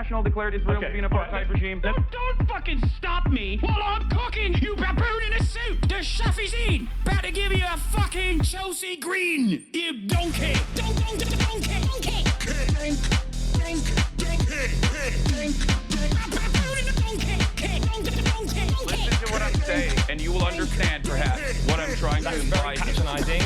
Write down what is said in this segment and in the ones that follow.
National declared Israel to be an apartheid regime. Don't fucking stop me while I'm cooking, you baboon in a suit! The chef is in! About to give you a fucking Chelsea Green, you donkey! Donkey! Listen to what I'm saying, and you will understand, perhaps, what I'm trying to imply. Patronizing.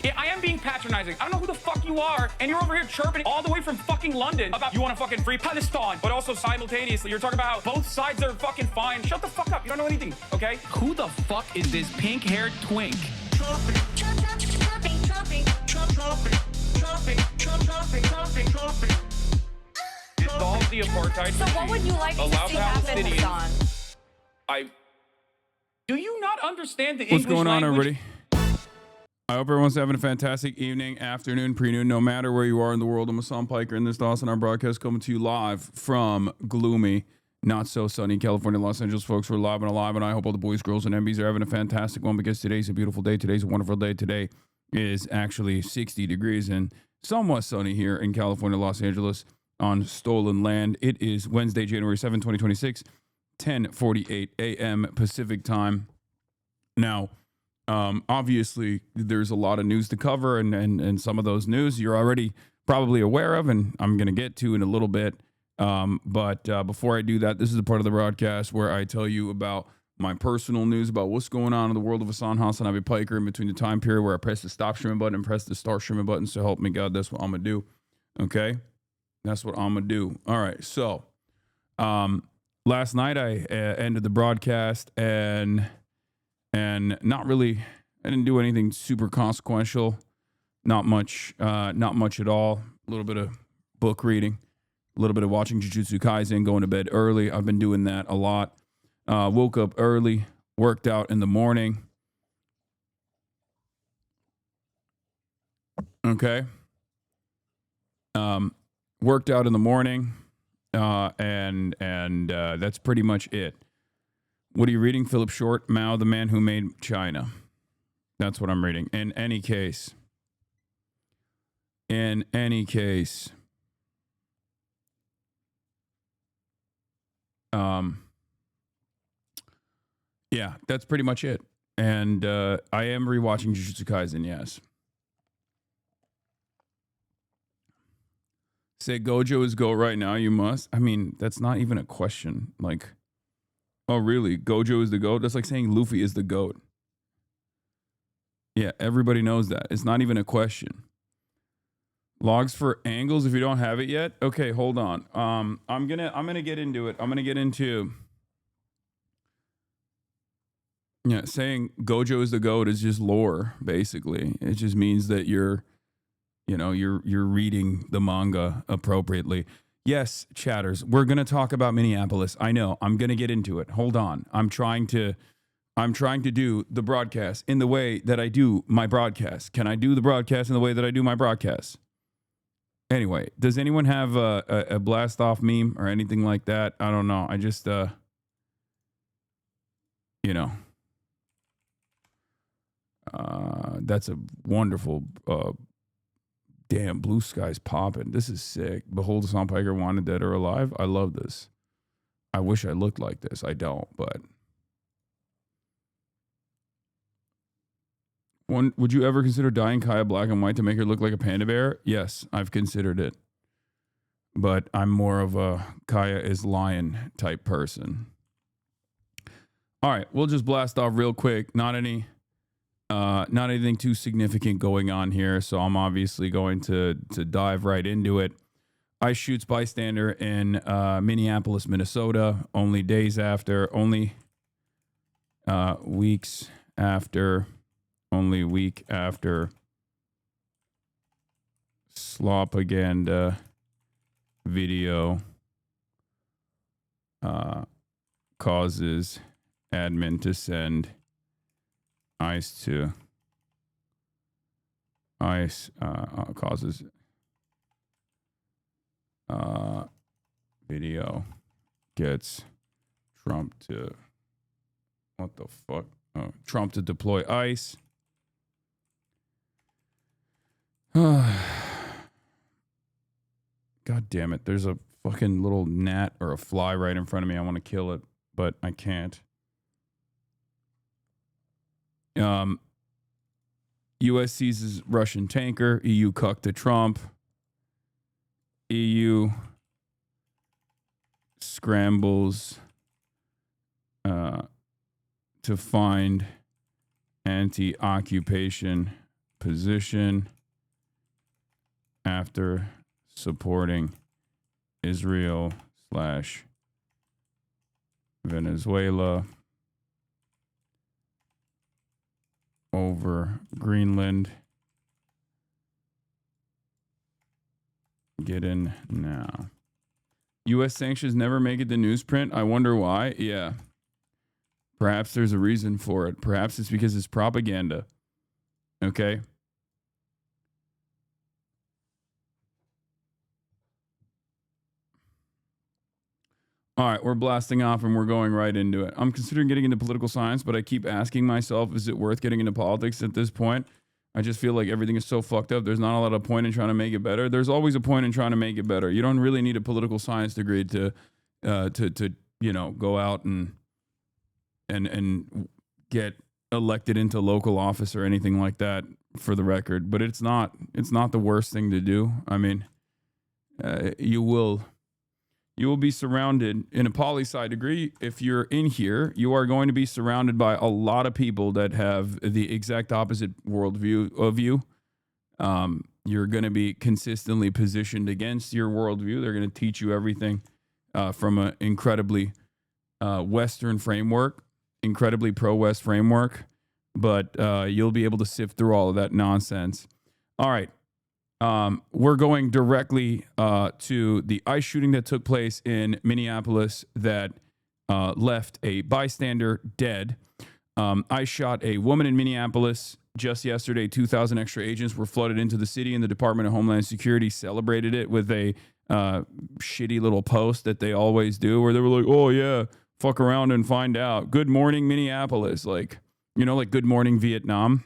Yeah, I am being patronizing. I don't know who the fuck you are, and you're over here chirping all the way from fucking London about you want to fucking free Palestine, but also simultaneously you're talking about how both sides are fucking fine. Shut the fuck up. You don't know anything, okay? Who the fuck is this pink-haired twink? Dissolve the apartheid. So what would you like to see happen, Hasan? Do you not understand the What's English going on, language? everybody? I hope everyone's having a fantastic evening, afternoon, pre-noon, no matter where you are in the world. I'm Hasan Piker, and this Dawson, our broadcast coming to you live from gloomy, not so sunny California, Los Angeles, folks. We're live and alive, and I hope all the boys, girls, and MBs are having a fantastic one because today's a beautiful day. Today's a wonderful day. Today is actually 60 degrees and somewhat sunny here in California, Los Angeles on stolen land. It is Wednesday, January 7, 2026, 10:48 a.m. Pacific time. Now, obviously, there's a lot of news to cover, and some of those news you're already probably aware of, and I'm going to get to in a little bit. But before I do that, this is the part of the broadcast where I tell you about my personal news about what's going on in the world of HasanAbi Piker in between the time period where I press the stop streaming button and press the start streaming button. So help me God, that's what I'm going to do. Okay? That's what I'm going to do. All right. So last night I ended the broadcast and not really, I didn't do anything super consequential. Not much at all. A little bit of book reading, a little bit of watching Jujutsu Kaisen, going to bed early. I've been doing that a lot. Woke up early, worked out in the morning. Okay. Worked out in the morning, and that's pretty much it. What are you reading? Philip Short, Mao, the Man Who Made China. That's what I'm reading. In any case, yeah, that's pretty much it. And I am rewatching Jujutsu Kaisen, yes. Say Gojo is GOAT right now, you must. I mean, that's not even a question. Like, oh, really? Gojo is the GOAT? That's like saying Luffy is the GOAT. Yeah, everybody knows that. It's not even a question. Logs for angles if you don't have it yet. Okay, hold on. I'm gonna get into it. I'm gonna get into saying Gojo is the GOAT is just lore, basically. It just means that you're reading the manga appropriately. Yes, chatters, we're going to talk about Minneapolis. I know. I'm going to get into it. Hold on. I'm trying to do the broadcast in the way that I do my broadcast. Can I do the broadcast in the way that I do my broadcast? Anyway, does anyone have a blast off meme or anything like that? I don't know. I just, that's a wonderful, damn, blue skies popping. This is sick. Behold, Hasan Piker wanted dead or alive. I love this. I wish I looked like this. I don't, but. Would you ever consider dyeing Kaya black and white to make her look like a panda bear? Yes, I've considered it. But I'm more of a Kaya is lion type person. All right, we'll just blast off real quick. Not anything too significant going on here, so I'm obviously going to dive right into it. Ice shoots bystander in Minneapolis, Minnesota. Only weeks after. Only week after Slopaganda video causes admin to send ICE to ICE causes video gets Trump to what the fuck? Oh, Trump to deploy ICE. God damn it. There's a fucking little gnat or a fly right in front of me. I want to kill it, but I can't. U.S. seizes Russian tanker. EU cucked to Trump. EU scrambles to find anti-occupation position after supporting Israel/Venezuela over Greenland. Get in now. U.S. sanctions never make it to newsprint. I wonder why. Yeah. Perhaps there's a reason for it. Perhaps it's because it's propaganda. Okay. All right, we're blasting off and we're going right into it. I'm considering getting into political science, but I keep asking myself, is it worth getting into politics at this point? I just feel like everything is so fucked up. There's not a lot of point in trying to make it better. There's always a point in trying to make it better. You don't really need a political science degree to go out and get elected into local office or anything like that, for the record. But it's not the worst thing to do. I mean, you will be surrounded in a poli-sci degree. If you're in here, you are going to be surrounded by a lot of people that have the exact opposite worldview of you. You're going to be consistently positioned against your worldview. They're going to teach you everything from an incredibly Western framework, incredibly pro-West framework, but you'll be able to sift through all of that nonsense. All right. We're going directly to the ICE shooting that took place in Minneapolis that left a bystander dead. ICE shot a woman in Minneapolis just yesterday. 2,000 extra agents were flooded into the city, and the Department of Homeland Security celebrated it with a shitty little post that they always do, where they were like, "Oh yeah, fuck around and find out. Good morning, Minneapolis." Like good morning, Vietnam.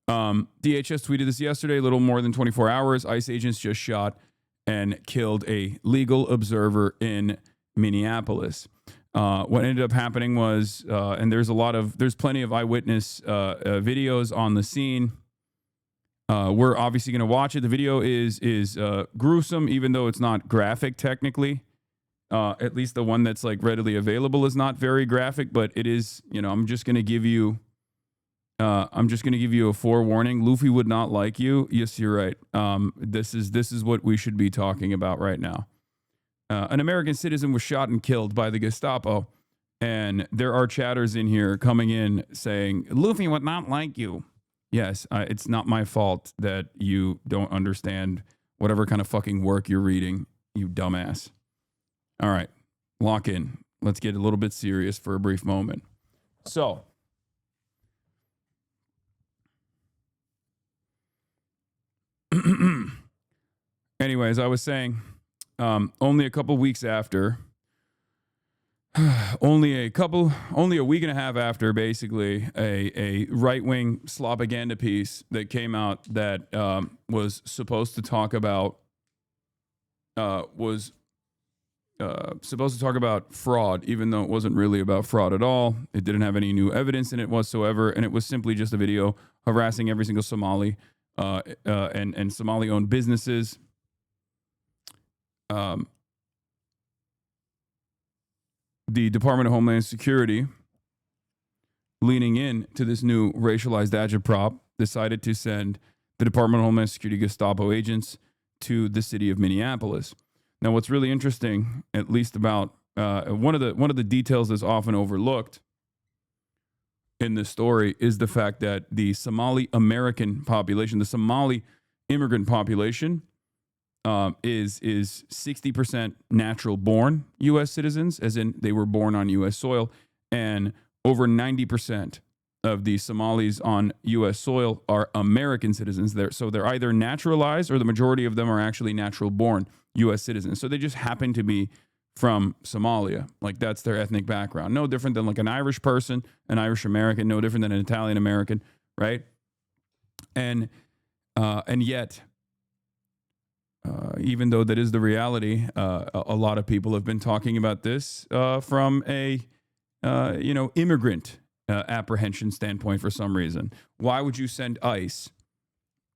DHS tweeted this yesterday, a little more than 24 hours. ICE agents just shot and killed a legal observer in Minneapolis. What ended up happening was, and there's plenty of eyewitness videos on the scene. We're obviously going to watch it. The video is gruesome, even though it's not graphic technically. At least the one that's like readily available is not very graphic, but it is, I'm just going to give you a forewarning. Luffy would not like you. Yes, you're right. This is what we should be talking about right now. An American citizen was shot and killed by the Gestapo, and there are chatters in here coming in saying Luffy would not like you. Yes, it's not my fault that you don't understand whatever kind of fucking work you're reading, you dumbass. All right, lock in. Let's get a little bit serious for a brief moment. So, anyways, I was saying, only a couple weeks after, only a week and a half after, basically, a right-wing slopaganda piece that came out that was supposed to talk about fraud, even though it wasn't really about fraud at all. It didn't have any new evidence in it whatsoever, and it was simply just a video harassing every single Somali and Somali-owned businesses. The Department of Homeland Security, leaning in to this new racialized agitprop, decided to send the Department of Homeland Security Gestapo agents to the city of Minneapolis. Now, what's really interesting, at least about one of the details that's often overlooked in this story, is the fact that the Somali American population, the Somali immigrant population, is 60% natural born U.S. citizens, as in they were born on U.S. soil, and over 90% of the Somalis on U.S. soil are American citizens. So they're either naturalized, or the majority of them are actually natural born U.S. citizens. So they just happen to be from Somalia. Like, that's their ethnic background. No different than like an Irish person, an Irish American, no different than an Italian American, right? And yet, even though that is the reality, a lot of people have been talking about this from a immigrant apprehension standpoint for some reason. Why would you send ICE,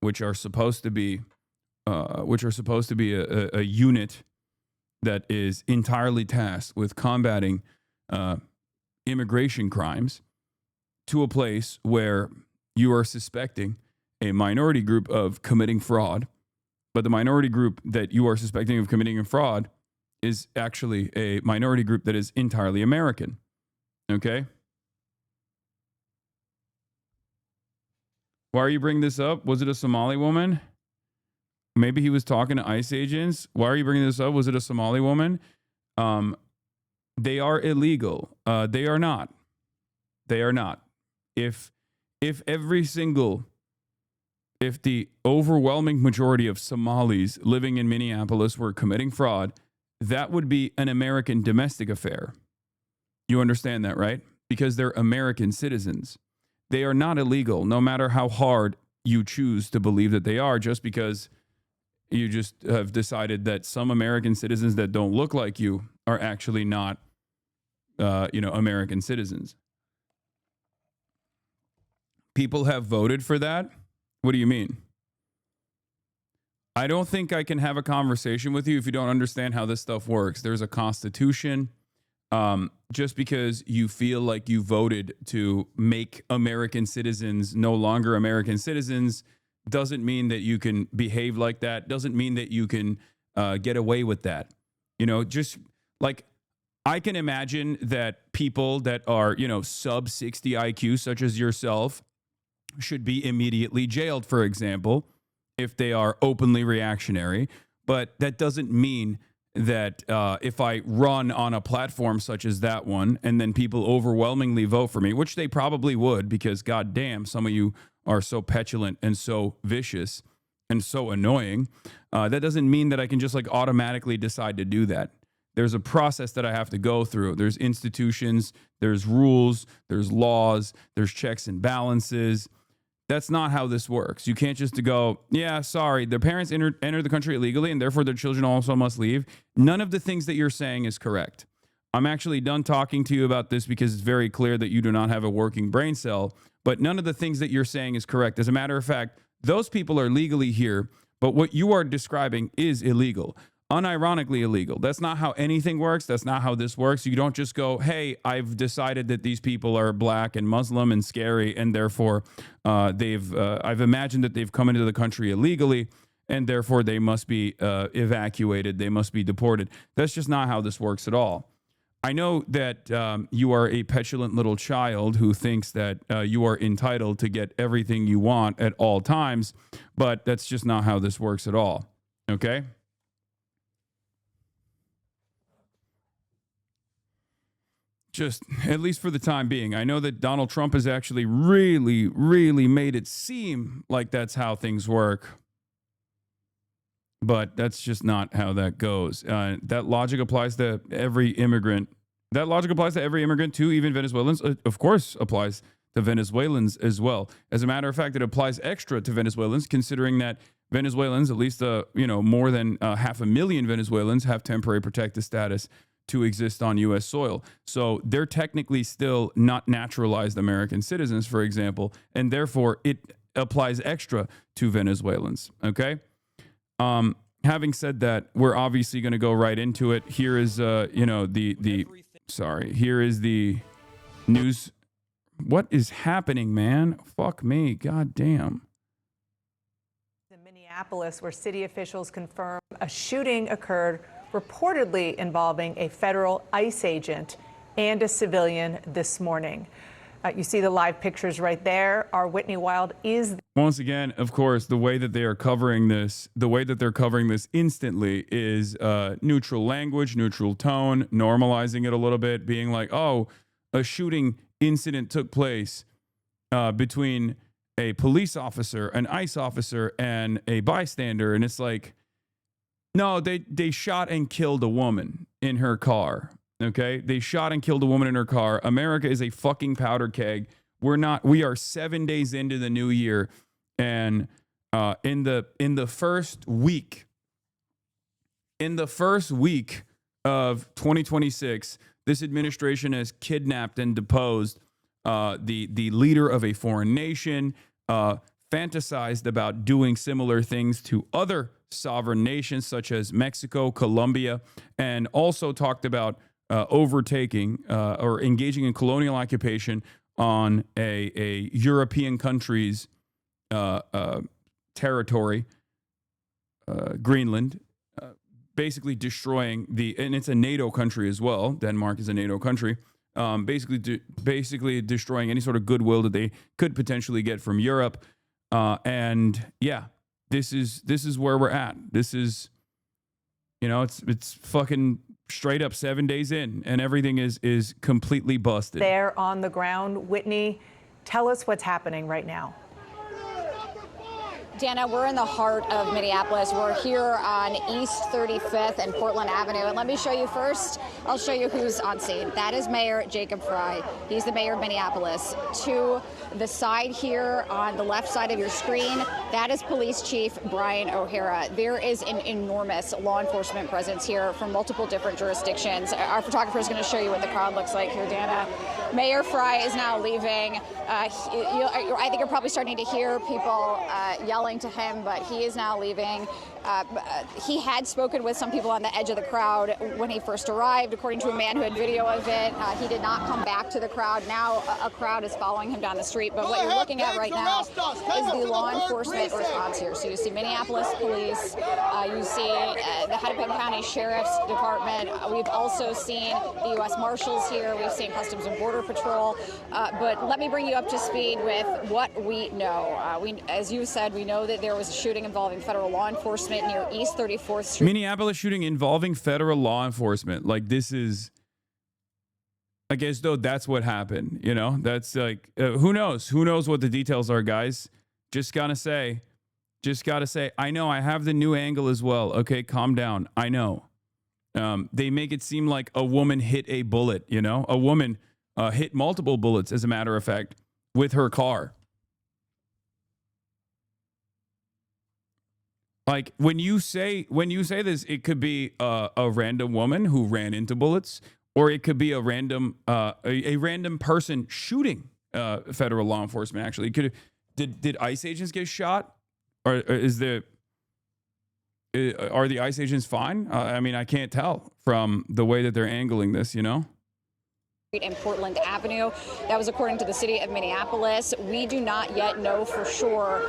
which are supposed to be a unit that is entirely tasked with combating immigration crimes, to a place where you are suspecting a minority group of committing fraud, but the minority group that you are suspecting of committing a fraud is actually a minority group that is entirely American. Okay? Why are you bringing this up? Was it a Somali woman? Maybe he was talking to ICE agents. Why are you bringing this up? Was it a Somali woman? They are illegal. They are not. They are not. If the overwhelming majority of Somalis living in Minneapolis were committing fraud, that would be an American domestic affair. You understand that, right? Because they're American citizens. They are not illegal, no matter how hard you choose to believe that they are, just because you just have decided that some American citizens that don't look like you are actually not, American citizens. People have voted for that? What do you mean? I don't think I can have a conversation with you if you don't understand how this stuff works. There's a constitution. Just because you feel like you voted to make American citizens no longer American citizens doesn't mean that you can behave like that. Doesn't mean that you can get away with that. Just like I can imagine that people that are, sub 60 IQ, such as yourself, should be immediately jailed, for example, if they are openly reactionary. But that doesn't mean that if I run on a platform such as that one and then people overwhelmingly vote for me, which they probably would, because goddamn, some of you are so petulant and so vicious and so annoying, that doesn't mean that I can just like automatically decide to do that. There's a process that I have to go through. There's institutions, there's rules, there's laws, there's checks and balances. That's not how this works. You can't just go, yeah, sorry, their parents entered the country illegally and therefore their children also must leave. None of the things that you're saying is correct. I'm actually done talking to you about this because it's very clear that you do not have a working brain cell, but none of the things that you're saying is correct. As a matter of fact, those people are legally here, but what you are describing is illegal. Unironically illegal. That's not how anything works. That's not how this works. You don't just go, hey, I've decided that these people are black and Muslim and scary, and therefore I've imagined that they've come into the country illegally, and therefore they must be evacuated. They must be deported. That's just not how this works at all. I know that you are a petulant little child who thinks that you are entitled to get everything you want at all times, but that's just not how this works at all. Okay? Just at least for the time being. I know that Donald Trump has actually really, really made it seem like that's how things work. But that's just not how that goes. That logic applies to every immigrant. That logic applies to every immigrant too, even Venezuelans. Of course, applies to Venezuelans as well. As a matter of fact, it applies extra to Venezuelans, considering that Venezuelans, at least more than 500,000 Venezuelans, have temporary protected status to exist on U.S. soil. So they're technically still not naturalized American citizens, for example, and therefore it applies extra to Venezuelans. Okay. Having said that, we're obviously going to go right into it. Here is, here is the news. What is happening, man? Fuck me. God damn. In Minneapolis, where city officials confirm a shooting occurred reportedly involving a federal ICE agent and a civilian this morning. You see the live pictures right there. Our Whitney Wild is... Once again, of course, the way that they're covering this instantly is neutral language, neutral tone, normalizing it a little bit, being like, oh, a shooting incident took place between a police officer, an ICE officer, and a bystander. And it's like, no, they shot and killed a woman in her car. Okay, they shot and killed a woman in her car. America is a fucking powder keg. We are 7 days into the new year, and in the first week in the first week of 2026, this administration has kidnapped and deposed the leader of a foreign nation, fantasized about doing similar things to other sovereign nations such as Mexico, Colombia, and also talked about overtaking or engaging in colonial occupation on a European country's territory, Greenland, basically destroying and it's a NATO country as well. Denmark is a NATO country. Basically destroying any sort of goodwill that they could potentially get from Europe. And yeah, this is where we're at. This is, it's fucking straight up 7 days in, and everything is completely busted. There on the ground, Whitney, tell us what's happening right now. Dana, we're in the heart of Minneapolis. We're here on East 35th and Portland Avenue. And let me show you first, I'll show you who's on scene. That is Mayor Jacob Frey. He's the mayor of Minneapolis. To the side here on the left side of your screen, that is Police Chief Brian O'Hara. There is an enormous law enforcement presence here from multiple different jurisdictions. Our photographer is going to show you what the crowd looks like here, Dana. Mayor Frey is now leaving. I think you're probably starting to hear people yelling to him, but he is now leaving. He had spoken with some people on the edge of the crowd when he first arrived, according to a man who had video of it. He did not come back to the crowd. Now a crowd is following him down the street. But what you're looking at right now is the law enforcement response here. So you see Minneapolis police, you see the Hennepin County Sheriff's Department. We've also seen the U.S. Marshals here. We've seen Customs and Border Patrol. But let me bring you up to speed with what we know. As you said, we know that there was a shooting involving federal law enforcement near East 34th Street. Minneapolis shooting involving federal law enforcement. Like, this is, I guess, though, that's what happened. That's like, who knows? Who knows what the details are, guys? Just gotta say, I know I have the new angle as well. Okay, calm down. I know. They make it seem like a woman hit a bullet, a woman hit multiple bullets, as a matter of fact, with her car. Like, when you say this, it could be a random woman who ran into bullets, or it could be a random person shooting federal law enforcement. Actually, did ICE agents get shot, or are the ICE agents fine? I mean, I can't tell from the way that they're angling this. And Portland Avenue. That was according to the city of Minneapolis. We do not yet know for sure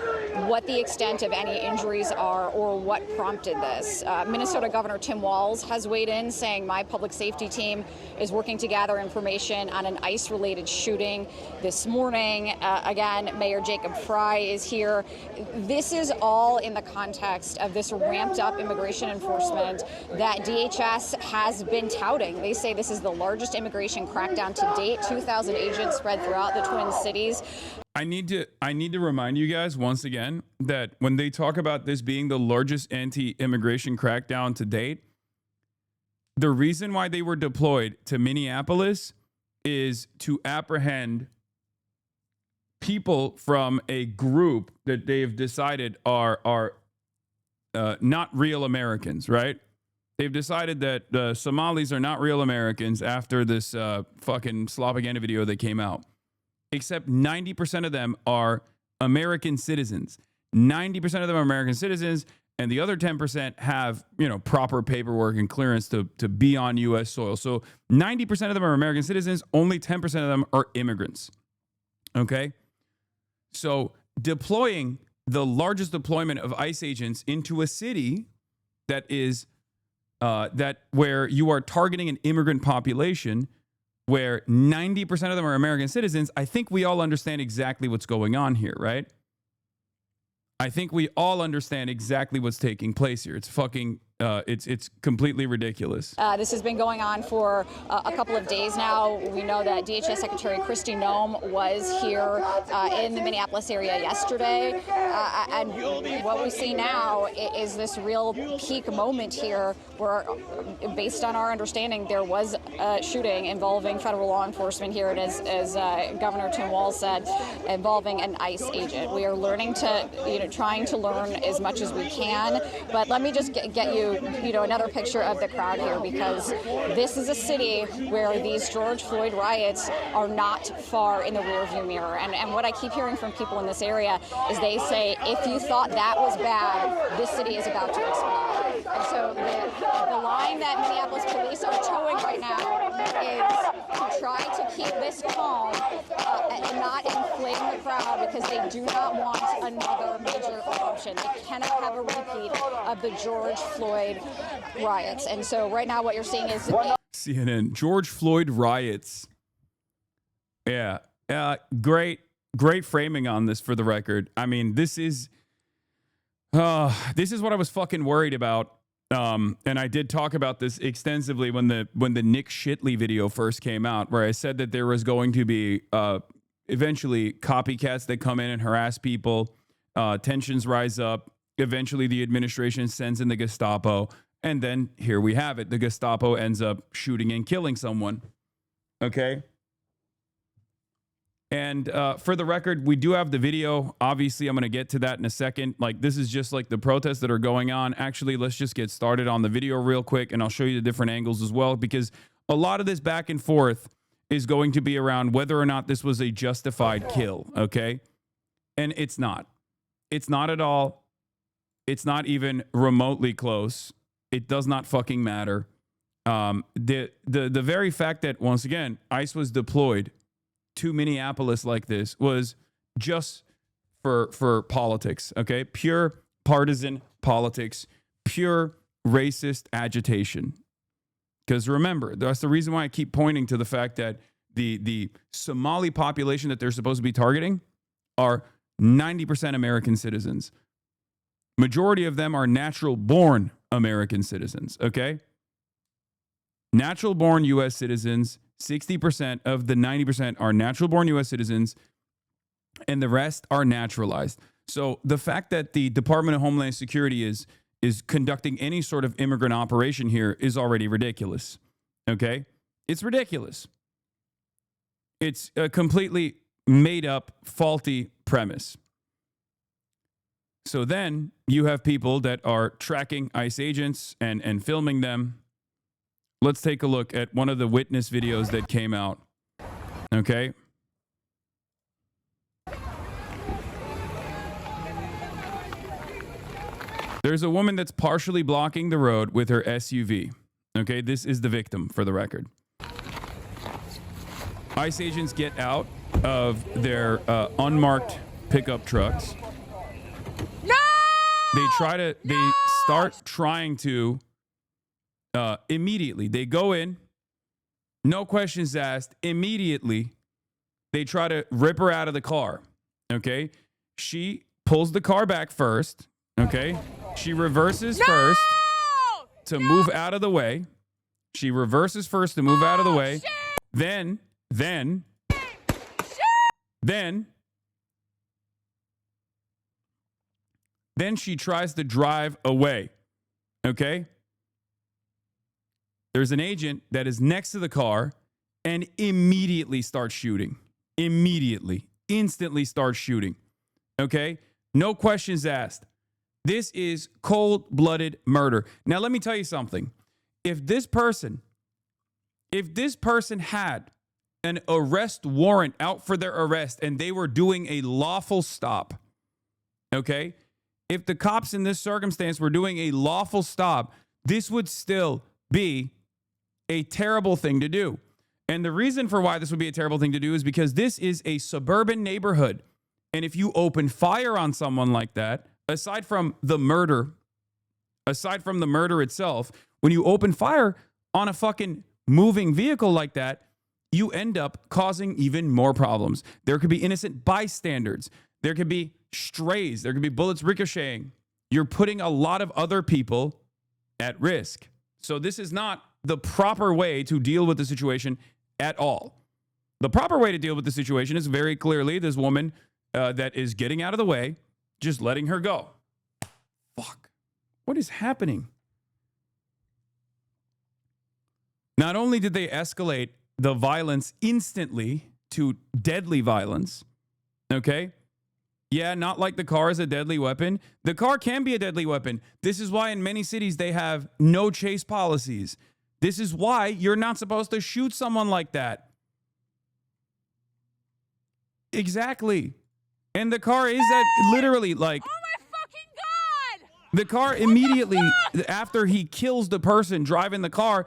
what the extent of any injuries are or what prompted this. Minnesota Governor Tim Walz has weighed in, saying my public safety team is working to gather information on an ICE-related shooting this morning. Again, Mayor Jacob Frey is here. This is all in the context of this ramped-up immigration enforcement that DHS has been touting. They say this is the largest immigration crackdown to date, 2,000 agents spread throughout the Twin Cities. I need to remind you guys once again that when they talk about this being the largest anti-immigration crackdown to date, the reason why they were deployed to Minneapolis is to apprehend people from a group that they've decided are not real Americans, right? They've decided that the Somalis are not real Americans after this fucking propaganda video that came out. Except 90% of them are American citizens. 90% of them are American citizens, and the other 10% have, proper paperwork and clearance to be on U.S. soil. So 90% of them are American citizens. Only 10% of them are immigrants. Okay? So deploying the largest deployment of ICE agents into a city that is where you are targeting an immigrant population, where 90% of them are American citizens, I think we all understand exactly what's going on here, right? I think we all understand exactly what's taking place here. It's fucking, it's completely ridiculous. This has been going on for a couple of days now. We know that DHS Secretary Kristi Noem was here in the Minneapolis area yesterday. And what we see now is this real peak moment here where, based on our understanding, there was a shooting involving federal law enforcement here. And as Governor Tim Walz said, involving an ICE agent. We are learning to, trying to learn as much as we can. But let me just get you you, another picture of the crowd here, because this is a city where these George Floyd riots are not far in the rearview mirror. And what I keep hearing from people in this area is they say, if you thought that was bad, this city is about to explode. And so the line that Minneapolis police are towing right now is to try to keep this calm and not inflame the crowd, because they do not want another major eruption. They cannot have a repeat of the George Floyd riots. And so right now what you're seeing is CNN, George Floyd riots. Yeah. Great framing on this, for the record. I mean, this is what I was fucking worried about. And I did talk about this extensively when the Nick Shitley video first came out, where I said that there was going to be eventually copycats that come in and harass people, tensions rise up, eventually the administration sends in the Gestapo, and then here we have it. The Gestapo ends up shooting and killing someone. Okay? And for the record, we do have the video. Obviously, I'm going to get to that in a second. Like, this is just like the protests that are going on. Actually, let's just get started on the video real quick, and I'll show you the different angles as well, because a lot of this back and forth is going to be around whether or not this was a justified kill, okay? And it's not. It's not at all. It's not even remotely close. It does not fucking matter. The very fact that, once again, ICE was deployed to Minneapolis like this was just for politics, okay? Pure partisan politics, pure racist agitation. Because remember, that's the reason why I keep pointing to the fact that the Somali population that they're supposed to be targeting are 90% American citizens. Majority of them are natural-born American citizens, okay? Natural-born U.S. citizens. 60% of the 90% are natural-born U.S. citizens, and the rest are naturalized. So the fact that the Department of Homeland Security is conducting any sort of immigrant operation here is already ridiculous. Okay? It's ridiculous. It's a completely made-up, faulty premise. So then you have people that are tracking ICE agents and filming them. Let's take a look at one of the witness videos that came out. Okay? There's a woman that's partially blocking the road with her SUV. Okay, this is the victim, for the record. ICE agents get out of their unmarked pickup trucks. No! They start trying to immediately. They go in, no questions asked. Immediately, they try to rip her out of the car. Okay? She pulls the car back first. Okay? She reverses first to move out of the way. She reverses first to move out of the way. Then she tries to drive away. Okay? There's an agent that is next to the car and immediately starts shooting. Instantly starts shooting. Okay? No questions asked. This is cold-blooded murder. Now, let me tell you something. If this person had an arrest warrant out for their arrest and they were doing a lawful stop, okay? If the cops in this circumstance were doing a lawful stop, this would still be a terrible thing to do. And the reason for why this would be a terrible thing to do is because this is a suburban neighborhood. And if you open fire on someone like that, aside from the murder itself, when you open fire on a fucking moving vehicle like that, you end up causing even more problems. There could be innocent bystanders. There could be strays. There could be bullets ricocheting. You're putting a lot of other people at risk. So this is not the proper way to deal with the situation at all. The proper way to deal with the situation is very clearly this woman that is getting out of the way, just letting her go. Fuck. What is happening? Not only did they escalate the violence instantly to deadly violence, okay? Yeah, not like the car is a deadly weapon. The car can be a deadly weapon. This is why in many cities they have no chase policies. This is why you're not supposed to shoot someone like that. Exactly. And the car is literally like... Oh my fucking God! The car immediately after he kills the person driving the car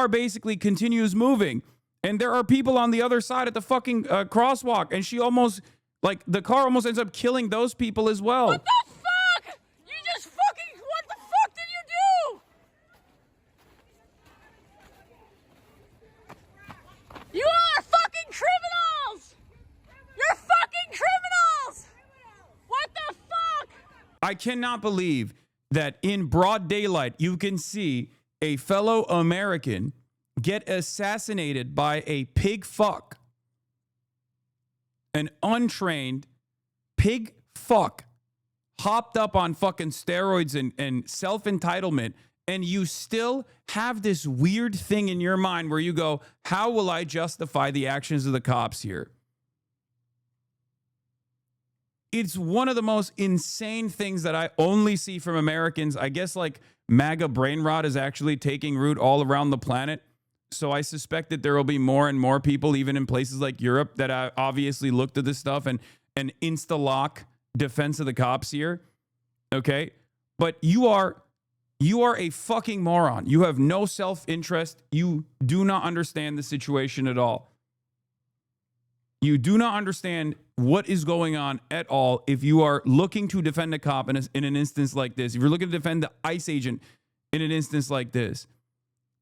basically continues moving. And there are people on the other side at the fucking crosswalk. And she almost... Like, the car almost ends up killing those people as well. What the fuck? You just fucking... What the fuck did you do? You all are fucking criminals! You're fucking criminals! What the fuck? I cannot believe that in broad daylight, you can see a fellow American get assassinated by a pig fuck. An untrained pig fuck hopped up on fucking steroids and self-entitlement, and you still have this weird thing in your mind where you go, how will I justify the actions of the cops here? It's one of the most insane things that I only see from Americans. I guess like MAGA brain rot is actually taking root all around the planet. So I suspect that there will be more and more people, even in places like Europe, that obviously looked at this stuff and insta-lock defense of the cops here. Okay? But you are a fucking moron. You have no self-interest. You do not understand the situation at all. You do not understand what is going on at all if you are looking to defend a cop in an instance like this. If you're looking to defend the ICE agent in an instance like this,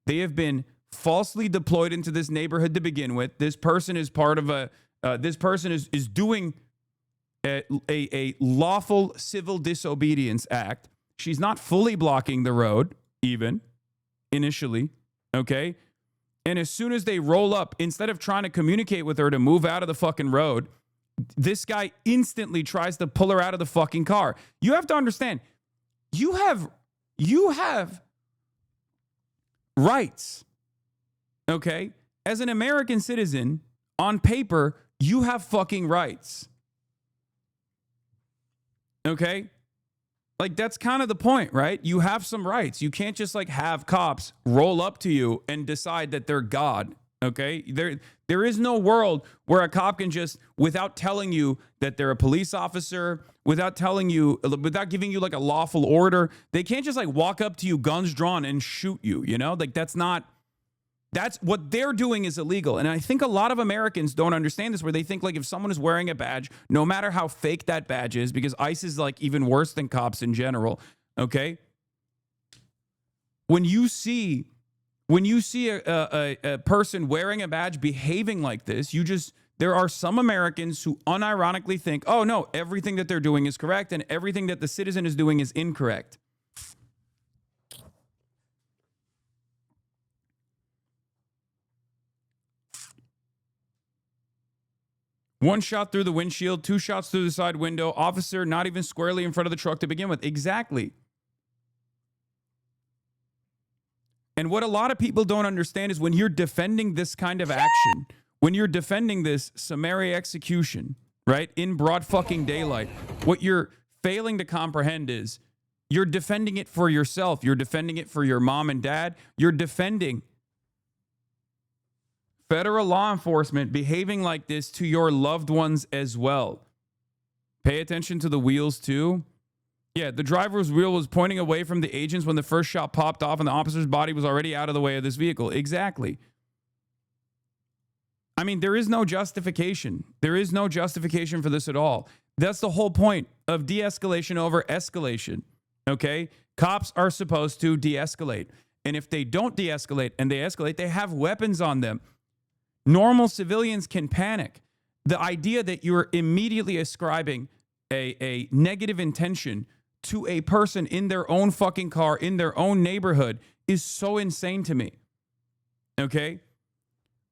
they have been falsely deployed into this neighborhood to begin with. This person is part of this person is doing a lawful civil disobedience act. She's not fully blocking the road, even initially. Okay. And as soon as they roll up, instead of trying to communicate with her to move out of the fucking road, this guy instantly tries to pull her out of the fucking car. You have to understand, you have rights. Okay? As an American citizen, on paper, you have fucking rights. Okay? Like, that's kind of the point, right? You have some rights. You can't just like have cops roll up to you and decide that they're God. Okay? There is no world where a cop can just, without telling you that they're a police officer, without giving you like a lawful order, they can't just like walk up to you, guns drawn, and shoot you, you know? Like, that's what they're doing is illegal. And I think a lot of Americans don't understand this, where they think like if someone is wearing a badge, no matter how fake that badge is, because ICE is like even worse than cops in general. Okay. When you see a person wearing a badge behaving like this, there are some Americans who unironically think, oh no, everything that they're doing is correct and everything that the citizen is doing is incorrect. One shot through the windshield, 2 shots through the side window, officer not even squarely in front of the truck to begin with. Exactly. And what a lot of people don't understand is when you're defending this kind of action, when you're defending this summary execution, right, in broad fucking daylight, what you're failing to comprehend is you're defending it for yourself. You're defending it for your mom and dad. You're defending federal law enforcement behaving like this to your loved ones as well. Pay attention to the wheels too. Yeah, the driver's wheel was pointing away from the agents when the first shot popped off and the officer's body was already out of the way of this vehicle. Exactly. I mean, there is no justification. There is no justification for this at all. That's the whole point of de-escalation over escalation. Okay? Cops are supposed to de-escalate. And if they don't de-escalate and they escalate, they have weapons on them. Normal civilians can panic. The idea that you're immediately ascribing a negative intention to a person in their own fucking car, in their own neighborhood, is so insane to me. Okay?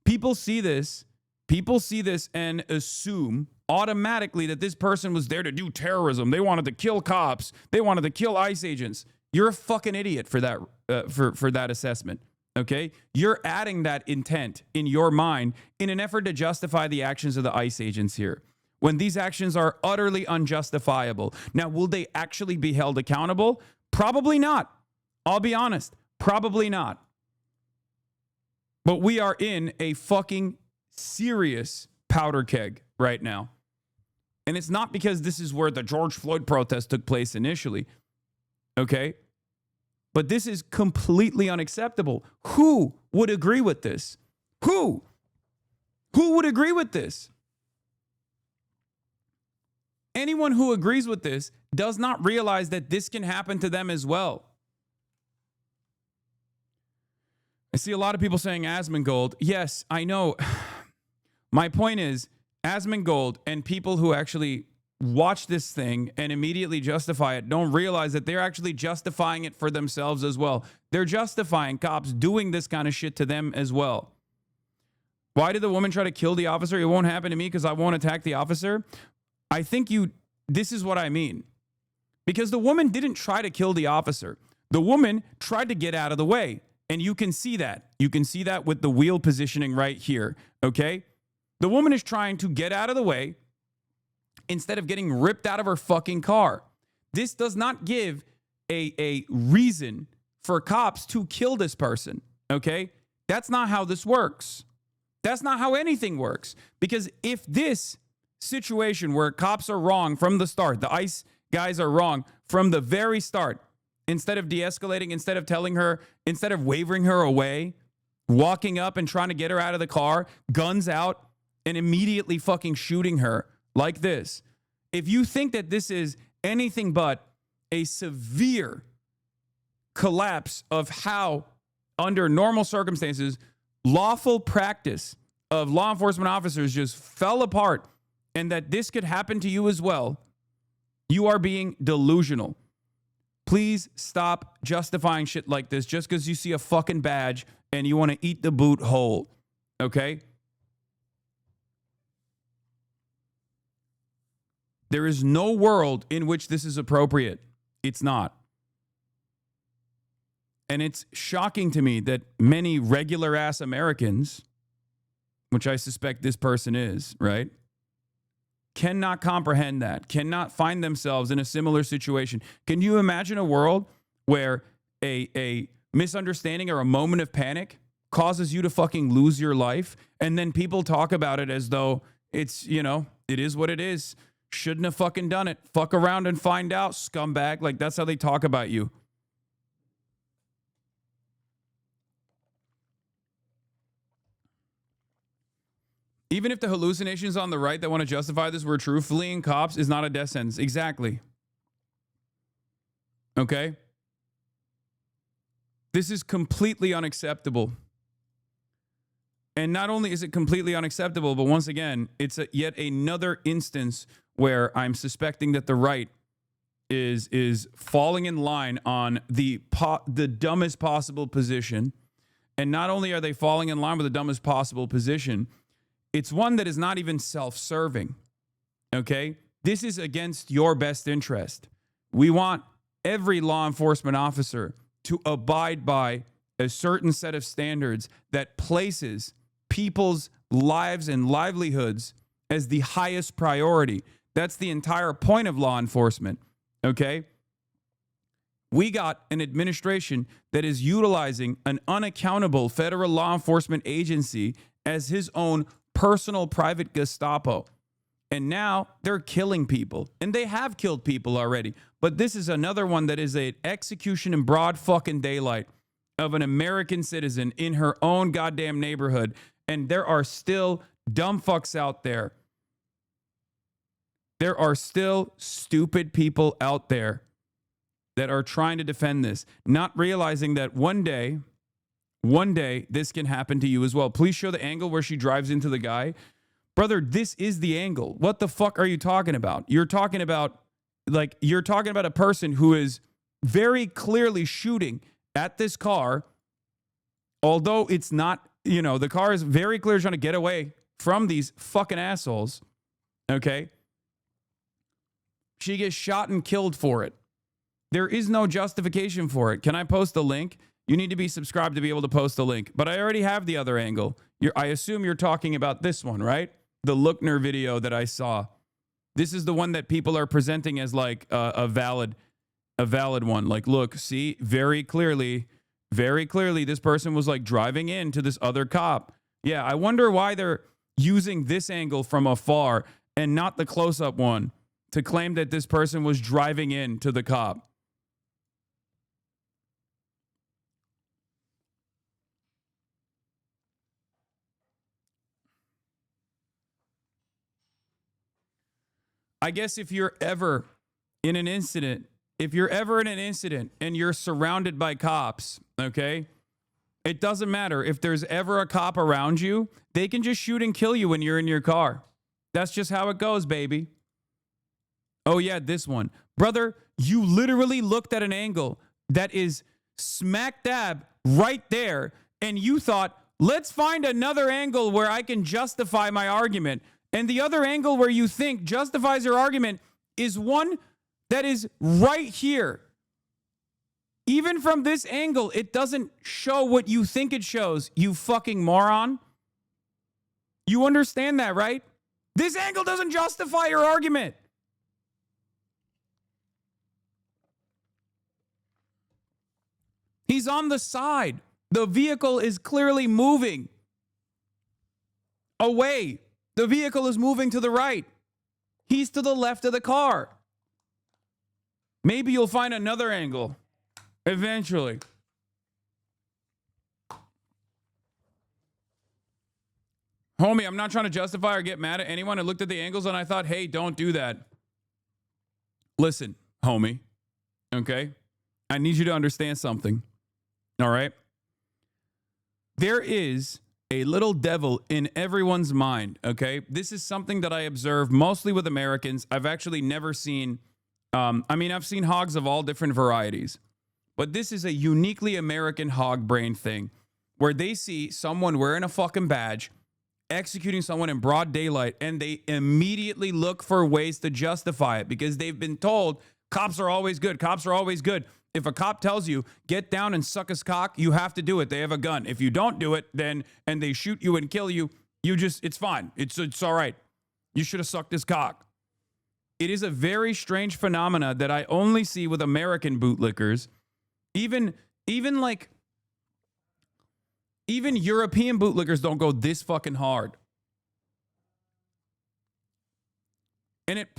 People see this and assume automatically that this person was there to do terrorism. They wanted to kill cops. They wanted to kill ICE agents. You're a fucking idiot for that, for that assessment. Okay? You're adding that intent in your mind in an effort to justify the actions of the ICE agents here. when these actions are utterly unjustifiable. Now, will they actually be held accountable? Probably not. I'll be honest. Probably not. But we are in a fucking serious powder keg right now. And it's not because this is where the George Floyd protest took place initially. Okay? But this is completely unacceptable. Who would agree with this? Who? Who would agree with this? Anyone who agrees with this does not realize that this can happen to them as well. I see a lot of people saying Asmongold. Yes, I know. My point is, Asmongold and people who actually watch this thing and immediately justify it don't realize that they're actually justifying it for themselves as well. They're justifying cops doing this kind of shit to them as well. Why did the woman try to kill the officer? It won't happen to me because I won't attack the officer. I think this is what I mean. Because the woman didn't try to kill the officer. The woman tried to get out of the way. And you can see that. You can see that with the wheel positioning right here. Okay? The woman is trying to get out of the way instead of getting ripped out of her fucking car. This does not give a reason for cops to kill this person. Okay? That's not how this works. That's not how anything works. Because if this situation where cops are wrong from the start, the ICE guys are wrong from the very start, instead of de-escalating, instead of telling her, instead of wavering her away, walking up and trying to get her out of the car, guns out, and immediately fucking shooting her like this. If you think that this is anything but a severe collapse of how, under normal circumstances, lawful practice of law enforcement officers just fell apart, and that this could happen to you as well, you are being delusional. Please stop justifying shit like this just because you see a fucking badge and you want to eat the boot whole. Okay? There is no world in which this is appropriate. It's not. And it's shocking to me that many regular ass Americans, which I suspect this person is, right, cannot comprehend that, cannot find themselves in a similar situation. Can you imagine a world where a misunderstanding or a moment of panic causes you to fucking lose your life, and then people talk about it as though it's, you know, it is what it is. Shouldn't have fucking done it. Fuck around and find out, scumbag. Like, that's how they talk about you. Even if the hallucinations on the right that want to justify this were true, fleeing cops is not a death sentence. Exactly. Okay? This is completely unacceptable. And not only is it completely unacceptable, but once again, it's yet another instance where I'm suspecting that the right is falling in line on the dumbest possible position. And not only are they falling in line with the dumbest possible position, it's one that is not even self-serving, okay? This is against your best interest. We want every law enforcement officer to abide by a certain set of standards that places people's lives and livelihoods as the highest priority. That's the entire point of law enforcement, okay? We got an administration that is utilizing an unaccountable federal law enforcement agency as his own personal private Gestapo. And now they're killing people. And they have killed people already. But this is another one that is an execution in broad fucking daylight of an American citizen in her own goddamn neighborhood. And there are still dumb fucks out there. There are still stupid people out there that are trying to defend this, not realizing that one day this can happen to you as well. Please show the angle where she drives into the guy. Brother, this is the angle. What the fuck are you talking about? You're talking about a person who is very clearly shooting at this car, although it's not, you know, the car is very clearly trying to get away from these fucking assholes. Okay? She gets shot and killed for it. There is no justification for it. Can I post the link? You need to be subscribed to be able to post the link. But I already have the other angle. I assume you're talking about this one, right? The Lookner video that I saw. This is the one that people are presenting as like a valid one. Like, look, see, very clearly, this person was like driving into this other cop. Yeah, I wonder why they're using this angle from afar and not the close-up one to claim that this person was driving into the cop. I guess if you're ever in an incident, and you're surrounded by cops, okay, it doesn't matter. If there's ever a cop around you, they can just shoot and kill you when you're in your car. That's just how it goes, baby. Oh, yeah, this one. Brother, you literally looked at an angle that is smack dab right there, and you thought, let's find another angle where I can justify my argument. And the other angle where you think justifies your argument is one that is right here. Even from this angle, it doesn't show what you think it shows, you fucking moron. You understand that, right? This angle doesn't justify your argument. He's on the side. The vehicle is clearly moving away. The vehicle is moving to the right. He's to the left of the car. Maybe you'll find another angle eventually. Homie, I'm not trying to justify or get mad at anyone. I looked at the angles and I thought, hey, don't do that. Listen, homie, okay? I need you to understand something, all right? There is a little devil in everyone's mind, okay? This is something that I observe mostly with Americans. I've actually never seen, I've seen hogs of all different varieties, but this is a uniquely American hog brain thing where they see someone wearing a fucking badge, executing someone in broad daylight, and they immediately look for ways to justify it because they've been told cops are always good. Cops are always good. If a cop tells you, get down and suck his cock, you have to do it. They have a gun. If you don't do it, then, and they shoot you and kill you, it's fine. It's all right. You should have sucked his cock. It is a very strange phenomena that I only see with American bootlickers. Even European bootlickers don't go this fucking hard. And it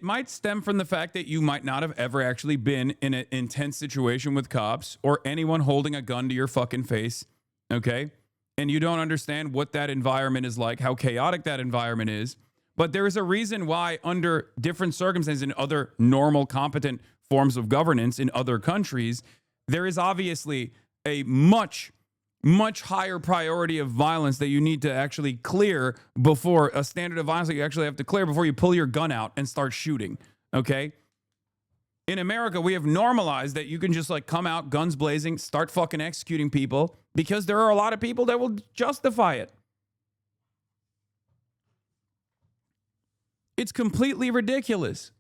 might stem from the fact that you might not have ever actually been in an intense situation with cops or anyone holding a gun to your fucking face, okay? And you don't understand what that environment is like, how chaotic that environment is. But there is a reason why under different circumstances in other normal, competent forms of governance in other countries, there is obviously a much higher priority of violence that you need to actually clear before a standard of violence that you actually have to clear before you pull your gun out and start shooting, okay? In America, we have normalized that you can just like come out guns blazing, start fucking executing people because there are a lot of people that will justify it. It's completely ridiculous.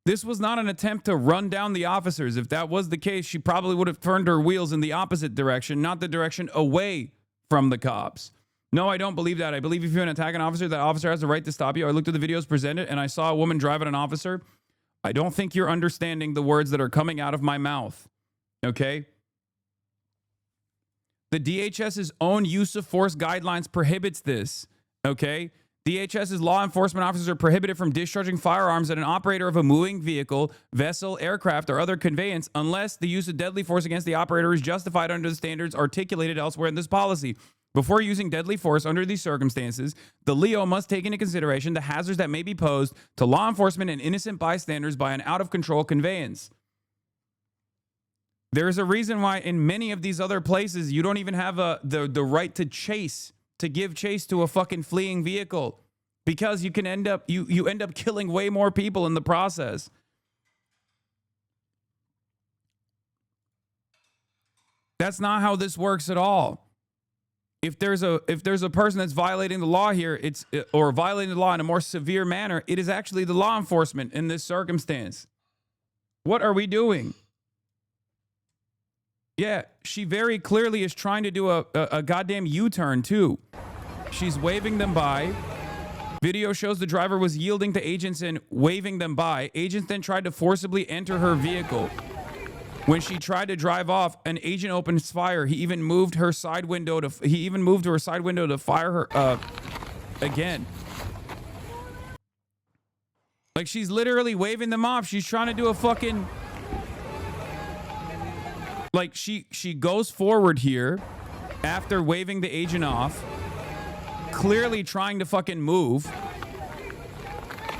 This was not an attempt to run down the officers. If that was the case, she probably would have turned her wheels in the opposite direction, not the direction away from the cops. No, I don't believe that. I believe if you attack an officer, that officer has the right to stop you. I looked at the videos presented and I saw a woman drive at an officer. I don't think you're understanding the words that are coming out of my mouth. Okay? The DHS's own use of force guidelines prohibits this. Okay? DHS's law enforcement officers are prohibited from discharging firearms at an operator of a moving vehicle, vessel, aircraft, or other conveyance unless the use of deadly force against the operator is justified under the standards articulated elsewhere in this policy. Before using deadly force under these circumstances, the LEO must take into consideration the hazards that may be posed to law enforcement and innocent bystanders by an out-of-control conveyance. There is a reason why in many of these other places you don't even have the right to chase. To give chase to a fucking fleeing vehicle because you can end up you end up killing way more people in the process. That's not how this works at all. If there's a person that's violating the law here, or violating the law in a more severe manner, it is actually the law enforcement in this circumstance. What are we doing? Yeah, she very clearly is trying to do a goddamn U-turn too. She's waving them by. Video shows the driver was yielding to agents and waving them by. Agents then tried to forcibly enter her vehicle. When she tried to drive off, an agent opened fire. He even moved her side window to fire her again. Like, she's literally waving them off. She's trying to do a fucking, like, she goes forward here after waving the agent off, clearly trying to fucking move.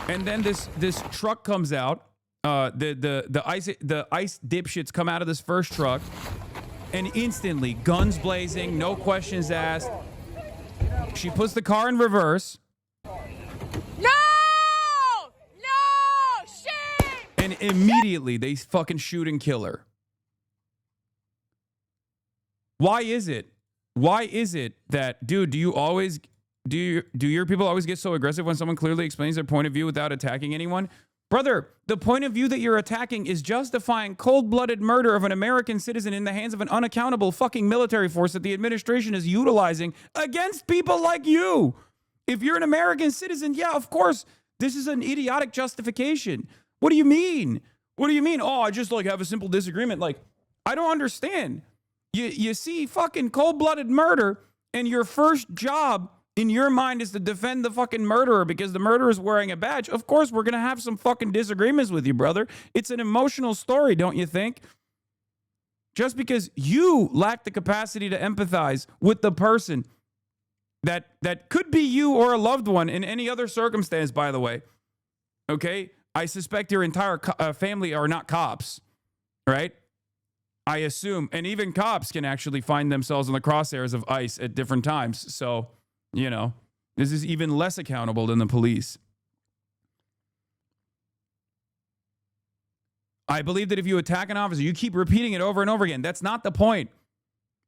And then this truck comes out. The ice dipshits come out of this first truck, and instantly, guns blazing, no questions asked. She puts the car in reverse. No! Shame! And immediately they fucking shoot and kill her. Why is it? Why is it that, dude, do your people always get so aggressive when someone clearly explains their point of view without attacking anyone? Brother, the point of view that you're attacking is justifying cold-blooded murder of an American citizen in the hands of an unaccountable fucking military force that the administration is utilizing against people like you. If you're an American citizen, yeah, of course, this is an idiotic justification. What do you mean? What do you mean? Oh, I just like have a simple disagreement. Like, I don't understand. You see fucking cold-blooded murder, and your first job in your mind is to defend the fucking murderer because the murderer is wearing a badge. Of course, we're going to have some fucking disagreements with you, brother. It's an emotional story, don't you think? Just because you lack the capacity to empathize with the person that could be you or a loved one in any other circumstance, by the way. Okay? I suspect your entire family are not cops, right? I assume. And even cops can actually find themselves in the crosshairs of ICE at different times. So, you know, this is even less accountable than the police. I believe that if you attack an officer, you keep repeating it over and over again. That's not the point.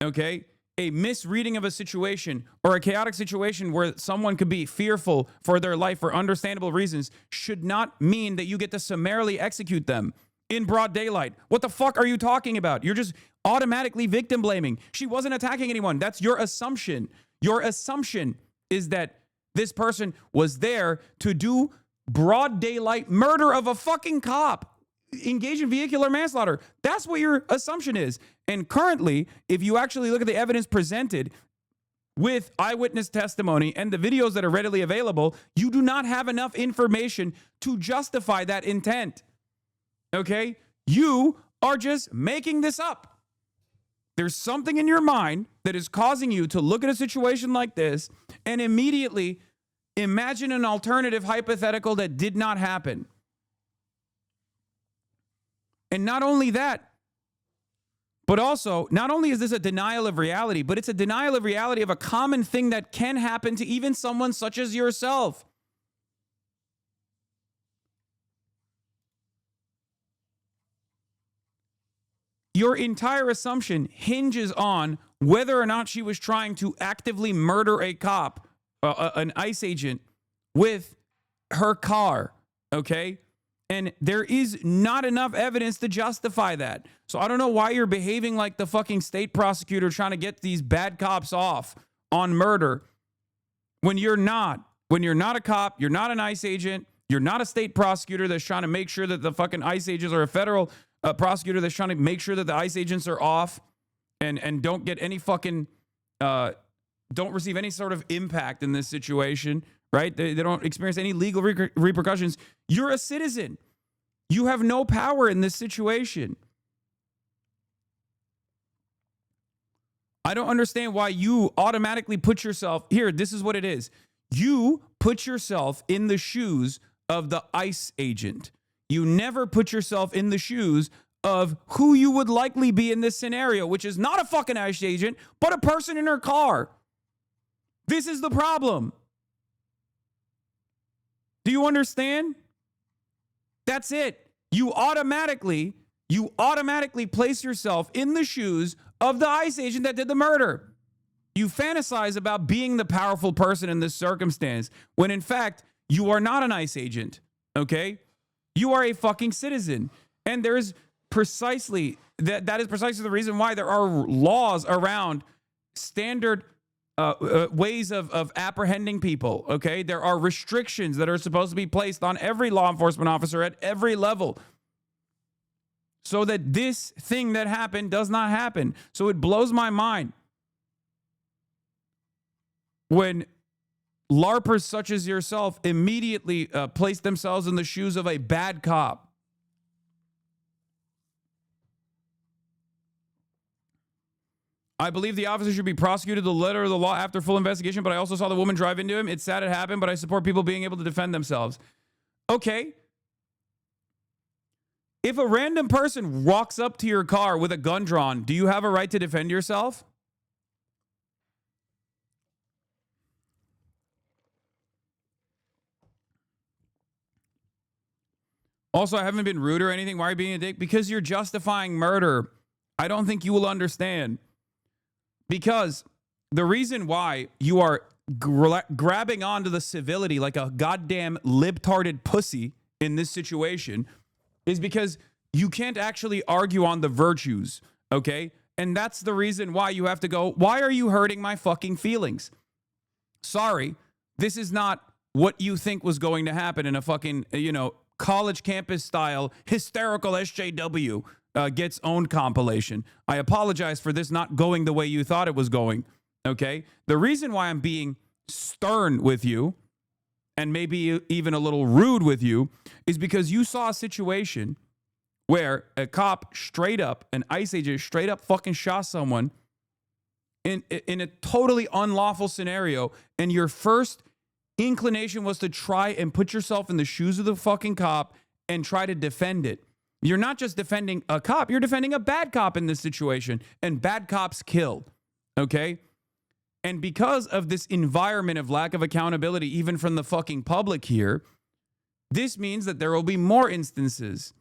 Okay? A misreading of a situation or a chaotic situation where someone could be fearful for their life for understandable reasons should not mean that you get to summarily execute them in broad daylight. What the fuck are you talking about? You're just automatically victim blaming. She wasn't attacking anyone. That's your assumption. Your assumption is that this person was there to do broad daylight murder of a fucking cop, engage in vehicular manslaughter. That's what your assumption is. And currently, if you actually look at the evidence presented with eyewitness testimony and the videos that are readily available, you do not have enough information to justify that intent. Okay? You are just making this up. There's something in your mind that is causing you to look at a situation like this and immediately imagine an alternative hypothetical that did not happen. And not only that, but also, not only is this a denial of reality, but it's a denial of reality of a common thing that can happen to even someone such as yourself. Your entire assumption hinges on whether or not she was trying to actively murder a cop, an ICE agent, with her car, okay? And there is not enough evidence to justify that. So I don't know why you're behaving like the fucking state prosecutor trying to get these bad cops off on murder when you're not. When you're not a cop, you're not an ICE agent, you're not a state prosecutor that's trying to make sure that the fucking ICE agents are a federal prosecutor that's trying to make sure that the ICE agents are off and don't get any fucking, don't receive any sort of impact in this situation, right? They don't experience any legal repercussions. You're a citizen. You have no power in this situation. I don't understand why you automatically put yourself here. This is what it is. You put yourself in the shoes of the ICE agent. You never put yourself in the shoes of who you would likely be in this scenario, which is not a fucking ICE agent, but a person in her car. This is the problem. Do you understand? That's it. You automatically place yourself in the shoes of the ICE agent that did the murder. You fantasize about being the powerful person in this circumstance when in fact you are not an ICE agent, okay? You are a fucking citizen. And there's precisely that is precisely the reason why there are laws around standard ways of apprehending people. Okay, there are restrictions that are supposed to be placed on every law enforcement officer at every level, so that this thing that happened does not happen. So it blows my mind when LARPers such as yourself immediately place themselves in the shoes of a bad cop. I believe the officer should be prosecuted to the letter of the law after full investigation, but I also saw the woman drive into him. It's sad it happened, but I support people being able to defend themselves. Okay. If a random person walks up to your car with a gun drawn, do you have a right to defend yourself? Also, I haven't been rude or anything. Why are you being a dick? Because you're justifying murder. I don't think you will understand. Because the reason why you are grabbing onto the civility like a goddamn libtarded pussy in this situation is because you can't actually argue on the virtues, okay? And that's the reason why you have to go, why are you hurting my fucking feelings? Sorry, this is not what you think was going to happen in a fucking, college campus style hysterical SJW gets owned compilation. I apologize for this not going the way you thought it was going, okay? The reason why I'm being stern with you and maybe even a little rude with you is because you saw a situation where a cop straight up, an ICE agent straight up fucking shot someone in a totally unlawful scenario, and your first inclination was to try and put yourself in the shoes of the fucking cop and try to defend it. You're not just defending a cop, you're defending a bad cop in this situation, and bad cops killed, okay? And because of this environment of lack of accountability, even from the fucking public here, this means that there will be more instances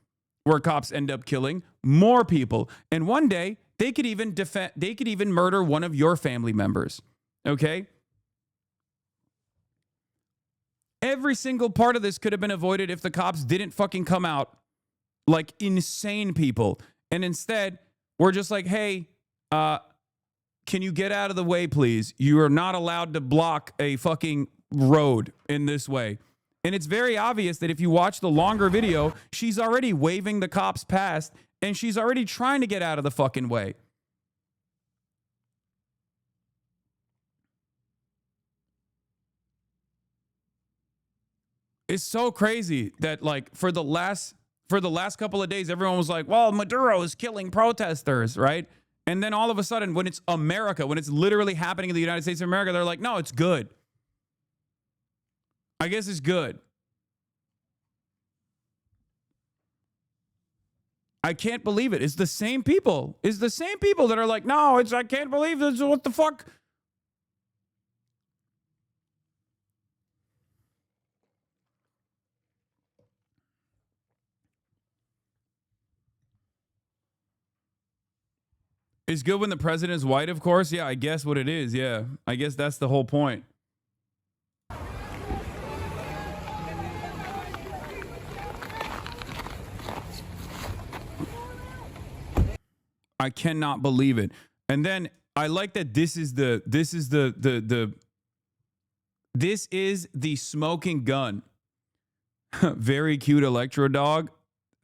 where cops end up killing more people. And one day, they could even murder one of your family members, okay? Every single part of this could have been avoided if the cops didn't fucking come out like insane people. And instead, we're just like, hey, can you get out of the way, please? You are not allowed to block a fucking road in this way. And it's very obvious that if you watch the longer video, she's already waving the cops past and she's already trying to get out of the fucking way. It's so crazy that, like, for the last couple of days, everyone was like, well, Maduro is killing protesters, right? And then all of a sudden, when it's America, when it's literally happening in the United States of America, they're like, no, it's good. I guess it's good. I can't believe it. It's the same people. It's the same people that are like, no, I can't believe this. What the fuck? It's good when the president is white, of course. Yeah, I guess what it is. Yeah, I guess that's the whole point. I cannot believe it. And then I like that this is the smoking gun. Very cute electro dog.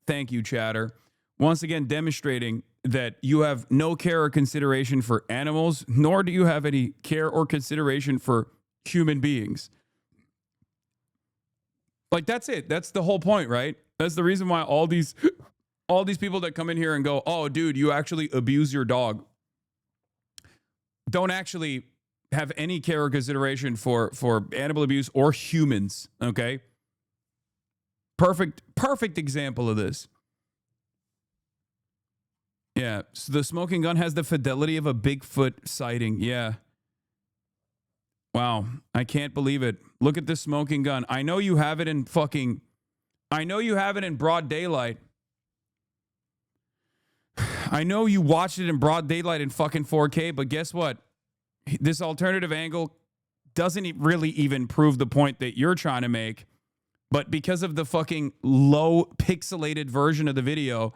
Thank you, chatter. Once again, demonstrating that you have no care or consideration for animals, nor do you have any care or consideration for human beings. Like, that's it. That's the whole point, right? That's the reason why all these people that come in here and go, oh, dude, you actually abuse your dog, don't actually have any care or consideration for animal abuse or humans, okay? Perfect example of this. Yeah, so the smoking gun has the fidelity of a Bigfoot sighting. Yeah. Wow, I can't believe it. Look at this smoking gun. I know you have it in broad daylight. I know you watched it in broad daylight in fucking 4K, but guess what? This alternative angle doesn't really even prove the point that you're trying to make. But because of the fucking low pixelated version of the video,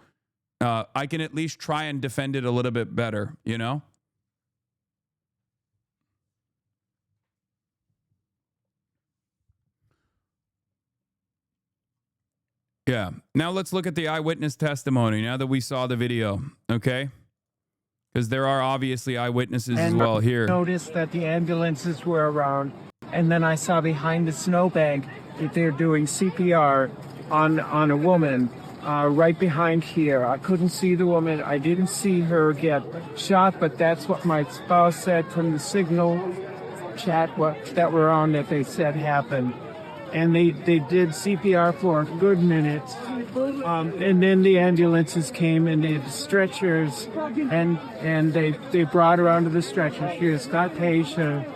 I can at least try and defend it a little bit better, you know? Yeah. Now let's look at the eyewitness testimony now that we saw the video, okay? Because there are obviously eyewitnesses as well here. Noticed that the ambulances were around, and then I saw behind the snowbank that they're doing CPR on a woman right behind here. I couldn't see the woman. I didn't see her get shot, but that's what my spouse said from the signal chat that we're on that they said happened. And they did CPR for a good minute. And then the ambulances came and they had stretchers and they brought her onto the stretcher. She was not patient.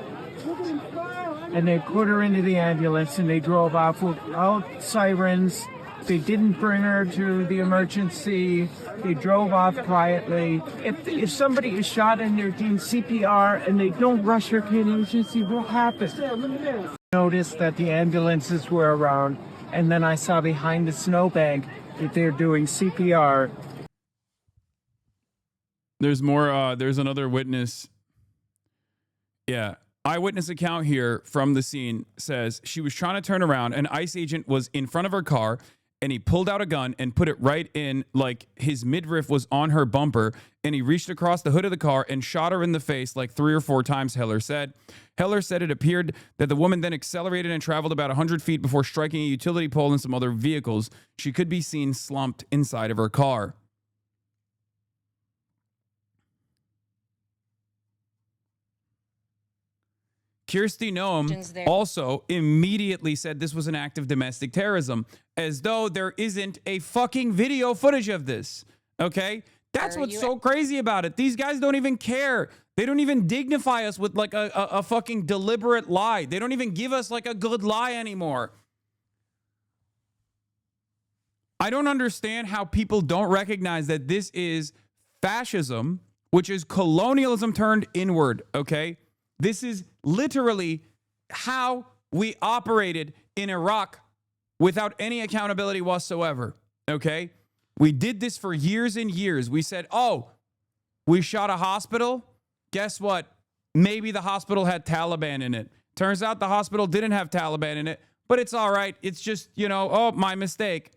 And they put her into the ambulance and they drove off without sirens. They didn't bring her to the emergency. They drove off quietly. If somebody is shot and they're doing CPR and they don't rush her to the emergency, what happens? Noticed that the ambulances were around, and then I saw behind the snowbank that they're doing CPR. There's more. There's another witness. Yeah. Eyewitness account here from the scene says she was trying to turn around. An ICE agent was in front of her car and he pulled out a gun and put it right in, like his midriff was on her bumper, and he reached across the hood of the car and shot her in the face like 3 or 4 times, Heller said. Heller said it appeared that the woman then accelerated and traveled about 100 feet before striking a utility pole and some other vehicles. She could be seen slumped inside of her car. Kirsty Noem also immediately said this was an act of domestic terrorism, as though there isn't a fucking video footage of this. Okay? That's what's so crazy about it. These guys don't even care. They don't even dignify us with like a fucking deliberate lie. They don't even give us like a good lie anymore. I don't understand how people don't recognize that this is fascism, which is colonialism turned inward, okay? This is literally how we operated in Iraq without any accountability whatsoever, okay? We did this for years and years. We said, oh, we shot a hospital. Guess what? Maybe the hospital had Taliban in it. Turns out the hospital didn't have Taliban in it, but it's all right. It's just, you know, oh, my mistake.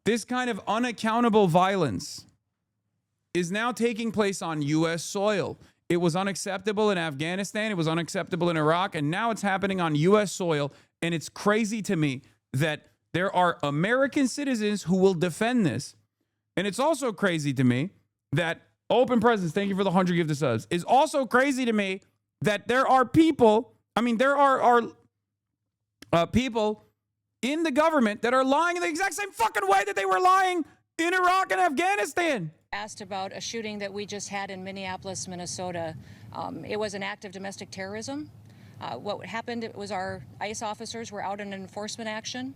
This kind of unaccountable violence is now taking place on U.S. soil. It was unacceptable in Afghanistan. It was unacceptable in Iraq. And now it's happening on U.S. soil. And it's crazy to me that there are American citizens who will defend this. And it's also crazy to me that Open Presence, thank you for the 100 gift of subs, is also crazy to me that there are people, I mean, there are people in the government that are lying in the exact same fucking way that they were lying in Iraq and Afghanistan. Asked about a shooting that we just had in Minneapolis, Minnesota. It was an act of domestic terrorism. What happened was our ICE officers were out in an enforcement action.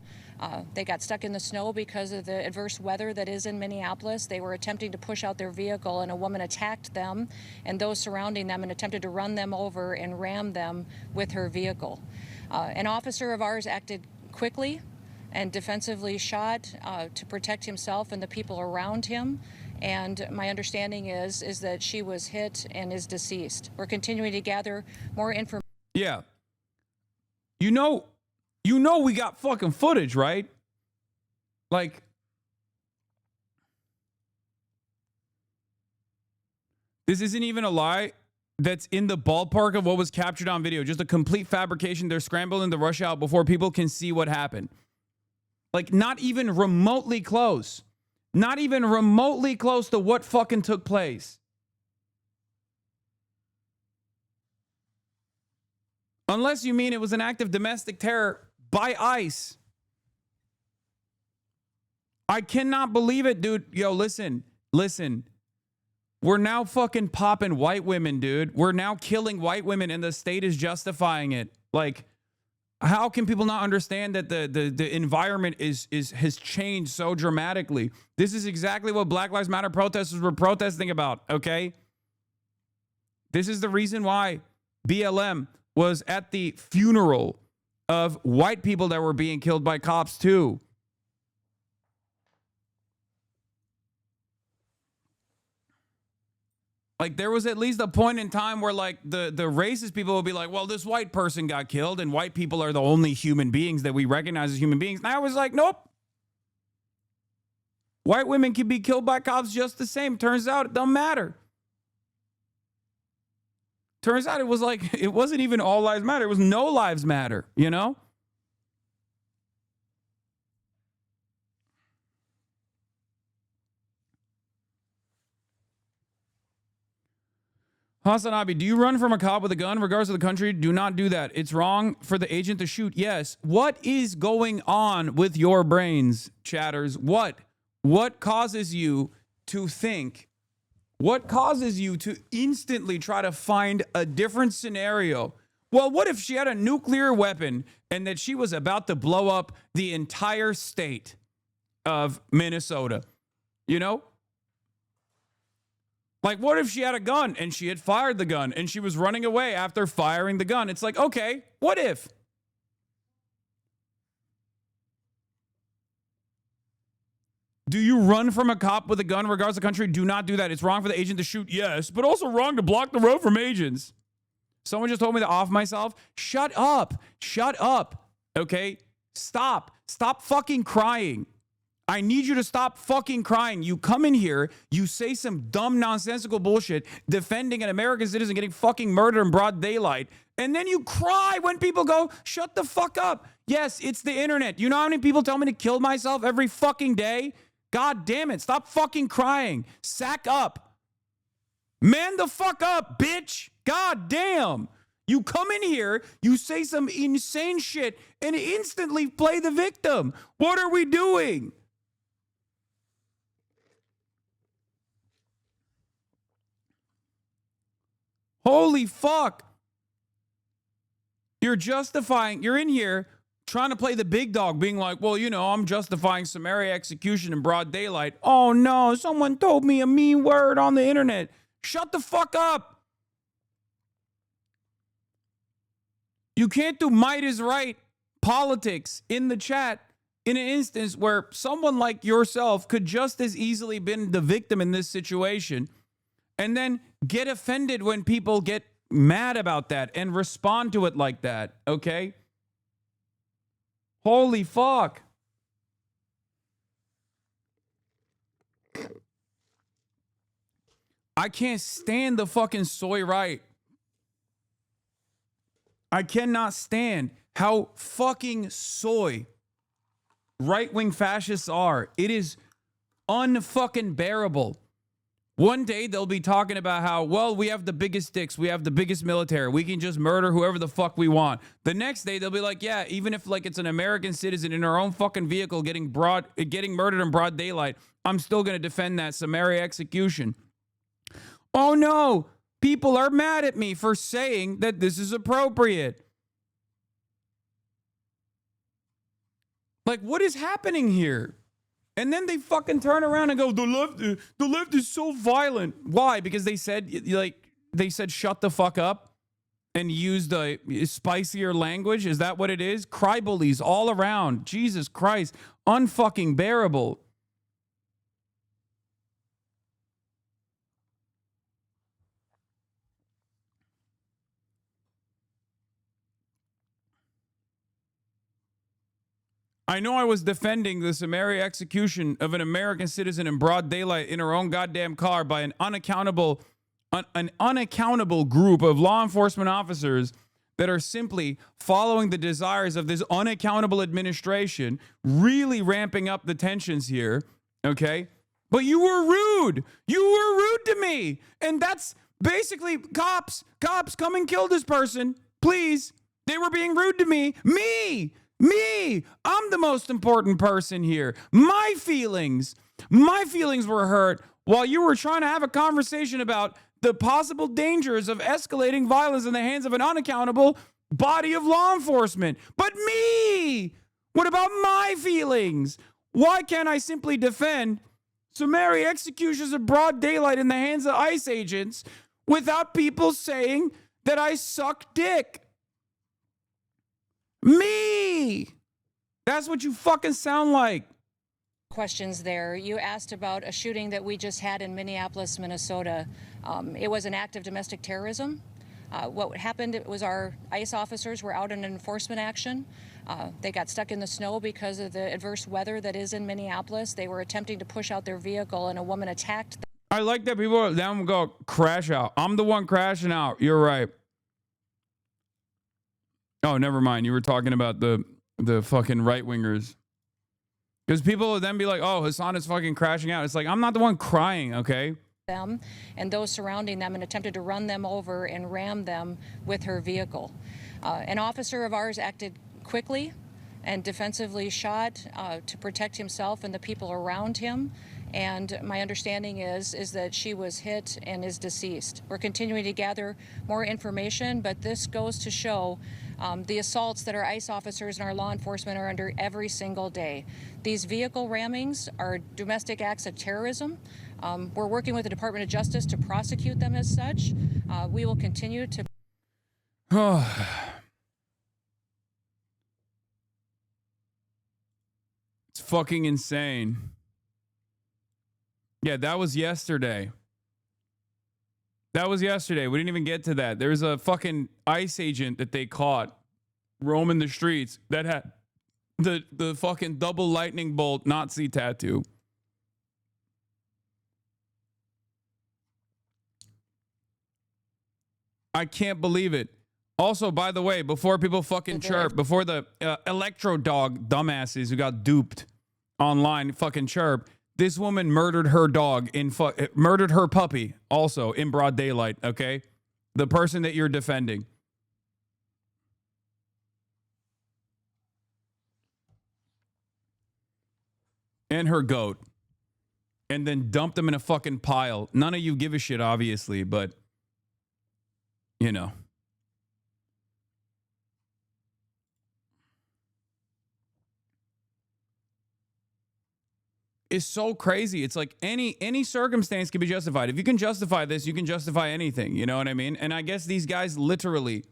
They got stuck in the snow because of the adverse weather that is in Minneapolis. They were attempting to push out their vehicle, and a woman attacked them and those surrounding them and attempted to run them over and ram them with her vehicle. An officer of ours acted quickly and defensively shot to protect himself and the people around him. And my understanding is that she was hit and is deceased. We're continuing to gather more information. Yeah. You know we got fucking footage, right? Like, this isn't even a lie. That's in the ballpark of what was captured on video. Just a complete fabrication. They're scrambling to rush out before people can see what happened. Like, not even remotely close. Not even remotely close to what fucking took place. Unless you mean it was an act of domestic terror by ICE. I cannot believe it, dude. Yo, listen. We're now fucking popping white women, dude. We're now killing white women and the state is justifying it. Like, how can people not understand that the environment has changed so dramatically? This is exactly what Black Lives Matter protesters were protesting about, okay? This is the reason why BLM was at the funeral of white people that were being killed by cops too. Like, there was at least a point in time where, like, the racist people would be like, well, this white person got killed and white people are the only human beings that we recognize as human beings. And I was like, nope. White women can be killed by cops just the same. Turns out it don't matter. Turns out it was like, it wasn't even all lives matter. It was no lives matter, you know? HasanAbi, do you run from a cop with a gun regardless of the country? Do not do that. It's wrong for the agent to shoot. Yes. What is going on with your brains, chatters? What causes you to think? What causes you to instantly try to find a different scenario? Well, what if she had a nuclear weapon and that she was about to blow up the entire state of Minnesota? You know? Like, what if she had a gun and she had fired the gun and she was running away after firing the gun? It's like, okay, what if? Do you run from a cop with a gun regardless of the country? Do not do that. It's wrong for the agent to shoot, yes, but also wrong to block the road from agents. Someone just told me to off myself. Shut up. Shut up. Okay? Stop. Stop fucking crying. I need you to stop fucking crying. You come in here, you say some dumb, nonsensical bullshit defending an American citizen getting fucking murdered in broad daylight, and then you cry when people go, shut the fuck up. Yes, it's the internet. You know how many people tell me to kill myself every fucking day? God damn it. Stop fucking crying. Sack up. Man the fuck up, bitch. God damn. You come in here, you say some insane shit, and instantly play the victim. What are we doing? Holy fuck. You're in here trying to play the big dog, being like, well, you know, I'm justifying summary execution in broad daylight. Oh no, someone told me a mean word on the internet. Shut the fuck up. You can't do might is right politics in the chat in an instance where someone like yourself could just as easily been the victim in this situation, and then get offended when people get mad about that and respond to it like that, okay? Holy fuck. I can't stand the fucking soy right. I cannot stand how fucking soy right-wing fascists are. It is unfucking bearable. One day they'll be talking about how, well, we have the biggest dicks, we have the biggest military, we can just murder whoever the fuck we want. The next day they'll be like, yeah, even if like it's an American citizen in our own fucking vehicle getting murdered in broad daylight, I'm still gonna defend that summary execution. Oh no, people are mad at me for saying that this is appropriate. Like, what is happening here? And then they fucking turn around and go, the left is so violent. Why? Because they said shut the fuck up and used a spicier language. Is that what it is? Cry bullies all around. Jesus Christ. Unfucking bearable. I know I was defending the summary execution of an American citizen in broad daylight in her own goddamn car by an unaccountable group of law enforcement officers that are simply following the desires of this unaccountable administration, really ramping up the tensions here, okay? But you were rude. You were rude to me. And that's basically, cops, come and kill this person, please. They were being rude to me. Me, I'm the most important person here. My feelings were hurt while you were trying to have a conversation about the possible dangers of escalating violence in the hands of an unaccountable body of law enforcement. But me, what about my feelings? Why can't I simply defend summary executions of broad daylight in the hands of ICE agents without people saying that I suck dick? Me! That's what you fucking sound like. questions there. You asked about a shooting that we just had in Minneapolis, Minnesota. It was an act of domestic terrorism. What happened, it was our ICE officers were out in an enforcement action. They got stuck in the snow because of the adverse weather that is in Minneapolis. They were attempting to push out their vehicle and a woman attacked them. I like that people then go crash out. I'm the one crashing out. You're right. Oh, never mind. You were talking about the fucking right wingers. Because people would then be like, oh, Hasan is fucking crashing out. It's like, I'm not the one crying, okay? Them and those surrounding them and attempted to run them over and ram them with her vehicle. An officer of ours acted quickly and defensively shot to protect himself and the people around him. And my understanding is that she was hit and is deceased. We're continuing to gather more information, but this goes to show the assaults that our ICE officers and our law enforcement are under every single day. These vehicle rammings are domestic acts of terrorism. We're working with the Department of Justice to prosecute them as such. We will continue to. It's fucking insane. Yeah, that was yesterday. That was yesterday. We didn't even get to that. There's a fucking ICE agent that they caught roaming the streets that had the fucking double lightning bolt Nazi tattoo. I can't believe it. Also, by the way, before people fucking chirp, before the electro dog dumbasses who got duped online fucking chirp, this woman murdered her dog murdered her puppy also in broad daylight, okay? The person that you're defending. And her goat. And then dumped them in a fucking pile. None of you give a shit, obviously, but you know. Is so crazy. It's like any circumstance can be justified. If you can justify this, you can justify anything. You know what I mean? And I guess these guys literally.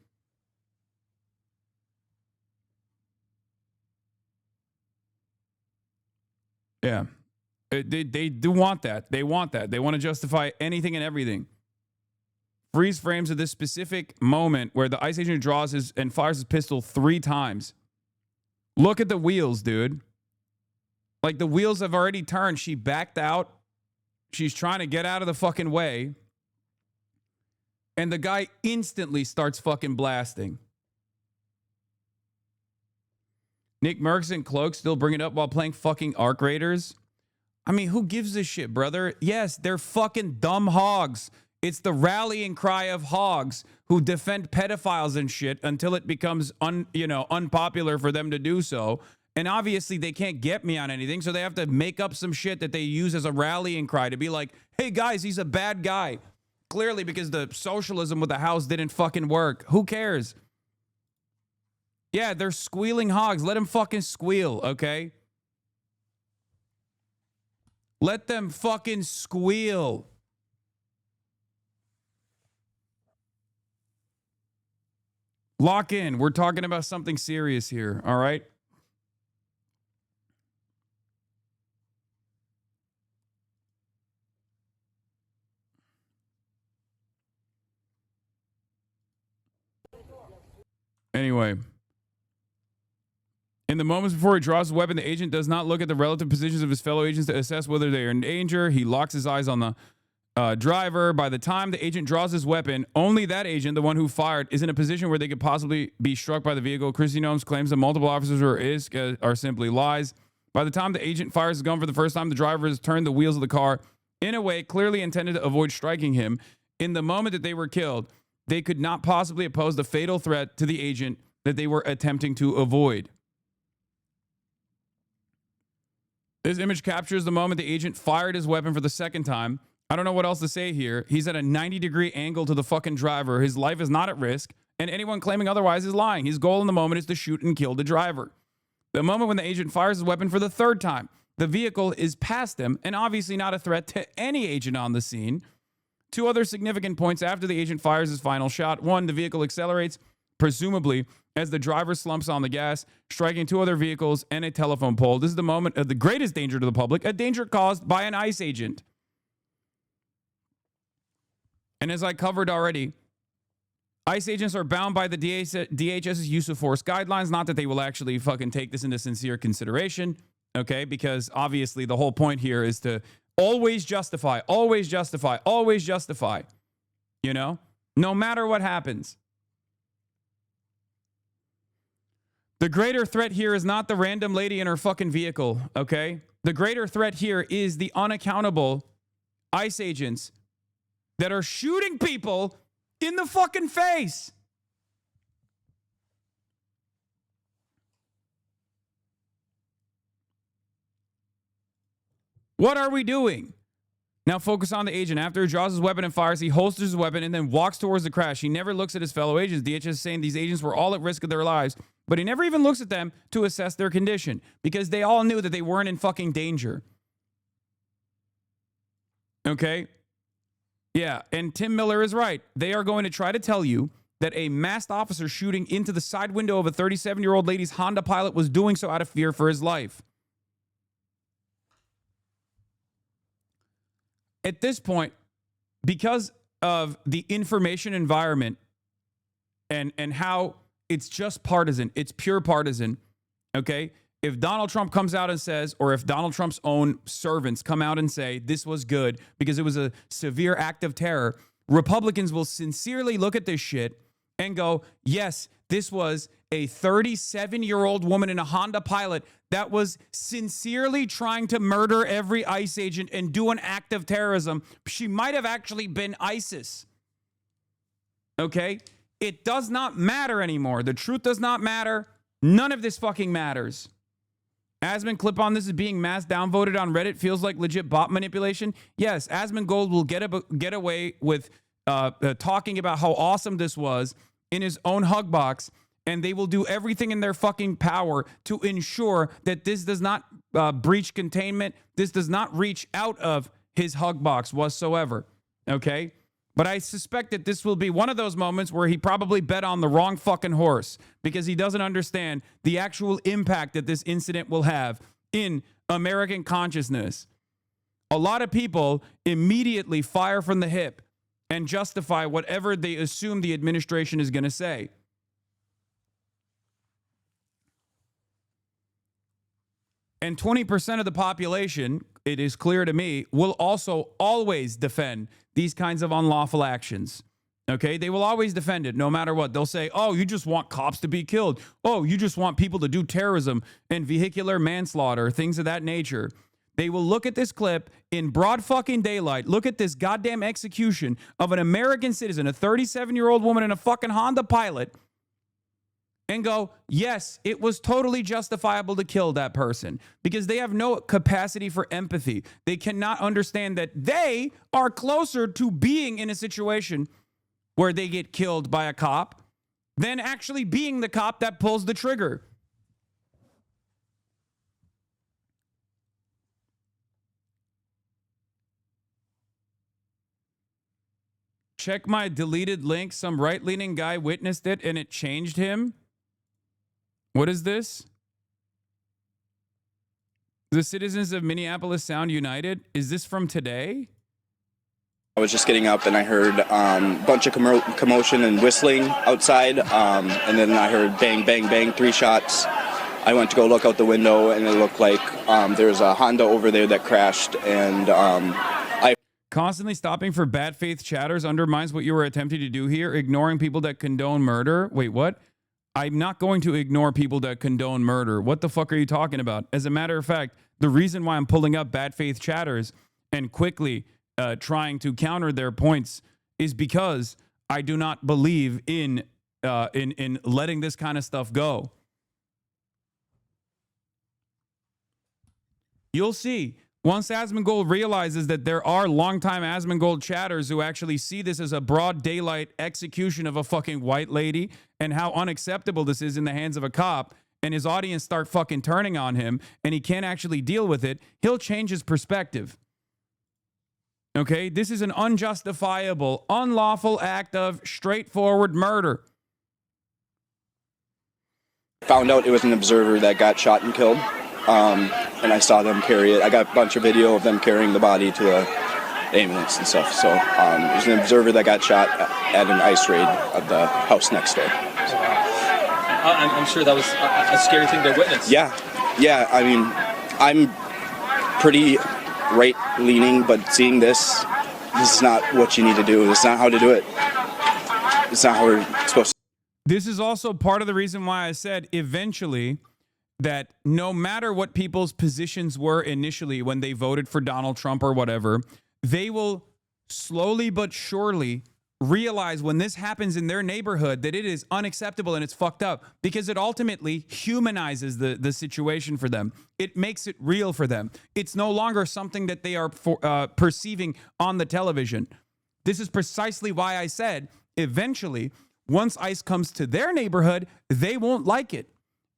Yeah. They do want that. They want that. They want to justify anything and everything. Freeze frames of this specific moment where the ICE agent draws his and fires his pistol 3 times. Look at the wheels, dude. Like, the wheels have already turned. She backed out. She's trying to get out of the fucking way. And the guy instantly starts fucking blasting. Nick Merckx and Cloak still bring it up while playing fucking Arc Raiders. I mean, who gives a shit, brother? Yes, they're fucking dumb hogs. It's the rallying cry of hogs who defend pedophiles and shit until it becomes unpopular for them to do so. And obviously they can't get me on anything, so they have to make up some shit that they use as a rallying cry to be like, hey guys, he's a bad guy. Clearly because the socialism with the house didn't fucking work. Who cares? Yeah, they're squealing hogs. Let them fucking squeal, okay? Let them fucking squeal. Lock in. We're talking about something serious here, all right? Anyway. In the moments before he draws his weapon, the agent does not look at the relative positions of his fellow agents to assess whether they are in danger. He locks his eyes on the driver. By the time the agent draws his weapon, only that agent, the one who fired, is in a position where they could possibly be struck by the vehicle. Christy Gnomes claims that multiple officers are simply lies. By the time the agent fires his gun for the first time, the driver has turned the wheels of the car in a way clearly intended to avoid striking him. In the moment that they were killed, they could not possibly oppose the fatal threat to the agent that they were attempting to avoid. This image captures the moment the agent fired his weapon for the second time. I don't know what else to say here. He's at a 90-degree angle to the fucking driver. His life is not at risk, and anyone claiming otherwise is lying. His goal in the moment is to shoot and kill the driver. The moment when the agent fires his weapon for the third time, the vehicle is past him and obviously not a threat to any agent on the scene. 2 other significant points after the agent fires his final shot. 1, the vehicle accelerates presumably as the driver slumps on the gas, striking 2 other vehicles and a telephone pole. This is the moment of the greatest danger to the public, a danger caused by an ICE agent. And as I covered already, ICE agents are bound by the DHS's use of force guidelines. Not that they will actually fucking take this into sincere consideration, okay? Because obviously the whole point here is to always justify, always justify, always justify, you know? No matter what happens. The greater threat here is not the random lady in her fucking vehicle, okay? The greater threat here is the unaccountable ICE agents that are shooting people in the fucking face. What are we doing? Now focus on the agent. After he draws his weapon and fires, he holsters his weapon and then walks towards the crash. He never looks at his fellow agents. DHS is saying these agents were all at risk of their lives, but he never even looks at them to assess their condition because they all knew that they weren't in fucking danger. Okay? Yeah, and Tim Miller is right. They are going to try to tell you that a masked officer shooting into the side window of a 37-year-old lady's Honda Pilot was doing so out of fear for his life. At this point, because of the information environment and how it's just partisan, it's pure partisan, okay? If Donald Trump comes out and says, or if Donald Trump's own servants come out and say, this was good because it was a severe act of terror, Republicans will sincerely look at this shit and go, yes, this was a 37-year-old woman in a Honda Pilot that was sincerely trying to murder every ICE agent and do an act of terrorism. She might have actually been ISIS. Okay? It does not matter anymore. The truth does not matter. None of this fucking matters. Asmund clip on this is being mass downvoted on Reddit. Feels like legit bot manipulation. Yes, Asmongold will get away with talking about how awesome this was in his own hug box, and they will do everything in their fucking power to ensure that this does not breach containment. This does not reach out of his hug box whatsoever. Okay? But I suspect that this will be one of those moments where he probably bet on the wrong fucking horse because he doesn't understand the actual impact that this incident will have in American consciousness. A lot of people immediately fire from the hip and justify whatever they assume the administration is going to say. And 20% of the population, it is clear to me, will also always defend these kinds of unlawful actions. Okay? They will always defend it no matter what. They'll say, oh, you just want cops to be killed. Oh, you just want people to do terrorism and vehicular manslaughter, things of that nature. They will look at this clip in broad fucking daylight, look at this goddamn execution of an American citizen, a 37-year-old woman in a fucking Honda Pilot, and go, yes, it was totally justifiable to kill that person because they have no capacity for empathy. They cannot understand that they are closer to being in a situation where they get killed by a cop than actually being the cop that pulls the trigger. Check my deleted link. Some right-leaning guy witnessed it and it changed him. What is this? The citizens of Minneapolis sound united. Is this from today? I was just getting up and I heard a bunch of commotion and whistling outside. And then I heard bang, bang, bang, 3 shots. I went to go look out the window and it looked like there's a Honda over there that crashed. And I constantly stopping for bad faith chatters undermines what you were attempting to do here. Ignoring people that condone murder. Wait, what? I'm not going to ignore people that condone murder. What the fuck are you talking about? As a matter of fact, the reason why I'm pulling up bad faith chatters and quickly trying to counter their points is because I do not believe in letting this kind of stuff go. You'll see. Once Asmongold realizes that there are longtime Asmongold chatters who actually see this as a broad daylight execution of a fucking white lady and how unacceptable this is in the hands of a cop, and his audience start fucking turning on him and he can't actually deal with it, he'll change his perspective. Okay? This is an unjustifiable, unlawful act of straightforward murder. Found out it was an observer that got shot and killed, and I saw them carry it. I got a bunch of video of them carrying the body to the ambulance and stuff. So it was an observer that got shot at an ICE raid of the house next door. So. I'm sure that was a scary thing to witness. Yeah. I mean, I'm pretty right-leaning, but seeing this is not what you need to do. This is not how to do it. It's not how we're supposed to. This is also part of the reason why I said eventually that no matter what people's positions were initially when they voted for Donald Trump or whatever, they will slowly but surely realize when this happens in their neighborhood that it is unacceptable and it's fucked up, because it ultimately humanizes the situation for them. It makes it real for them. It's no longer something that they are perceiving on the television. This is precisely why I said eventually, once ICE comes to their neighborhood, they won't like it.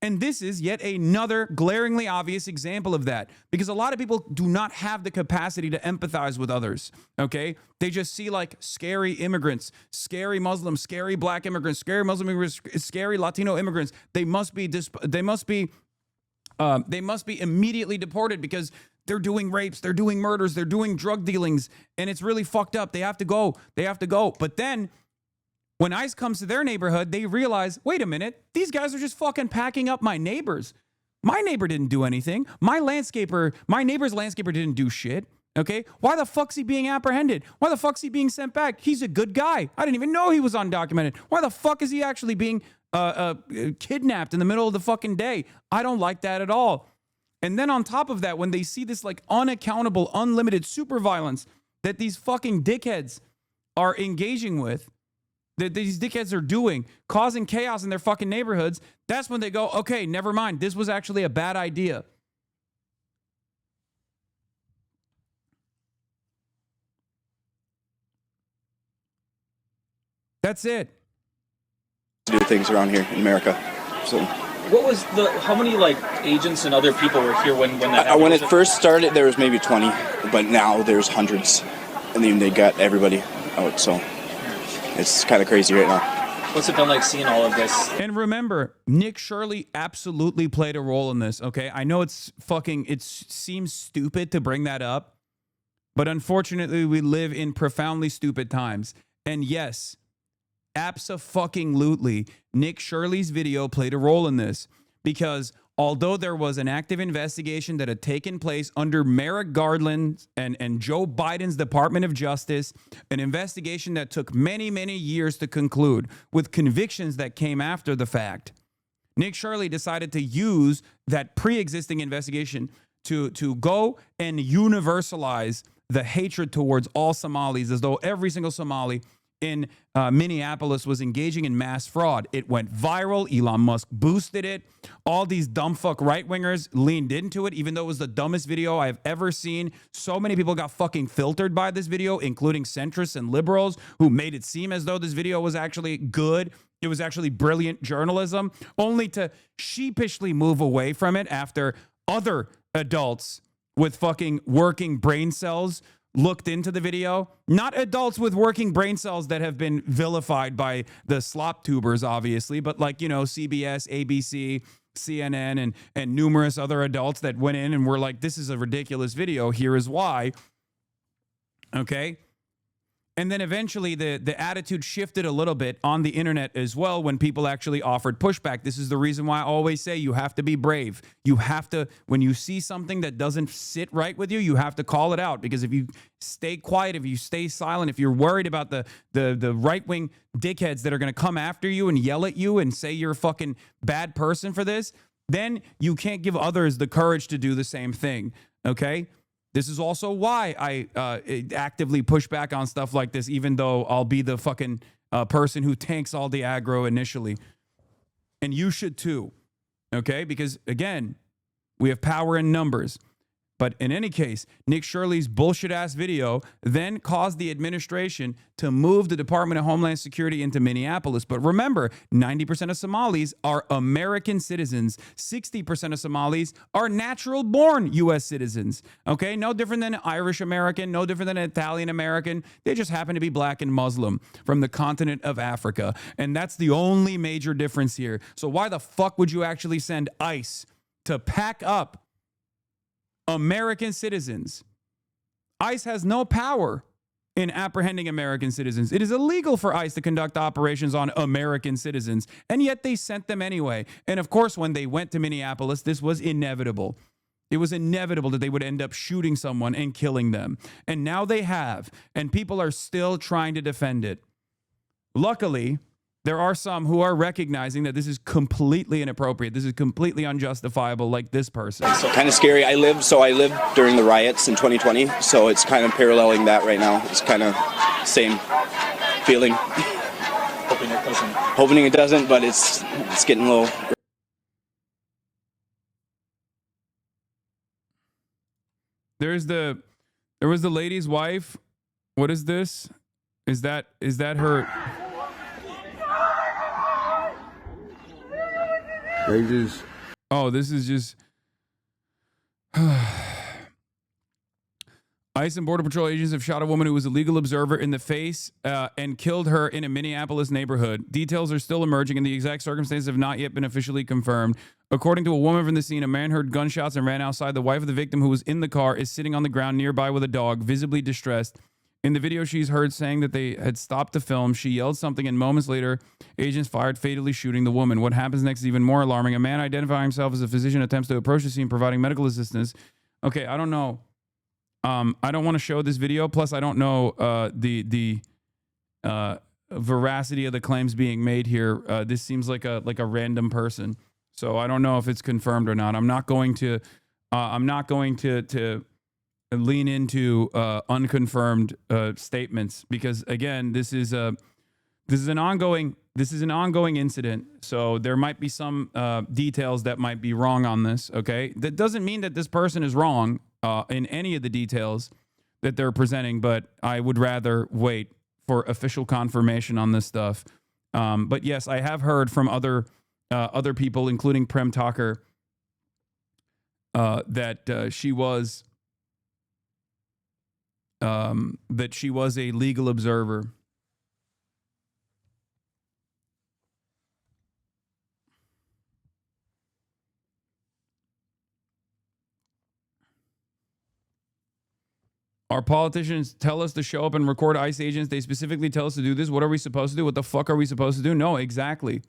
And this is yet another glaringly obvious example of that, because a lot of people do not have the capacity to empathize with others, okay? They just see like scary immigrants, scary Muslims, scary black immigrants, scary Muslim immigrants, scary Latino immigrants. They must be immediately deported because they're doing rapes, they're doing murders, they're doing drug dealings, and it's really fucked up. They have to go. But then when ICE comes to their neighborhood, they realize, wait a minute, these guys are just fucking packing up my neighbors. My neighbor didn't do anything. My neighbor's landscaper didn't do shit. Okay? Why the fuck's he being apprehended? Why the fuck's he being sent back? He's a good guy. I didn't even know he was undocumented. Why the fuck is he actually being kidnapped in the middle of the fucking day? I don't like that at all. And then on top of that, when they see this like unaccountable, unlimited super violence that these fucking dickheads are engaging with, that these dickheads are doing, causing chaos in their fucking neighborhoods, that's when they go, okay, never mind. This was actually a bad idea. That's it. Do things around here in America. So. What was how many like agents and other people were here when that happened? When it first started, there was maybe 20, but now there's hundreds, and then they got everybody out, so. It's kind of crazy right now. What's it been like seeing all of this? And remember, Nick Shirley absolutely played a role in this, okay? I know it seems stupid to bring that up, but unfortunately, we live in profoundly stupid times. And yes, abso-fucking-lutely, Nick Shirley's video played a role in this, because although there was an active investigation that had taken place under Merrick Garland and Joe Biden's Department of Justice, an investigation that took many, many years to conclude with convictions that came after the fact, Nick Shirley decided to use that pre-existing investigation to go and universalize the hatred towards all Somalis, as though every single Somali in Minneapolis was engaging in mass fraud. It went viral. Elon Musk boosted it. All these dumb fuck right-wingers leaned into it, even though it was the dumbest video I've ever seen. So many people got fucking filtered by this video, including centrists and liberals who made it seem as though this video was actually good. It was actually brilliant journalism, only to sheepishly move away from it after other adults with fucking working brain cells looked into the video. Not adults with working brain cells that have been vilified by the slop tubers, obviously, but like, you know, CBS, ABC, CNN, and numerous other adults that went in and were like, this is a ridiculous video. Here is why. Okay. And then eventually the attitude shifted a little bit on the internet as well when people actually offered pushback. This is the reason why I always say you have to be brave. You have to, when you see something that doesn't sit right with you, you have to call it out. Because if you stay quiet, if you stay silent, if you're worried about the right-wing dickheads that are going to come after you and yell at you and say you're a fucking bad person for this, then you can't give others the courage to do the same thing, okay? This is also why I actively push back on stuff like this, even though I'll be the fucking person who tanks all the aggro initially. And you should too, okay? Because, again, we have power in numbers. But in any case, Nick Shirley's bullshit-ass video then caused the administration to move the Department of Homeland Security into Minneapolis. But remember, 90% of Somalis are American citizens. 60% of Somalis are natural-born U.S. citizens. Okay? No different than Irish American, no different than Italian American. They just happen to be black and Muslim from the continent of Africa. And that's the only major difference here. So why the fuck would you actually send ICE to pack up American citizens? ICE has no power in apprehending American citizens. It is illegal for ICE to conduct operations on American citizens, and yet they sent them anyway. And of course, when they went to Minneapolis, this was inevitable. It was inevitable that they would end up shooting someone and killing them. And now they have, and people are still trying to defend it. Luckily, there are some who are recognizing that this is completely inappropriate. This is completely unjustifiable, like this person. So kind of scary. I lived during the riots in 2020, so it's kind of paralleling that right now. It's kind of same feeling. Hoping it doesn't, but it's getting a little. There was the lady's wife. What is this? Is that her? Oh, this is just ICE and Border Patrol agents have shot a woman who was a legal observer in the face and killed her in a Minneapolis neighborhood. Details are still emerging and the exact circumstances have not yet been officially confirmed. According to a woman from the scene, a man heard gunshots and ran outside. The wife of the victim, who was in the car, is sitting on the ground nearby with a dog, visibly distressed. In the video, she's heard saying that they had stopped the film. She yelled something, and moments later, agents fired, fatally shooting the woman. What happens next is even more alarming. A man identifying himself as a physician attempts to approach the scene, providing medical assistance. Okay, I don't know. I don't want to show this video. Plus, I don't know the veracity of the claims being made here. This seems like a random person, so I don't know if it's confirmed or not. I'm not going to lean into unconfirmed statements because, again, this is an ongoing incident. So there might be some details that might be wrong on this. Okay, that doesn't mean that this person is wrong in any of the details that they're presenting, but I would rather wait for official confirmation on this stuff. But yes, I have heard from other people, including Prem Tucker, that she was a legal observer. Our politicians tell us to show up and record ICE agents. They specifically tell us to do this. What are we supposed to do? What the fuck are we supposed to do? No, exactly.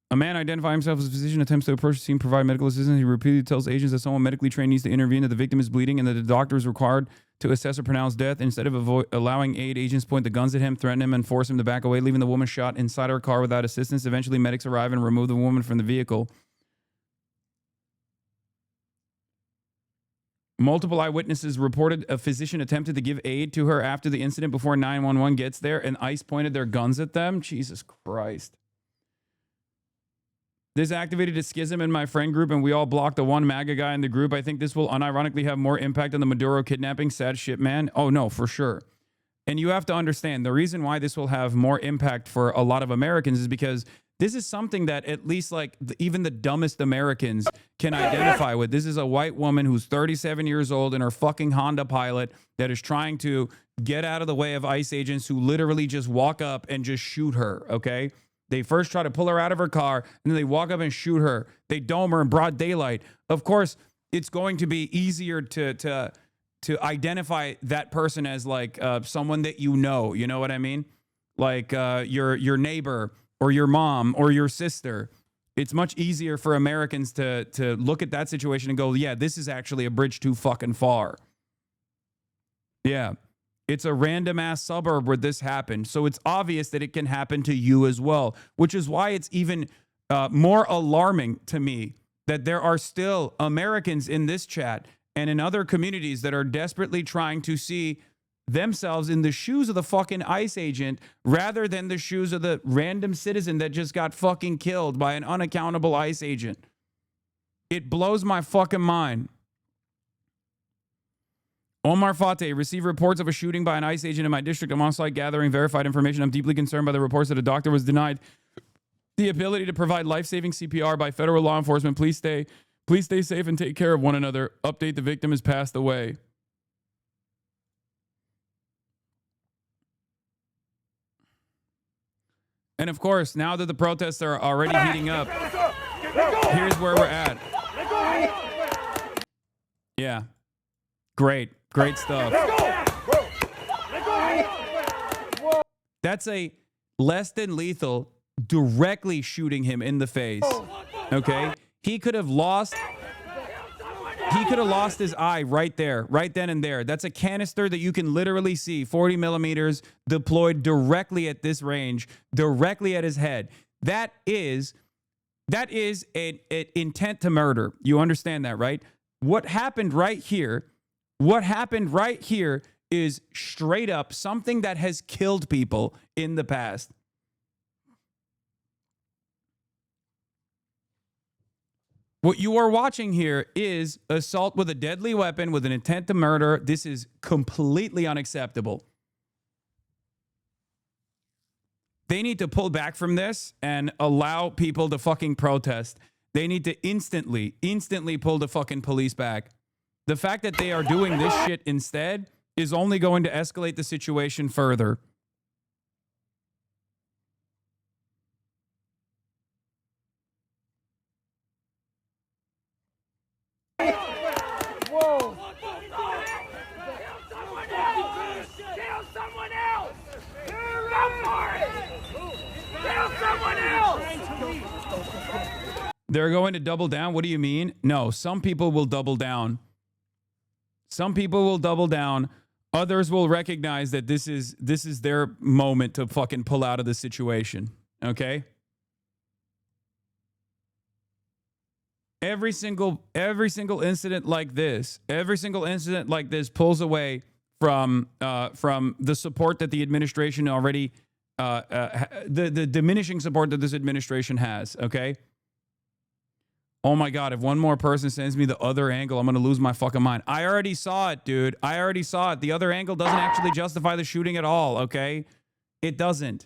A man identifying himself as a physician attempts to approach the scene, provide medical assistance. He repeatedly tells agents that someone medically trained needs to intervene, that the victim is bleeding, and that the doctor is required to assess or pronounce death. Instead of allowing aid, agents point the guns at him, threaten him, and force him to back away, leaving the woman shot inside her car without assistance. Eventually, medics arrive and remove the woman from the vehicle. Multiple eyewitnesses reported a physician attempted to give aid to her after the incident before 911 gets there, and ICE pointed their guns at them. Jesus Christ. This activated a schism in my friend group, and we all blocked the one MAGA guy in the group. I think this will unironically have more impact on the Maduro kidnapping. Sad shit, man. Oh, no, for sure. And you have to understand, the reason why this will have more impact for a lot of Americans is because this is something that at least even the dumbest Americans can identify with. This is a white woman who's 37 years old in her fucking Honda Pilot that is trying to get out of the way of ICE agents who literally just walk up and just shoot her, okay? They first try to pull her out of her car, and then they walk up and shoot her. They dome her in broad daylight. Of course, it's going to be easier to identify that person as someone that you know what I mean? Like your neighbor or your mom or your sister. It's much easier for Americans to look at that situation and go, yeah, this is actually a bridge too fucking far. Yeah. It's a random ass suburb where this happened. So it's obvious that it can happen to you as well, which is why it's even more alarming to me that there are still Americans in this chat and in other communities that are desperately trying to see themselves in the shoes of the fucking ICE agent rather than the shoes of the random citizen that just got fucking killed by an unaccountable ICE agent. It blows my fucking mind. Omar Fateh, received reports of a shooting by an ICE agent in my district. I'm on site gathering verified information. I'm deeply concerned by the reports that a doctor was denied the ability to provide life-saving CPR by federal law enforcement. Please stay safe and take care of one another. Update, the victim has passed away. And of course, now that the protests are already heating up, here's where we're at. Yeah. Great stuff. That's a less than lethal directly shooting him in the face. Okay? He could have lost his eye right there, right then and there. That's a canister that you can literally see 40 millimeters deployed directly at this range, directly at his head. That is an intent to murder. You understand that, right? What happened right here is straight up something that has killed people in the past. What you are watching here is assault with a deadly weapon with an intent to murder. This is completely unacceptable. They need to pull back from this and allow people to fucking protest. They need to instantly pull the fucking police back. The fact that they are doing this shit instead is only going to escalate the situation further. Whoa! Kill someone else! Run for it! Kill someone else! They're going to double down? What do you mean? No, some people will double down. Some people will double down. Others will recognize that this is their moment to fucking pull out of the situation. Okay? Every single incident like this, pulls away from the support that the administration already, the diminishing support that this administration has. Okay. Oh my God! If one more person sends me the other angle, I'm gonna lose my fucking mind. I already saw it, dude. I already saw it. The other angle doesn't actually justify the shooting at all. Okay, it doesn't.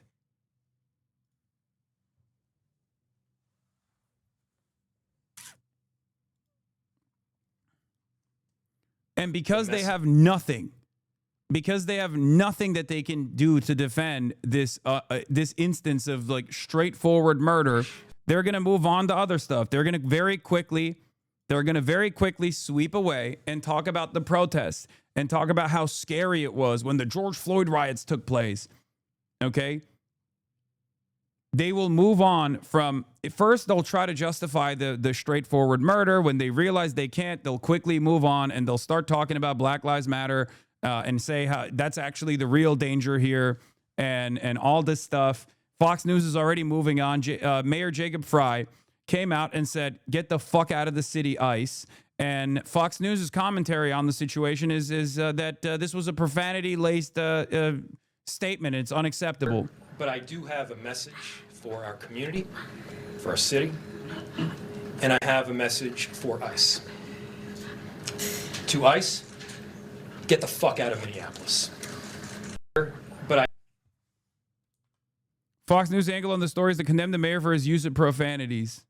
And because they have nothing, that they can do to defend this this instance of like straightforward murder, they're going to move on to other stuff. They're going to very quickly sweep away and talk about the protests and talk about how scary it was when the George Floyd riots took place. Okay? They will move on from, first they'll try to justify the straightforward murder. When they realize they can't, they'll quickly move on and they'll start talking about Black Lives Matter and say how that's actually the real danger here and all this stuff. Fox News is already moving on. Mayor Jacob Fry came out and said, get the fuck out of the city, ICE. And Fox News' commentary on the situation is that this was a profanity-laced statement. It's unacceptable. But I do have a message for our community, for our city, and I have a message for ICE. To ICE, get the fuck out of Minneapolis. Fox News angle on the story is to condemn the mayor for his use of profanities.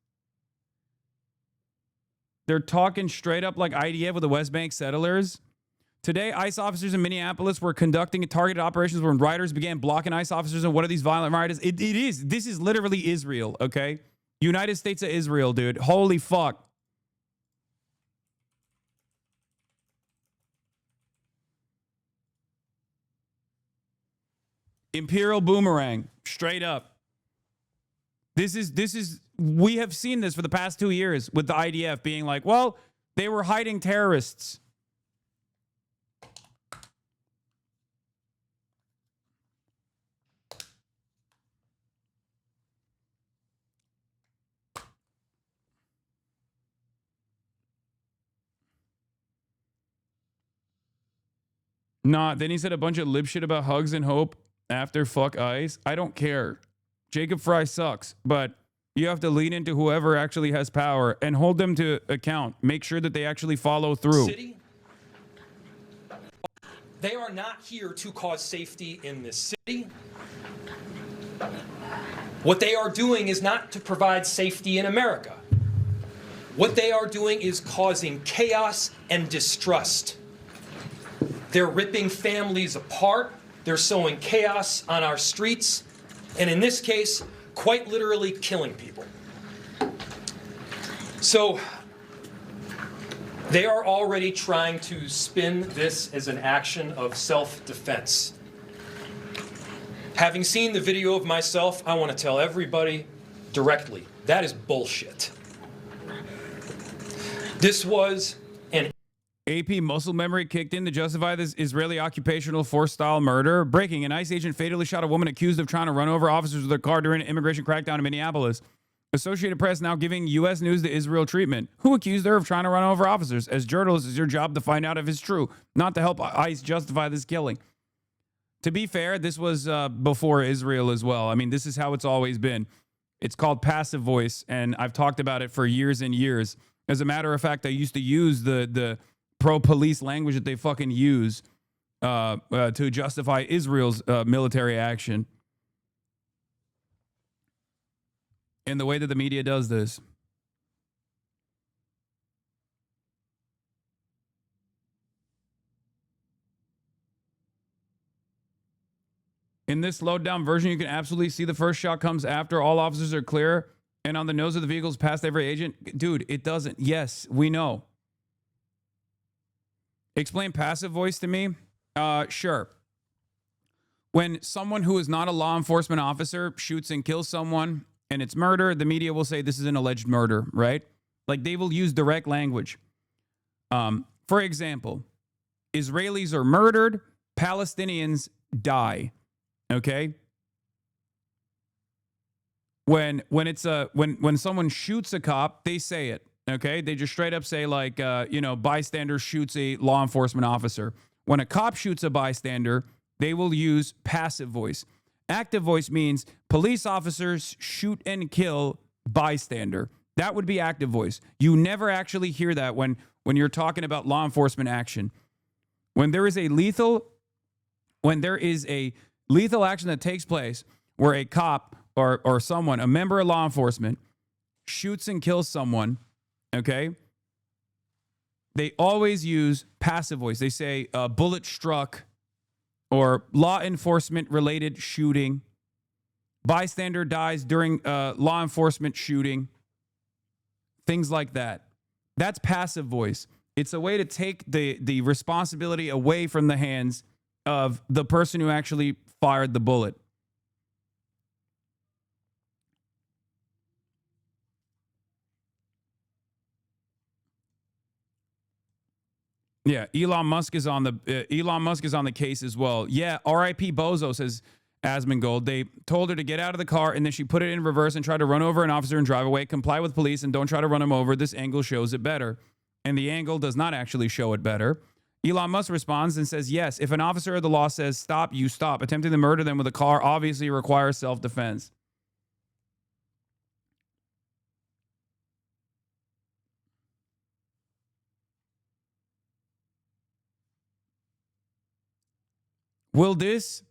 They're talking straight up like IDF with the West Bank settlers. Today, ICE officers in Minneapolis were conducting targeted operations when rioters began blocking ICE officers in one of these violent riots. This is literally Israel, okay? United States of Israel, dude. Holy fuck. Imperial boomerang, straight up. This is we have seen this for the past 2 years with the IDF being like, well, they were hiding terrorists. Nah, then he said a bunch of lib shit about hugs and hope after fuck ICE. I don't care. Jacob Fry sucks, but You have to lean into whoever actually has power and hold them to account. Make sure that they actually follow through. City, they are not here to cause safety in this city. What they are doing is not to provide safety in America. What they are doing is causing chaos and distrust. They're ripping families apart. They're sowing chaos on our streets. And in this case, quite literally killing people. So they are already trying to spin this as an action of self-defense. Having seen the video of myself, I want to tell everybody directly, that is bullshit. This was an AP muscle memory kicked in to justify this Israeli occupational force style murder. Breaking: an ICE agent fatally shot a woman accused of trying to run over officers with a car during an immigration crackdown in Minneapolis. Associated Press now giving U.S. News the Israel treatment. Who accused her of trying to run over officers? As journalists, it's your job to find out if it's true, not to help ICE justify this killing. To be fair, this was before Israel as well. I mean, this is how it's always been. It's called passive voice, and I've talked about it for years and years. As a matter of fact, I used to use the pro-police language that they fucking use to justify Israel's military action. And the way that the media does this. In this slowed down version, you can absolutely see the first shot comes after all officers are clear and on the nose of the vehicles past every agent. Dude, it doesn't. Yes, we know. Explain passive voice to me. Sure. When someone who is not a law enforcement officer shoots and kills someone and it's murder, the media will say this is an alleged murder, right? Like they will use direct language. For example, Israelis are murdered, Palestinians die. Okay? When someone shoots a cop, they say it. Okay? They just straight up say like bystander shoots a law enforcement officer. When a cop shoots a bystander, they will use passive voice. Active voice means police officers shoot and kill bystander. That would be active voice. You never actually hear that when you're talking about law enforcement action. When there is a lethal action that takes place where a cop or someone, a member of law enforcement, shoots and kills someone, okay? They always use passive voice. They say bullet struck or law enforcement related shooting. Bystander dies during law enforcement shooting. Things like that. That's passive voice. It's a way to take the responsibility away from the hands of the person who actually fired the bullet. Yeah, Elon Musk is on the case as well. Yeah, R.I.P. Bozo, says Asmongold. They told her to get out of the car, and then she put it in reverse and tried to run over an officer and drive away. Comply with police and don't try to run him over. This angle shows it better. And the angle does not actually show it better. Elon Musk responds and says, yes, if an officer of the law says stop, you stop. Attempting to murder them with a car obviously requires self-defense. Will this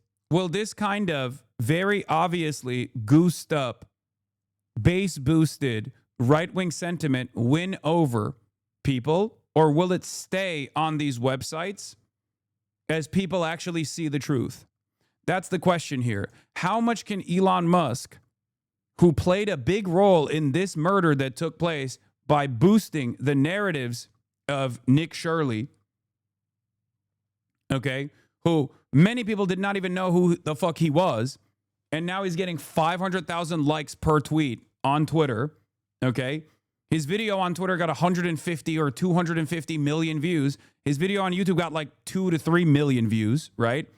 kind of very obviously goosed up, base boosted right-wing sentiment win over people, or will it stay on these websites as people actually see the truth? That's the question here. How much can Elon Musk, who played a big role in this murder that took place by boosting the narratives of Nick Shirley, okay, who many people did not even know who the fuck he was, and now he's getting 500,000 likes per tweet on Twitter, okay? His video on Twitter got 150 or 250 million views. His video on YouTube got like 2 to 3 million views, right?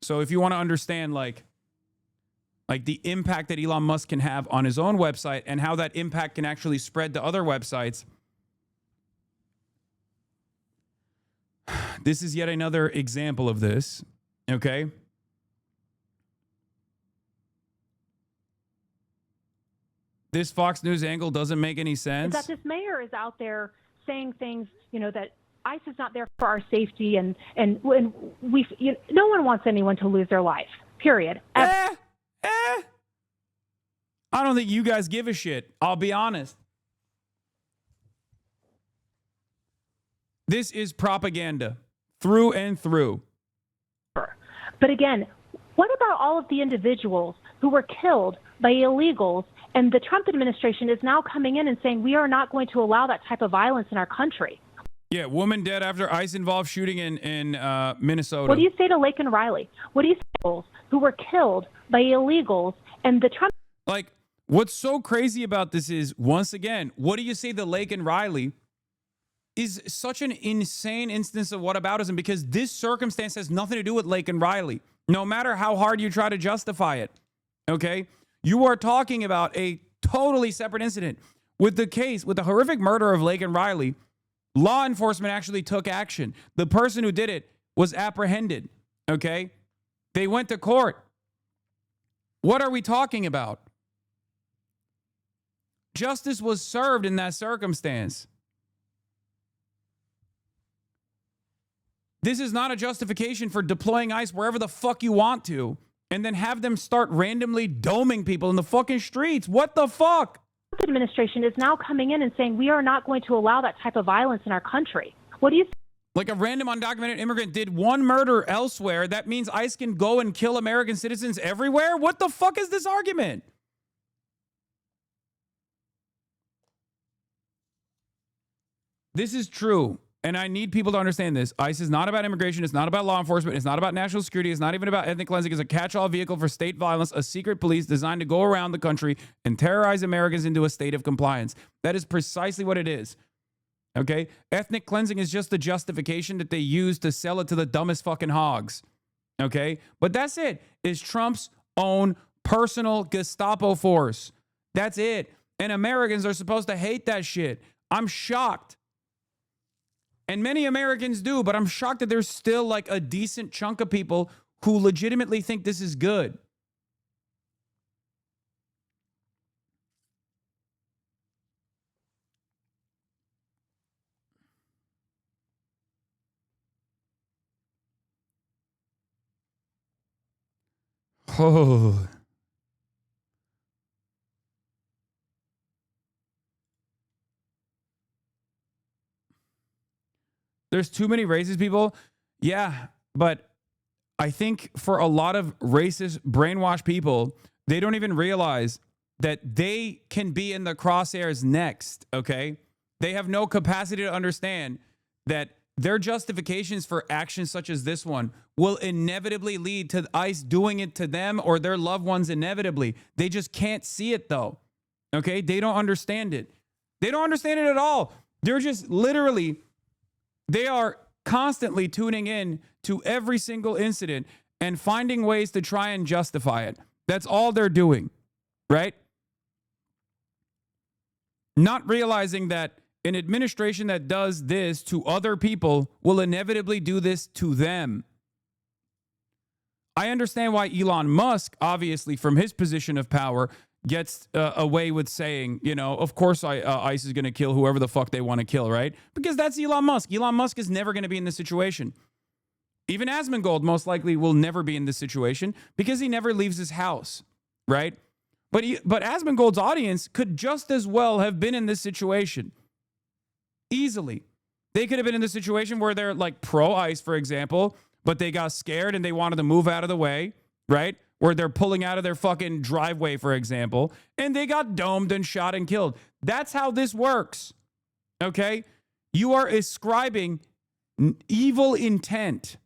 So if you want to understand like the impact that Elon Musk can have on his own website and how that impact can actually spread to other websites, this is yet another example of this, okay? this Fox News angle doesn't make any sense? Is that this mayor is out there saying things, you know, that ICE is not there for our safety, and we, you know, no one wants anyone to lose their life. Period. I don't think you guys give a shit. I'll be honest. This is propaganda through and through. But again, what about all of the individuals who were killed by illegals? And the Trump administration is now coming in and saying we are not going to allow that type of violence in our country. Yeah, woman dead after ICE-involved shooting in Minnesota. What do you say to Laken Riley? What do you say to those who were killed by illegals? And the Trump... Like, what's so crazy about this is, once again, what do you say to Laken Riley is such an insane instance of whataboutism, because this circumstance has nothing to do with Laken Riley, no matter how hard you try to justify it, okay? You are talking about a totally separate incident. With the horrific murder of Laken Riley, law enforcement actually took action. The person who did it was apprehended, okay? They went to court. What are we talking about? Justice was served in that circumstance. This is not a justification for deploying ICE wherever the fuck you want to and then have them start randomly doming people in the fucking streets. What the fuck? The administration is now coming in and saying we are not going to allow that type of violence in our country. What do you think? Like a random undocumented immigrant did one murder elsewhere, that means ICE can go and kill American citizens everywhere? What the fuck is this argument? This is true. And I need people to understand this. ICE is not about immigration. It's not about law enforcement. It's not about national security. It's not even about ethnic cleansing. It's a catch-all vehicle for state violence, a secret police designed to go around the country and terrorize Americans into a state of compliance. That is precisely what it is. Okay? Ethnic cleansing is just the justification that they use to sell it to the dumbest fucking hogs. Okay? But that's it. It's Trump's own personal Gestapo force. That's it. And Americans are supposed to hate that shit. I'm shocked. And many Americans do, but I'm shocked that there's still like a decent chunk of people who legitimately think this is good. Oh. There's too many racist people. Yeah, but I think for a lot of racist, brainwashed people, they don't even realize that they can be in the crosshairs next, okay? They have no capacity to understand that their justifications for actions such as this one will inevitably lead to ICE doing it to them or their loved ones inevitably. They just can't see it though, okay? They don't understand it. They don't understand it at all. They're just literally... They are constantly tuning in to every single incident and finding ways to try and justify it. That's all they're doing, right? Not realizing that an administration that does this to other people will inevitably do this to them. I understand why Elon Musk, obviously from his position of power, gets away with saying, you know, of course ICE is going to kill whoever the fuck they want to kill, right? Because that's Elon Musk. Elon Musk is never going to be in this situation. Even Asmongold most likely will never be in this situation because he never leaves his house, right? But Asmongold's audience could just as well have been in this situation. Easily. They could have been in this situation where they're like pro-ICE, for example, but they got scared and they wanted to move out of the way, right? Where they're pulling out of their fucking driveway, for example, and they got domed and shot and killed. That's how this works, okay? You are ascribing evil intent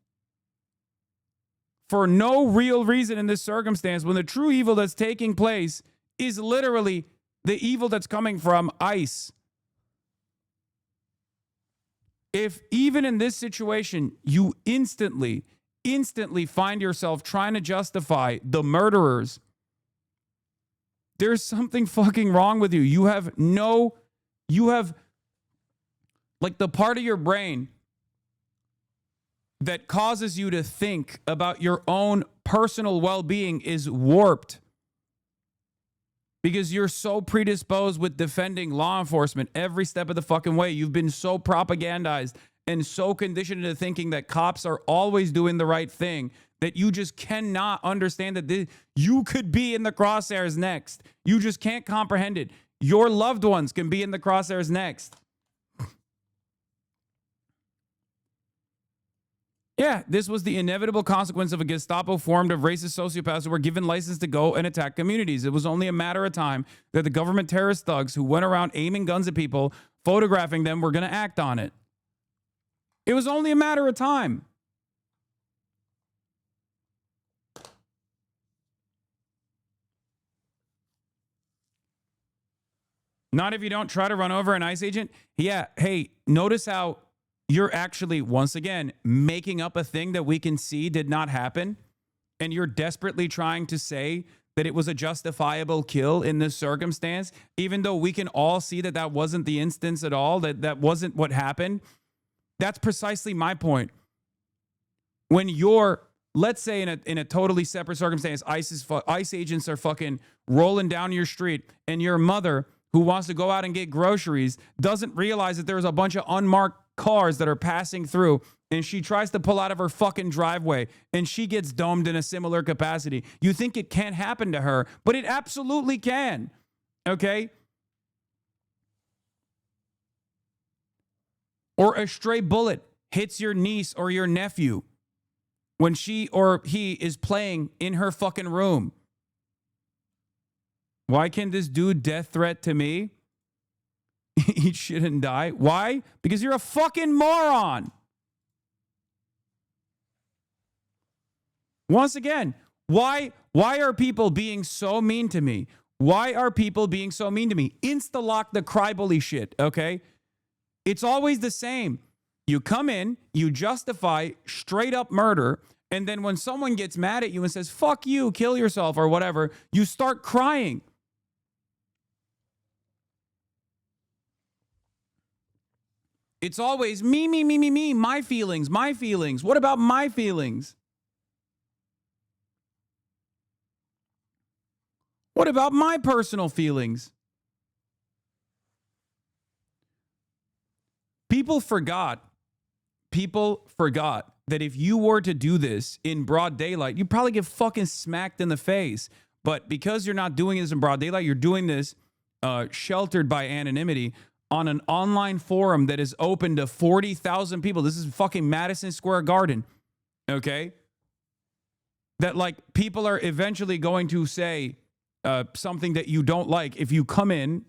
for no real reason in this circumstance when the true evil that's taking place is literally the evil that's coming from ICE. If even in this situation, you instantly find yourself trying to justify the murderers, there's something fucking wrong with you. You have like the part of your brain that causes you to think about your own personal well-being is warped. because you're so predisposed with defending law enforcement every step of the fucking way. You've been so propagandized and so conditioned into thinking that cops are always doing the right thing that you just cannot understand that you could be in the crosshairs next. You just can't comprehend it. Your loved ones can be in the crosshairs next. Yeah, this was the inevitable consequence of a Gestapo formed of racist sociopaths who were given license to go and attack communities. It was only a matter of time that the government terrorist thugs who went around aiming guns at people, photographing them, were going to act on it. It was only a matter of time. Not if you don't try to run over an ICE agent. Yeah, hey, notice how you're actually, once again, making up a thing that we can see did not happen. And you're desperately trying to say that it was a justifiable kill in this circumstance, even though we can all see that that wasn't the instance at all, that wasn't what happened. That's precisely my point. When you're, let's say in a totally separate circumstance, ICE agents are fucking rolling down your street, and your mother, who wants to go out and get groceries, doesn't realize that there's a bunch of unmarked cars that are passing through, and she tries to pull out of her fucking driveway, and she gets domed in a similar capacity. You think it can't happen to her, but it absolutely can. Okay? Or a stray bullet hits your niece or your nephew when she or he is playing in her fucking room. Why can't this dude death threat to me? Eat shit and die. Why? Because you're a fucking moron. Once again, why are people being so mean to me? Why are people being so mean to me? Insta-lock the cry bully shit, okay? It's always the same. You come in, you justify straight up murder, and then when someone gets mad at you and says, fuck you, kill yourself or whatever, you start crying. It's always me, my feelings. What about my feelings? What about my personal feelings? People forgot that if you were to do this in broad daylight, you'd probably get fucking smacked in the face. But because you're not doing this in broad daylight, you're doing this sheltered by anonymity on an online forum that is open to 40,000 people. This is fucking Madison Square Garden, okay? That, like, people are eventually going to say something that you don't like if you come in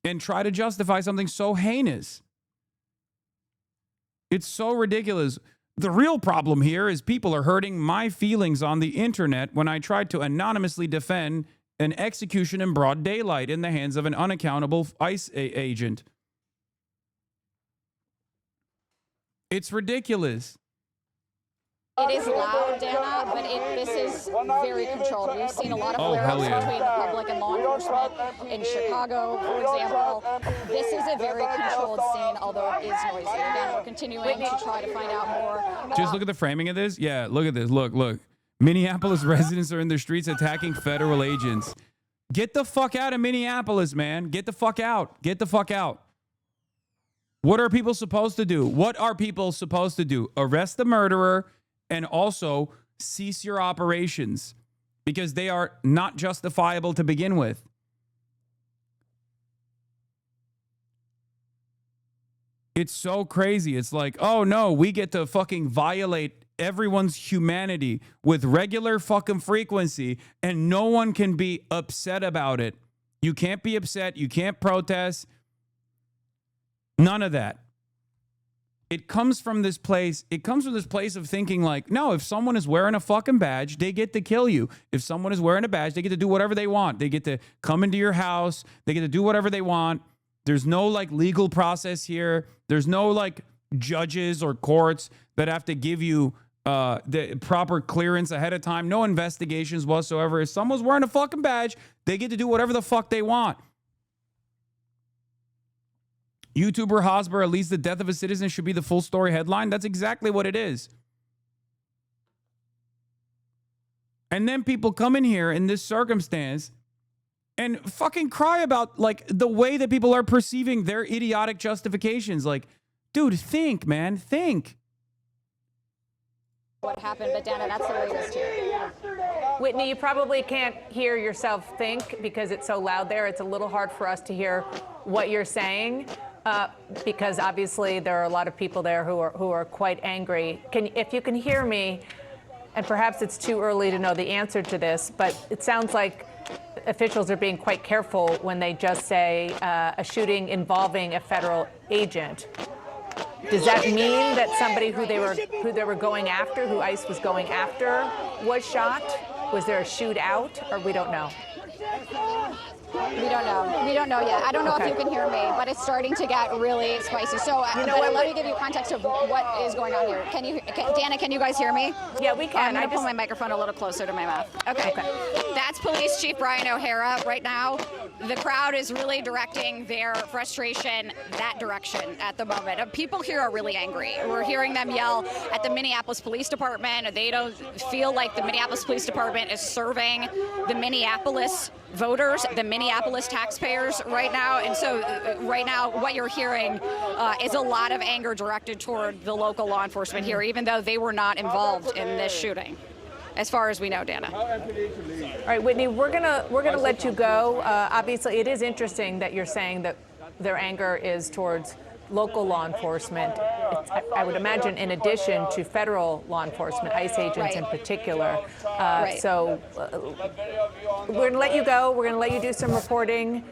and try to justify something so heinous. It's so ridiculous. The real problem here is people are hurting my feelings on the internet when I tried to anonymously defend an execution in broad daylight in the hands of an unaccountable ICE agent. It's ridiculous. It is loud, Dana, but this is very controlled. We've seen a lot of flare-ups between the public and law enforcement in Chicago, for example. This is a very controlled scene, although it is noisy. Again, we're continuing to try to find out more. Just look at the framing of this. Yeah, look at this. Look. Minneapolis residents are in the streets attacking federal agents. Get the fuck out of Minneapolis, man. Get the fuck out. Get the fuck out. What are people supposed to do? Arrest the murderer and also cease your operations because they are not justifiable to begin with. It's so crazy. It's like, oh no, we get to fucking violate everyone's humanity with regular fucking frequency and no one can be upset about it. You can't be upset. You can't protest. None of that. It comes from this place. It comes from this place of thinking like, no, if someone is wearing a fucking badge, they get to kill you. If someone is wearing a badge, they get to do whatever they want. They get to come into your house. They get to do whatever they want. There's no like legal process here. There's no like judges or courts that have to give you the proper clearance ahead of time. No investigations whatsoever. If someone's wearing a fucking badge, they get to do whatever the fuck they want. YouTuber Hosber leads the death of a citizen should be the full story headline. That's exactly what it is. And then people come in here in this circumstance and fucking cry about like the way that people are perceiving their idiotic justifications. Like, dude, think, man, think. What happened, but Dana, that's the latest here. Whitney, you probably can't hear yourself think because it's so loud there. It's a little hard for us to hear what you're saying because obviously there are a lot of people there who are quite angry. If you can hear me, and perhaps it's too early to know the answer to this, but it sounds like officials are being quite careful when they just say a shooting involving a federal agent. Does that mean that somebody who they were going after, who ICE was going after, was shot? Was there a shootout, or we don't know? We don't know. We don't know yet. I don't know if you can hear me, but it's starting to get really spicy. So let me give you context of what is going on here. Dana, can you guys hear me? Yeah, we can. I'm going to pull my microphone a little closer to my mouth. Okay. That's Police Chief Brian O'Hara right now. The crowd is really directing their frustration that direction at the moment. People here are really angry. We're hearing them yell at the Minneapolis Police Department. They don't feel like the Minneapolis Police Department is serving the Minneapolis voters, the Minneapolis taxpayers right now. And so right now what you're hearing is a lot of anger directed toward the local law enforcement here, even though they were not involved in this shooting, as far as we know, Dana. All right, Whitney, we're gonna let you go. Obviously, it is interesting that you're saying that their anger is towards local law enforcement. I would imagine in addition to federal law enforcement, ICE agents in particular. So we're gonna let you go. We're gonna let you do some reporting.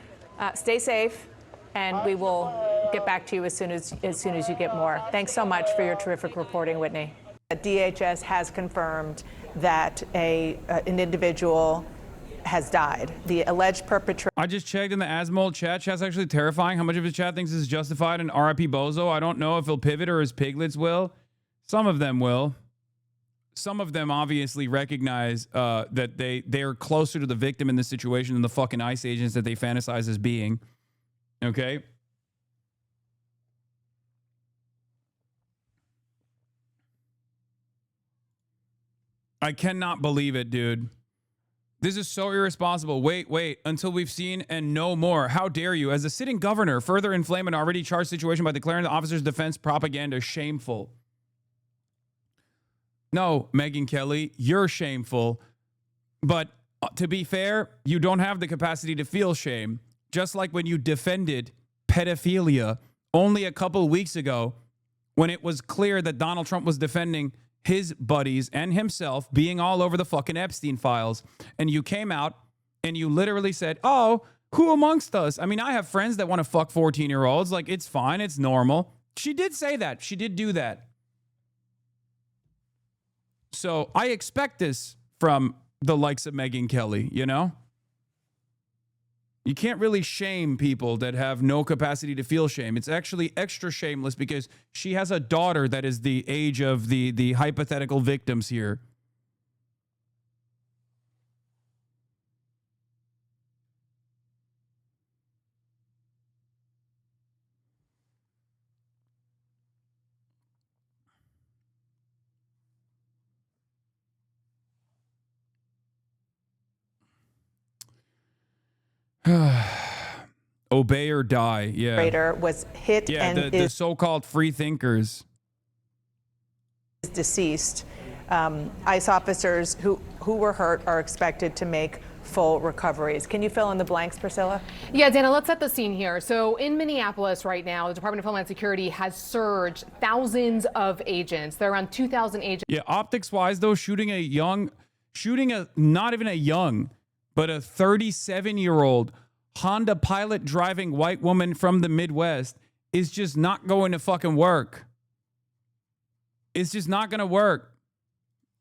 Stay safe, and we will get back to you as soon as you get more. Thanks so much for your terrific reporting, Whitney. DHS has confirmed that an individual has died. The alleged perpetrator. I just checked in the Asmol chat. Chat's actually terrifying. How much of his chat thinks this is justified? And RIP Bozo. I don't know if he'll pivot or his piglets will. Some of them will. Some of them obviously recognize that they're closer to the victim in this situation than the fucking ICE agents that they fantasize as being. Okay? I cannot believe it, dude. This is so irresponsible. Wait until we've seen and know more. How dare you? As a sitting governor, further inflame an already charged situation by declaring the officer's defense propaganda shameful. No, Megyn Kelly, you're shameful. But to be fair, you don't have the capacity to feel shame. Just like when you defended pedophilia only a couple weeks ago when it was clear that Donald Trump was defending his buddies and himself being all over the fucking Epstein files. And you came out and you literally said, oh, who amongst us? I mean, I have friends that want to fuck 14-year-olds. Like, it's fine. It's normal. She did say that. She did do that. So I expect this from the likes of Megyn Kelly, you know? You can't really shame people that have no capacity to feel shame. It's actually extra shameless because she has a daughter that is the age of the hypothetical victims here. Obey or die. Yeah. Was hit and the so-called free thinkers. Is deceased. ICE officers who were hurt are expected to make full recoveries. Can you fill in the blanks, Priscilla? Yeah, Dana, let's set the scene here. So in Minneapolis right now, the Department of Homeland Security has surged thousands of agents. There are around 2,000 agents. Yeah, optics-wise, though, shooting not even a young, but a 37-year-old Honda Pilot driving white woman from the Midwest is just not going to fucking work. It's just not going to work.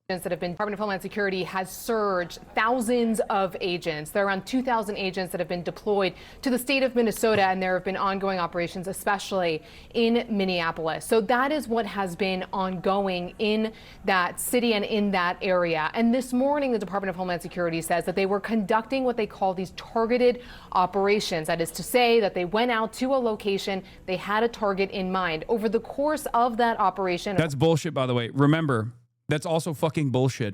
That have been Department of Homeland Security has surged thousands of agents. There are around 2,000 agents that have been deployed to the state of Minnesota, and there have been ongoing operations, especially in Minneapolis. So that is what has been ongoing in that city and in that area. And this morning, the Department of Homeland Security says that they were conducting what they call these targeted operations. That is to say that they went out to a location, they had a target in mind. Over the course of that operation. That's bullshit, by the way. Remember, that's also fucking bullshit,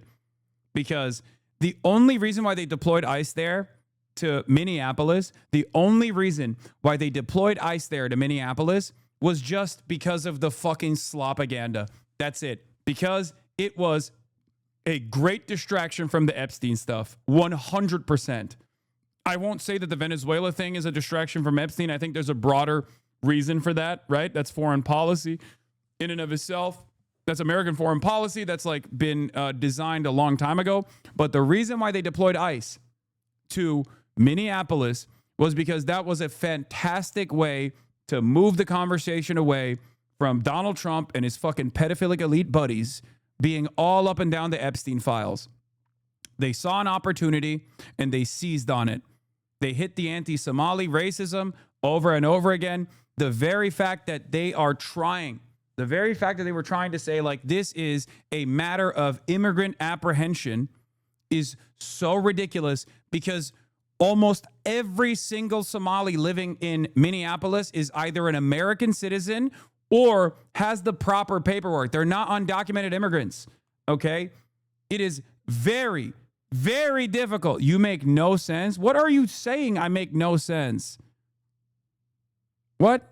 because the only reason why they deployed ICE there to Minneapolis, the only reason why they deployed ICE there to Minneapolis was just because of the fucking slopaganda. That's it. Because it was a great distraction from the Epstein stuff. 100%. I won't say that the Venezuela thing is a distraction from Epstein. I think there's a broader reason for that, right? That's foreign policy in and of itself. That's American foreign policy that's like been designed a long time ago. But the reason why they deployed ICE to Minneapolis was because that was a fantastic way to move the conversation away from Donald Trump and his fucking pedophilic elite buddies being all up and down the Epstein files. They saw an opportunity and they seized on it. They hit the anti-Somali racism over and over again. The very fact that they are trying, the very fact that they were trying to say like this is a matter of immigrant apprehension is so ridiculous because almost every single Somali living in Minneapolis is either an American citizen or has the proper paperwork. They're not undocumented immigrants, okay? It is very, very difficult. You make no sense. What are you saying? I make no sense. What?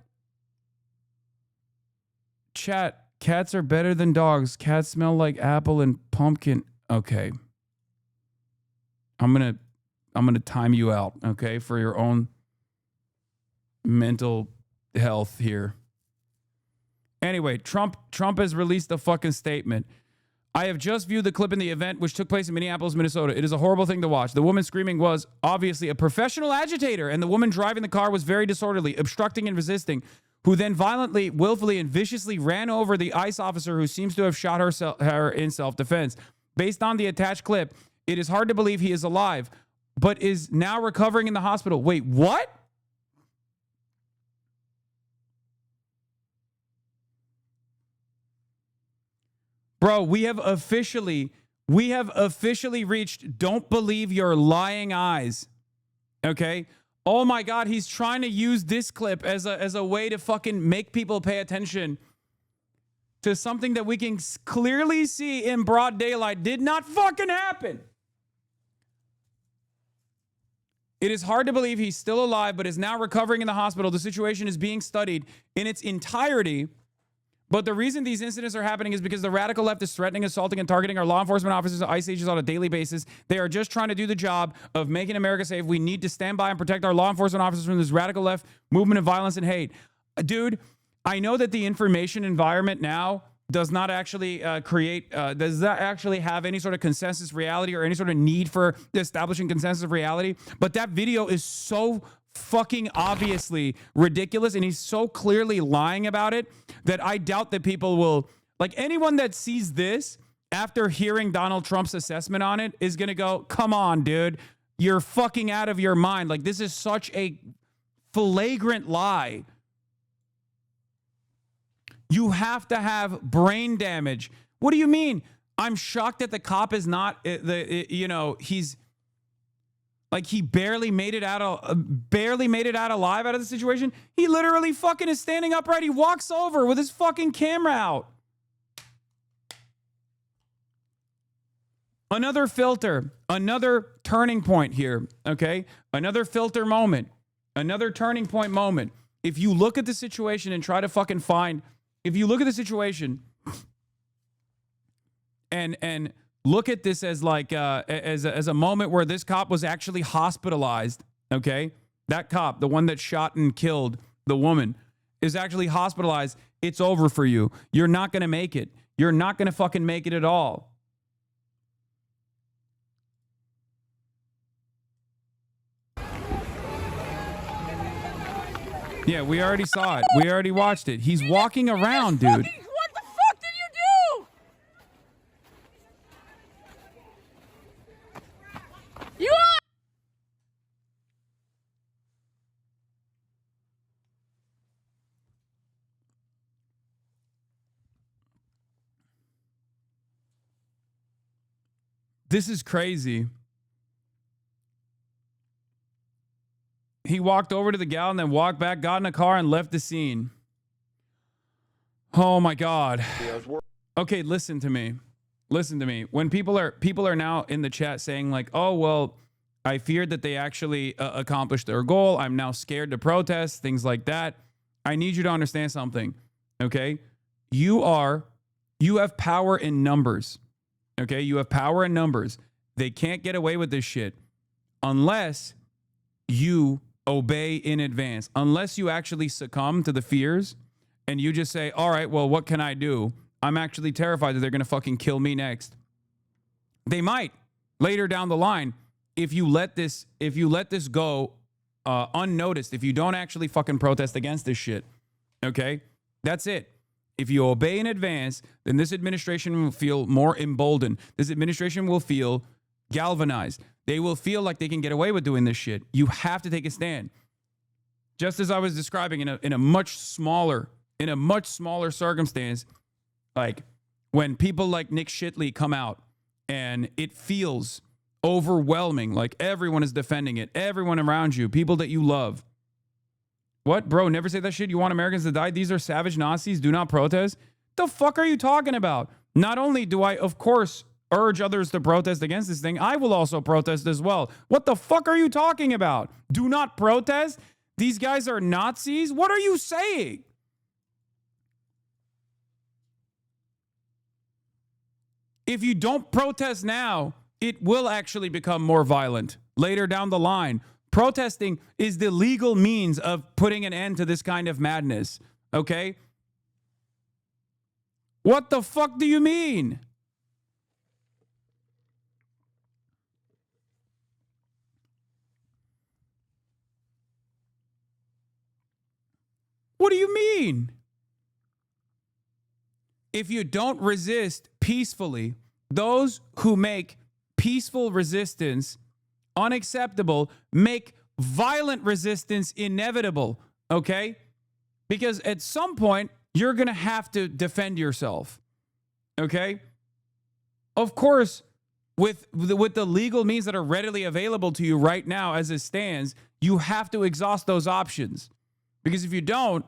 Chat, cats are better than dogs. Cats smell like apple and pumpkin. Okay. I'm gonna time you out, okay, for your own mental health here. Anyway, Trump has released a fucking statement. I have just viewed the clip in the event which took place in Minneapolis, Minnesota. It is a horrible thing to watch. The woman screaming was obviously a professional agitator, and the woman driving the car was very disorderly, obstructing and resisting, who then violently, willfully, and viciously ran over the ICE officer who seems to have shot her in self-defense. Based on the attached clip, it is hard to believe he is alive, but is now recovering in the hospital. Wait, what? Bro, we have officially reached don't believe your lying eyes. Okay? Oh my God, he's trying to use this clip as a way to fucking make people pay attention to something that we can clearly see in broad daylight did not fucking happen. It is hard to believe he's still alive, but is now recovering in the hospital. The situation is being studied in its entirety. But the reason these incidents are happening is because the radical left is threatening, assaulting, and targeting our law enforcement officers and ICE agents on a daily basis. They are just trying to do the job of making America safe. We need to stand by and protect our law enforcement officers from this radical left movement of violence and hate. Dude, I know that the information environment now does not actually does not actually have any sort of consensus reality or any sort of need for establishing consensus reality. But that video is so fucking obviously ridiculous, and he's so clearly lying about it that I doubt that people will, like, anyone that sees this after hearing Donald Trump's assessment on it is going to go, come on, dude, you're fucking out of your mind. Like, this is such a flagrant lie. You have to have brain damage. What do you mean? I'm shocked that the cop is not, he's like, he barely made it out alive out of the situation. He literally fucking is standing upright. He walks over with his fucking camera out. Another filter, another turning point here, okay? Another filter moment, another turning point moment. If you look at the situation and try to fucking find, if you look at the situation and look at this as like as a moment where this cop was actually hospitalized, okay? That cop, the one that shot and killed the woman, is actually hospitalized. It's over for you. You're not going to make it. You're not going to fucking make it at all. Yeah, we already saw it. We already watched it. He's walking around, dude. What the fuck did you do? You are. This is crazy. He walked over to the gal and then walked back, got in a car, and left the scene. Oh my God. Okay, listen to me. Listen to me. When people are now in the chat saying like, oh, well, I feared that they actually accomplished their goal. I'm now scared to protest, things like that. I need you to understand something, okay? You have power in numbers, okay? You have power in numbers. They can't get away with this shit unless you obey in advance, unless you actually succumb to the fears and you just say, all right, well, what can I do? I'm actually terrified that they're going to fucking kill me next. They might later down the line if you let this go unnoticed, if you don't actually fucking protest against this shit, okay? That's it. If you obey in advance, then this administration will feel more emboldened. This administration will feel galvanized. They will feel like they can get away with doing this shit. You have to take a stand. Just as I was describing in a much smaller circumstance, like when people like Nick Shitley come out and it feels overwhelming, like everyone is defending it, everyone around you, people that you love. What, bro? Never say that shit. You want Americans to die? These are savage Nazis. Do not protest. The fuck are you talking about? Not only do I, of course, urge others to protest against this thing, I will also protest as well. What the fuck are you talking about? Do not protest? These guys are Nazis? What are you saying? If you don't protest now, it will actually become more violent later down the line. Protesting is the legal means of putting an end to this kind of madness, okay? What the fuck do you mean? What do you mean? If you don't resist peacefully, those who make peaceful resistance unacceptable make violent resistance inevitable, okay? Because at some point, you're going to have to defend yourself, okay? Of course, with the legal means that are readily available to you right now as it stands, you have to exhaust those options. Because if you don't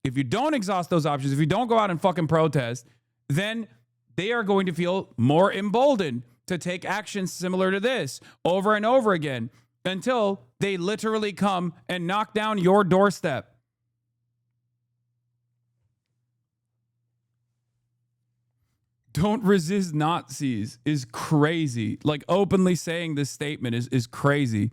exhaust those options, if you don't go out and fucking protest, then they are going to feel more emboldened to take actions similar to this over and over again until they literally come and knock down your doorstep. Don't resist Nazis is crazy. Like, openly saying this statement is crazy.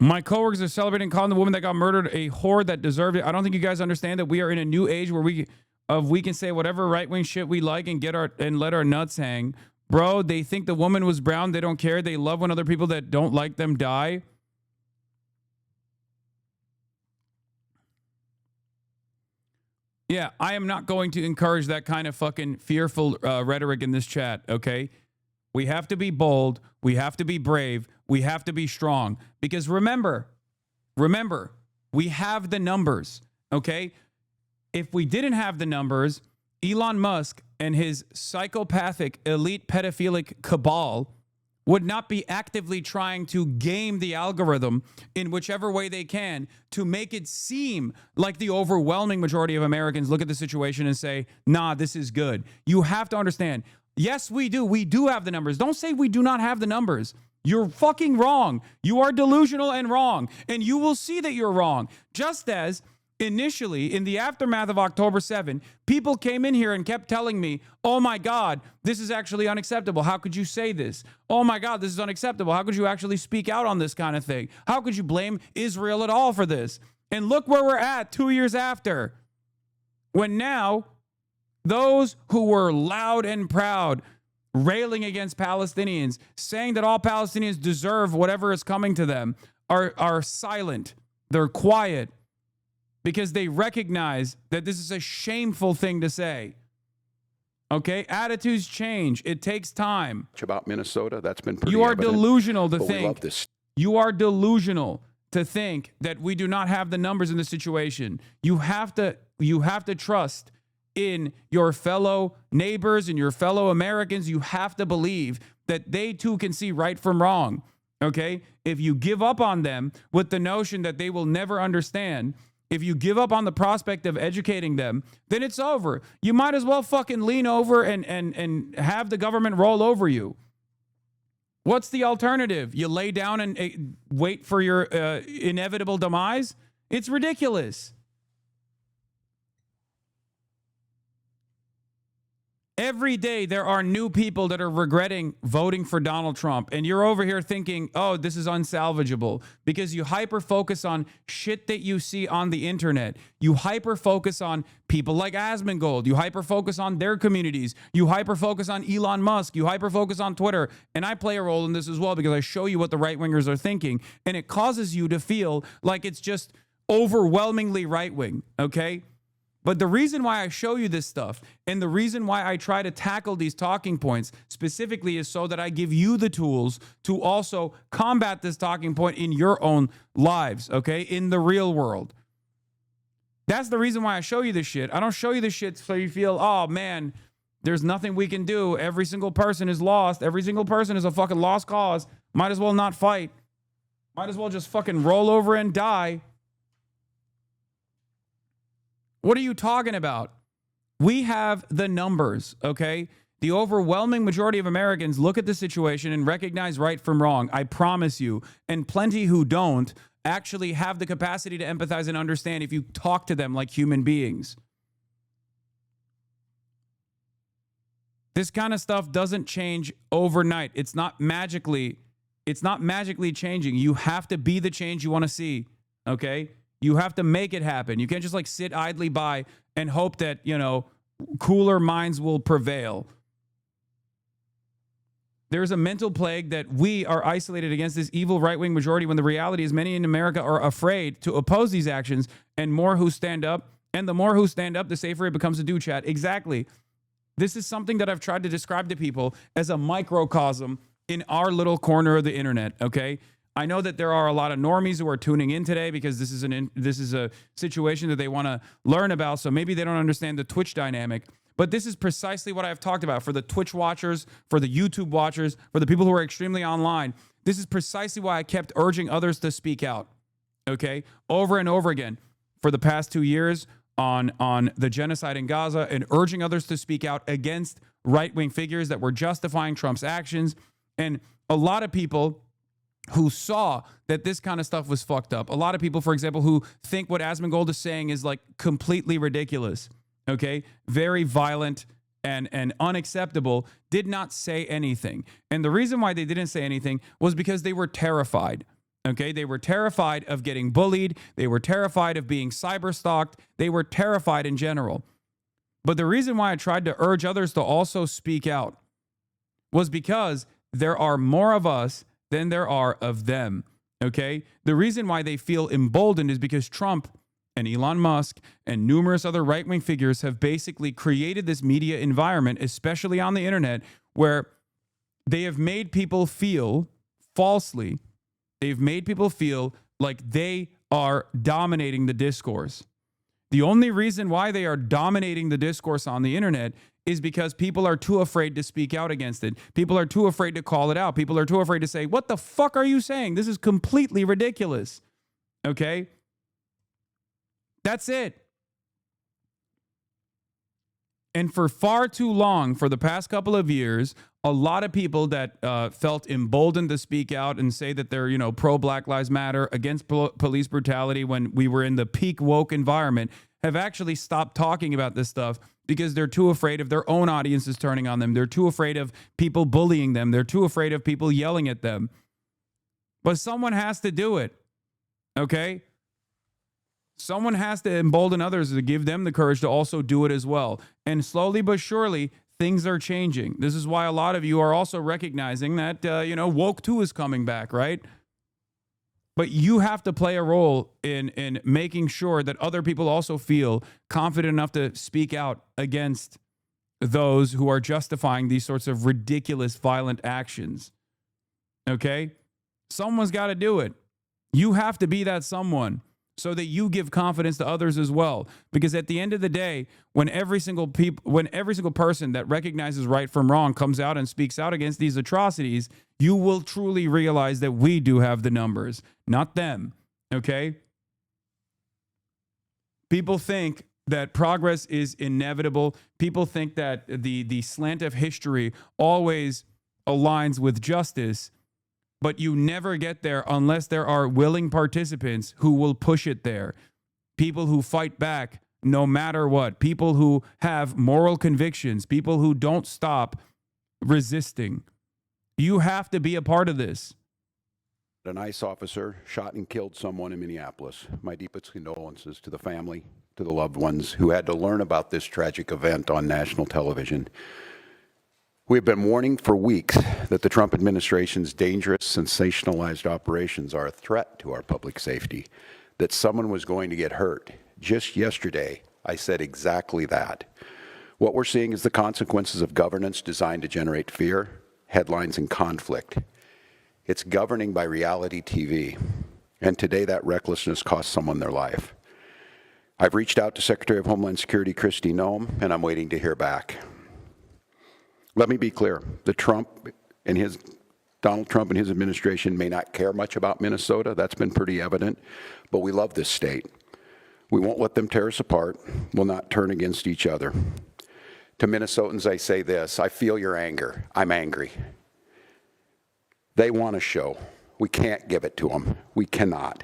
My coworkers are celebrating calling the woman that got murdered a whore that deserved it. I don't think you guys understand that we are in a new age where we can say whatever right-wing shit we like and let our nuts hang. Bro, they think the woman was brown. They don't care. They love when other people that don't like them die. Yeah, I am not going to encourage that kind of fucking fearful rhetoric in this chat, okay? We have to be bold. We have to be brave. We have to be strong. Because remember, we have the numbers, okay? If we didn't have the numbers, Elon Musk and his psychopathic elite pedophilic cabal would not be actively trying to game the algorithm in whichever way they can to make it seem like the overwhelming majority of Americans look at the situation and say, nah, this is good. You have to understand, yes, we do. We do have the numbers. Don't say we do not have the numbers. You're fucking wrong. You are delusional and wrong. And you will see that you're wrong. Just as initially, in the aftermath of October 7, people came in here and kept telling me, oh my God, this is actually unacceptable. How could you say this? Oh my God, this is unacceptable. How could you actually speak out on this kind of thing? How could you blame Israel at all for this? And look where we're at 2 years after. When now, those who were loud and proud, railing against Palestinians, saying that all Palestinians deserve whatever is coming to them, are silent. They're quiet. Because they recognize that this is a shameful thing to say. Okay? Attitudes change. It takes time. About Minnesota, that's been pretty You are evident, delusional to but think. we love this. You are delusional to think that we do not have the numbers in this situation. You have to trust in your fellow neighbors and your fellow Americans. You have to believe that they too can see right from wrong. Okay? If you give up on them with the notion that they will never understand, if you give up on the prospect of educating them, then it's over. You might as well fucking lean over and have the government roll over you. What's the alternative? You lay down and wait for your inevitable demise? It's ridiculous. Every day there are new people that are regretting voting for Donald Trump. And you're over here thinking, oh, this is unsalvageable, because you hyper-focus on shit that you see on the internet. You hyper-focus on people like Asmongold. You hyper-focus on their communities. You hyper-focus on Elon Musk. You hyper-focus on Twitter. And I play a role in this as well, because I show you what the right-wingers are thinking. And it causes you to feel like it's just overwhelmingly right-wing, okay? But the reason why I show you this stuff and the reason why I try to tackle these talking points specifically is so that I give you the tools to also combat this talking point in your own lives, okay? In the real world. That's the reason why I show you this shit. I don't show you this shit so you feel, oh man, there's nothing we can do. Every single person is lost. Every single person is a fucking lost cause. Might as well not fight. Might as well just fucking roll over and die. What are you talking about? We have the numbers, okay? The overwhelming majority of Americans look at the situation and recognize right from wrong. I promise you. And plenty who don't actually have the capacity to empathize and understand if you talk to them like human beings. This kind of stuff doesn't change overnight. It's not magically changing. You have to be the change you want to see, okay? You have to make it happen. You can't just like sit idly by and hope that, you know, cooler minds will prevail. There's a mental plague that we are isolated against this evil right-wing majority, when the reality is many in America are afraid to oppose these actions, and more who stand up. And the more who stand up, the safer it becomes to do, chat. Exactly. This is something that I've tried to describe to people as a microcosm in our little corner of the internet, okay? I know that there are a lot of normies who are tuning in today because this is a situation that they want to learn about, so maybe they don't understand the Twitch dynamic. But this is precisely what I've talked about for the Twitch watchers, for the YouTube watchers, for the people who are extremely online. This is precisely why I kept urging others to speak out, okay? Over and over again for the past 2 years on the genocide in Gaza, and urging others to speak out against right-wing figures that were justifying Trump's actions. And a lot of people who saw that this kind of stuff was fucked up. A lot of people, for example, who think what Asmongold is saying is like completely ridiculous, okay? Very violent and unacceptable, did not say anything. And the reason why they didn't say anything was because they were terrified, okay? They were terrified of getting bullied. They were terrified of being cyberstalked. They were terrified in general. But the reason why I tried to urge others to also speak out was because there are more of us than there are of them, okay? The reason why they feel emboldened is because Trump and Elon Musk and numerous other right-wing figures have basically created this media environment, especially on the internet, where they have made people feel falsely, they've made people feel like they are dominating the discourse. The only reason why they are dominating the discourse on the internet is because people are too afraid to speak out against it. People are too afraid to call it out. People are too afraid to say, what the fuck are you saying? This is completely ridiculous. Okay? That's it. And for far too long, for the past couple of years, a lot of people that felt emboldened to speak out and say that they're, you know, pro-Black Lives Matter, against police brutality when we were in the peak woke environment, have actually stopped talking about this stuff because they're too afraid of their own audiences turning on them. They're too afraid of people bullying them. They're too afraid of people yelling at them. But someone has to do it, okay? Someone has to embolden others to give them the courage to also do it as well. And slowly but surely, things are changing. This is why a lot of you are also recognizing that, you know, woke 2 is coming back, right? But you have to play a role in making sure that other people also feel confident enough to speak out against those who are justifying these sorts of ridiculous, violent actions. Okay? Someone's got to do it. You have to be that someone, so that you give confidence to others as well. Because at the end of the day, when every single person that recognizes right from wrong comes out and speaks out against these atrocities, you will truly realize that we do have the numbers, not them, okay? People think that progress is inevitable. People think that the slant of history always aligns with justice. but you never get there unless there are willing participants who will push it there. People who fight back no matter what. People who have moral convictions. People who don't stop resisting. You have to be a part of this. An ICE officer shot and killed someone in Minneapolis. My deepest condolences to the family, to the loved ones who had to learn about this tragic event on national television. We have been warning for weeks that the Trump administration's dangerous, sensationalized operations are a threat to our public safety, that someone was going to get hurt. Just yesterday, I said exactly that. What we're seeing is the consequences of governance designed to generate fear, headlines, and conflict. It's governing by reality TV, and today that recklessness cost someone their life. I've reached out to Secretary of Homeland Security Kristi Noem, and I'm waiting to hear back. Let me be clear, Donald Trump and his administration may not care much about Minnesota. That's been pretty evident, but we love this state. We won't let them tear us apart. We'll not turn against each other. To Minnesotans, I say this: I feel your anger. I'm angry. They want a show. We can't give it to them. We cannot.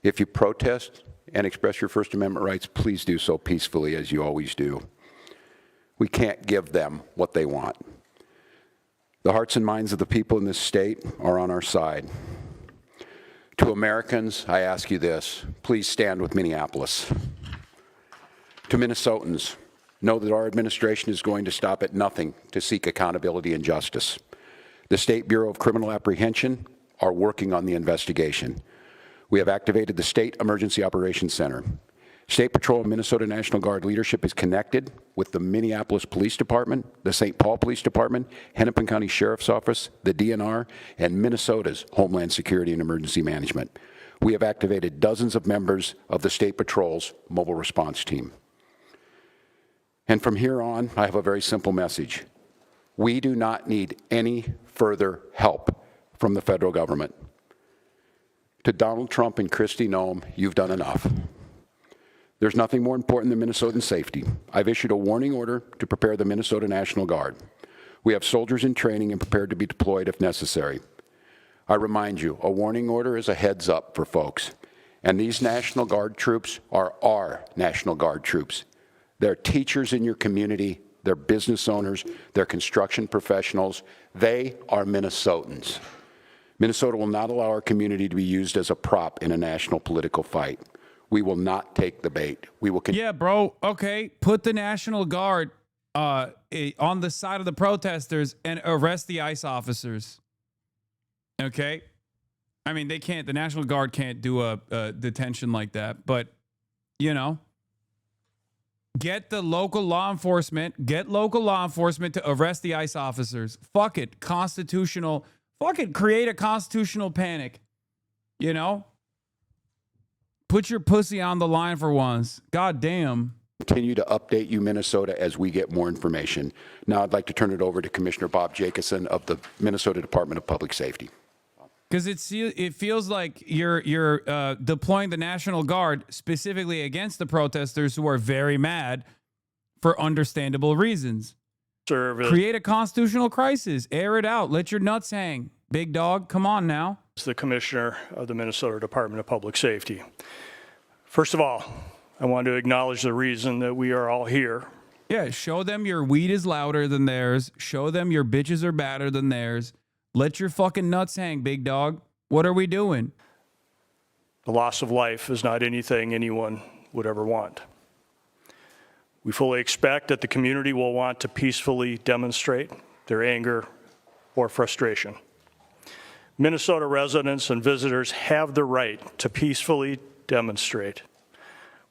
If you protest and express your First Amendment rights, please do so peacefully, as you always do. We can't give them what they want. The hearts and minds of the people in this state are on our side. To Americans, I ask you this: please stand with Minneapolis. To Minnesotans, know that our administration is going to stop at nothing to seek accountability and justice. The State Bureau of Criminal Apprehension are working on the investigation. We have activated the State Emergency Operations Center. State Patrol and Minnesota National Guard leadership is connected with the Minneapolis Police Department, the St. Paul Police Department, Hennepin County Sheriff's Office, the DNR, and Minnesota's Homeland Security and Emergency Management. We have activated dozens of members of the State Patrol's mobile response team. And from here on, I have a very simple message. We do not need any further help from the federal government. To Donald Trump and Kristi Noem, you've done enough. There's nothing more important than Minnesotan safety. I've issued a warning order to prepare the Minnesota National Guard. We have soldiers in training and prepared to be deployed if necessary. I remind you, a warning order is a heads up for folks. And these National Guard troops are our National Guard troops. They're teachers in your community, they're business owners, they're construction professionals. They are Minnesotans. Minnesota will not allow our community to be used as a prop in a national political fight. We will not take the bait. We will. Yeah, bro. Okay, put the National Guard on the side of the protesters and arrest the ICE officers. Okay, I mean they can't. The National Guard can't do a detention like that. But you know, get local law enforcement to arrest the ICE officers. Fuck it, constitutional. Fuck it, create a constitutional panic. You know. Put your pussy on the line for once. God damn. Continue to update you, Minnesota, as we get more information. Now I'd like to turn it over to Commissioner Bob Jacobson of the Minnesota Department of Public Safety. Because it feels like you're deploying the National Guard specifically against the protesters who are very mad for understandable reasons. Create a constitutional crisis. Air it out. Let your nuts hang. Big dog, come on now. As the Commissioner of the Minnesota Department of Public Safety. First of all, I want to acknowledge the reason that we are all here. Yeah, show them your weed is louder than theirs. Show them your bitches are badder than theirs. Let your fucking nuts hang, big dog. What are we doing? The loss of life is not anything anyone would ever want. We fully expect that the community will want to peacefully demonstrate their anger or frustration. Minnesota residents and visitors have the right to peacefully demonstrate.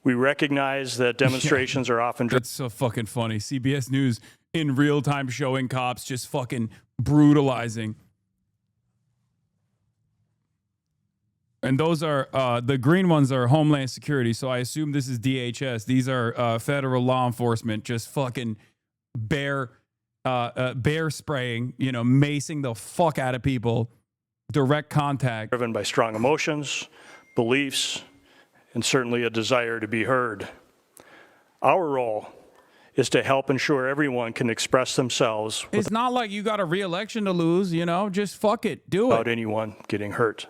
We recognize that demonstrations are often... That's so fucking funny. CBS News in real time showing cops just fucking brutalizing. And those are, the green ones are Homeland Security, so I assume this is DHS. These are federal law enforcement just fucking bear spraying, you know, macing the fuck out of people. Direct contact. Driven by strong emotions, beliefs, and certainly a desire to be heard. Our role is to help ensure everyone can express themselves It's not like you got a re-election to lose, you know, just fuck it, do without it. anyone getting hurt.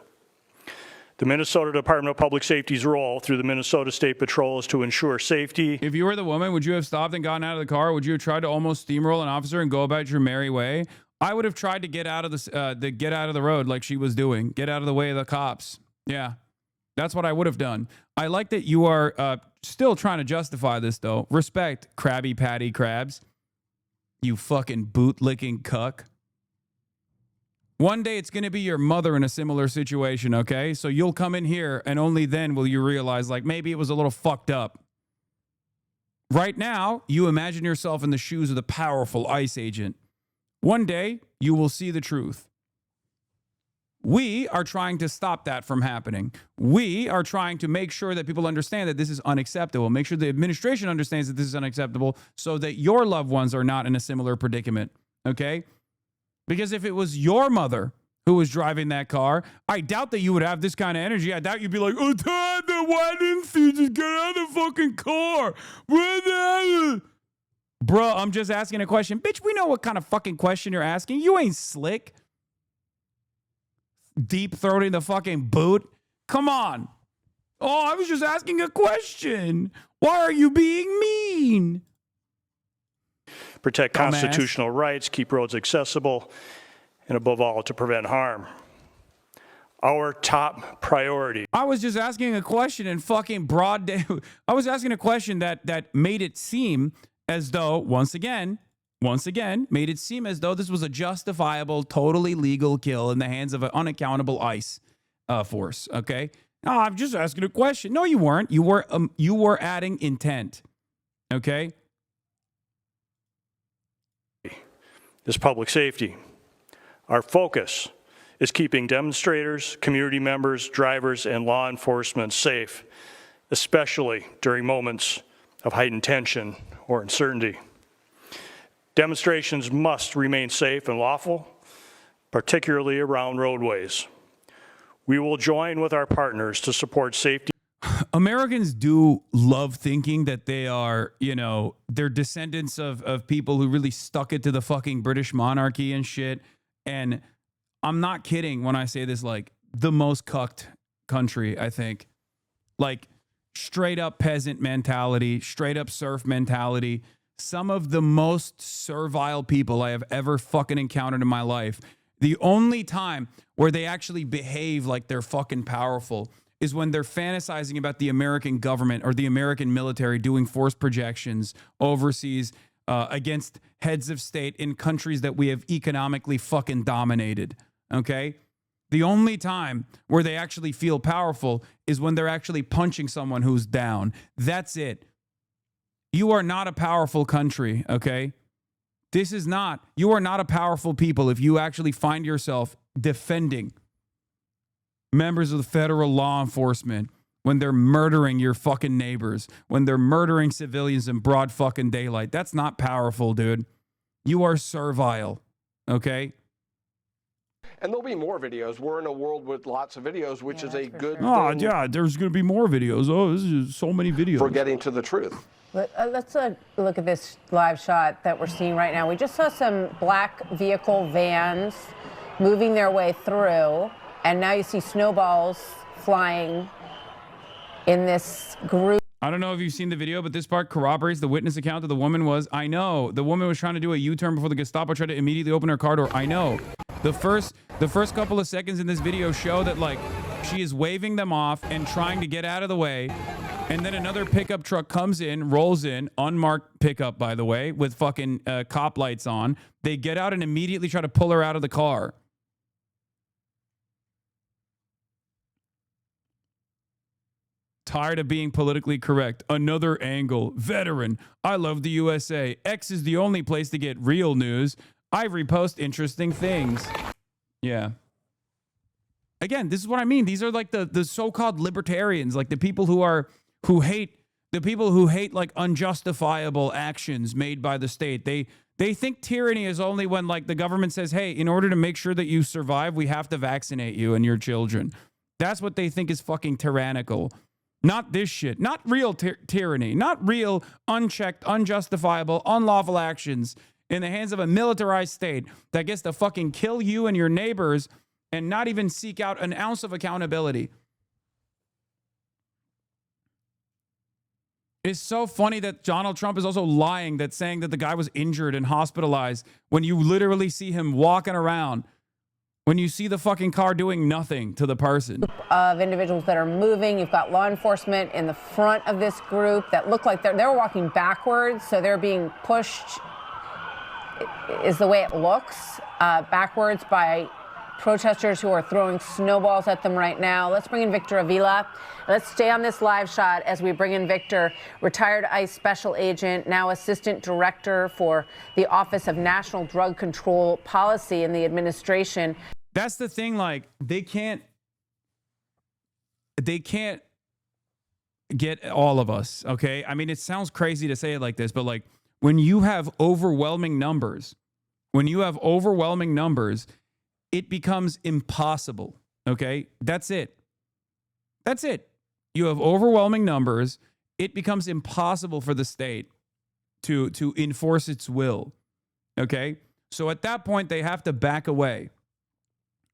The Minnesota Department of Public Safety's role through the Minnesota State Patrol is to ensure safety. If you were the woman, would you have stopped and gotten out of the car? Would you have tried to almost steamroll an officer and go about your merry way? I would have tried to get out of the road like she was doing. Get out of the way of the cops. Yeah, that's what I would have done. I like that you are still trying to justify this, though. Respect, Krabby Patty Crabs. You fucking boot-licking cuck. One day it's going to be your mother in a similar situation, okay? So you'll come in here and only then will you realize, like, maybe it was a little fucked up. Right now, you imagine yourself in the shoes of the powerful ICE agent. One day, you will see the truth. We are trying to stop that from happening. We are trying to make sure that people understand that this is unacceptable. Make sure the administration understands that this is unacceptable so that your loved ones are not in a similar predicament, okay? Because if it was your mother who was driving that car, I doubt that you would have this kind of energy. I doubt you'd be like, oh, Todd, why didn't you just get out of the fucking car? Bruh, I'm just asking a question. Bitch, we know what kind of fucking question you're asking. You ain't slick. Deep-throating the fucking boot. Come on. Oh, I was just asking a question. Why are you being mean? Protect constitutional rights, keep roads accessible, and above all, to prevent harm. Our top priority. I was just asking a question in fucking broad day. I was asking a question that made it seem as though, once again, made it seem as though this was a justifiable, totally legal kill in the hands of an unaccountable ICE force, okay? No, I'm just asking a question. No, you weren't. You were adding intent, okay? Is public safety. Our focus is keeping demonstrators, community members, drivers, and law enforcement safe, especially during moments of heightened tension or uncertainty. Demonstrations must remain safe and lawful, particularly around roadways. We will join with our partners to support safety. Americans do love thinking that they are, you know, they're descendants of people who really stuck it to the fucking British monarchy and shit. And I'm not kidding when I say this, like, the most cucked country, I think. Like, straight up peasant mentality, straight up serf mentality. Some of the most servile people I have ever fucking encountered in my life. The only time where they actually behave like they're fucking powerful is when they're fantasizing about the American government or the American military doing force projections overseas against heads of state in countries that we have economically fucking dominated, okay? The only time where they actually feel powerful is when they're actually punching someone who's down. That's it. You are not a powerful country, okay? You are not a powerful people if you actually find yourself defending members of the federal law enforcement when they're murdering your fucking neighbors, when they're murdering civilians in broad fucking daylight. That's not powerful, dude. You are servile, okay? And there'll be more videos. We're in a world with lots of videos, which is a good thing. Oh, yeah, there's going to be more videos. Oh, this is so many videos. For getting to the truth. Let's look at this live shot that we're seeing right now. We just saw some black vehicle vans moving their way through, and now you see snowballs flying in this group. I don't know if you've seen the video, but this part corroborates the witness account that the woman was, I know. The woman was trying to do a U-turn before the Gestapo tried to immediately open her car door. I know. The first couple of seconds in this video show that, like, she is waving them off and trying to get out of the way. And then another pickup truck comes in, rolls in, unmarked pickup, by the way, with fucking cop lights on. They get out and immediately try to pull her out of the car. Tired of being politically correct. Another angle. Veteran. I love the USA. X is the only place to get real news. I repost interesting things. Yeah. Again, this is what I mean. These are like the so-called libertarians, like the people who hate like unjustifiable actions made by the state. They think tyranny is only when, like, the government says, hey, in order to make sure that you survive, we have to vaccinate you and your children. That's what they think is fucking tyrannical. Not this shit. Not real tyranny. Not real unchecked, unjustifiable, unlawful actions in the hands of a militarized state that gets to fucking kill you and your neighbors and not even seek out an ounce of accountability. It's so funny that Donald Trump is also lying, that saying that the guy was injured and hospitalized when you literally see him walking around, when you see the fucking car doing nothing to the person. Of individuals that are moving. You've got law enforcement in the front of this group that look like they're walking backwards, so they're being pushed, is the way it looks, backwards by protesters who are throwing snowballs at them right now. Let's bring in Victor Avila. Let's stay on this live shot as we bring in Victor, retired ICE special agent, now assistant director for the Office of National Drug Control Policy in the administration. That's the thing, like, they can't get all of us, okay? I mean, it sounds crazy to say it like this, but like, when you have overwhelming numbers, it becomes impossible, okay? That's it. You have overwhelming numbers. It becomes impossible for the state to enforce its will, okay? So at that point, they have to back away.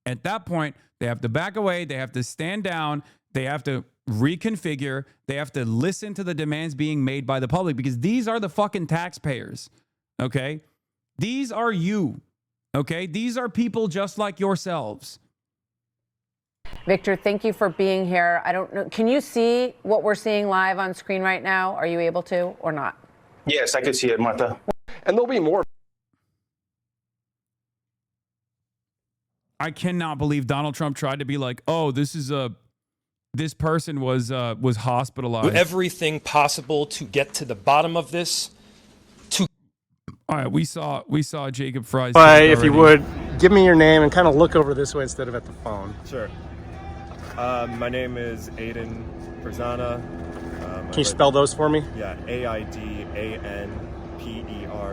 They have to stand down. They have to reconfigure. They have to listen to the demands being made by the public, because these are the fucking taxpayers, okay? These are you. Okay, these are people just like yourselves. Victor, thank you for being here. I don't know, can you see what we're seeing live on screen right now? Are you able to or not? Yes, I can see it, Martha. And there'll be more. I cannot believe Donald Trump tried to be like, oh, this person was hospitalized. Do everything possible to get to the bottom of this. All right, we saw Jacob Fry's. If you would, give me your name and kind of look over this way instead of at the phone. Sure. My name is Aiden Perzana. Can you spell those for me? Yeah, AIDANPER,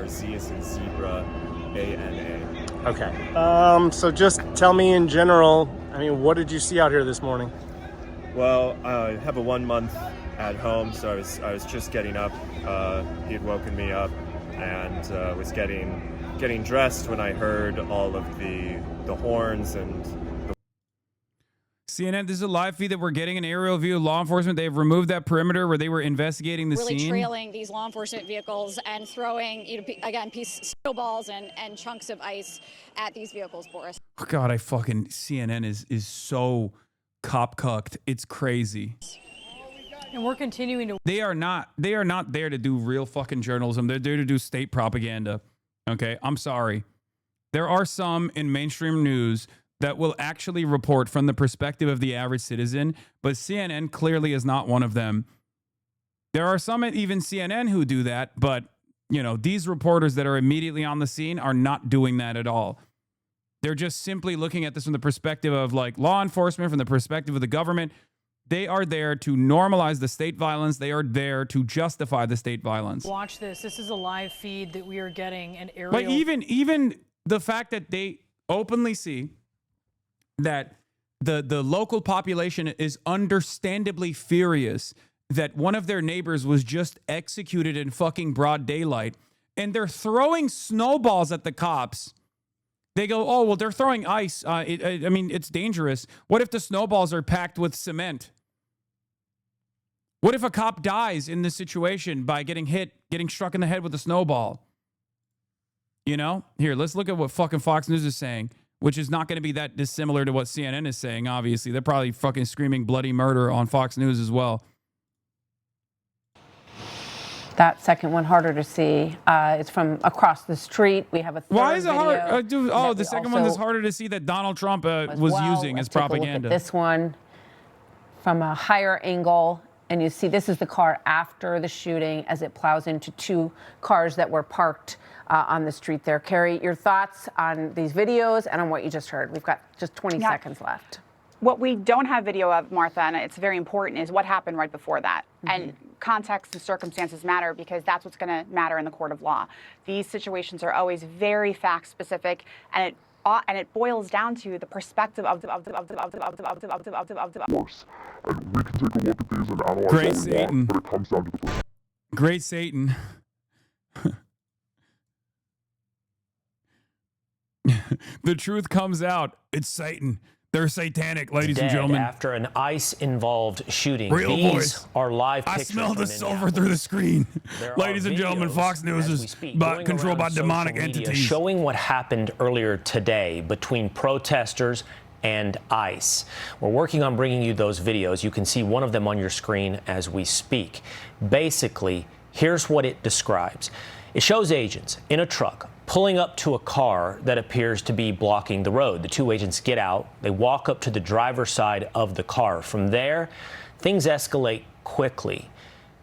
Z as in zebra, ANA. Okay. So just tell me in general, I mean, what did you see out here this morning? Well, I have a 1 month at home, so I was just getting up. He had woken me up and was getting dressed when I heard all of the horns and CNN, this is a live feed that we're getting an aerial view of law enforcement. They've removed that perimeter where they were investigating the really scene. Trailing these law enforcement vehicles and throwing, again, snowballs and chunks of ice at these vehicles, Boris. Oh God, CNN is so cop-cucked. It's crazy. And we're continuing to. They are not there to do real fucking journalism. They're there to do state propaganda. Okay, I'm sorry. There are some in mainstream news that will actually report from the perspective of the average citizen, but CNN clearly is not one of them. There are some at even CNN who do that, but you know, these reporters that are immediately on the scene are not doing that at all. They're just simply looking at this from the perspective of like law enforcement, from the perspective of the government. They are there to normalize the state violence. They are there to justify the state violence. Watch this. This is a live feed that we are getting an aerial. Like even the fact that they openly see that the local population is understandably furious that one of their neighbors was just executed in fucking broad daylight, and they're throwing snowballs at the cops. They go, oh, well, they're throwing ice. I mean, it's dangerous. What if the snowballs are packed with cement? What if a cop dies in this situation by getting struck in the head with a snowball? You know? Here, let's look at what fucking Fox News is saying, which is not going to be that dissimilar to what CNN is saying, obviously. They're probably fucking screaming bloody murder on Fox News as well. That second one harder to see. It's from across the street. We have a third Why is it hard? the second one is harder to see that Donald Trump was using as propaganda. This one from a higher angle, and you see this is the car after the shooting as it plows into two cars that were parked on the street there. Carrie, your thoughts on these videos and on what you just heard? We've got just 20 seconds left. What we don't have video of, Martha, and it's very important, is what happened right before that. And context and circumstances matter because that's what's going to matter in the court of law. These situations are always very fact specific, and it and it boils down to the perspective of the And we can take a look at these and analyze Great what we Satan. want, but it comes down to the Great Satan. The truth comes out. It's Satan. They're satanic, ladies and Dead gentlemen. after an ICE-involved shooting. Real These voice. are live I pictures smell from the sulfur Minneapolis. through the screen. There Ladies are and gentlemen, videos Fox News as we is speak by, going controlled by around social demonic media entities. showing what happened earlier today between protesters and ICE. We're working on bringing you those videos. You can see one of them on your screen as we speak. Basically, here's what it describes. It shows agents in a truck pulling up to a car that appears to be blocking the road. The two agents get out. They walk up to the driver's side of the car. From there, things escalate quickly.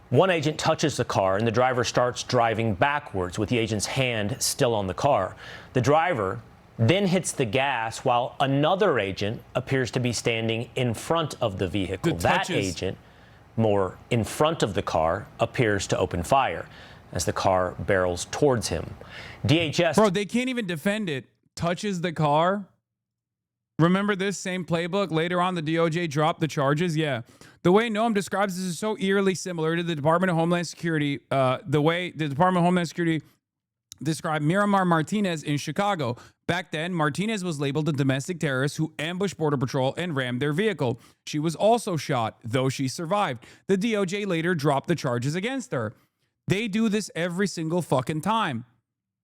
One agent touches the car, and the driver starts driving backwards with the agent's hand still on the car. The driver then hits the gas while another agent appears to be standing in front of the vehicle. That agent, more in front of the car, appears to open fire as the car barrels towards him. DHS... Bro, they can't even defend it. Touches the car. Remember this same playbook? Later on, the DOJ dropped the charges. Yeah. The way Noam describes this is so eerily similar to the Department of Homeland Security. The way the Department of Homeland Security described Miramar Martinez in Chicago. Back then, Martinez was labeled a domestic terrorist who ambushed Border Patrol and rammed their vehicle. She was also shot, though she survived. The DOJ later dropped the charges against her. They do this every single fucking time.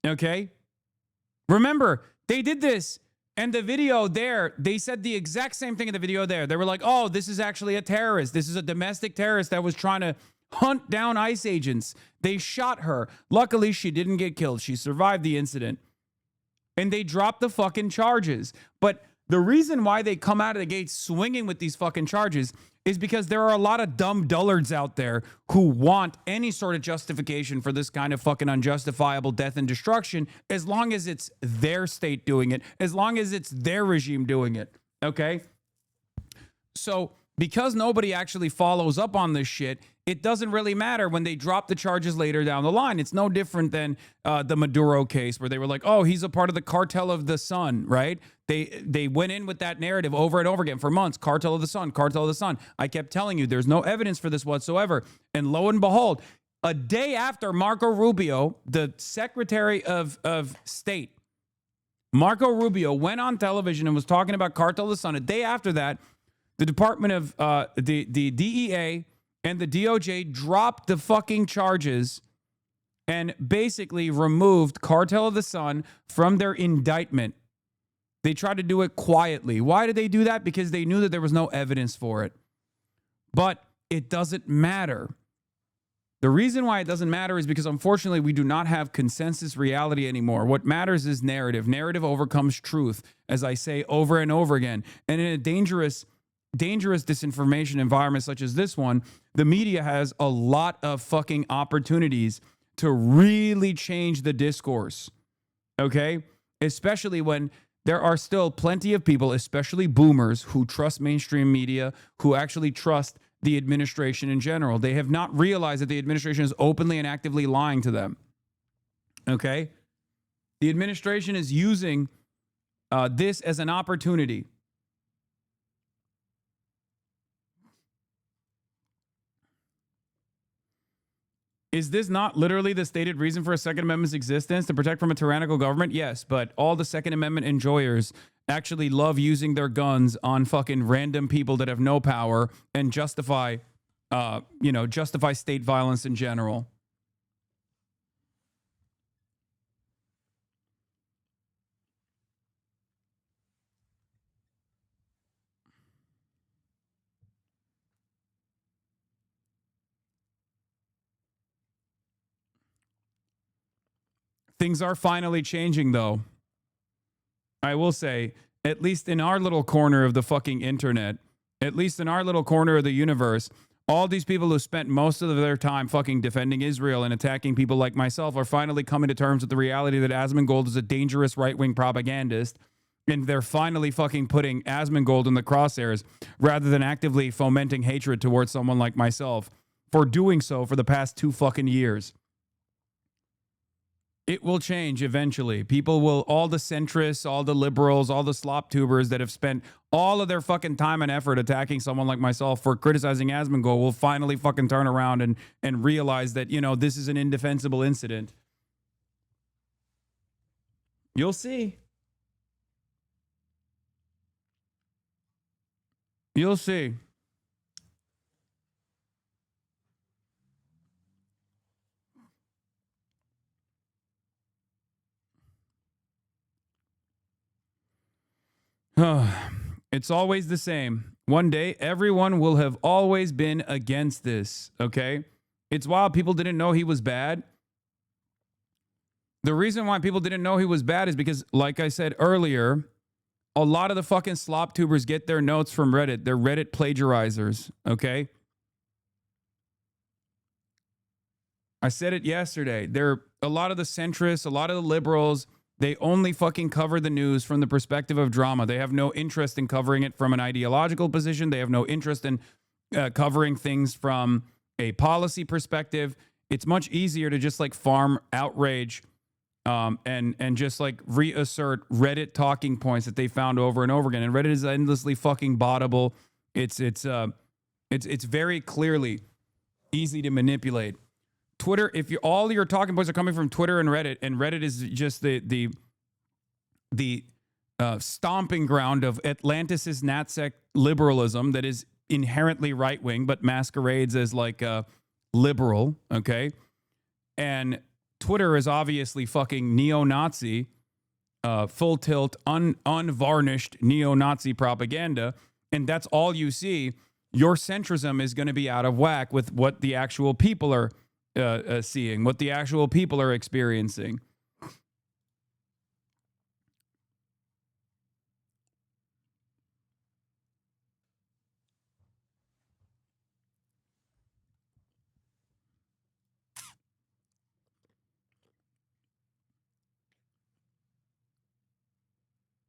Okay? Remember, they did this. And the video there, they said the exact same thing in the video there. They were like, oh, this is actually a terrorist. This is a domestic terrorist that was trying to hunt down ICE agents. They shot her. Luckily, she didn't get killed. She survived the incident. And they dropped the fucking charges. But the reason why they come out of the gate swinging with these fucking charges is because there are a lot of dumb dullards out there who want any sort of justification for this kind of fucking unjustifiable death and destruction, as long as it's their state doing it, as long as it's their regime doing it. Okay? So because nobody actually follows up on this shit, it doesn't really matter when they drop the charges later down the line. It's no different than the Maduro case where they were like, oh, he's a part of the cartel of the sun, right? They went in with that narrative over and over again for months. Cartel of the sun, cartel of the sun. I kept telling you there's no evidence for this whatsoever. And lo and behold, a day after Marco Rubio, the Secretary of State, Marco Rubio went on television and was talking about cartel of the sun. A day after that, the Department of the DEA and the DOJ dropped the fucking charges and basically removed Cartel of the Sun from their indictment. They tried to do it quietly. Why did they do that? Because they knew that there was no evidence for it. But it doesn't matter. The reason why it doesn't matter is because, unfortunately, we do not have consensus reality anymore. What matters is narrative. Narrative overcomes truth, as I say over and over again. And in a dangerous disinformation environment such as this one, the media has a lot of fucking opportunities to really change the discourse. Okay? Especially when there are still plenty of people, especially boomers, who trust mainstream media, who actually trust the administration in general. They have not realized that the administration is openly and actively lying to them. Okay? The administration is using this as an opportunity. Is this not literally the stated reason for a Second Amendment's existence, to protect from a tyrannical government? Yes, but all the Second Amendment enjoyers actually love using their guns on fucking random people that have no power and justify state violence in general. Things are finally changing, though. I will say, at least in our little corner of the fucking internet, at least in our little corner of the universe, all these people who spent most of their time fucking defending Israel and attacking people like myself are finally coming to terms with the reality that Asmongold is a dangerous right-wing propagandist, and they're finally fucking putting Asmongold in the crosshairs rather than actively fomenting hatred towards someone like myself for doing so for the past 2 fucking years. It will change eventually. People will, all the centrists, all the liberals, all the slop tubers that have spent all of their fucking time and effort attacking someone like myself for criticizing Asmongold will finally fucking turn around and realize that, you know, this is an indefensible incident. You'll see. You'll see. It's always the same. One day, everyone will have always been against this, okay? It's wild. People didn't know he was bad. The reason why people didn't know he was bad is because, like I said earlier, a lot of the fucking slop tubers get their notes from Reddit. They're Reddit plagiarizers, okay? I said it yesterday. They're a lot of the centrists, a lot of the liberals. They only fucking cover the news from the perspective of drama. They have no interest in covering it from an ideological position. They have no interest in covering things from a policy perspective. It's much easier to just like farm outrage and just like reassert Reddit talking points that they found over and over again. And Reddit is endlessly fucking bottable. It's very clearly easy to manipulate. Twitter, if all your talking points are coming from Twitter and Reddit is just the stomping ground of Atlantis' Natsec liberalism that is inherently right-wing but masquerades as like liberal, okay? And Twitter is obviously fucking neo-Nazi, full tilt, unvarnished neo-Nazi propaganda, and that's all you see. Your centrism is going to be out of whack with what the actual people are seeing, what the actual people are experiencing.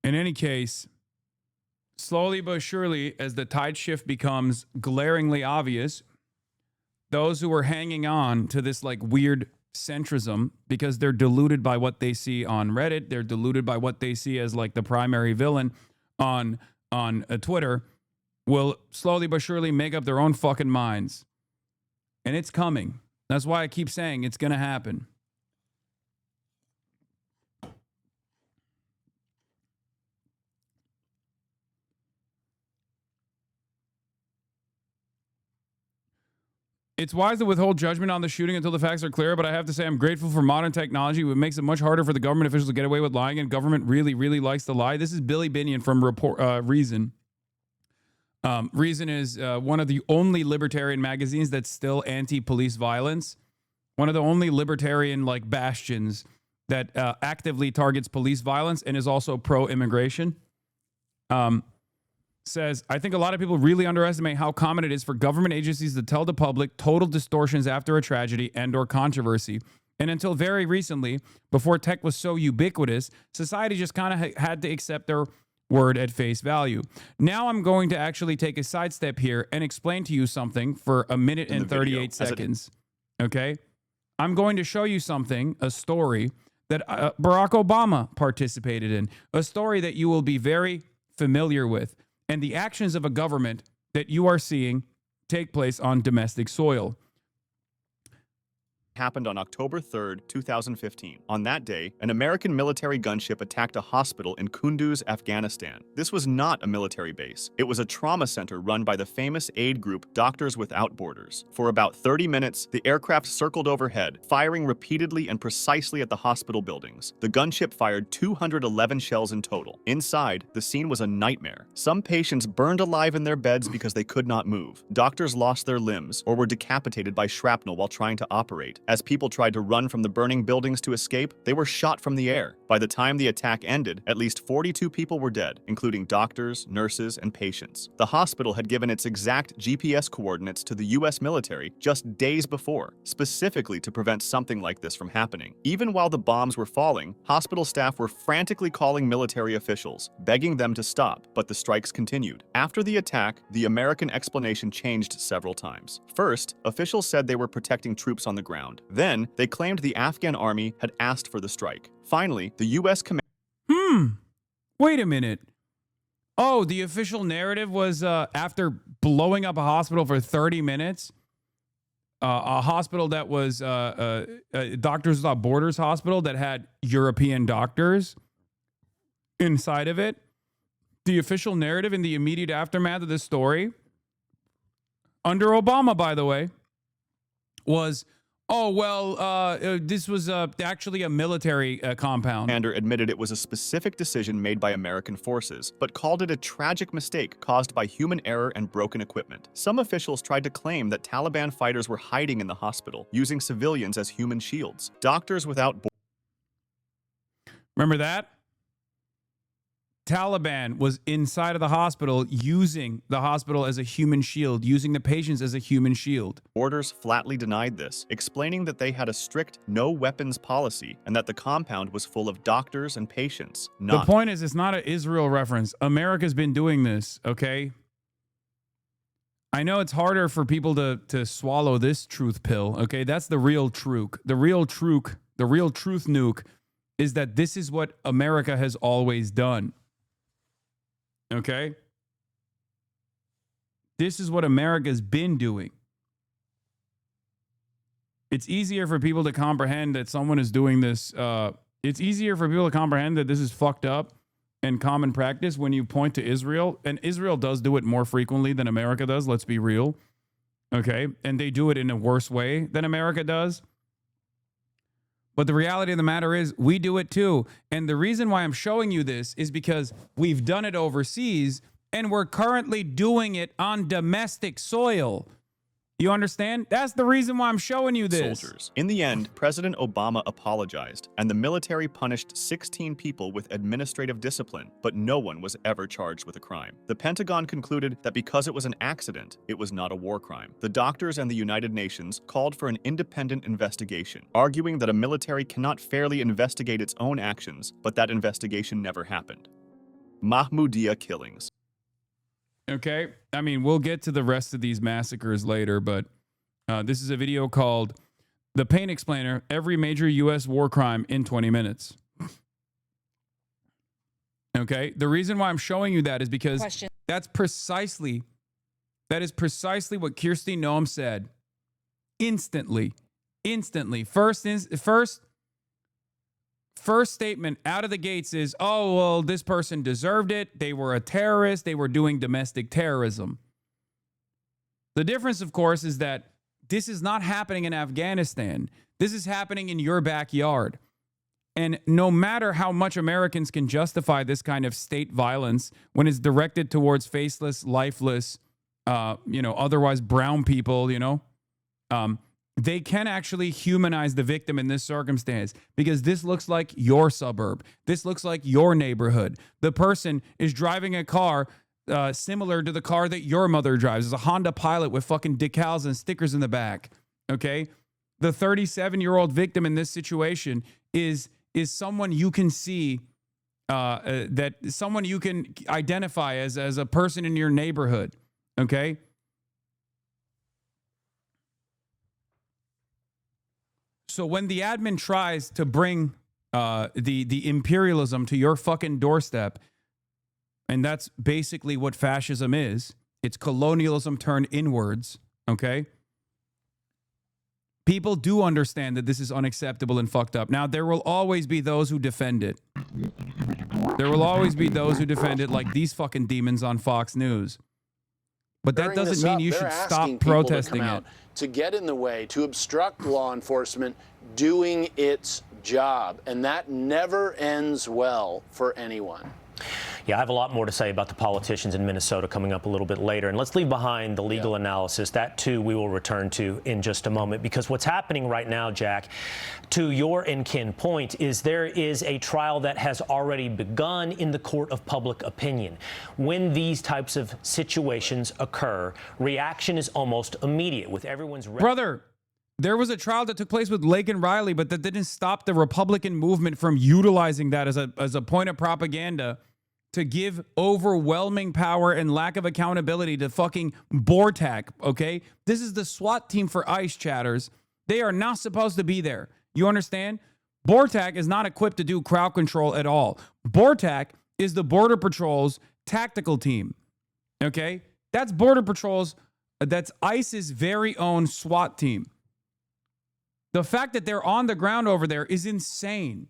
In any case, slowly but surely, as the tide shift becomes glaringly obvious, those who are hanging on to this like weird centrism because they're deluded by what they see on Reddit, they're deluded by what they see as like the primary villain on Twitter, will slowly but surely make up their own fucking minds. And it's coming. That's why I keep saying it's going to happen. It's wise to withhold judgment on the shooting until the facts are clear, but I have to say I'm grateful for modern technology. It makes it much harder for the government officials to get away with lying, and government really, really likes to lie. This is Billy Binion from Reason. Reason is one of the only libertarian magazines that's still anti-police violence. One of the only libertarian like bastions that actively targets police violence and is also pro-immigration. Says, I think a lot of people really underestimate how common it is for government agencies to tell the public total distortions after a tragedy and or controversy. And until very recently, before tech was so ubiquitous, society just kind of had to accept their word at face value. Now I'm going to actually take a sidestep here and explain to you something for a minute and 38 seconds. Okay? I'm going to show you something, a story that Barack Obama participated in, a story that you will be very familiar with, and the actions of a government that you are seeing take place on domestic soil. Happened on October 3rd, 2015. On that day, an American military gunship attacked a hospital in Kunduz, Afghanistan. This was not a military base. It was a trauma center run by the famous aid group Doctors Without Borders. For about 30 minutes, the aircraft circled overhead, firing repeatedly and precisely at the hospital buildings. The gunship fired 211 shells in total. Inside, the scene was a nightmare. Some patients burned alive in their beds because they could not move. Doctors lost their limbs or were decapitated by shrapnel while trying to operate. As people tried to run from the burning buildings to escape, they were shot from the air. By the time the attack ended, at least 42 people were dead, including doctors, nurses, and patients. The hospital had given its exact GPS coordinates to the U.S. military just days before, specifically to prevent something like this from happening. Even while the bombs were falling, hospital staff were frantically calling military officials, begging them to stop, but the strikes continued. After the attack, the American explanation changed several times. First, officials said they were protecting troops on the ground. Then, they claimed the Afghan army had asked for the strike. Finally, the U.S. command. Wait a minute. Oh, the official narrative was after blowing up a hospital for 30 minutes, a hospital that was Doctors Without Borders hospital that had European doctors inside of it. The official narrative in the immediate aftermath of this story, under Obama, by the way, was, oh, well, this was actually a military compound. Commander admitted it was a specific decision made by American forces, but called it a tragic mistake caused by human error and broken equipment. Some officials tried to claim that Taliban fighters were hiding in the hospital, using civilians as human shields. Doctors Without Borders. Remember that? Taliban was inside of the hospital, using the hospital as a human shield, using the patients as a human shield. Borders flatly denied this, explaining that they had a strict no weapons policy and that the compound was full of doctors and patients. The point is, it's not an Israel reference. America's been doing this, okay? I know it's harder for people to swallow this truth pill, okay? That's the real truth. The real truth nuke is that this is what America has always done. Okay? This is what America's been doing. It's easier for people to comprehend that someone is doing this. It's easier for people to comprehend that this is fucked up and common practice when you point to Israel. And Israel does do it more frequently than America does, let's be real. Okay? And they do it in a worse way than America does. But the reality of the matter is we do it too. And the reason why I'm showing you this is because we've done it overseas and we're currently doing it on domestic soil. You understand? That's the reason why I'm showing you this. Soldiers. In the end, President Obama apologized, and the military punished 16 people with administrative discipline, but no one was ever charged with a crime. The Pentagon concluded that because it was an accident, it was not a war crime. The doctors and the United Nations called for an independent investigation, arguing that a military cannot fairly investigate its own actions, but that investigation never happened. Mahmoudiya killings. Okay, I mean, we'll get to the rest of these massacres later, but this is a video called The Pain Explainer, Every Major U.S. War Crime in 20 Minutes. Okay, the reason why I'm showing you that is because that is precisely what Kirsty Noem said instantly. First statement out of the gates is, oh, well, this person deserved it. They were a terrorist. They were doing domestic terrorism. The difference, of course, is that this is not happening in Afghanistan. This is happening in your backyard. And no matter how much Americans can justify this kind of state violence when it's directed towards faceless, lifeless, otherwise brown people, they can actually humanize the victim in this circumstance because this looks like your suburb. This looks like your neighborhood. The person is driving a car similar to the car that your mother drives. It's a Honda Pilot with fucking decals and stickers in the back. Okay? The 37-year-old victim in this situation is someone you can see, that someone you can identify as a person in your neighborhood. Okay? So when the admin tries to bring the imperialism to your fucking doorstep, and that's basically what fascism is, it's colonialism turned inwards, okay? People do understand that this is unacceptable and fucked up. Now, there will always be those who defend it. There will always be those who defend it, like these fucking demons on Fox News. But that doesn't mean you should stop protesting it. To get in the way, to obstruct law enforcement doing its job. And that never ends well for anyone. Yeah, I have a lot more to say about the politicians in Minnesota coming up a little bit later. And let's leave behind the legal analysis. That, too, we will return to in just a moment. Because what's happening right now, Jack, to your and Ken point, is there is a trial that has already begun in the court of public opinion. When these types of situations occur, reaction is almost immediate with everyone's... Brother, there was a trial that took place with Lake and Riley, but that didn't stop the Republican movement from utilizing that as a point of propaganda to give overwhelming power and lack of accountability to fucking BORTAC, okay? This is the SWAT team for ICE, chatters. They are not supposed to be there. You understand? BORTAC is not equipped to do crowd control at all. BORTAC is the Border Patrol's tactical team, okay? That's Border Patrol's, that's ICE's very own SWAT team. The fact that they're on the ground over there is insane.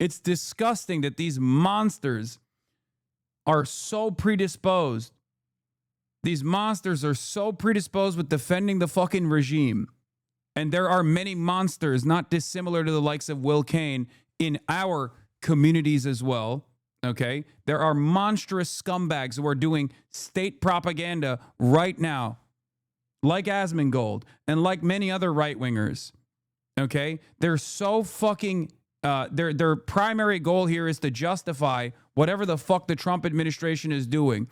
It's disgusting that these monsters are so predisposed. These monsters are so predisposed with defending the fucking regime. And there are many monsters not dissimilar to the likes of Will Kane in our communities as well, okay? There are monstrous scumbags who are doing state propaganda right now, like Asmongold and like many other right-wingers, okay? They're so fucking... their primary goal here is to justify whatever the fuck the Trump administration is doing.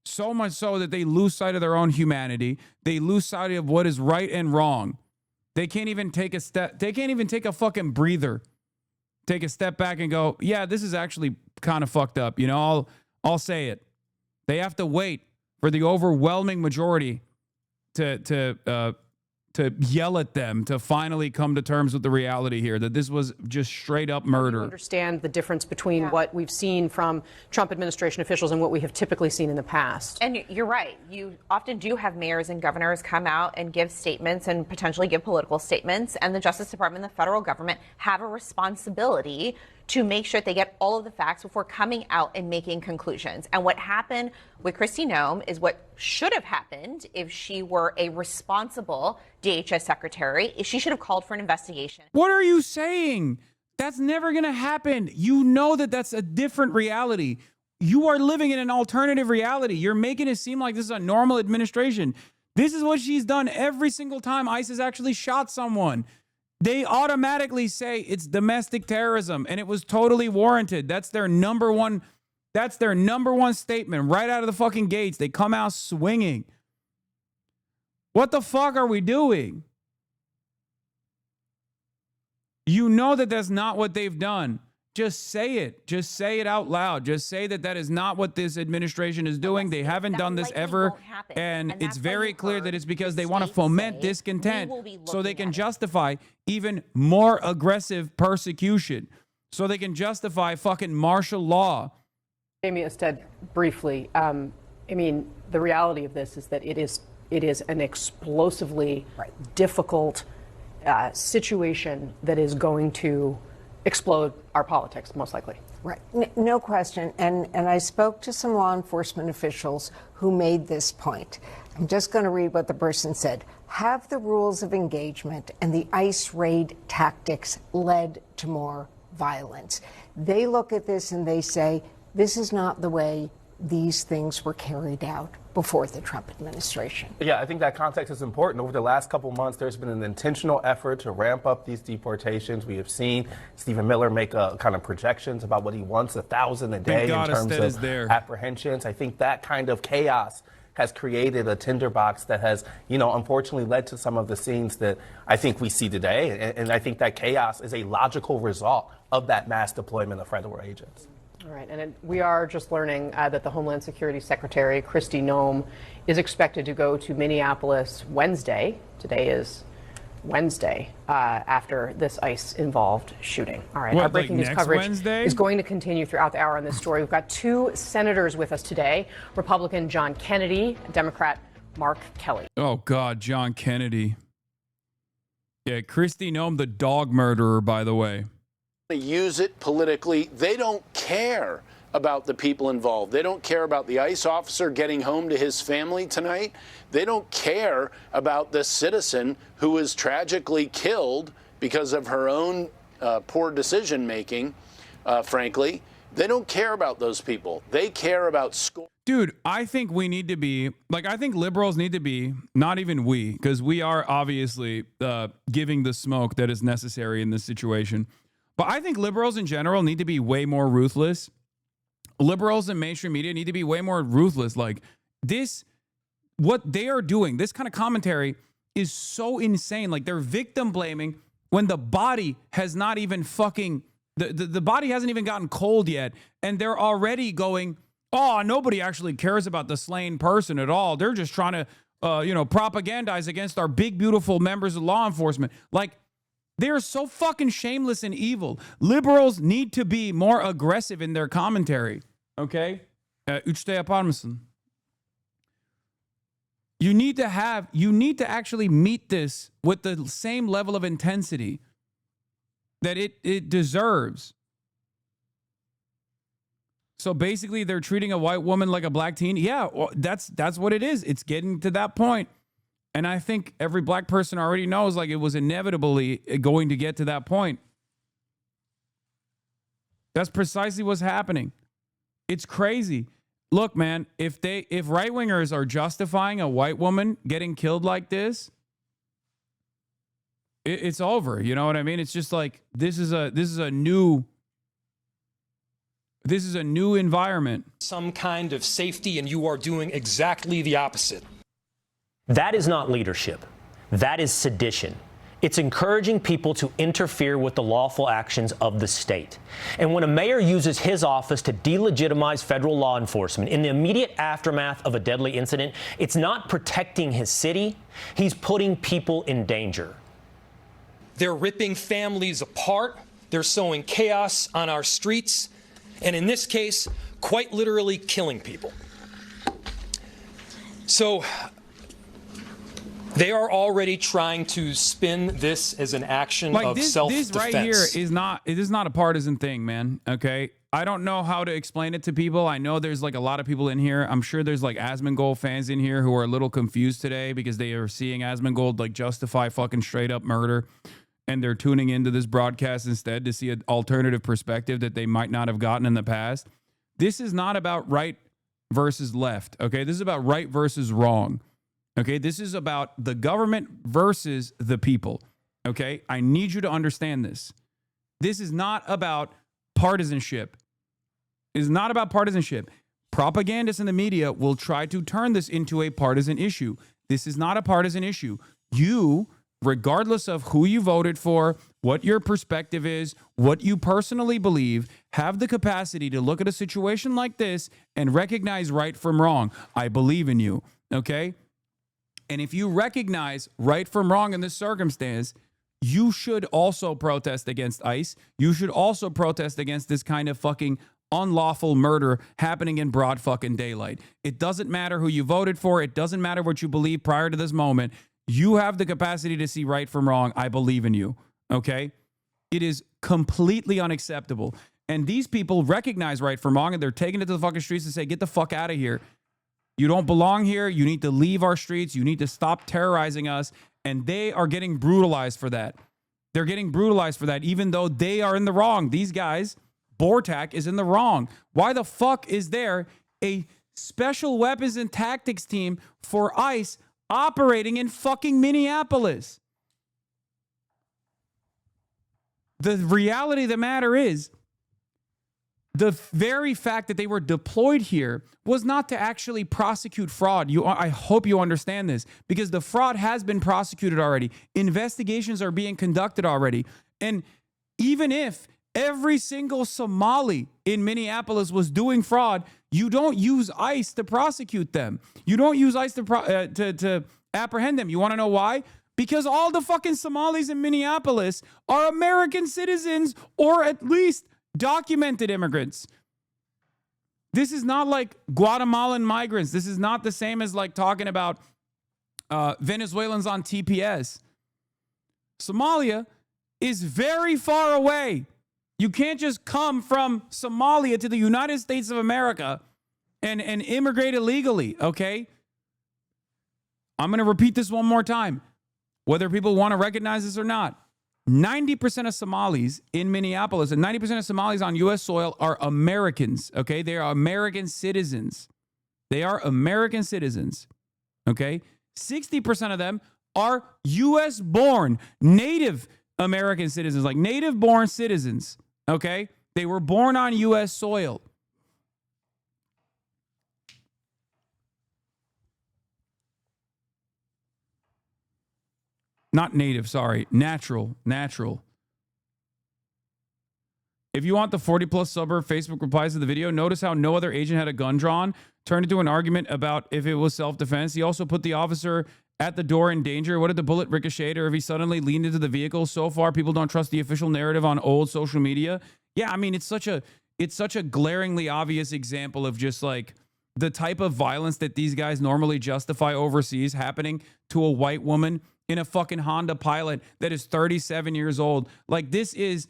So much so that they lose sight of their own humanity. They lose sight of what is right and wrong. They can't even take a step. They can't even take a fucking breather. Take a step back and go, yeah, this is actually kind of fucked up. You know, I'll say it. They have to wait for the overwhelming majority to yell at them to finally come to terms with the reality here that this was just straight up murder. Understand the difference between what we've seen from Trump administration officials and what we have typically seen in the past. And you're right. You often do have mayors and governors come out and give statements and potentially give political statements. And the Justice Department and the federal government have a responsibility to make sure they get all of the facts before coming out and making conclusions. And what happened with Kristi Noem is what should have happened if she were a responsible DHS secretary. She should have called for an investigation. What are you saying? That's never going to happen. You know that that's a different reality. You are living in an alternative reality. You're making it seem like this is a normal administration. This is what she's done every single time ICE has actually shot someone. They automatically say it's domestic terrorism and it was totally warranted. That's their number one statement right out of the fucking gates. They come out swinging. What the fuck are we doing? You know that that's not what they've done. Just say it. Just say it out loud. Just say that that is not what this administration is doing. They haven't done this ever. And it's very clear that it's because they want to foment discontent so they can justify even more aggressive persecution. So they can justify fucking martial law. Amy Ested, briefly, I mean, the reality of this is that it is an explosively difficult situation that is going to explode our politics, most likely. Right, no question. And I spoke to some law enforcement officials who made this point. I'm just going to read what the person said. Have the rules of engagement and the ICE raid tactics led to more violence? They look at this and they say, this is not the way these things were carried out before the Trump administration. Yeah, I think that context is important. Over the last couple months, there's been an intentional effort to ramp up these deportations. We have seen Stephen Miller make kind of projections about what he wants, 1,000 a day in terms of apprehensions. I think that kind of chaos has created a tinderbox that has, you know, unfortunately led to some of the scenes that I think we see today. And I think that chaos is a logical result of that mass deployment of federal agents. All right, and we are just learning that the Homeland Security Secretary, Kristi Noem, is expected to go to Minneapolis Wednesday. Today is Wednesday, after this ICE-involved shooting. All right, our breaking news coverage is going to continue throughout the hour on this story. We've got two senators with us today, Republican John Kennedy, Democrat Mark Kelly. Oh, God, John Kennedy. Yeah, Kristi Noem, the dog murderer, by the way. Use it politically. They don't care about the people involved. They don't care about the ICE officer getting home to his family tonight. They don't care about the citizen who was tragically killed because of her own poor decision making, frankly. They don't care about those people. They care about school. Dude, I think we need to be, like, I think liberals need to be, not even we, because we are obviously giving the smoke that is necessary in this situation. But I think liberals in general need to be way more ruthless. Liberals in mainstream media need to be way more ruthless. Like, this, what they are doing, this kind of commentary is so insane. Like, they're victim blaming when the body has not even fucking, the body hasn't even gotten cold yet. And they're already going, oh, nobody actually cares about the slain person at all. They're just trying to, propagandize against our big, beautiful members of law enforcement. Like, they're so fucking shameless and evil. Liberals need to be more aggressive in their commentary. Okay? You need to actually meet this with the same level of intensity that it deserves. So basically, they're treating a white woman like a black teen. Yeah, well, that's what it is. It's getting to that point. And I think every black person already knows, like, it was inevitably going to get to that point. That's precisely what's happening. It's crazy. Look, man, if right-wingers are justifying a white woman getting killed like this, it's over. You know what I mean? It's just like, this is a new environment. Some kind of safety, and you are doing exactly the opposite. That is not leadership. That is sedition. It's encouraging people to interfere with the lawful actions of the state. And when a mayor uses his office to delegitimize federal law enforcement in the immediate aftermath of a deadly incident, it's not protecting his city. He's putting people in danger. They're ripping families apart. They're sowing chaos on our streets. And in this case, quite literally killing people. So they are already trying to spin this as an action of self-defense. This right here is not a partisan thing, man. Okay? I don't know how to explain it to people. I know there's like a lot of people in here. I'm sure there's like Asmongold fans in here who are a little confused today because they are seeing Asmongold like justify fucking straight up murder. And they're tuning into this broadcast instead to see an alternative perspective that they might not have gotten in the past. This is not about right versus left, okay? This is about right versus wrong, okay? This is about the government versus the people, okay? I need you to understand this. This is not about partisanship. It is not about partisanship. Propagandists in the media will try to turn this into a partisan issue. This is not a partisan issue. You, regardless of who you voted for, what your perspective is, what you personally believe, have the capacity to look at a situation like this and recognize right from wrong. I believe in you, okay? And if you recognize right from wrong in this circumstance, you should also protest against ICE. You should also protest against this kind of fucking unlawful murder happening in broad fucking daylight. It doesn't matter who you voted for. It doesn't matter what you believe prior to this moment. You have the capacity to see right from wrong. I believe in you, okay? It is completely unacceptable. And these people recognize right from wrong, and they're taking it to the fucking streets and say, get the fuck out of here. You don't belong here. You need to leave our streets. You need to stop terrorizing us. And they are getting brutalized for that. They're getting brutalized for that, even though they are in the wrong. These guys, Bortak is in the wrong. Why the fuck is there a special weapons and tactics team for ICE operating in fucking Minneapolis? The reality of the matter is, the very fact that they were deployed here was not to actually prosecute fraud. I hope you understand this, because the fraud has been prosecuted already. Investigations are being conducted already. And even if every single Somali in Minneapolis was doing fraud, you don't use ICE to prosecute them. You don't use ICE to apprehend them. You want to know why? Because all the fucking Somalis in Minneapolis are American citizens, or at least documented immigrants. This is not like Guatemalan migrants. This is not the same as like talking about Venezuelans on TPS. Somalia is very far away You can't just come from Somalia to the United States of America and immigrate illegally, okay? I'm going to repeat this one more time, whether people want to recognize this or not. 90% of Somalis in Minneapolis and 90% of Somalis on U.S. soil are Americans, okay? They are American citizens. They are American citizens, okay? 60% of them are U.S.-born, native American citizens, like native-born citizens, okay? They were born on U.S. soil. Not native, sorry. Natural. If you want the 40-plus suburb Facebook replies to the video, notice how no other agent had a gun drawn, turned into an argument about if it was self-defense. He also put the officer at the door in danger. What if the bullet ricocheted or if he suddenly leaned into the vehicle? So far, people don't trust the official narrative on old social media. Yeah, I mean, it's such a glaringly obvious example of just like the type of violence that these guys normally justify overseas happening to a white woman in a fucking Honda Pilot that is 37 years old. Like, this is,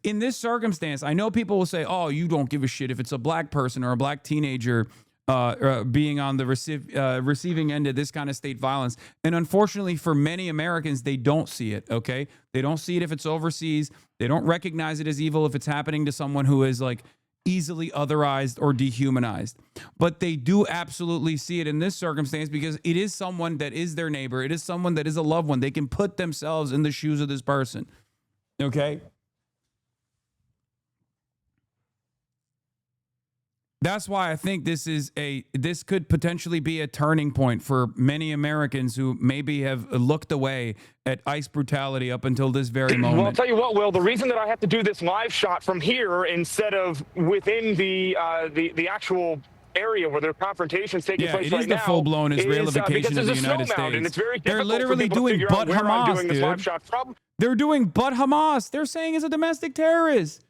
in this circumstance, I know people will say, oh, you don't give a shit if it's a black person or a black teenager being on the receiving end of this kind of state violence. And unfortunately for many Americans, they don't see it, okay? They don't see it if it's overseas. They don't recognize it as evil if it's happening to someone who is like easily otherized or dehumanized. But they do absolutely see it in this circumstance because it is someone that is their neighbor. It is someone that is a loved one. They can put themselves in the shoes of this person, okay? That's why I think this could potentially be a turning point for many Americans who maybe have looked away at ICE brutality up until this very moment. Well, I'll tell you what, Will, the reason that I have to do this live shot from here instead of within the actual area where the confrontation's taking place right now. Yeah, it is the full-blown Israelification of the United States. And it's very They're literally doing butt Hamas, dude. They're doing butt Hamas. They're saying it's a domestic terrorist.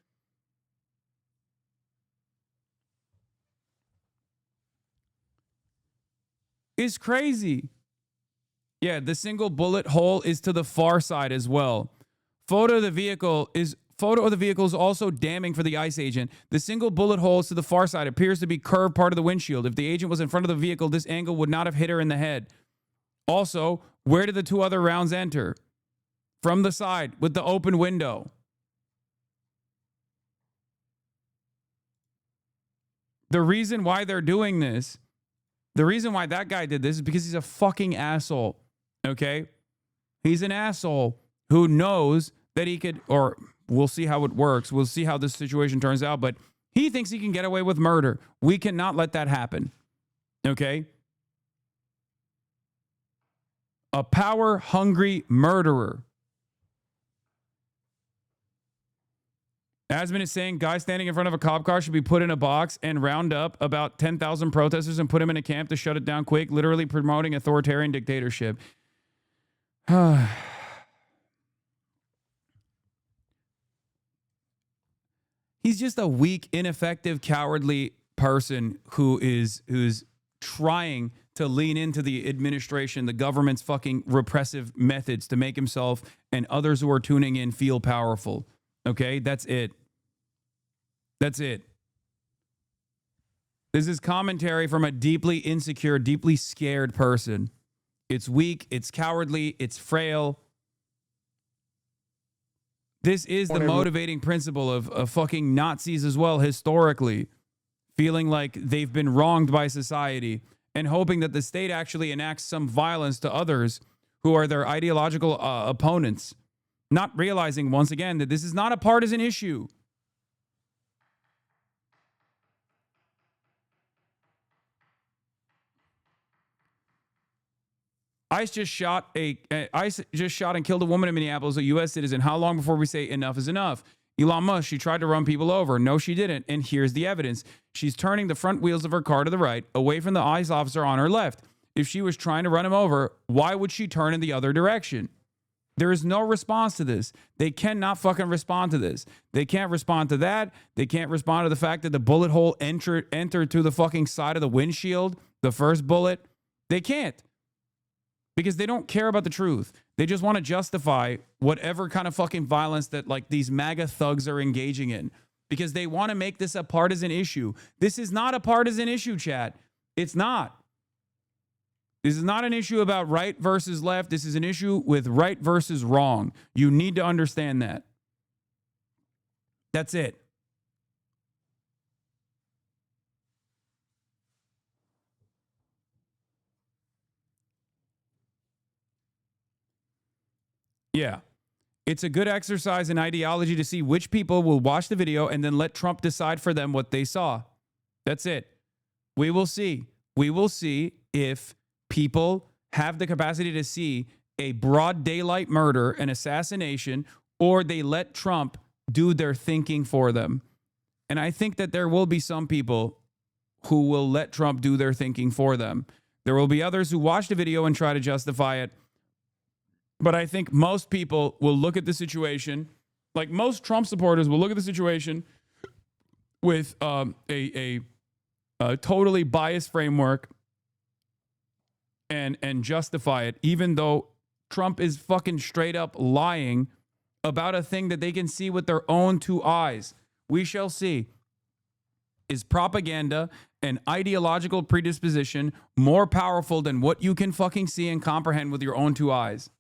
Is crazy. Yeah, the single bullet hole is to the far side as well. Photo of the vehicle is also damning for the ICE agent. The single bullet hole is to the far side, appears to be curved part of the windshield. If the agent was in front of the vehicle, this angle would not have hit her in the head. Also, where did the two other rounds enter? From the side with the open window. The reason why they're doing this, the reason why that guy did this is because he's a fucking asshole, okay? He's an asshole who knows that he could, or we'll see how it works. We'll see how this situation turns out, but he thinks he can get away with murder. We cannot let that happen, okay? A power-hungry murderer. Asman is saying guys standing in front of a cop car should be put in a box and round up about 10,000 protesters and put them in a camp to shut it down quick, literally promoting authoritarian dictatorship. He's just a weak, ineffective, cowardly person who's trying to lean into the administration, the government's fucking repressive methods to make himself and others who are tuning in feel powerful. Okay, that's it. That's it. This is commentary from a deeply insecure, deeply scared person. It's weak, it's cowardly, it's frail. This is the motivating principle of fucking Nazis as well, historically. Feeling like they've been wronged by society and hoping that the state actually enacts some violence to others who are their ideological opponents. Not realizing, once again, that this is not a partisan issue. ICE just shot and killed a woman in Minneapolis, a U.S. citizen. How long before we say enough is enough? Elon Musk, she tried to run people over. No, she didn't. And here's the evidence. She's turning the front wheels of her car to the right, away from the ICE officer on her left. If she was trying to run him over, why would she turn in the other direction? There is no response to this. They cannot fucking respond to this. They can't respond to that. They can't respond to the fact that the bullet hole entered to the fucking side of the windshield, the first bullet. They can't. because they don't care about the truth. They just want to justify whatever kind of fucking violence that like these MAGA thugs are engaging in, because they want to make this a partisan issue. This is not a partisan issue, chat. It's not. This is not an issue about right versus left. This is an issue with right versus wrong. You need to understand that. That's it. Yeah. It's a good exercise in ideology to see which people will watch the video and then let Trump decide for them what they saw. That's it. We will see. We will see if people have the capacity to see a broad daylight murder, an assassination, or they let Trump do their thinking for them. And I think that there will be some people who will let Trump do their thinking for them. There will be others who watch the video and try to justify it. But I think most people will look at the situation, like most Trump supporters will look at the situation with a totally biased framework and justify it, even though Trump is fucking straight up lying about a thing that they can see with their own two eyes. We shall see. Is propaganda and ideological predisposition more powerful than what you can fucking see and comprehend with your own two eyes?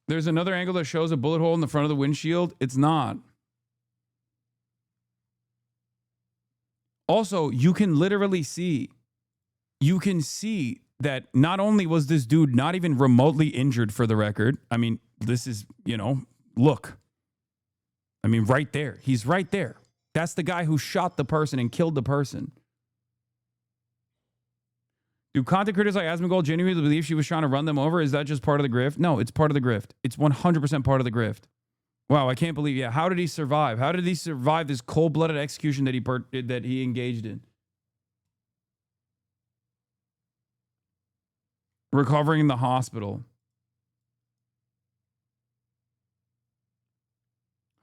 There's another angle that shows a bullet hole in the front of the windshield. It's not. Also, you can literally see, you can see that not only was this dude not even remotely injured, for the record. I mean, this is, you know, look. I mean, right there. He's right there. That's the guy who shot the person and killed the person. Do content creators like Asmongold genuinely believe she was trying to run them over? Is that just part of the grift? No, it's part of the grift. It's 100% part of the grift. Wow, I can't believe. Yeah, how did he survive? How did he survive this cold-blooded execution that he engaged in? Recovering in the hospital.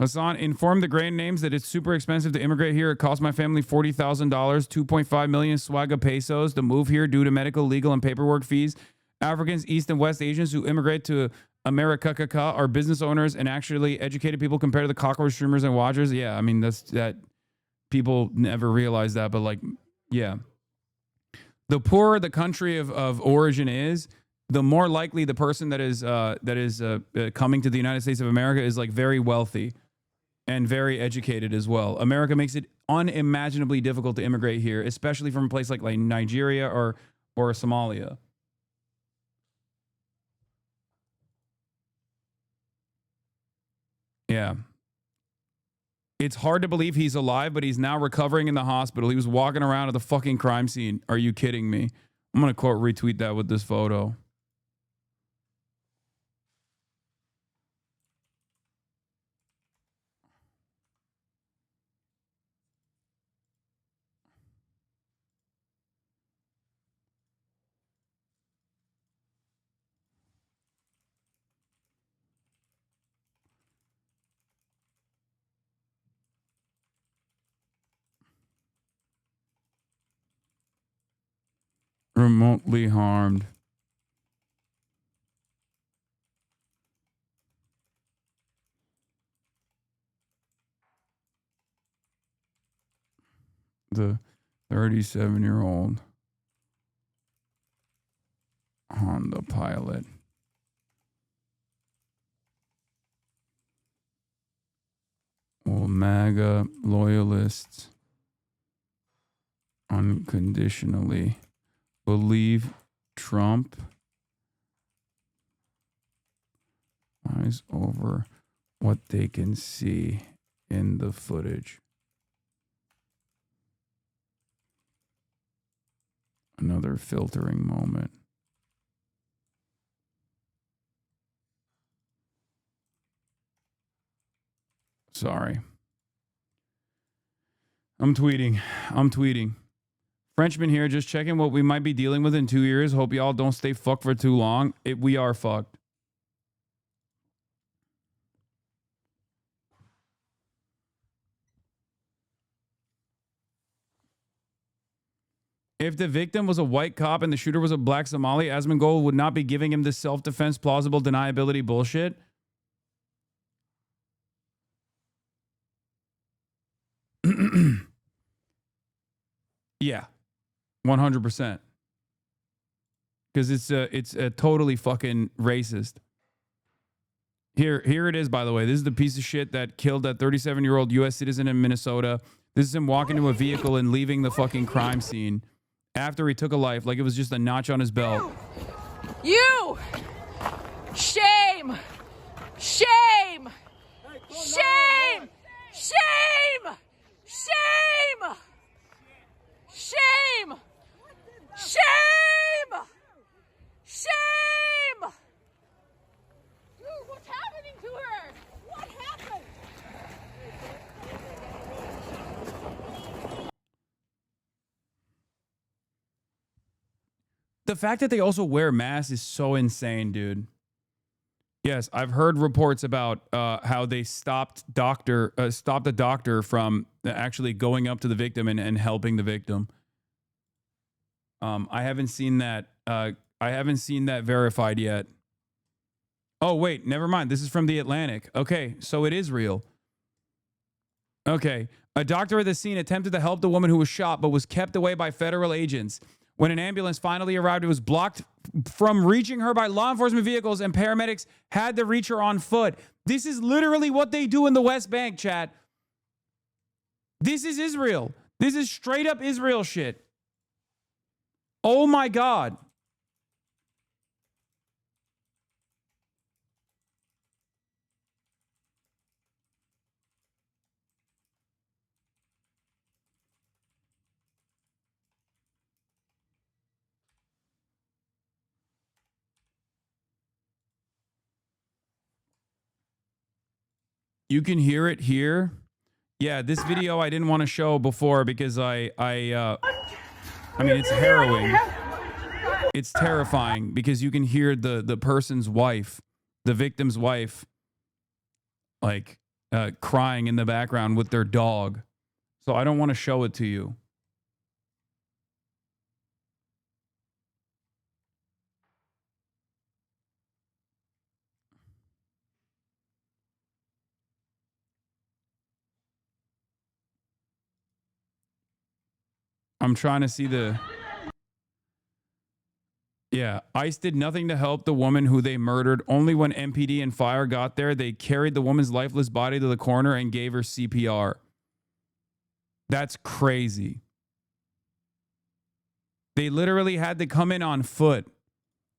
Hasan, informed the grand names that it's super expensive to immigrate here. It cost my family $40,000, 2.5 million swaga pesos to move here due to medical, legal, and paperwork fees. Africans, East and West Asians who immigrate to America are business owners and actually educated people compared to the cockroach streamers and watchers. Yeah, I mean, that people never realize that, but like, yeah. The poorer the country of origin is, the more likely the person that is coming to the United States of America is like very wealthy and very educated as well. America makes it unimaginably difficult to immigrate here, especially from a place like Nigeria or Somalia. Yeah. It's hard to believe he's alive, but he's now recovering in the hospital. He was walking around at the fucking crime scene. Are you kidding me? I'm going to quote retweet that with this photo. Remotely harmed. The 37-year-old Honda pilot. Will MAGA loyalists unconditionally believe Trump lies over what they can see in the footage? Another filtering moment. Sorry. I'm tweeting. Frenchman here, just checking what we might be dealing with in 2 years. Hope y'all don't stay fucked for too long. We are fucked. If the victim was a white cop and the shooter was a black Somali, Asmongold would not be giving him this self-defense plausible deniability bullshit. Yeah, 100%. Because it's a totally fucking racist. Here it is, by the way. This is the piece of shit that killed that 37-year-old U.S. citizen in Minnesota. This is him walking to a vehicle and leaving the fucking crime scene after he took a life, like it was just a notch on his belt. You! Shame! Shame! Shame! Shame! Shame! Shame! Shame! Shame! Dude, what's happening to her? What happened? The fact that they also wear masks is so insane, dude. Yes, I've heard reports about how they stopped a doctor from actually going up to the victim and helping the victim. I haven't seen that. I haven't seen that verified yet. Oh wait, never mind. This is from The Atlantic. Okay, so it is real. Okay, a doctor at the scene attempted to help the woman who was shot, but was kept away by federal agents. When an ambulance finally arrived, it was blocked from reaching her by law enforcement vehicles, and paramedics had to reach her on foot. This is literally what they do in the West Bank, chat. This is Israel. This is straight up Israel shit. Oh my God. You can hear it here. Yeah, this video I didn't want to show before because I mean, it's harrowing. It's terrifying because you can hear the person's wife, the victim's wife, like crying in the background with their dog. So I don't want to show it to you. I'm trying to see the... Yeah, ICE did nothing to help the woman who they murdered. Only when MPD and fire got there, they carried the woman's lifeless body to the corner and gave her CPR. That's crazy. They literally had to come in on foot.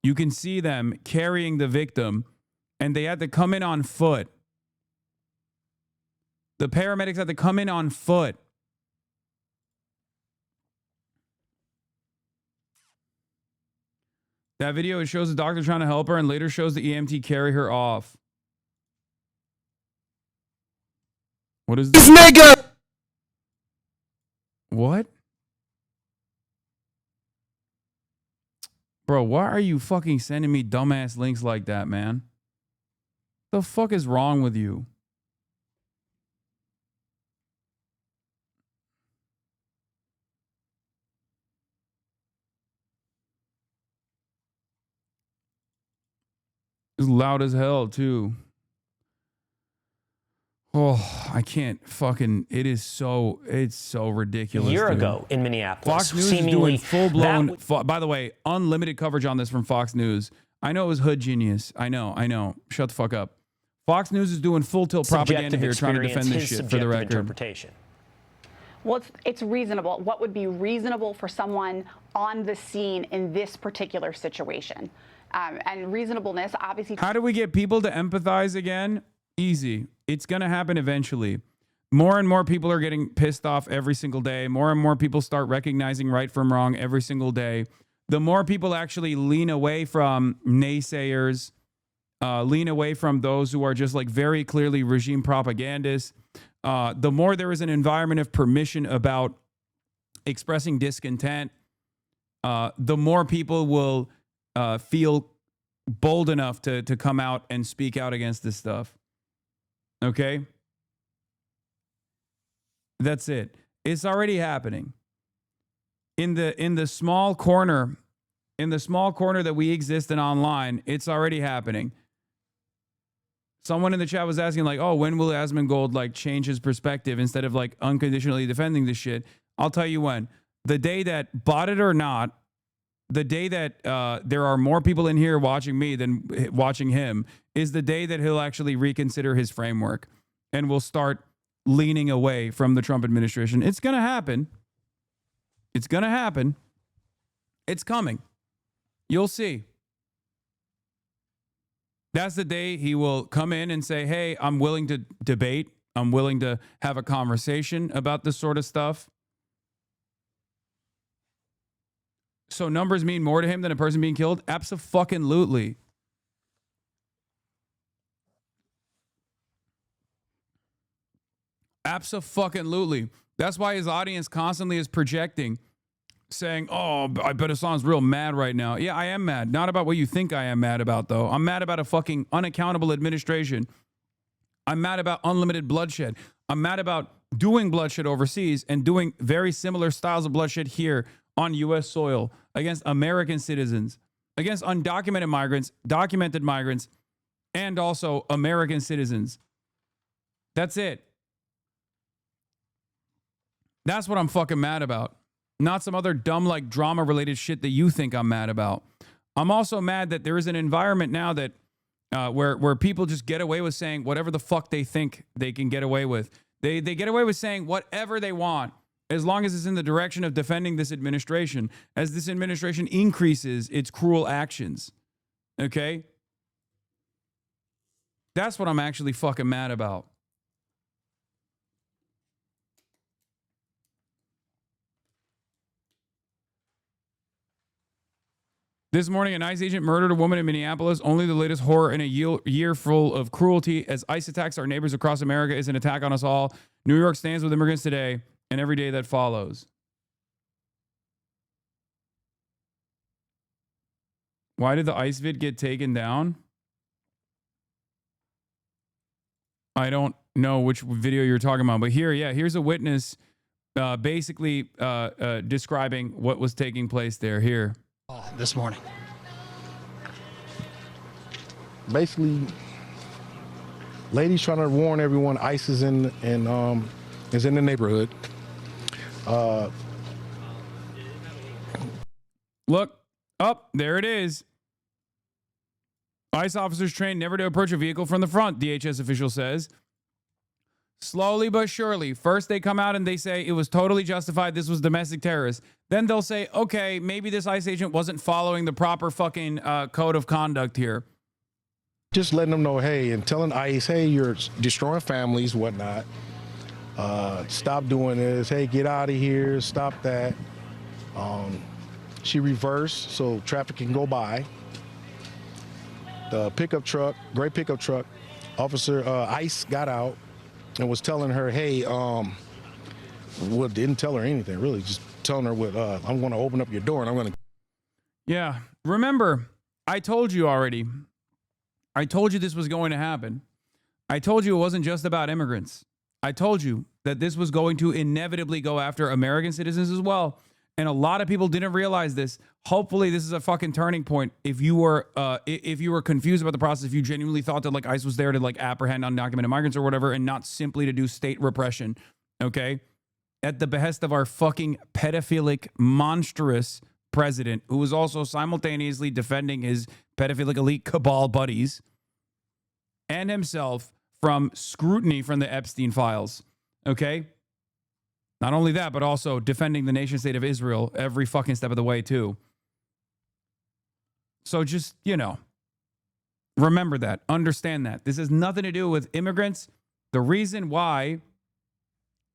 You can see them carrying the victim, and they had to come in on foot. The paramedics had to come in on foot. That video, it shows the doctor trying to help her and later shows the EMT carry her off. What is this? Nigga! What? Bro, why are you fucking sending me dumbass links like that, man? The fuck is wrong with you? It's loud as hell, too. Oh, I can't fucking... It's so ridiculous. A year dude. ago in Minneapolis, Fox News is doing full-blown... By the way, unlimited coverage on this from Fox News. I know it was Hood Genius. I know. Shut the fuck up. Fox News is doing full-tilt propaganda here trying to defend this shit for the record. Interpretation. Well, it's reasonable. What would be reasonable for someone on the scene in this particular situation? And reasonableness, obviously... How do we get people to empathize again? Easy. It's going to happen eventually. More and more people are getting pissed off every single day. More and more people start recognizing right from wrong every single day. The more people actually lean away from naysayers, lean away from those who are just like very clearly regime propagandists, the more there is an environment of permission about expressing discontent, the more people will feel bold enough to come out and speak out against this stuff. Okay? That's it. It's already happening. in the small corner, that we exist in online, it's already happening. Someone in the chat was asking like, oh, when will Asmongold like change his perspective instead of like unconditionally defending this shit? I'll tell you when. The day that, bought it or not, the day that there are more people in here watching me than watching him is the day that he'll actually reconsider his framework and will start leaning away from the Trump administration. It's going to happen. It's going to happen. It's coming. You'll see. That's the day he will come in and say, hey, I'm willing to debate. I'm willing to have a conversation about this sort of stuff. So numbers mean more to him than a person being killed? Abso-fucking-lutely. Abso-fucking-lutely. That's why his audience constantly is projecting, saying, oh, I bet Hasan's real mad right now. Yeah, I am mad. Not about what you think I am mad about, though. I'm mad about a fucking unaccountable administration. I'm mad about unlimited bloodshed. I'm mad about doing bloodshed overseas and doing very similar styles of bloodshed here on U.S. soil against American citizens, against undocumented migrants, documented migrants, and also American citizens. That's it. That's what I'm fucking mad about. Not some other dumb, like, drama-related shit that you think I'm mad about. I'm also mad that there is an environment now that where people just get away with saying whatever the fuck they think they can get away with. They get away with saying whatever they want, as long as it's in the direction of defending this administration, as this administration increases its cruel actions. Okay? That's what I'm actually fucking mad about. This morning, an ICE agent murdered a woman in Minneapolis. Only the latest horror in a year full of cruelty as ICE attacks our neighbors across America is an attack on us all. New York stands with immigrants today and every day that follows. Why did the ICE vid get taken down? I don't know which video you're talking about, but here's a witness basically describing what was taking place there. Here. This morning. Basically, ladies trying to warn everyone ICE is in the neighborhood. Look, up there it is. ICE officers trained never to approach a vehicle from the front, DHS official says. Slowly but surely. First they come out and they say it was totally justified. This was domestic terrorists. Then they'll say, okay, maybe this ICE agent wasn't following the proper fucking code of conduct here. Just letting them know, hey, and telling ICE, hey, you're destroying families, whatnot. Stop doing this. Hey, get out of here. Stop that. She reversed so traffic can go by. The pickup truck, gray pickup truck, officer ICE got out and was telling her, hey, well, didn't tell her anything, really. Just telling her what, I'm going to open up your door and I'm going to. Yeah. Remember, I told you already. I told you this was going to happen. I told you it wasn't just about immigrants. I told you that this was going to inevitably go after American citizens as well. And a lot of people didn't realize this. Hopefully this is a fucking turning point. If you were confused about the process, if you genuinely thought that like ICE was there to like apprehend undocumented migrants or whatever, and not simply to do state repression, okay? At the behest of our fucking pedophilic, monstrous president, who was also simultaneously defending his pedophilic elite cabal buddies and himself from scrutiny from the Epstein files, okay? Not only that, but also defending the nation state of Israel every fucking step of the way, too. So just, you know, remember that. Understand that. This has nothing to do with immigrants. The reason why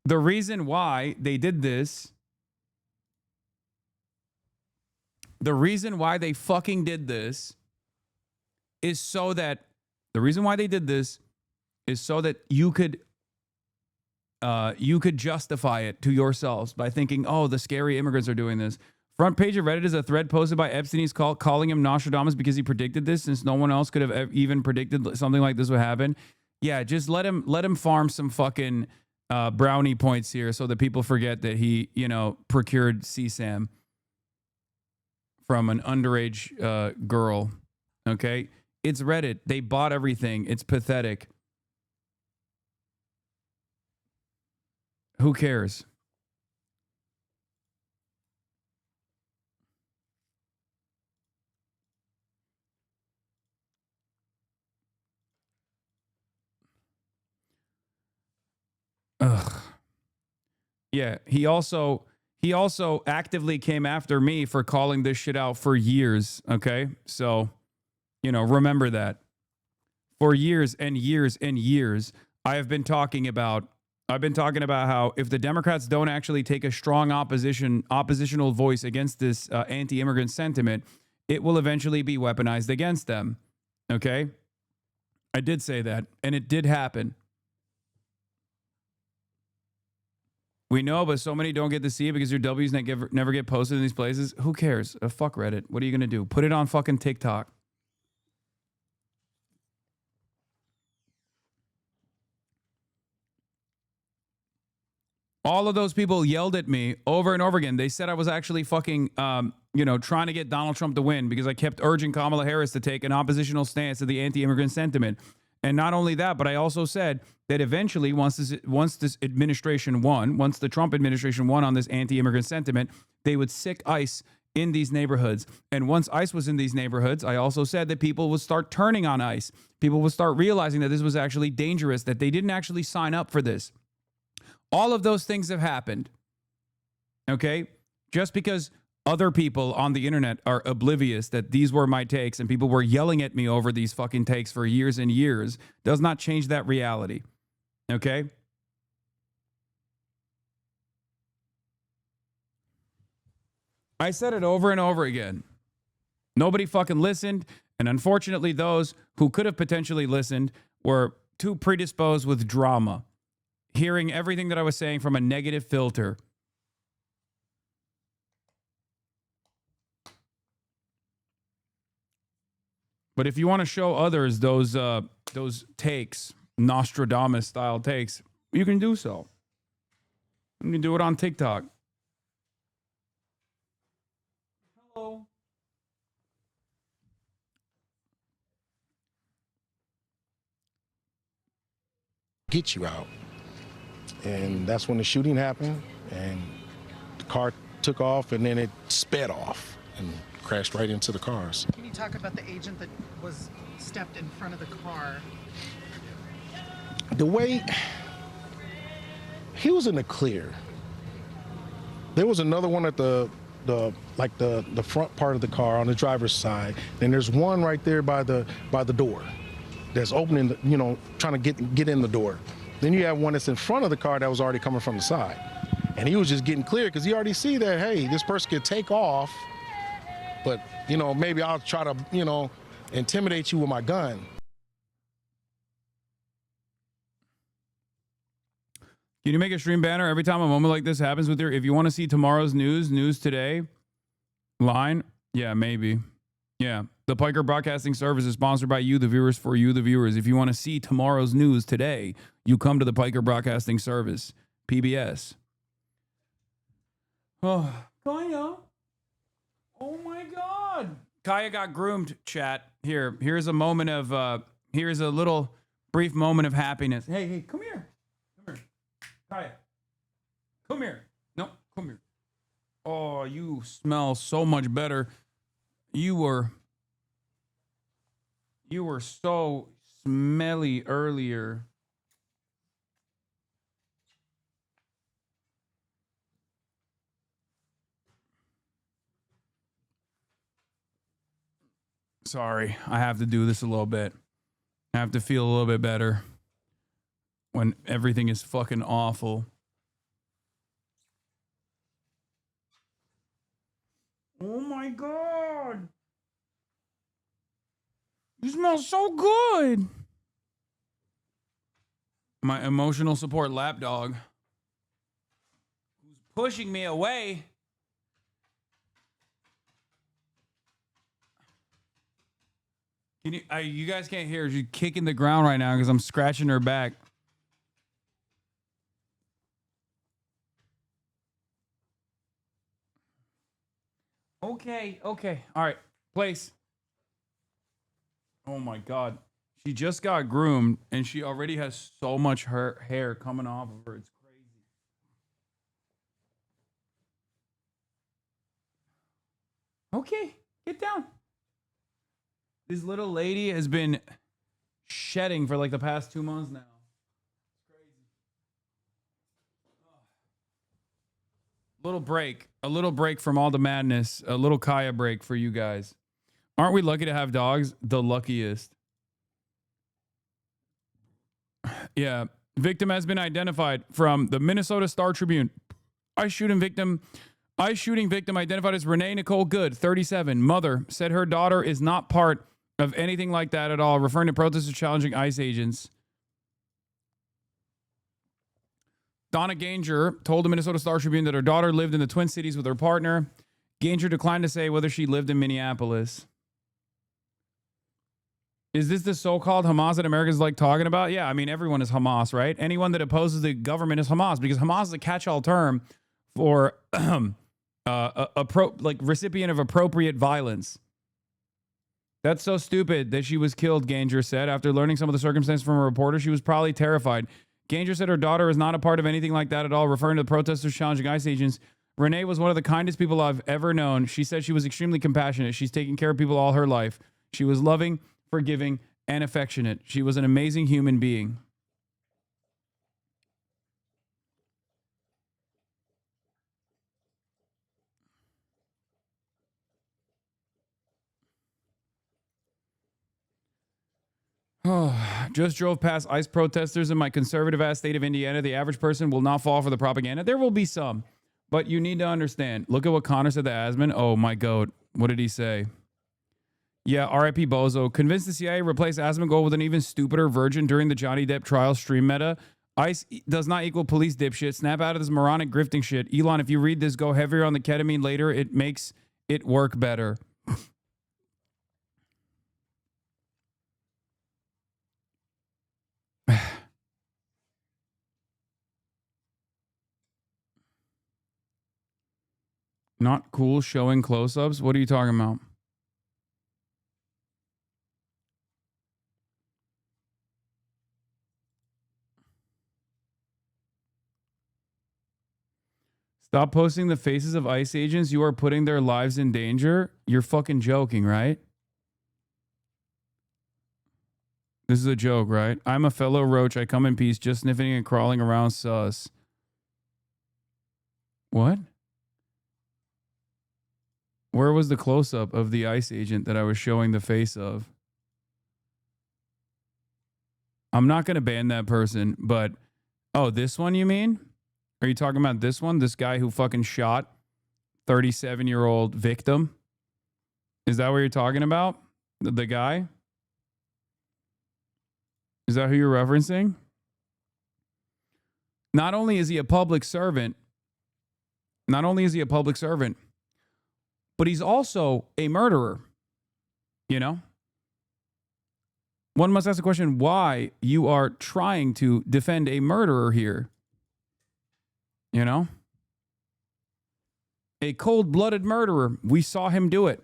they did this, the reason why they fucking did this is so that, the reason why they did this is so that you could justify it to yourselves by thinking, oh, the scary immigrants are doing this. Front page of Reddit is a thread posted by Epstein. He's calling him Nostradamus because he predicted this, since no one else could have even predicted something like this would happen. Yeah, just let him farm some fucking brownie points here so that people forget that he, procured CSAM from an underage girl. Okay? It's Reddit. They bought everything. It's pathetic. Who cares? Ugh. Yeah, he also actively came after me for calling this shit out for years, okay? So, remember that. For years and years and years, I've been talking about how if the Democrats don't actually take a strong oppositional voice against this anti-immigrant sentiment, it will eventually be weaponized against them. Okay? I did say that, and it did happen. We know, but so many don't get to see it because your W's never get posted in these places. Who cares? Fuck Reddit. What are you going to do? Put it on fucking TikTok. All of those people yelled at me over and over again. They said I was actually fucking, trying to get Donald Trump to win because I kept urging Kamala Harris to take an oppositional stance to the anti-immigrant sentiment. And not only that, but I also said that eventually, once this administration won, once the Trump administration won on this anti-immigrant sentiment, they would sic ICE in these neighborhoods. And once ICE was in these neighborhoods, I also said that people would start turning on ICE. People would start realizing that this was actually dangerous, that they didn't actually sign up for this. All of those things have happened. Okay? Just because other people on the internet are oblivious that these were my takes and people were yelling at me over these fucking takes for years and years does not change that reality. Okay? I said it over and over again. Nobody fucking listened, and unfortunately those who could have potentially listened were too predisposed with drama, hearing everything that I was saying from a negative filter. But if you want to show others those takes, Nostradamus style takes, you can do so. You can do it on TikTok. Hello. Get you out. And that's when the shooting happened, and the car took off, and then it sped off and crashed right into the cars. Can you talk about the agent that was stepped in front of the car? The way he was in the clear. There was another one at the front part of the car on the driver's side. Then there's one right there by the door that's opening, trying to get in the door. Then you have one that's in front of the car that was already coming from the side. And he was just getting clear because he already see that, hey, this person could take off, but, maybe I'll try to, intimidate you with my gun. Can you make a stream banner every time a moment like this happens with if you want to see tomorrow's news today line? Yeah, maybe. Yeah. The Piker Broadcasting Service is sponsored by you, the viewers, for you, the viewers. If you want to see tomorrow's news today, you come to the Piker Broadcasting Service, PBS. Oh, Kaya. Oh my God. Kaya got groomed, chat. Here's a moment of, here's a little brief moment of happiness. Hey, come here. Come here. Kaya. Come here. No, come here. Oh, you smell so much better. You were so smelly earlier. Sorry, I have to do this a little bit. I have to feel a little bit better when everything is fucking awful. Oh my God. You smell so good. My emotional support lapdog, who's pushing me away. You guys can't hear her. She's kicking the ground right now because I'm scratching her back. Okay. Okay. All right. Place. Oh my God. She just got groomed and she already has so much hair coming off of her. It's crazy. Okay. Get down. This little lady has been shedding for like the past 2 months now. A little break from all the madness, a little Kaya break for you guys. Aren't we lucky to have dogs? The luckiest. Yeah. Victim has been identified from the Minnesota Star Tribune. Ice shooting victim identified as Renee Nicole Good, 37. Mother said her daughter is not part of anything like that at all, referring to protesters challenging ICE agents. Donna Ganger told the Minnesota Star Tribune that her daughter lived in the Twin Cities with her partner. Ganger declined to say whether she lived in Minneapolis. Is this the so-called Hamas that Americans like talking about? Yeah, I mean, everyone is Hamas, right? Anyone that opposes the government is Hamas because Hamas is a catch-all term for recipient of appropriate violence. That's so stupid that she was killed, Ganger said. After learning some of the circumstances from a reporter, she was probably terrified. Ganger said her daughter is not a part of anything like that at all, referring to the protesters challenging ICE agents. Renee was one of the kindest people I've ever known. She said she was extremely compassionate. She's taken care of people all her life. She was loving, forgiving, and affectionate. She was an amazing human being. Oh, just drove past ICE protesters in my conservative-ass state of Indiana. The average person will not fall for the propaganda. There will be some, but you need to understand. Look at what Connor said to Asman. Oh, my God. What did he say? Yeah, R.I.P. Bozo. Convinced the CIA replace Asmongold with an even stupider virgin during the Johnny Depp trial stream meta. ICE does not equal police dipshit. Snap out of this moronic grifting shit. Elon, if you read this, go heavier on the ketamine later. It makes it work better. Not cool showing close-ups? What are you talking about? Stop posting the faces of ICE agents. You are putting their lives in danger. You're fucking joking, right? This is a joke, right? I'm a fellow roach. I come in peace, just sniffing and crawling around sus. What? Where was the close-up of the ICE agent that I was showing the face of? I'm not going to ban that person, but... Oh, this one you mean? Are you talking about this one? This guy who fucking shot 37-year-old victim? Is that what you're talking about? The guy? Is that who you're referencing? Not only is he a public servant, but he's also a murderer. You know? One must ask the question why you are trying to defend a murderer here. You know? A cold-blooded murderer. We saw him do it.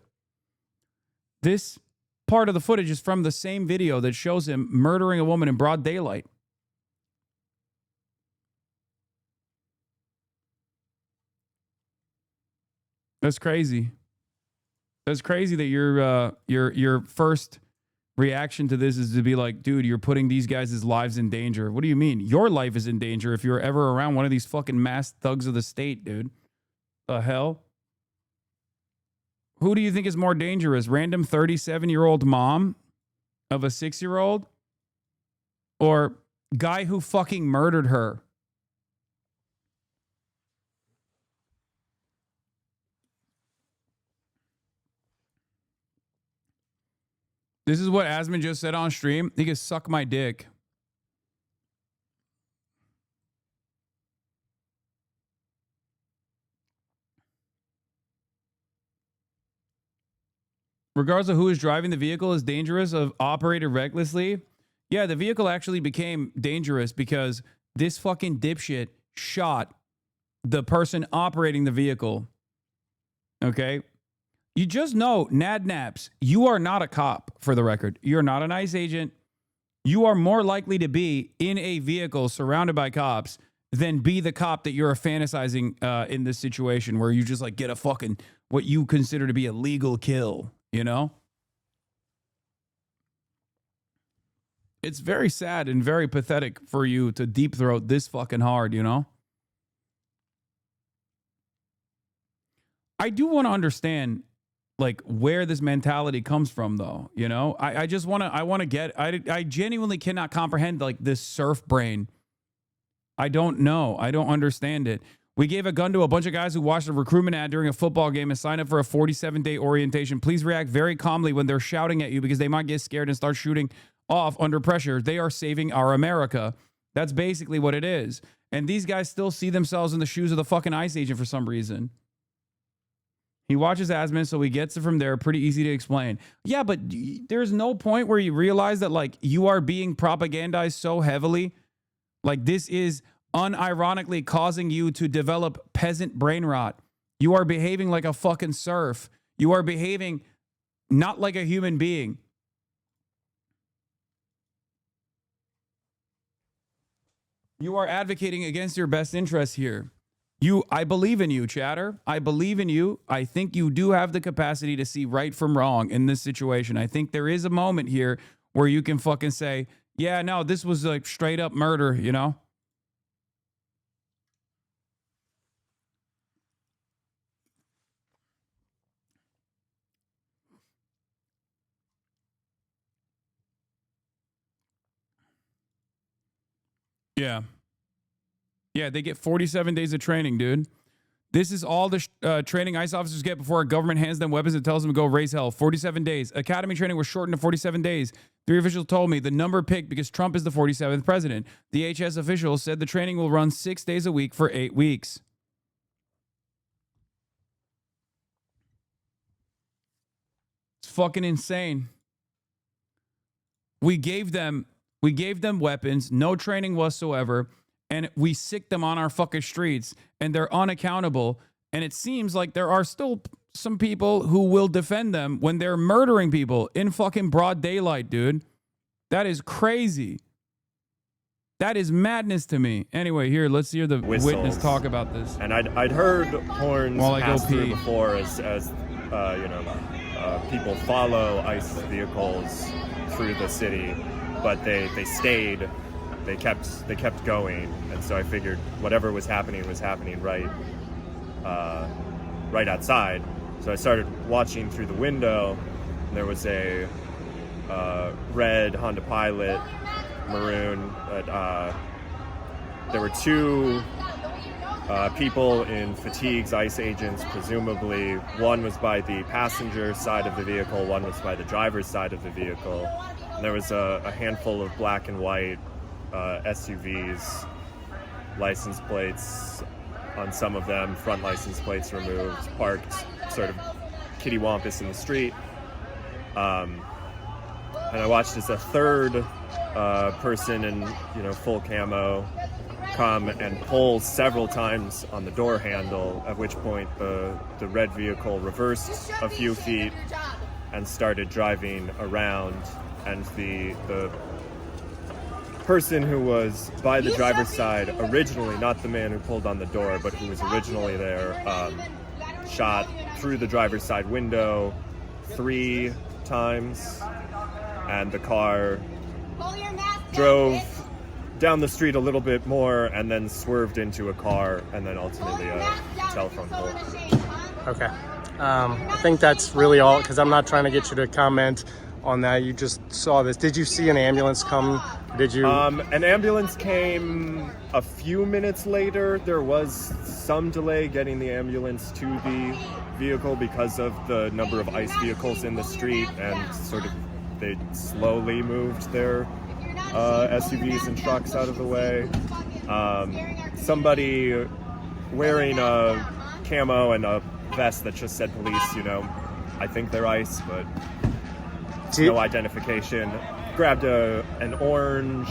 This part of the footage is from the same video that shows him murdering a woman in broad daylight. That's crazy. That's crazy that your first reaction to this is to be like, dude, you're putting these guys' lives in danger. What do you mean? Your life is in danger if you're ever around one of these fucking masked thugs of the state, dude. The hell? Who do you think is more dangerous? Random 37-year-old mom of a 6-year-old? Or guy who fucking murdered her? This is what Asman just said on stream. He can suck my dick. Regardless of who is driving the vehicle is dangerous of operated recklessly. Yeah, the vehicle actually became dangerous because this fucking dipshit shot the person operating the vehicle. Okay? You just know, Nadnaps, you are not a cop, for the record. You're not an ICE agent. You are more likely to be in a vehicle surrounded by cops than be the cop that you're fantasizing in this situation where you just like get a fucking, what you consider to be a legal kill, you know? It's very sad and very pathetic for you to deep throat this fucking hard, you know? I do want to understand like where this mentality comes from though, you know? I genuinely cannot comprehend like this surf brain. I don't know. I don't understand it. We gave a gun to a bunch of guys who watched a recruitment ad during a football game and signed up for a 47-day orientation. Please react very calmly when they're shouting at you because they might get scared and start shooting off under pressure. They are saving our America. That's basically what it is. And these guys still see themselves in the shoes of the fucking ICE agent for some reason. He watches Asman, so he gets it from there. Pretty easy to explain. Yeah, but there's no point where you realize that, like, you are being propagandized so heavily. Like, this is unironically causing you to develop peasant brain rot. You are behaving like a fucking serf. You are behaving not like a human being. You are advocating against your best interests here. I believe in you, chatter. I believe in you. I think you do have the capacity to see right from wrong in this situation. I think there is a moment here where you can fucking say, yeah, no, this was like straight up murder, you know? Yeah. Yeah, they get 47 days of training, dude. This is all the training ICE officers get before a government hands them weapons and tells them to go raise hell. 47 days. Academy training was shortened to 47 days. 3 officials told me the number picked because Trump is the 47th president. The HS officials said the training will run 6 days a week for 8 weeks. It's fucking insane. We gave them weapons, no training whatsoever. And we sick them on our fucking streets and they're unaccountable. And it seems like there are still some people who will defend them when they're murdering people in fucking broad daylight, dude. That is crazy. That is madness to me. Anyway, here, let's hear the witness talk about this. And I'd heard horns while I pass go through pee before as people follow ICE vehicles through the city, but they stayed. They kept going, and so I figured whatever was happening right outside. So I started watching through the window. And there was a red Honda Pilot, maroon. There were 2 people in fatigues, ICE agents, presumably. One was by the passenger side of the vehicle, one was by the driver's side of the vehicle. And there was a handful of black and white SUVs, license plates on some of them, front license plates removed, parked sort of kittywampus in the street. And I watched as a third person in full camo come and pull several times on the door handle, at which point the red vehicle reversed a few feet and started driving around, and the person who was by the driver's side originally, not the man who pulled on the door, but who was originally there, shot through the driver's side window 3 times, and the car drove down the street a little bit more and then swerved into a car and then ultimately a telephone pole. Okay. I think that's really all, because I'm not trying to get you to comment on that. You just saw this. Did you see an ambulance come? Did you? An ambulance came a few minutes later. There was some delay getting the ambulance to the vehicle because of the number of ICE vehicles in the street, and sort of they slowly moved their SUVs and trucks out of the way. Somebody wearing a camo and a vest that just said police, I think they're ICE, but no identification. Grabbed an orange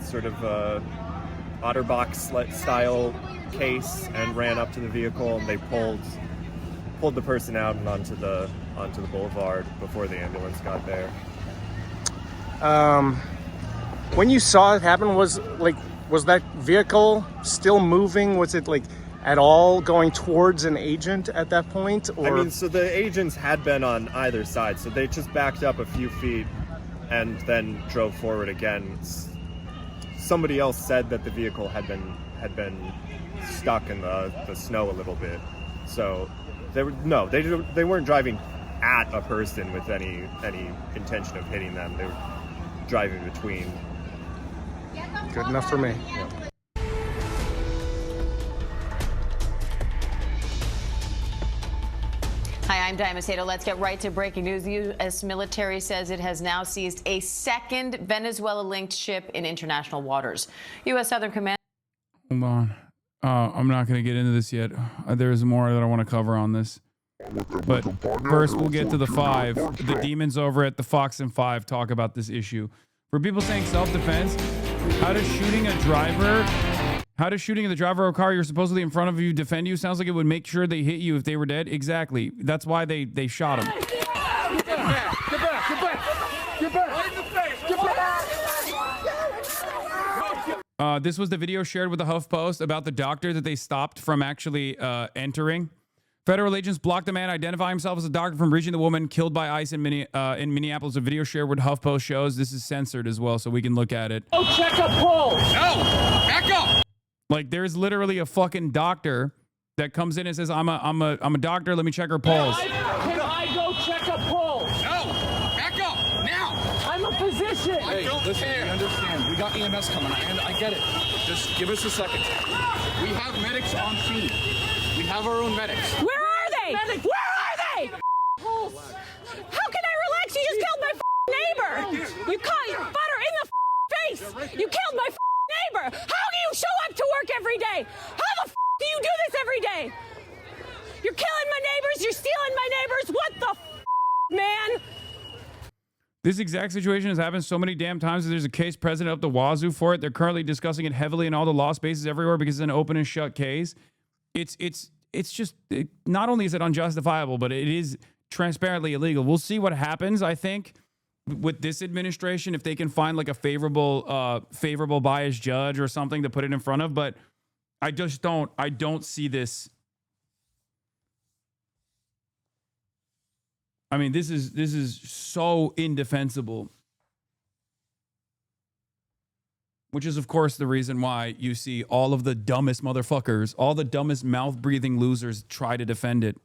sort of OtterBox style case and ran up to the vehicle, and they pulled pulled the person out and onto the boulevard before the ambulance got there. When you saw it happen, was that vehicle still moving? Was it like at all going towards an agent at that point? Or? I mean, so the agents had been on either side, so they just backed up a few feet and then drove forward again. Somebody else said that the vehicle had been stuck in the snow a little bit. So they weren't driving at a person with any intention of hitting them. They were driving between. Good enough for me. Yeah. Hi, I'm Diana Macedo. Let's get right to breaking news. The U.S. military says it has now seized a second Venezuela-linked ship in international waters. U.S. Southern Command. Hold on. I'm not going to get into this yet. There's more that I want to cover on this. But first, we'll get to the 5. The demons over at the Fox and 5 talk about this issue. For people saying self-defense, how does shooting the driver of a car you're supposedly in front of you defend you? Sounds like it would make sure they hit you if they were dead. Exactly. That's why they shot him. Get back! Get back! Get back! Get back! Get back! This was the video shared with the HuffPost about the doctor that they stopped from actually entering. Federal agents blocked a man identifying himself as a doctor from reaching the woman killed by ICE in Minneapolis. A video shared with HuffPost shows this is censored as well, so we can look at it. Oh, check a pulse! No! Back up! Like, there's literally a fucking doctor that comes in and says, I'm a doctor, let me check her pulse. Can I go check a pulse? No! Back up! Now! I'm a physician! Hey, listen, we understand. We got EMS coming. I get it. Just give us a second. We have medics on scene. We have our own medics. Where are they? Medics. Where are they? Pulse. How can I relax? You just killed my neighbor. You caught your butter in the face. You killed my neighbor. How do you show up to work every day? How the do you do this every day? You're killing my neighbors. You're stealing my neighbors. What the man? This exact situation has happened so many damn times that there's a case president up the wazoo for it. They're currently discussing it heavily in all the law spaces everywhere because it's an open and shut case. It's just, not only is it unjustifiable, but it is transparently illegal. We'll see what happens, I think, with this administration, if they can find like a favorable biased judge or something to put it in front of. But I don't see this. I mean, this is so indefensible. Which is, of course, the reason why you see all of the dumbest motherfuckers, all the dumbest mouth-breathing losers try to defend it.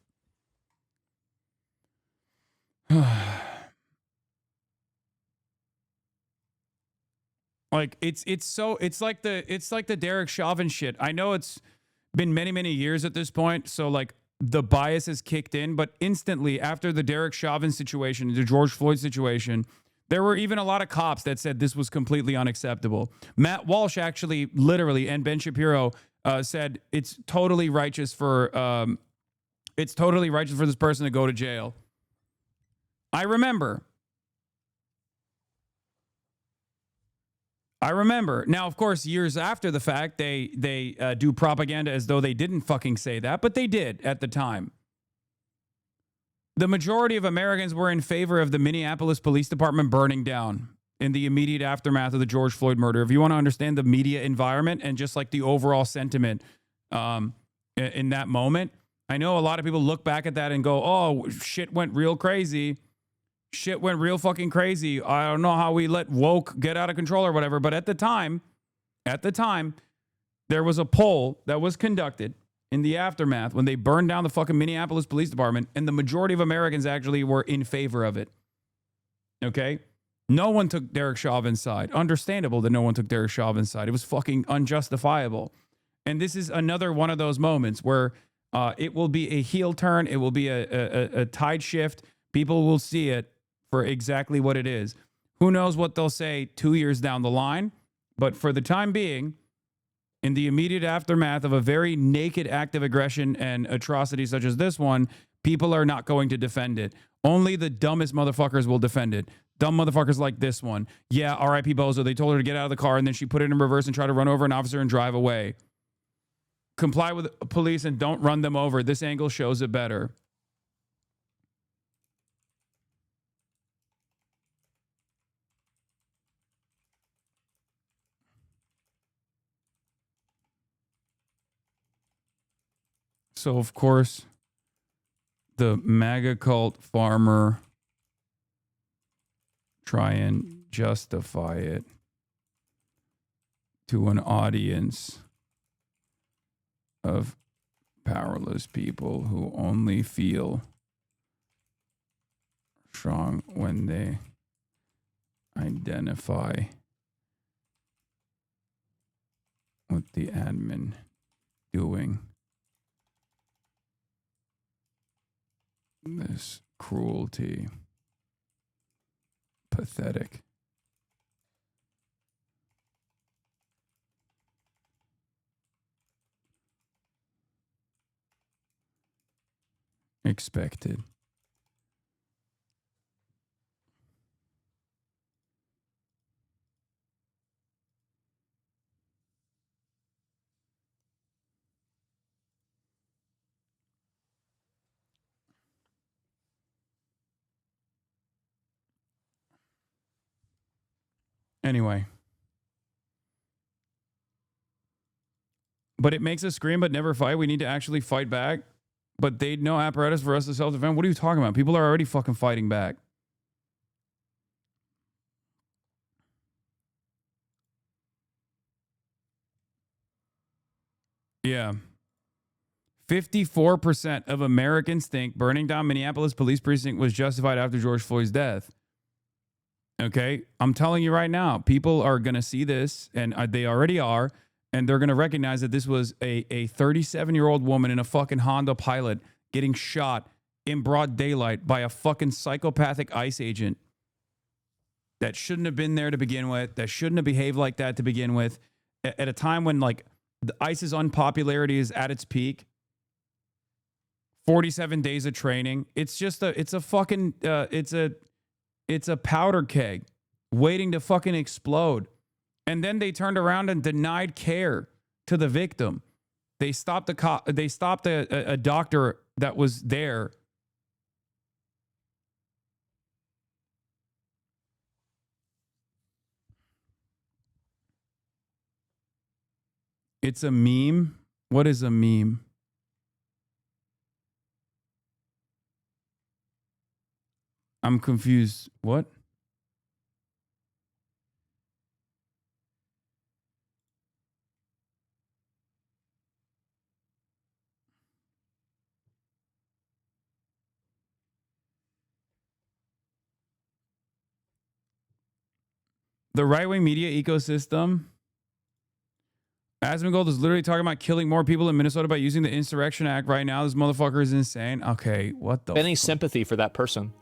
Like, it's like the Derek Chauvin shit. I know it's been many years at this point, so like the bias has kicked in, but instantly after the Derek Chauvin situation, the George Floyd situation, there were even a lot of cops that said this was completely unacceptable. Matt Walsh actually, literally, and Ben Shapiro said it's totally righteous for this person to go to jail. I remember. Now, of course, years after the fact, they do propaganda as though they didn't fucking say that, but they did at the time. The majority of Americans were in favor of the Minneapolis Police Department burning down in the immediate aftermath of the George Floyd murder. If you want to understand the media environment and just like the overall sentiment in that moment, I know a lot of people look back at that and go, oh, shit went real crazy. Shit went real fucking crazy. I don't know how we let woke get out of control or whatever. But at the time, there was a poll that was conducted in the aftermath when they burned down the fucking Minneapolis Police Department, and the majority of Americans actually were in favor of it. Okay? No one took Derek Chauvin's side. Understandable that no one took Derek Chauvin's side. It was fucking unjustifiable. And this is another one of those moments where it will be a heel turn. It will be a tide shift. People will see it for exactly what it is. Who knows what they'll say 2 years down the line? But for the time being, in the immediate aftermath of a very naked act of aggression and atrocity such as this one, people are not going to defend it. Only the dumbest motherfuckers will defend it. Dumb motherfuckers like this one. Yeah, R.I.P. Bozo. They told her to get out of the car, and then she put it in reverse and tried to run over an officer and drive away. Comply with police and don't run them over. This angle shows it better. So, of course, the MAGA cult farmer try and justify it to an audience of powerless people who only feel strong when they identify with the admin doing this cruelty. Pathetic. Expected. Anyway. But it makes us scream but never fight. We need to actually fight back. But they no apparatus for us to self-defend. What are you talking about? People are already fucking fighting back. Yeah. 54% of Americans think burning down Minneapolis police precinct was justified after George Floyd's death. Okay? I'm telling you right now, people are going to see this, and they already are, and they're going to recognize that this was a 37-year-old woman in a fucking Honda Pilot getting shot in broad daylight by a fucking psychopathic ICE agent that shouldn't have been there to begin with, that shouldn't have behaved like that to begin with, at a time when, like, the ICE's unpopularity is at its peak. 47 days of training. It's just it's a powder keg waiting to fucking explode. And then they turned around and denied care to the victim. They stopped a doctor that was there. It's a meme. What is a meme? I'm confused. What? The right-wing media ecosystem. Asmongold is literally talking about killing more people in Minnesota by using the Insurrection Act right now. This motherfucker is insane. Okay, what the Any sympathy for that person?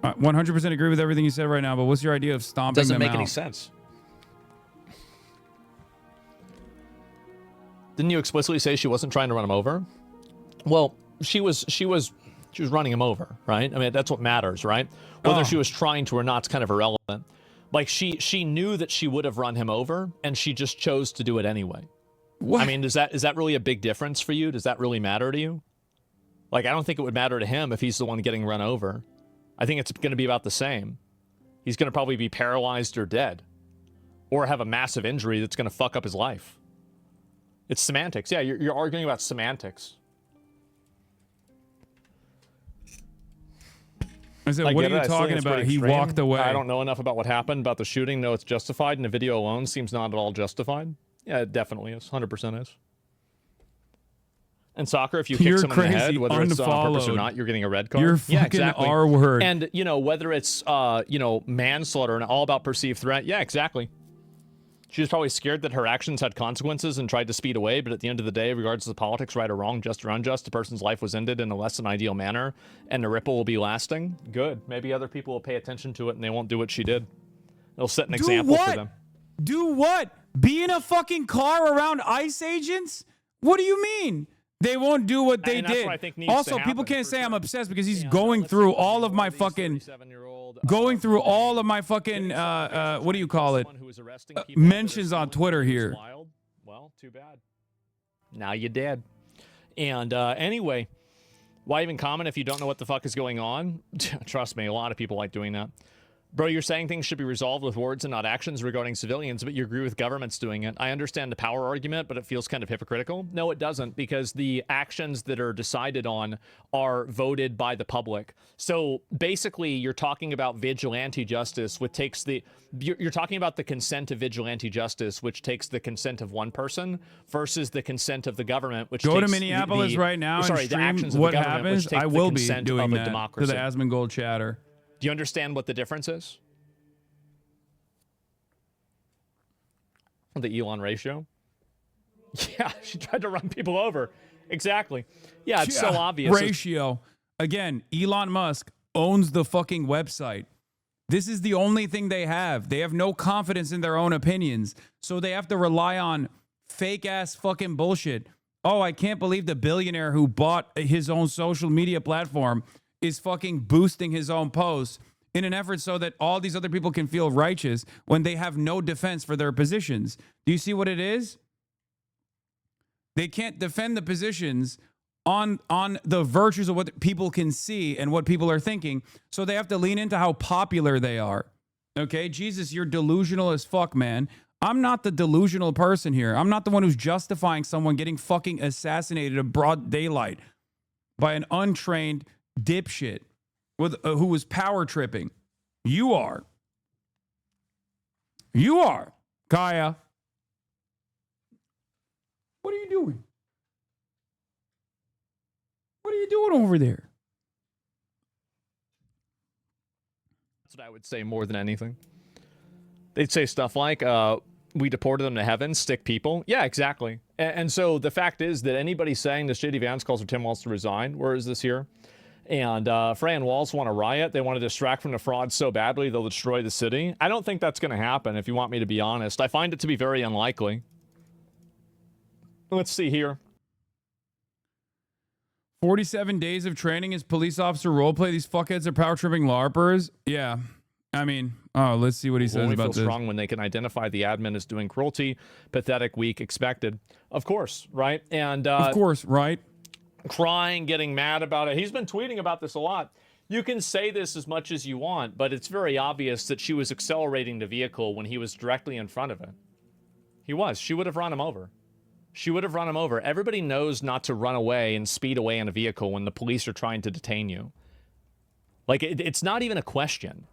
100% agree with everything you said right now, but what's your idea of stomping them out? Doesn't make any sense. Didn't you explicitly say she wasn't trying to run him over? Well, she was running him over, right? I mean, that's what matters, right? Whether she was trying to or not is kind of irrelevant. Like, she knew that she would have run him over, and she just chose to do it anyway. What? I mean, is that really a big difference for you? Does that really matter to you? Like, I don't think it would matter to him if he's the one getting run over. I think it's going to be about the same. He's going to probably be paralyzed or dead, or have a massive injury that's going to fuck up his life. It's semantics. Yeah, you're arguing about semantics. I said, what are you talking about? He walked away. I don't know enough about what happened, about the shooting. No, it's justified, and the video alone seems not at all justified. Yeah, it definitely is. 100% is. In soccer, if you kick someone in the head, whether it's on purpose or not, you're getting a red card. You're fucking R-word. And, whether it's, manslaughter and all about perceived threat. Yeah, exactly. She was probably scared that her actions had consequences and tried to speed away, but at the end of the day, regardless of the politics, right or wrong, just or unjust, the person's life was ended in a less than ideal manner, and the ripple will be lasting. Good. Maybe other people will pay attention to it, and they won't do what she did. It'll set an example for them. Do what? Be in a fucking car around ICE agents? What do you mean? They won't do what they did. What I think needs also, to people can't say I'm obsessed because he's going through all of my fucking, what do you call it? Mentions on Twitter here. Well, too bad. Now you dead. And anyway, why even comment if you don't know what the fuck is going on? Trust me, a lot of people like doing that. Bro, you're saying things should be resolved with words and not actions regarding civilians, but you agree with governments doing it. I understand the power argument, but it feels kind of hypocritical. No, it doesn't, because the actions that are decided on are voted by the public. So basically, you're talking about vigilante justice, which takes the... You're talking about the consent of vigilante justice, which takes the consent of one person, versus the consent of the government, which Go takes to Minneapolis right now and stream what happens. I will be doing that to the Asmongold chatter. Do you understand what the difference is? The Elon ratio? Yeah, she tried to run people over. Exactly. Yeah, it's so obvious. Ratio. Again, Elon Musk owns the fucking website. This is the only thing they have. They have no confidence in their own opinions. So they have to rely on fake ass fucking bullshit. Oh, I can't believe the billionaire who bought his own social media platform is fucking boosting his own posts in an effort so that all these other people can feel righteous when they have no defense for their positions. Do you see what it is? They can't defend the positions on the virtues of what people can see and what people are thinking, so they have to lean into how popular they are. Okay, Jesus, you're delusional as fuck, man. I'm not the delusional person here. I'm not the one who's justifying someone getting fucking assassinated in broad daylight by an untrained dipshit with who was power tripping. You are. You are, Kaya. What are you doing? What are you doing over there? That's what I would say more than anything. They'd say stuff like, we deported them to heaven, stick people. Yeah, exactly. And so the fact is that anybody saying this J.D. Vance calls for Tim Walz to resign, where is this here? And Frey and Walz want to riot. They want to distract from the fraud so badly they'll destroy the city. I don't think that's going to happen, if you want me to be honest. I find it to be very unlikely. Let's see here. 47 days of training as police officer roleplay. These fuckheads are power tripping LARPers. Yeah. I mean, oh, let's see what he says Only about feel this. strong when they can identify the admin as doing cruelty, pathetic, weak, expected. Of course, right? And of course, right? Crying, getting mad about it. He's been tweeting about this a lot. You can say this as much as you want, but it's very obvious that she was accelerating the vehicle when he was directly in front of it. He was. She would have run him over. She would have run him over. Everybody knows not to run away and speed away in a vehicle when the police are trying to detain you. Like, it's not even a question.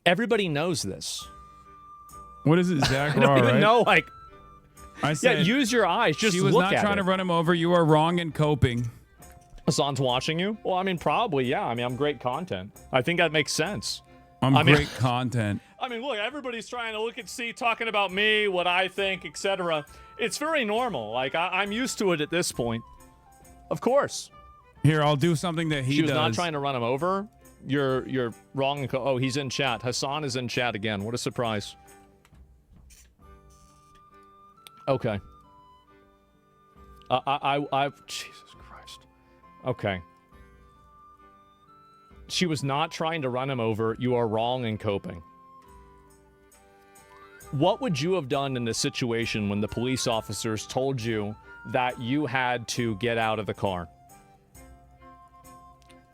Everybody knows this. What is it, Zach? I don't even know, like... I said, yeah, use your eyes. Just she was look not at trying it. to run him over. You are wrong in coping. Hasan's watching you? Well, I mean, probably, yeah. I mean, I'm great content. I think that makes sense. I'm great content. I mean, look, everybody's trying to look and see, talking about me, what I think, etc. It's very normal. Like, I'm used to it at this point. Of course. Here, I'll do something that he does. She was not trying to run him over. You're wrong. Oh, he's in chat. Hasan is in chat again. What a surprise. Okay. Jesus Christ. Okay. She was not trying to run him over. You are wrong in coping. What would you have done in this situation when the police officers told you that you had to get out of the car?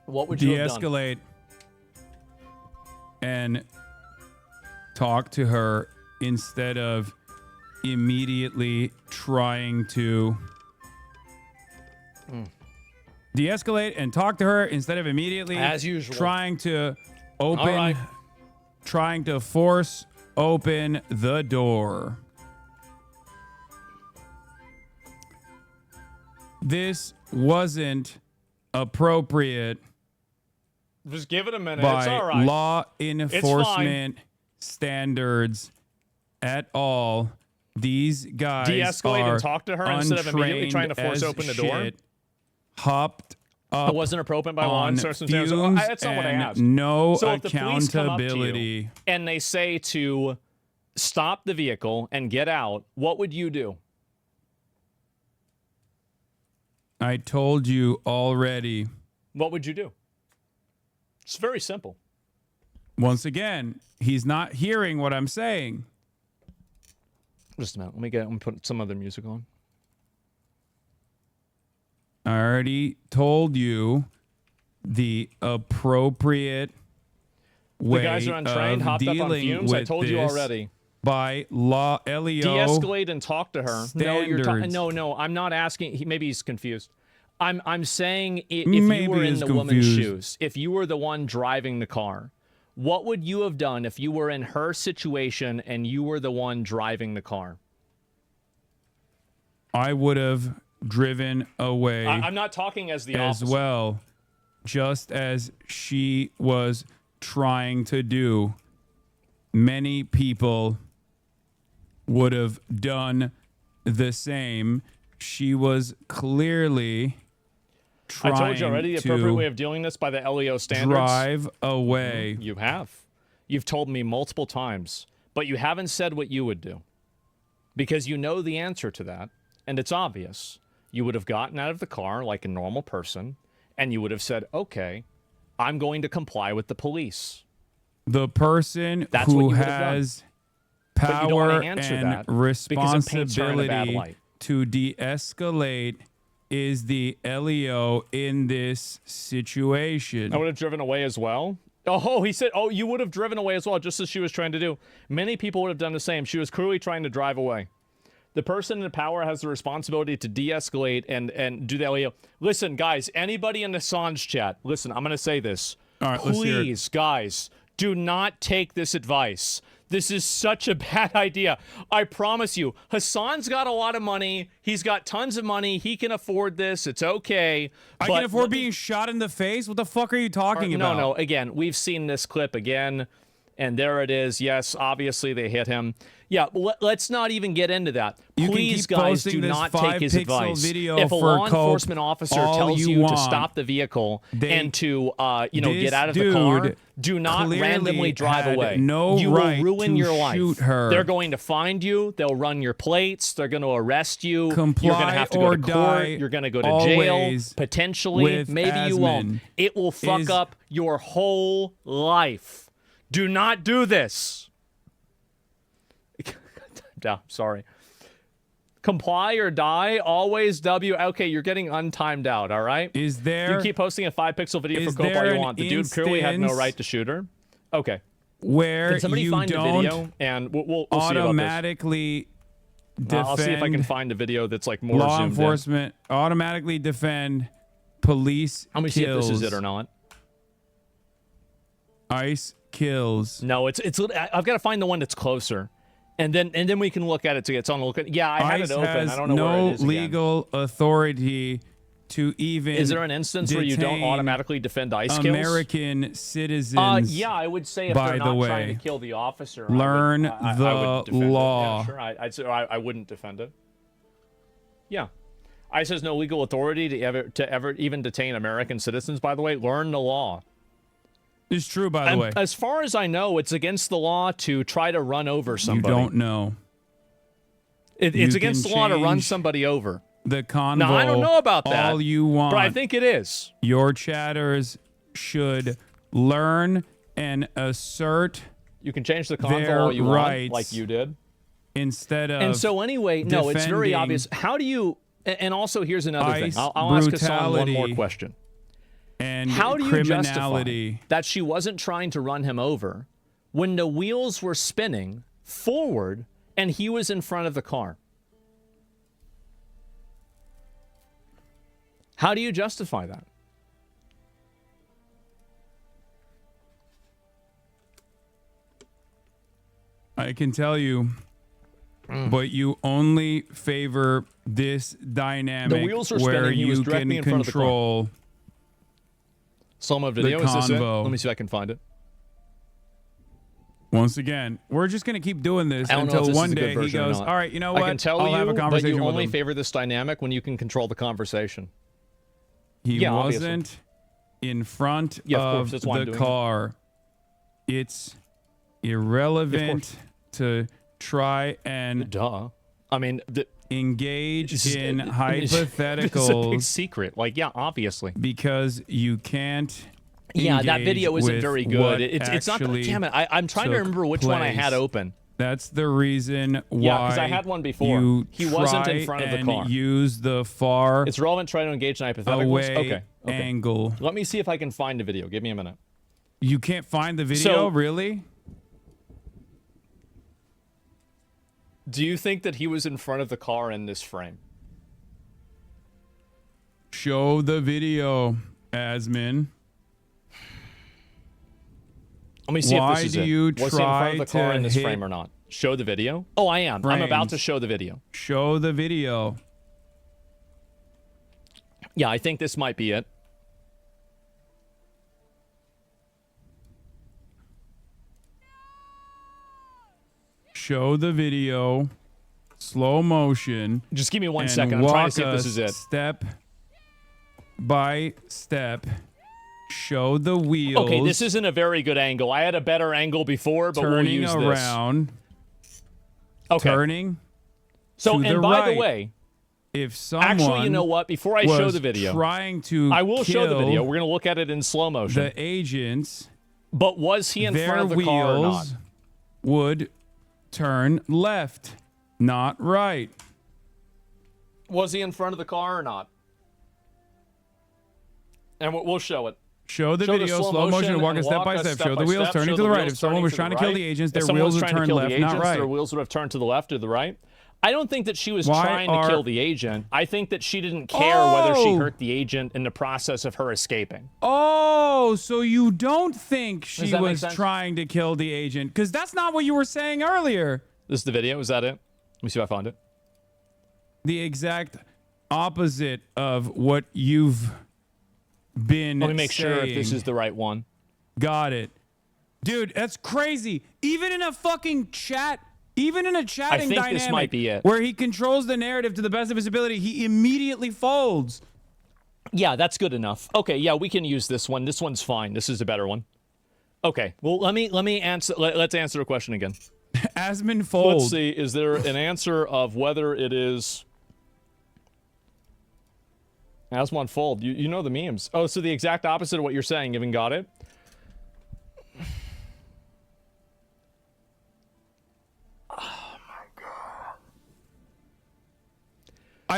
What would you have done? De-escalate and talk to her instead of immediately trying to de-escalate and talk to her instead of immediately, as usual, trying to open, trying to force open the door. This wasn't appropriate. Just give it a minute. By it's all right. Law enforcement standards at all. These guys de-escalate are and talk to her instead of immediately trying to force open the door. Hopped up. It wasn't open by one circumstance. That's not what I asked. No so if the police come up to accountability. you and they say to stop the vehicle and get out, what would you do? I told you already. What would you do? It's very simple. Once again, he's not hearing what I'm saying. Just a minute. Let me put some other music on. I already told you the appropriate way The guys are untrained, of hopped up on dealing fumes. with I told you this already. by law, LEO De-escalate and talk to her. standards. No, I'm not asking. Maybe he's confused. I'm saying if Maybe you were in he's the woman's confused. shoes, if you were the one driving the car, what would you have done if you were in her situation and you were the one driving the car? I would have driven away I'm not talking as the as officer. well, just as she was trying to do. Many people would have done the same. She was clearly I trying told you already the appropriate to way of doing this by the LEO standards. drive away. You have. You've told me multiple times, but you haven't said what you would do. Because you know the answer to that, and it's obvious. You would have gotten out of the car like a normal person, and you would have said, okay, I'm going to comply with the police. The person That's what who you would have done. has But you don't power wanna answer that and because it paints her in a bad responsibility light. to de-escalate is the LEO in this situation. I would have driven away as well. Oh, he said, oh, you would have driven away as well, just as she was trying to do. Many people would have done the same. She was clearly trying to drive away. The person in power has the responsibility to de-escalate and do the LEO. Listen, guys, anybody in the Hasan's chat, listen, I'm going to say this. All right, let's hear it. Please, guys, do not take this advice. This is such a bad idea. I promise you. Hasan's got a lot of money. He's got tons of money. He can afford this. It's okay. I can afford being shot in the face? What the fuck are you talking about? No. Again, we've seen this clip again, and there it is. Yes, obviously they hit him. Yeah, let's not even get into that. You can Please, keep guys, posting do this not take his 5-pixel advice. video If a for law coke enforcement officer all tells you you to want. stop the vehicle and to, This get out of the car, dude do not clearly randomly drive had away. no you right will ruin to your life. shoot her. They're going to find you. They'll run your plates. They're going to arrest you. Comply You're going to have to go or to court. die You're going to go to jail. always Potentially. with Maybe you won't. Asman. It will fuck up your whole life. Do not do this. Sorry. Comply or die. Always W. Okay, you're getting untimed out. All right. Is there? You can keep posting a 5-pixel video is for Cope all there you an want. The dude clearly had no instance right to shoot her. Okay. Where Can somebody you find a don't video and we'll see about this. automatically defend I'll see if I can find a video that's like more law zoomed in. enforcement automatically defend police Let me see if kills. this is it or not. ICE kills. No, it's I've got to find the one that's closer. And then we can look at it. It's on the look. Yeah, I had ICE it open. has I don't know no where it is again. legal authority to even. Is there an instance where you don't detain automatically defend ICE kills? American citizens? Yeah, I would say if by they're the not way, trying to kill the officer, learn I the would defend law. It. Yeah, sure. I'd say I wouldn't defend it. Yeah. ICE has no legal authority to ever even detain American citizens, by the way. Learn the law. It's true, by the way. As far as I know, it's against the law to try to run over somebody. You don't know. It's You against the can law to run change somebody over. The convo. Now, I don't know about that. All you want. But I think it is. Your chatters should learn and assert. You can change the convo their all you rights want, like you did. Instead of. And so anyway, no, it's very defending obvious. How do you? And also, here's another thing. ICE I'll ask Hasan one more brutality question. And How do you criminality. justify that she wasn't trying to run him over when the wheels were spinning forward and he was in front of the car? How do you justify that? I can tell you, but you only favor this dynamic The wheels were where spinning. He was you directly can in front of the car. control Slow-mo video, is this it? convo. Let me see if I can find it. Once again, we're just going to keep doing this I don't know if until this is one a good day he version or goes, not. all right, you know what? I can tell I'll you, have a but conversation you with only him. favor this dynamic when you can control the conversation. He Yeah, obviously. wasn't in front Yeah, of course, of that's why I'm the doing car. It's irrelevant to try and I mean, engage in It's a hypotheticals. big secret. Like, yeah, obviously. Because you can't. Yeah, that engage video isn't with very what good. It's not. actually Damn it! I'm trying to took remember which one I had place. open. That's the reason why. Yeah, because I had one before. You He wasn't in try front of the and car. Use the far. It's relevant. Try to engage in hypotheticals. away Okay. angle. Let me see if I can find a video. Give me a minute. You can't find the video, really? Do you think that he was in front of the car in this frame? Show the video, Asmin. Let me see if this is Why do it. you Was he in front try of the car to in this hit frame or not? Show the video? Oh, I am. I'm about to frames? show the video. Show the video. Yeah, I think this might be it. Show the video. Slow motion. Just give me 1 and second. I'm trying to see if walk this is it. us Step by step. Show the wheels. Okay, this isn't a very good angle. I had a better angle before, but we'll use this. around. Okay. Turning. So, to and the by right. the way, if someone actually, you know what? Before I show was the video, trying to I will show the kill video. We're going to look at it in slow motion. the agents, But was he in their front of the wheels car or not? would turn left, not right. Was he in front of the car or not? And we'll show it. Show the video, slow motion, and walk us step by step. Show the wheels turning to the right. If someone was trying to kill the agents, their wheels would turn left, not right. Their wheels would have turned to the left or the right. I don't think that she was Why trying to kill the agent. I think that she didn't care whether she hurt the agent in the process of her escaping. Oh, so you don't think she that make was sense? trying to kill the agent? Because that's not what you were saying earlier. This is the video. Is that it? Let me see if I find it. The exact opposite of what you've been Let me make sure if this saying. is the right one. Got it. Dude, that's crazy. Even in a fucking chat, even in a chatting think dynamic this might be it. where he controls the narrative to the best of his ability, he immediately folds. Yeah, that's good enough. Okay, yeah, we can use this one. This one's fine. This is a better one. Okay, well, let me answer. Let's answer a question again. Asmin fold. Let's see. Is there an answer of whether it is Asmon fold? You know the memes. Oh, so the exact opposite of what you're saying. Even got it.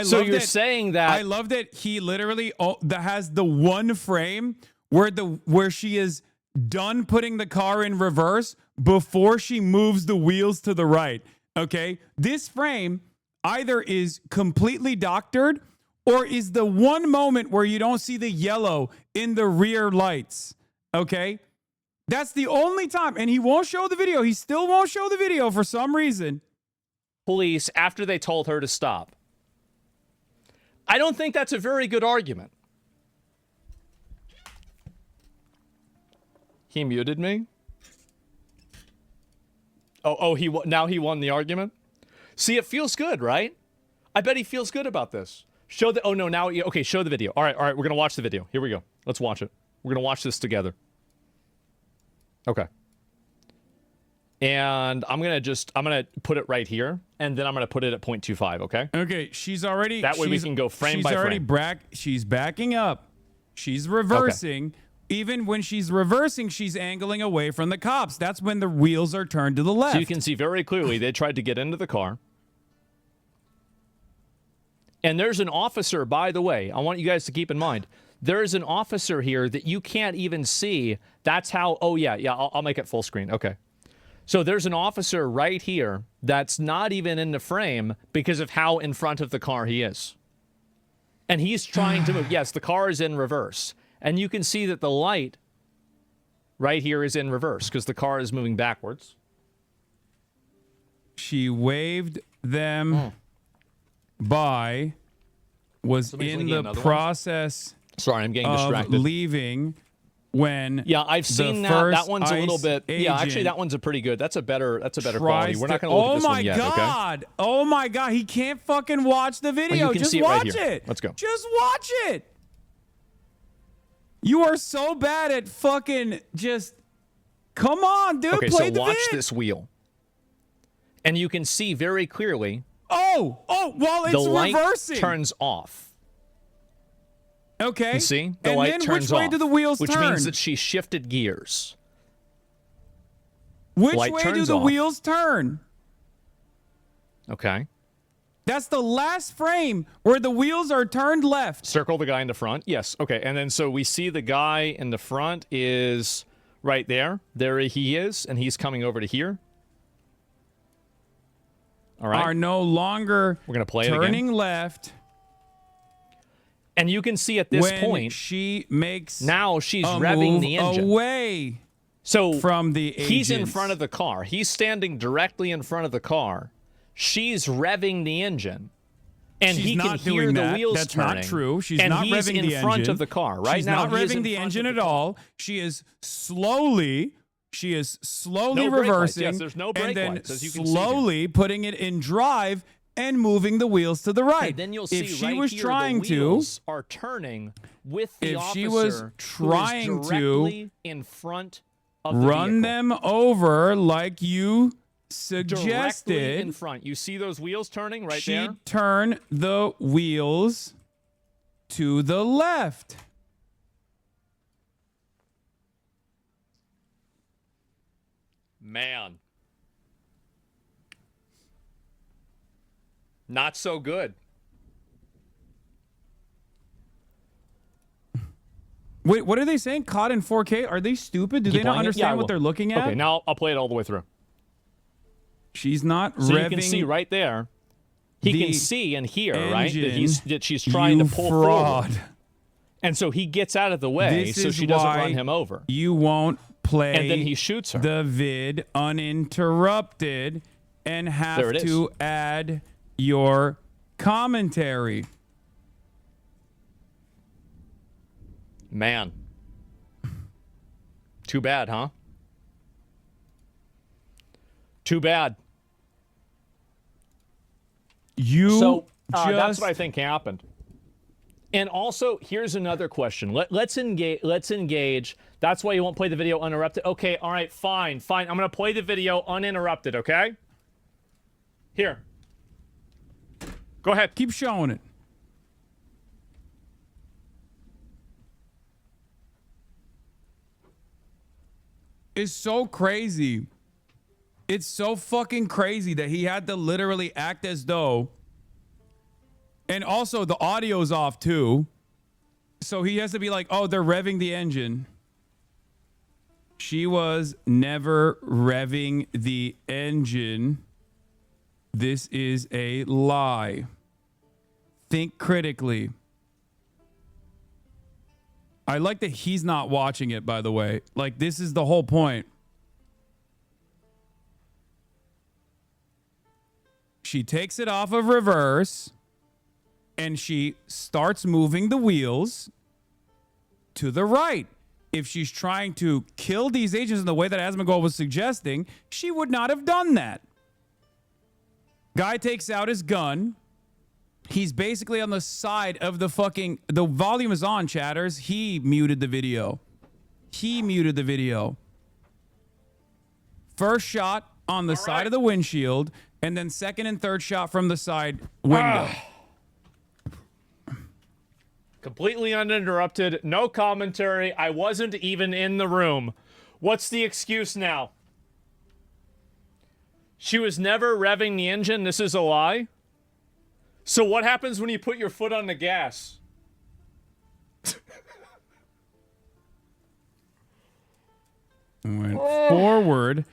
So you're saying that I love that he literally that has the one frame where she is done putting the car in reverse before she moves the wheels to the right. Okay, this frame either is completely doctored or is the one moment where you don't see the yellow in the rear lights. Okay, that's the only time, and he won't show the video. He still won't show the video for some reason. police after they told her to stop. I don't think that's a very good argument. He muted me? Now he won the argument? See, it feels good, right? I bet he feels good about this. Show the, okay, show the video. All right, we're going to watch the video. Here we go. Let's watch it. We're going to watch this together. Okay. And I'm going to put it right here, and then I'm going to put it at 0.25, okay? Okay, she's already... That way we can go frame by frame. She's backing up. She's reversing. Okay. Even when she's reversing, she's angling away from the cops. That's when the wheels are turned to the left. So you can see very clearly they tried to get into the car. And there's an officer, by the way, I want you guys to keep in mind, there is an officer here that you can't even see. That's how, I'll make it full screen. Okay. So there's an officer right here that's not even in the frame because of how in front of the car he is. And he's trying to move. Yes, the car is in reverse. And you can see that the light right here is in reverse because the car is moving backwards. She waved them by, was in the process Sorry, I'm getting distracted. Leaving when I've seen that. That one's a little bit. Yeah, actually, that one's a pretty good. That's a better quality. We're not going to look at this one yet. Okay? Oh my god! He can't fucking watch the video. You can Just see it watch right here. it. Let's go. Just watch it. You are so bad at fucking just. Come on, dude. Okay, play so the watch vid. this wheel, and you can see very clearly. While it's the light reversing, turns off. Okay. You see? The and light then turns which way off, do the wheels which turn? means that she shifted gears. Which light way do turns the off. wheels turn? Okay. That's the last frame where the wheels are turned left. Circle the guy in the front. Yes. Okay. And then so we see the guy in the front is right there. There he is, and he's coming over to here. All right. Are no longer We're gonna play turning it again. left. And you can see at this when point, she makes now she's a revving move the engine away. So from the he's in agents. front of the car. He's standing directly in front of the car. She's revving the engine. And She's he can not hear doing the that. wheels That's turning. not true. She's and not he's revving in the front engine. of the car. Right She's now, not he is revving in the front engine of at the car. all. She is slowly No brake lights. reversing Yes, there's no brake and then lights, as you can see slowly putting it in drive and moving the wheels to the right. Okay, then you'll see if she right was here, trying the to, wheels are turning with the if officer she was who is trying to directly in front of the run vehicle. them over like you Directly in suggested, front. You see those wheels turning right she'd there? turn the wheels to the left. Man. Not so good. Wait, what are they saying? Caught in 4K? Are they stupid? Do Keep they not playing it? understand Yeah, I what will. they're looking at? Okay, now I'll play it all the way through. She's not So revving. you can see right there. He the can see and hear, right? engine, That she's trying to you pull fraud. forward. And so he gets out of the way This so is she doesn't why run him over. You won't play And then he shoots her. the vid uninterrupted and have There it is. to add your commentary. Man. Too bad, huh? Too bad. You that's what I think happened. And also, here's another question. Let's engage. That's why you won't play the video uninterrupted. Okay, all right, fine. I'm going to play the video uninterrupted, okay? Here. Go ahead. Keep showing it. It's so crazy. It's so fucking crazy that he had to literally act as though. And also, the audio's off too. So he has to be like, oh, they're revving the engine. She was never revving the engine. This is a lie. Think critically. I like that he's not watching it, by the way. Like, this is the whole point. She takes it off of reverse and she starts moving the wheels to the right. If she's trying to kill these agents in the way that Asmongold was suggesting, she would not have done that. Guy takes out his gun. He's basically on the side of the fucking... The volume is on, chatters. He muted the video. First shot on the side of the windshield, and then second and third shot from the side window. Completely uninterrupted. No commentary. I wasn't even in the room. What's the excuse now? She was never revving the engine. This is a lie? So what happens when you put your foot on the gas? Went forward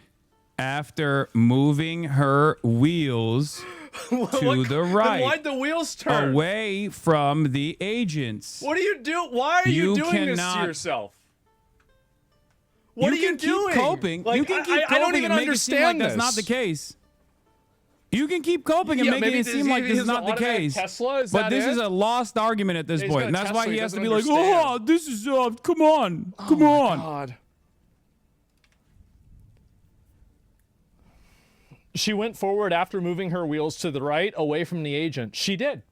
after moving her wheels to the right. Why'd the wheels turn? Away from the agents. What are you doing? Why are you doing this to cannot- yourself? What are you can doing? keep coping. Like, You can keep I don't coping even and make it seem like understand that's not the this. case. You can keep coping and Yeah, making maybe it seem like this is not the case. Tesla? Is But that this it? is a lost argument at this He's point. got And a that's Tesla, why he he has to doesn't be like, understand. oh, this is, come on. Come on. God. She went forward after moving her wheels to the right, away from the agent. She did.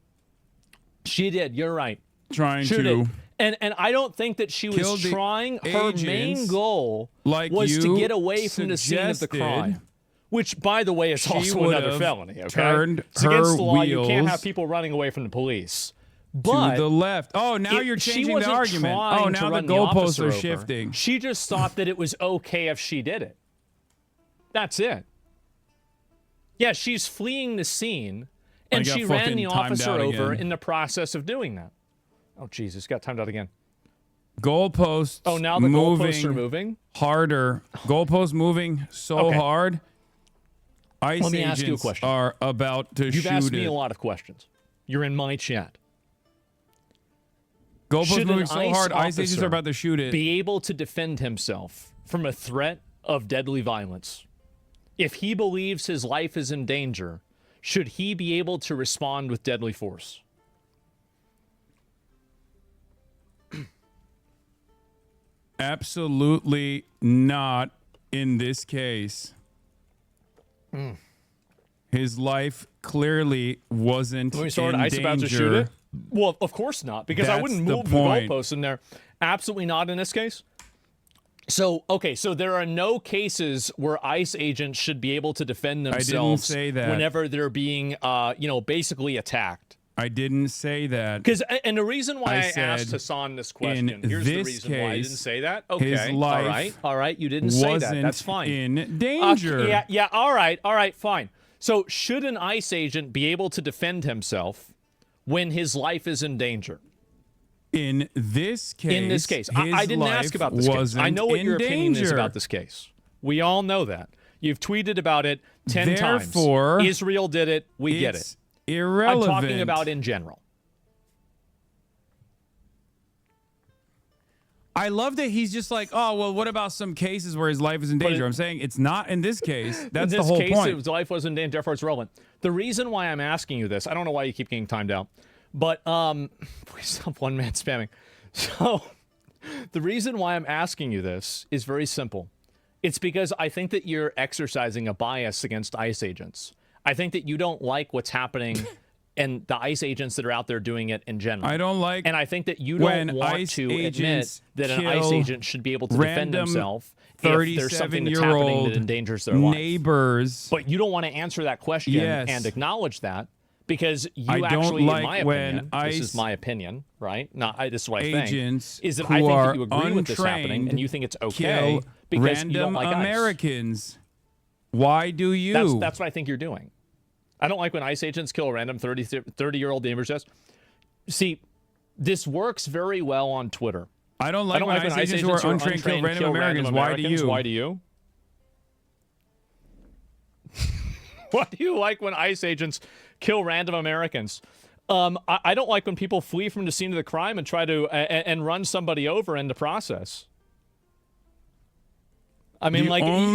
You're right. Trying She to did. And I don't think that she kill was the trying. Her main agents goal like was to you get away from the scene of the suggested. crime. Which, by the way, is She also would another have felony. Okay, turned it's against her the law. You can't wheels have people running away from the police. But to the left. Oh, now you're she changing the wasn't argument. trying Oh, to now the run goalposts officer are over. shifting. She just thought that it was okay if she did it. That's it. Yeah, she's fleeing the scene, and got she ran fucking the timed officer out over again. in the process of doing that. Oh, Jesus, got timed out again. Goalposts. Oh, now the goalposts are moving? harder. Goalposts moving so hard. ICE Let me ask you a agents question. are about to You've shoot asked me it. a lot of questions. You're in my chat. Goalposts Should moving an so hard. ICE agents officer are about to shoot it. be able to defend himself from a threat of deadly violence? If he believes his life is in danger, should he be able to respond with deadly force? Absolutely not in this case. His life clearly wasn't When we started in ICE danger. about to shoot it? Well, of course not, because I That's wouldn't the move the point. goalposts in there. Absolutely not in this case. So, okay, so there are no cases where ICE agents should be able to defend themselves say that. whenever they're being, basically attacked. I didn't say that. And the reason why I asked said Hasan this question, in here's the this reason why I didn't case, say that. his Okay, life all right, you didn't say that. wasn't That's fine. in danger. Yeah, all right, fine. So should an ICE agent be able to defend himself when his life is in danger? In this case, I didn't ask about this case. I know what your opinion is danger. about this case. We all know that. You've tweeted about it 10 Therefore, times. Israel did it. We get it. It's irrelevant. I'm talking about in general. I love that he's just like, oh, well, what about some cases where his life is in danger? I'm saying it's not in this case. That's the whole point. His life was in danger, therefore it's relevant. The reason why I'm asking you this, I don't know why you keep getting timed out, but please stop one man spamming. So the reason why I'm asking you this is very simple. It's because I think that you're exercising a bias against ICE agents. I think that you don't like what's happening and the ICE agents that are out there doing it in general. I don't like and I think that you don't want to admit that an ICE agent should be able to defend himself if there's something that's happening that endangers their life. Neighbors. But you don't want to answer that question and acknowledge that because you actually, like in my when opinion, this ICE is my opinion, right? This is what I think. Agents Is that who I think are that you agree with this happening untrained and you think it's okay kill because you don't random like ICE. Americans. Why do you? That's what I think you're doing. I don't like when ICE agents kill a random 30-year-old neighbors. See, this works very well on Twitter. I don't like when ICE agents who are untrained kill random Americans. Why do you? Why do you? Why do you like when ICE agents kill random Americans? I don't like when people flee from the scene of the crime and try to and run somebody over in the process. I mean,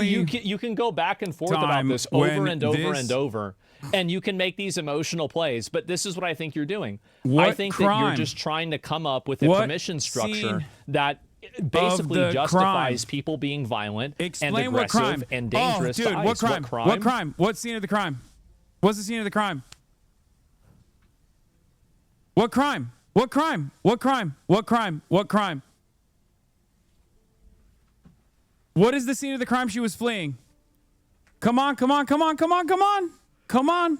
you can go back and forth about this over and over and over, and you can make these emotional plays. But this is what I think you're doing. I think that you're just trying to come up with a permission structure that basically justifies people being violent and aggressive and dangerous. Oh, dude, to ICE. what crime? What crime? What scene of the crime? What's the scene of the crime? What crime? What crime? What crime? What crime? What crime? What is the scene of the crime she was fleeing? Come on, come on, come on, come on, come on. Come on.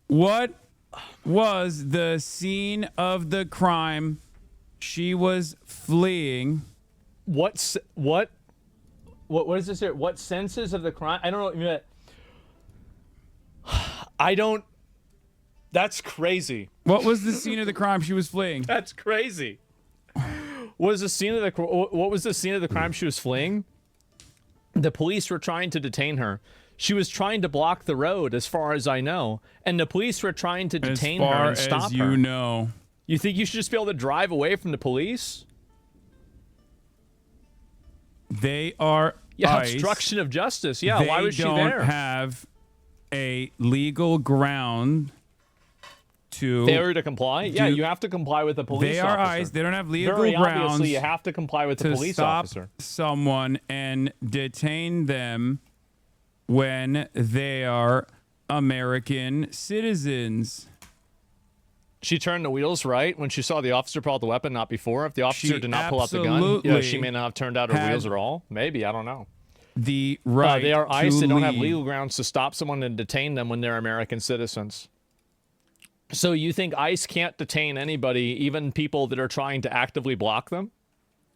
What was the scene of the crime she was fleeing? What is this here? What senses of the crime? I don't know. I don't. That's crazy. What was the scene of the crime she was fleeing? That's crazy. What was the scene of the crime she was fleeing? The police were trying to detain her. She was trying to block the road, as far as I know, and the police were trying to detain her and stop her. As far as you know. You think you should just be able to drive away from the police? They are ICE. Obstruction of justice. Yeah, why was she there? They don't have a legal ground to failure to comply. Yeah, you have to comply with the police. They are officer. ICE. They don't have legal Very grounds. obviously, you have to comply with the police stop officer. Someone and detain them when they are American citizens. She turned the wheels right when she saw the officer pull out the weapon, not before. If the officer did not pull out the gun, she may not have turned out her wheels at all. Maybe, I don't know. The right they are ICE. to They don't have leave. legal grounds to stop someone and detain them when they're American citizens. So you think ICE can't detain anybody, even people that are trying to actively block them?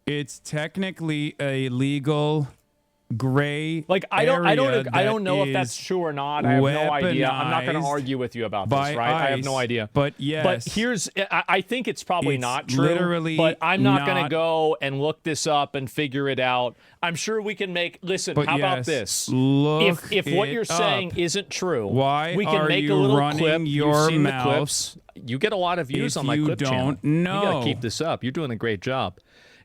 It's technically a legal gray like I don't know if that's is true or not. I have no idea. I'm not going to weaponized argue with you about this, by right? I have ICE, no idea. But yes, but here's I think it's probably not true. Literally, but I'm not going to not- go and look this up and figure it out. I'm sure we can make. Listen, But how about yes, this? look If what it you're saying up. isn't true, Why we can are make you a little running clip. your You've seen mouth the clips. You get a lot of views if on my you clip channel. don't know? You got to keep this up. You're doing a great job.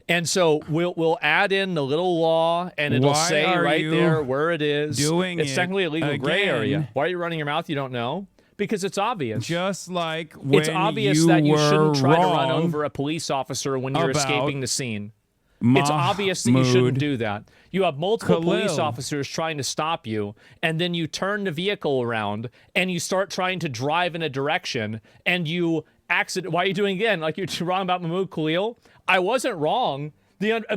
And so we'll add in the little law, and it'll Why say are right you there where it is. doing It's it technically a legal gray area. again? Why are you running your mouth? You don't know? Because it's obvious. Just like when It's obvious you that you were shouldn't try to run wrong over a police officer when you're about escaping the scene. It's obvious that you shouldn't Mahmoud do that. You have multiple police Khalil. officers trying to stop you, and then you turn the vehicle around and you start trying to drive in a direction, and you accident. Why are you doing it again? Like you're wrong about Mahmoud Khalil? I wasn't wrong.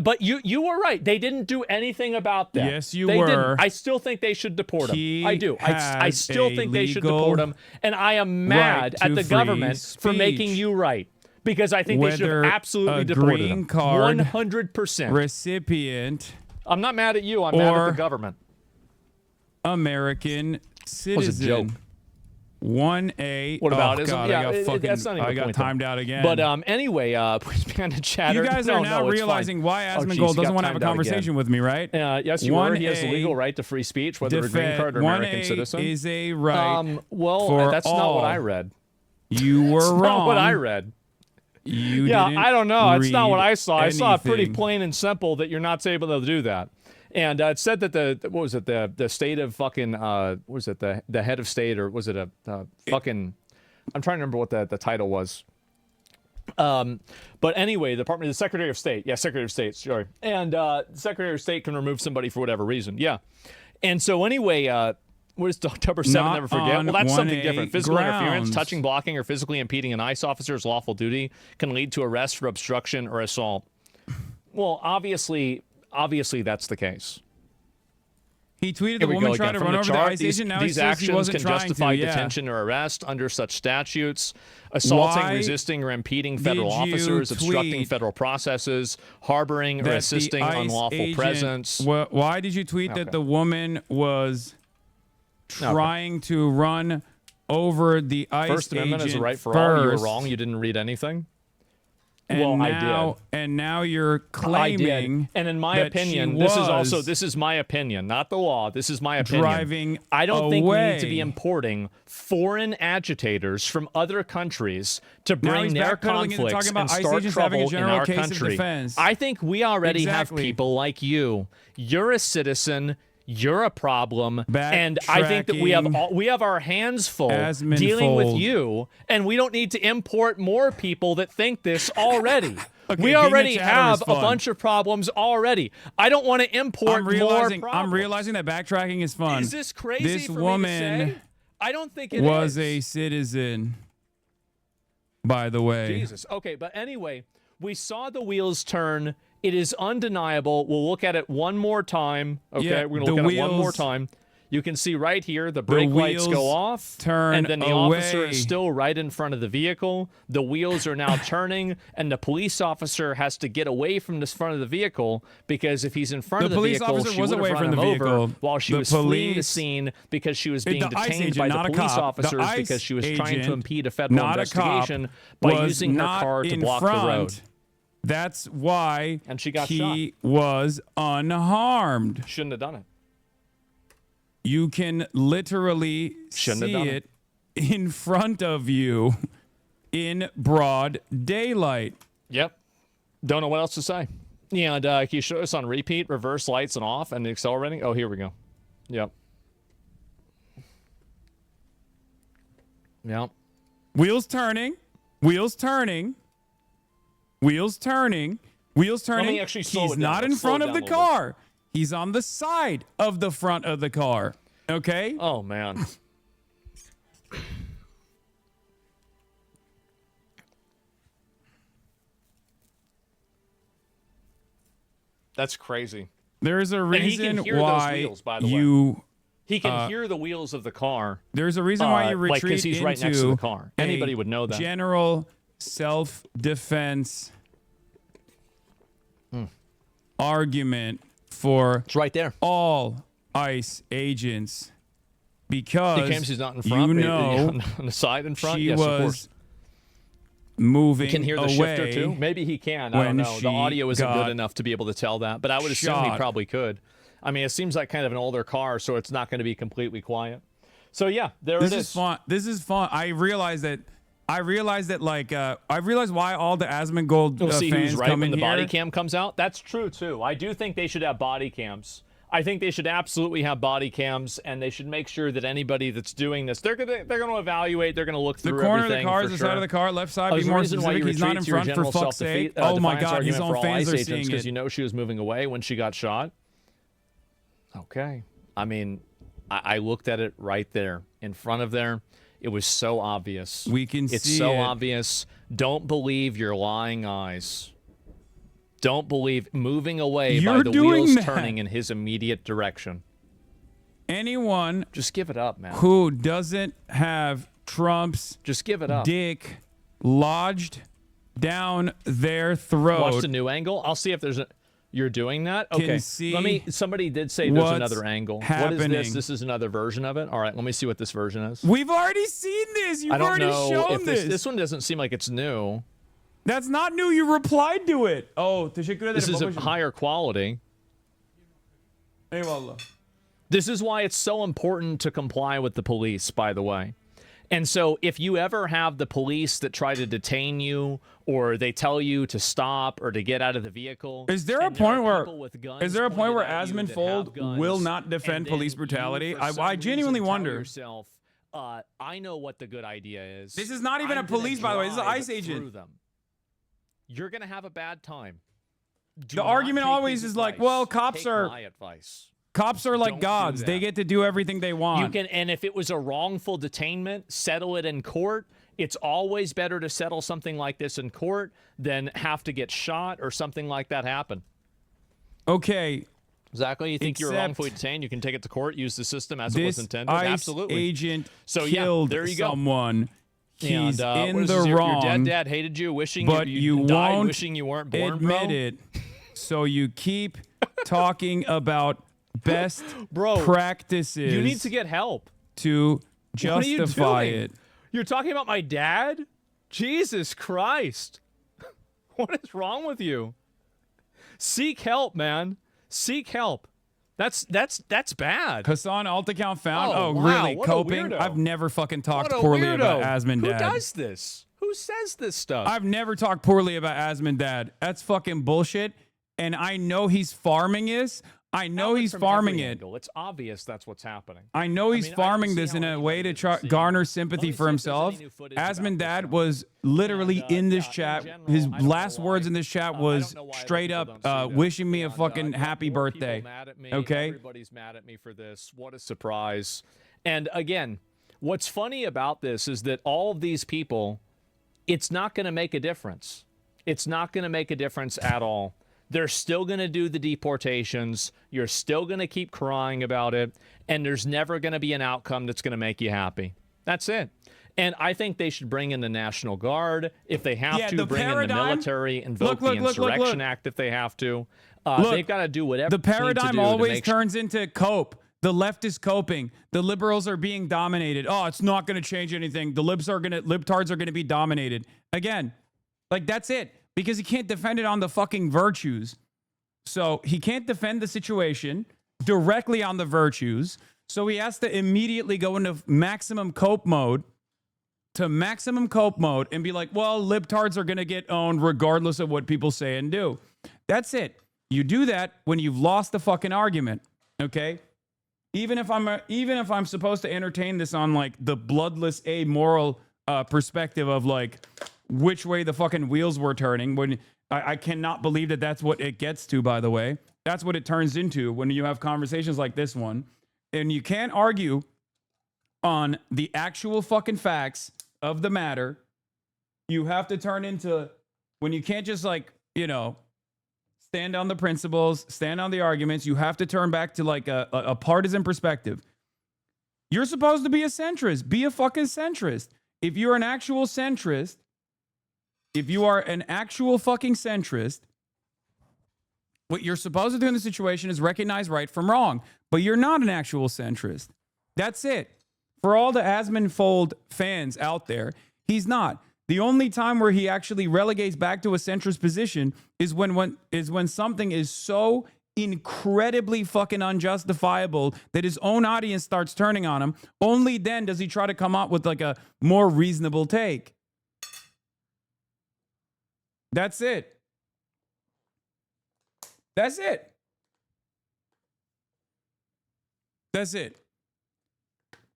But you were right. They didn't do anything about that. Yes, you they were. Didn't. I still think they should deport him. He I do. I has still a think they should legal deport him. And I am mad right at to the free government for making speech. you right. Because I think they should Whether have absolutely a deported green him. card 100%. recipient I'm not mad at you. I'm mad at the government. American citizen. joke. 1A. What about oh, it? God, Yeah, I got fucking. that's not even I the got point, though. timed out again. But anyway, please be on the chatter. You guys are now realizing why Asmongold doesn't want to have a conversation with me, right? Yes, you were. He has the legal right to free speech, whether a green card or American 1A citizen. is a right. Well, for that's all. not what I read. You were That's wrong. not what I read. You yeah, didn't I don't know. It's not what read I saw. I saw it pretty anything. plain and simple that you're not able to do that. And it said that the state of fucking what was it the head of state, or was it a fucking I'm trying to remember what the title was. But anyway, the Secretary of State. Yeah, Secretary of State, sorry. And the Secretary of State can remove somebody for whatever reason. Yeah. And so anyway, what is October 7th? Not Never forget. on Well, that's something 1A different. Physical interference, grounds. touching, blocking, or physically impeding an ICE officer's lawful duty can lead to arrest for obstruction or assault. Well, obviously that's the case. He tweeted Here the we woman go tried again. to From run the over the chart, ICE agent. Now he these says he actions wasn't can trying justify to. Yeah. detention or arrest under such statutes: assaulting, Why resisting, or impeding federal did you officers, obstructing tweet federal processes, harboring or that the assisting ICE unlawful agent- presence. Why did you tweet that the woman was trying to run over the ICE First Amendment is agent a right for all. You were first, wrong. You didn't read anything. And well, now, I did. And now you're I claiming did. And in my that opinion, she this is my opinion, not the law. This is my opinion. driving I don't think we need to away. be importing foreign agitators from other countries to Now bring he's their backpedaling into conflicts talking about and ICE start agents having a trouble in general our case of country. defense. I think we already Exactly. have people like you. You're a citizen. You're a problem, and I think that we have our hands full dealing with you, and we don't need to import more people that think this already. Okay, we being a already chatter have is a fun. bunch of problems already. I don't want to import more problems. I'm realizing that backtracking is fun. Is this crazy This for me to woman say? I don't think it was is. a citizen, by the way. Jesus. Okay, but anyway, we saw the wheels turn. It is undeniable. We'll look at it one more time. Okay, Yeah, we're going to look at it one more wheels- time. You can see right here the brake lights go wheels off, turn and then the away. officer is still right in front of the vehicle. The wheels are now turning, and the police officer has to get away from the front of the vehicle because if he's in front The of the police vehicle, officer she was would have away run from him the over vehicle. while she The was fleeing the police- scene because she was being The ICE detained agent, by the not a police cop. The officers ICE because she was trying to agent, impede a federal not a cop, investigation by was using her not car to in block the front. road. That's why And she got he was unharmed. Shouldn't have done it. You can literally Shouldn't have see done it in front of you in broad daylight. Yep. Don't know what else to say. Yeah, and can you show us on repeat, reverse lights and off and accelerating? Oh, here we go. Yep. Yep. Wheels turning. Wheels turning. Wheels turning. Wheels turning. Let me actually slow He's it down. not in Let's slow front it of down the a little bit. car. He's on the side of the front of the car. Okay? Oh, man. That's crazy. There's a And he reason can hear why those wheels, by the way. you He can hear the wheels of the car. There's a reason why you retreat because he's into right next to the car. Anybody a would know that. General self-defense argument for it's right there. all ICE agents because She's not in front, you know on the side in front. she Yes, of was course. moving He can hear the away shifter too. Maybe he can. I don't know. The audio isn't good enough to be able to tell that, but I would assume he probably could. I mean, it seems like kind of an older car, so it's not going to be completely quiet. So yeah, there it is. This is fun. This is fun. I realized that like I realized why all the Asmongold We'll see fans who's right come when in the here. body cam comes out. That's true too. I do think they should have body cams. I think they should absolutely have body cams, and they should make sure that anybody that's doing this, they're gonna evaluate, they're gonna look The through corner of the everything. car for is the sure. side of the car, left side. There's Be a more reason why specific. you He's not in retreat to your front for general fuck's sake. self-defeat, Oh my defiance God, his argument own for fans ICE are agents, seeing because it. you know she was moving away when she got shot. Okay, I mean, I looked at it right there in front of there. It was so obvious. We can see it's so it. obvious. Don't believe your lying eyes. Don't believe moving away by You're the doing wheels that. turning in his immediate direction. Anyone just give it up, man. who doesn't have Trump's just give it up. dick lodged down their throat. Watch the new angle. I'll see if there's a. You're doing that? Can Okay. see Let me. Somebody did say there's what's another angle. What happening. is this? This is another version of it. All right. Let me see what this version is. We've already seen this. You've I don't already know shown if this one doesn't seem like it's new. That's not new. You replied to it. Oh, This is a higher quality. Eyvallah. This is why it's so important to comply with the police, by the way. And so if you ever have the police that try to detain you, or they tell you to stop or to get out of the vehicle. Is there a point where Asmongold will not defend police brutality? I genuinely wonder. Yourself, I know what the good idea is. This is not even a police, by the way. This is an ICE agent. You're going to have a bad time. The argument always is like, well, cops are like gods. They get to do everything they want. You can, and if it was a wrongful detainment, settle it in court. It's always better to settle something like this in court than have to get shot or something like that happen. Okay. Exactly. You think you're wrongfully detained, you can take it to court, use the system as it was intended. ICE Absolutely. agent so killed yeah, there you go. someone. He's And, in what is the this, wrong. Your dad hated you, wishing but you died, wishing you weren't born, admit bro. it. So you keep talking about best practices. You need to get help to What are you justify doing? it. You're talking about my dad? Jesus Christ. What is wrong with you? Seek help, man. Seek help. That's bad. Hasan alt account found. Oh, wow, really? what a Coping? weirdo. I've never fucking talked What a poorly weirdo. about Asmon Who Dad. does this? Who says this stuff? I've never talked poorly about Asmon Dad. That's fucking bullshit. And I know he's farming this. I know he's From farming every it. angle. It's obvious that's what's happening. I know he's mean, I farming can see this in how a way to garner sympathy for himself. Asmon Dad was literally in this chat. His last words in this chat was straight up wishing me a fucking happy birthday. Okay? Everybody's mad at me for this. What a surprise. And again, what's funny about this is that all of these people, it's not going to make a difference. It's not going to make a difference at all. They're still going to do the deportations. You're still going to keep crying about it. And there's never going to be an outcome that's going to make you happy. That's it. And I think they should bring in the National Guard if they have to, bring in the military, invoke the Insurrection Act if they have to. They've got to do whatever The they need to paradigm do always to make turns into cope. The left is coping. The liberals are being dominated. Oh, it's not going to change anything. The libtards are going to be dominated. Again, like that's it. Because he can't defend it on the fucking virtues. So he can't defend the situation directly on the virtues. So he has to immediately go into maximum cope mode and be like, well, libtards are going to get owned regardless of what people say and do. That's it. You do that when you've lost the fucking argument. Okay? Even if I'm supposed to entertain this on like the bloodless amoral perspective of like which way the fucking wheels were turning, when I cannot believe that that's what it gets to, by the way. That's what it turns into when you have conversations like this one. And you can't argue on the actual fucking facts of the matter. You have to turn into, when you can't just like, stand on the principles, stand on the arguments, you have to turn back to like a partisan perspective. You're supposed to be a centrist. Be a fucking centrist. If you're an actual centrist, if you are an actual fucking centrist, What you're supposed to do in the situation is recognize right from wrong, but you're not an actual centrist. That's it. For all the Asmonfold fans out there, he's not. The only time where he actually relegates back to a centrist position is when something is so incredibly fucking unjustifiable that his own audience starts turning on him. Only then does he try to come up with like a more reasonable take. That's it. That's it. That's it.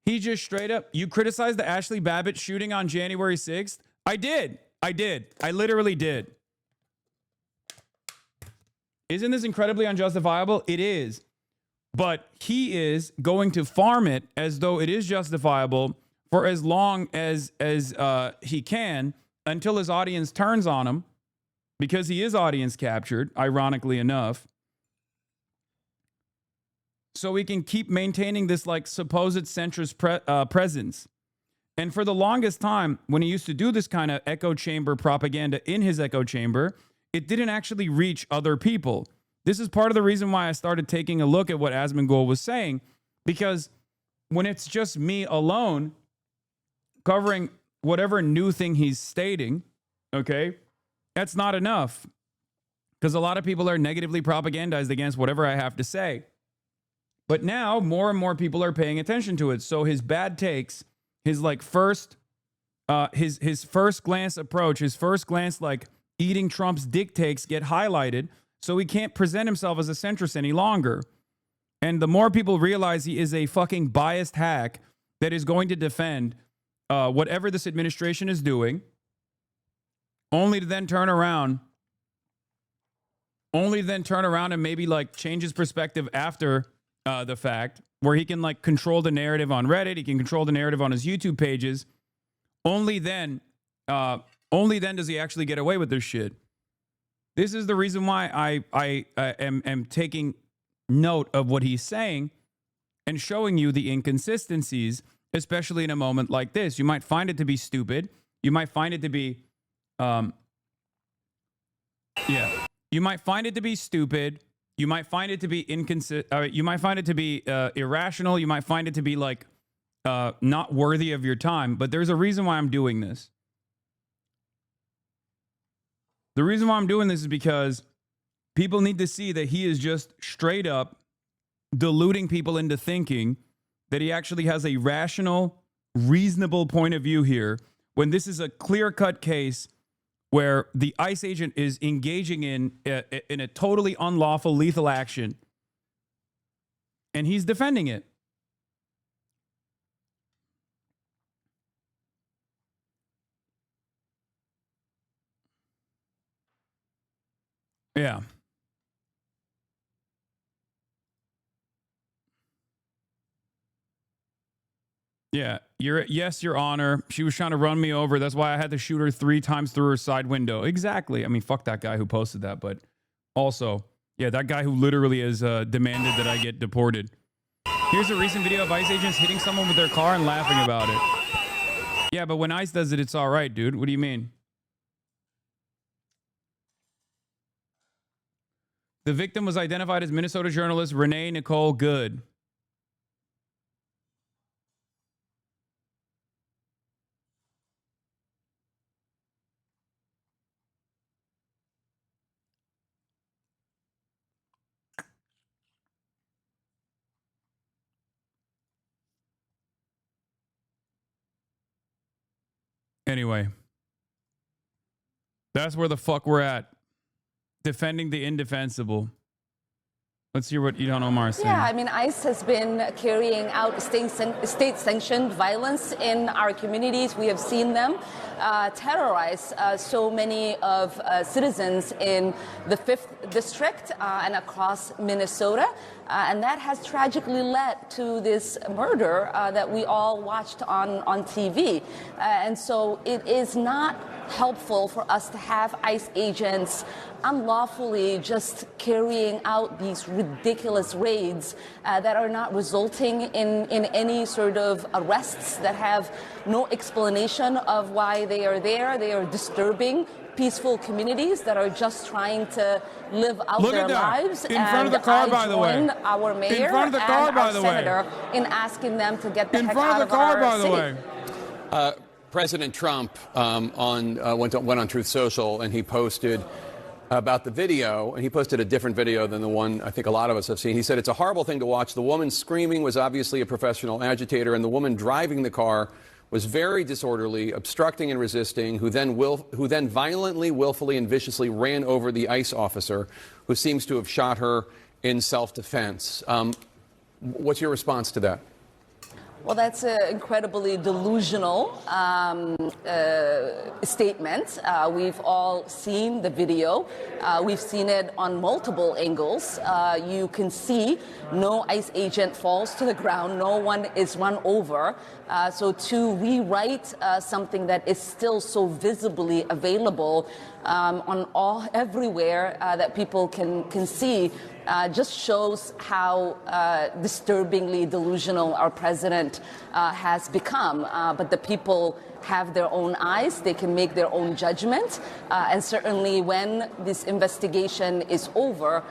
He just straight up, you criticized the Ashley Babbitt shooting on January 6th? I did. I literally did. Isn't this incredibly unjustifiable? It is. But he is going to farm it as though it is justifiable for as long as he can until his audience turns on him, because he is audience captured, ironically enough. So we can keep maintaining this like supposed centrist presence. And for the longest time, when he used to do this kind of echo chamber propaganda in his echo chamber, it didn't actually reach other people. This is part of the reason why I started taking a look at what Asmongold was saying, because when it's just me alone covering whatever new thing he's stating, okay, that's not enough, because a lot of people are negatively propagandized against whatever I have to say. But now more and more people are paying attention to it. So his bad takes, his like first glance approach, his first glance like eating Trump's dick takes get highlighted, so he can't present himself as a centrist any longer. And the more people realize he is a fucking biased hack that is going to defend whatever this administration is doing, only to then turn around and maybe like change his perspective after the fact, where he can like control the narrative on Reddit, he can control the narrative on his YouTube pages. Only then does he actually get away with this shit. This is the reason why I am taking note of what he's saying and showing you the inconsistencies, especially in a moment like this. You might find it to be stupid. You might find it to be, you might find it to be stupid. You might find it to be you might find it to be irrational. You might find it to be like not worthy of your time. But there's a reason why I'm doing this. The reason why I'm doing this is because people need to see that he is just straight up deluding people into thinking that he actually has a rational, reasonable point of view here, when this is a clear-cut case where the ICE agent is engaging in a totally unlawful lethal action, and he's defending it. Yeah. Yeah. Yes, Your Honor. She was trying to run me over. That's why I had to shoot her 3 times through her side window. Exactly. I mean, fuck that guy who posted that. But also, yeah, that guy who literally has demanded that I get deported. Here's a recent video of ICE agents hitting someone with their car and laughing about it. Yeah, but when ICE does it, it's all right, dude. What do you mean? The victim was identified as Minnesota journalist Renee Nicole Good. Anyway, that's where the fuck we're at. Defending the indefensible. Let's hear what Ilhan Omar is saying. Yeah, I mean, ICE has been carrying out state-sanctioned violence in our communities. We have seen them terrorize so many of citizens in the 5th District and across Minnesota. And that has tragically led to this murder that we all watched on TV. And so it is not helpful for us to have ICE agents unlawfully just carrying out these ridiculous raids that are not resulting in any sort of arrests, that have no explanation of why they are there. They are disturbing peaceful communities that are just trying to live out their lives. In front of the car, by the way. Our mayor In front of the car, and by our the way. senator in asking them to get the In heck front out of the car, by the city. way. President Trump went on Truth Social, and he posted about the video, and he posted a different video than the one I think a lot of us have seen. He said, "It's a horrible thing to watch. The woman screaming was obviously a professional agitator, and the woman driving the car was very disorderly, obstructing and resisting, who then violently, willfully, and viciously ran over the ICE officer, who seems to have shot her in self-defense." What's your response to that? Well, that's an incredibly delusional statement. We've all seen the video. We've seen it on multiple angles. You can see no ICE agent falls to the ground. No one is run over. So to rewrite something that is still so visibly available everywhere that people can see just shows how disturbingly delusional our president has become. But the people have their own eyes. They can make their own judgment. And certainly when this investigation is over,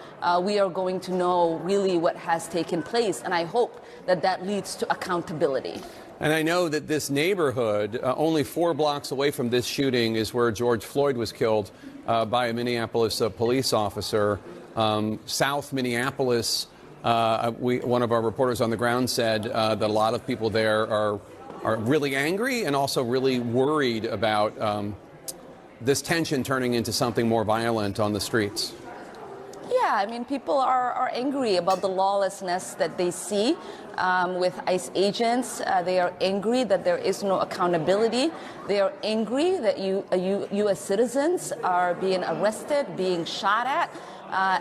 we are going to know really what has taken place. And I hope that that leads to accountability. And I know that this neighborhood, only 4 blocks away from this shooting, is where George Floyd was killed by a Minneapolis police officer. South Minneapolis, one of our reporters on the ground said that a lot of people there are really angry and also really worried about this tension turning into something more violent on the streets. Yeah, I mean, people are angry about the lawlessness that they see with ICE agents. They are angry that there is no accountability. They are angry that U.S. citizens are being arrested, being shot at,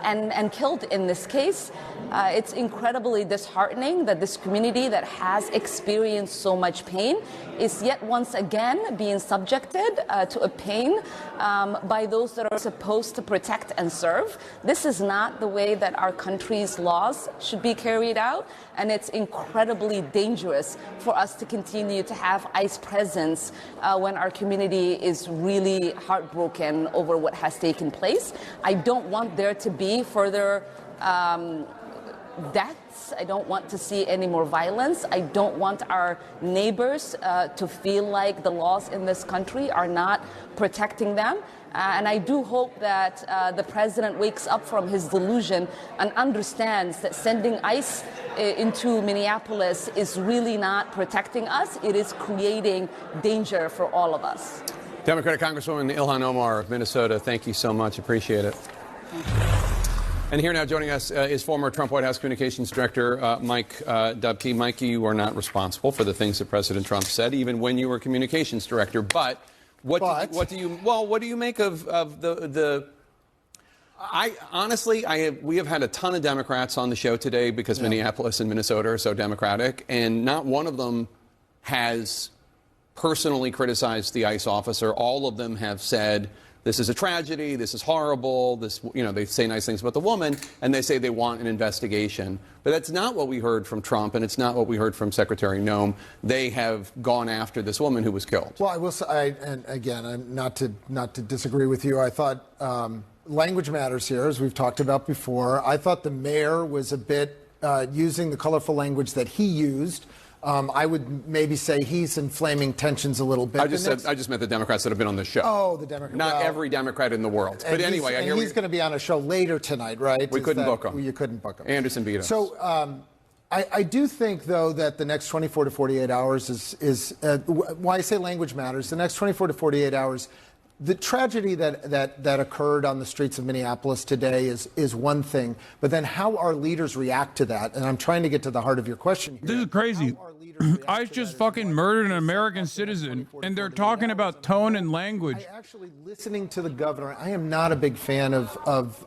and killed in this case. It's incredibly disheartening that this community that has experienced so much pain is yet once again being subjected to a pain by those that are supposed to protect and serve. This is not the way that our country's laws should be carried out, and it's incredibly dangerous for us to continue to have ICE presence when our community is really heartbroken over what has taken place. I don't want there to be further deaths. I don't want to see any more violence. I don't want our neighbors to feel like the laws in this country are not protecting them. And I do hope that the president wakes up from his delusion and understands that sending ICE into Minneapolis is really not protecting us. It is creating danger for all of us. Democratic Congresswoman Ilhan Omar of Minnesota, thank you so much. Appreciate it. And here now joining us is former Trump White House Communications Director Mike Dubke. Mike, you are not responsible for the things that President Trump said, even when you were Communications Director. But what do you make of the? We have had a ton of Democrats on the show today because Minneapolis and Minnesota are so Democratic, and not one of them has personally criticized the ICE officer. All of them have said, this is a tragedy, this is horrible, they say nice things about the woman, and they say they want an investigation. But that's not what we heard from Trump, and it's not what we heard from Secretary Noem. They have gone after this woman who was killed. Well, I will say, and again, I'm not to disagree with you, I thought language matters here, as we've talked about before. I thought the mayor was a bit using the colorful language that he used. I would maybe say he's inflaming tensions a little bit. I just meant the Democrats that have been on the show. Oh, the Democrats. Not every Democrat in the world. But anyway, he's going to be on a show later tonight, right? We couldn't book him. You couldn't book him. Anderson beat us. So I do think, though, that the next 24 to 48 hours is why I say language matters. The next 24 to 48 hours, the tragedy that occurred on the streets of Minneapolis today is one thing, but then how our leaders react to that, and I'm trying to get to the heart of your question here. This is crazy. ICE just fucking murdered an American citizen, and they're talking about tone and language. Listening to the governor, I am not a big fan of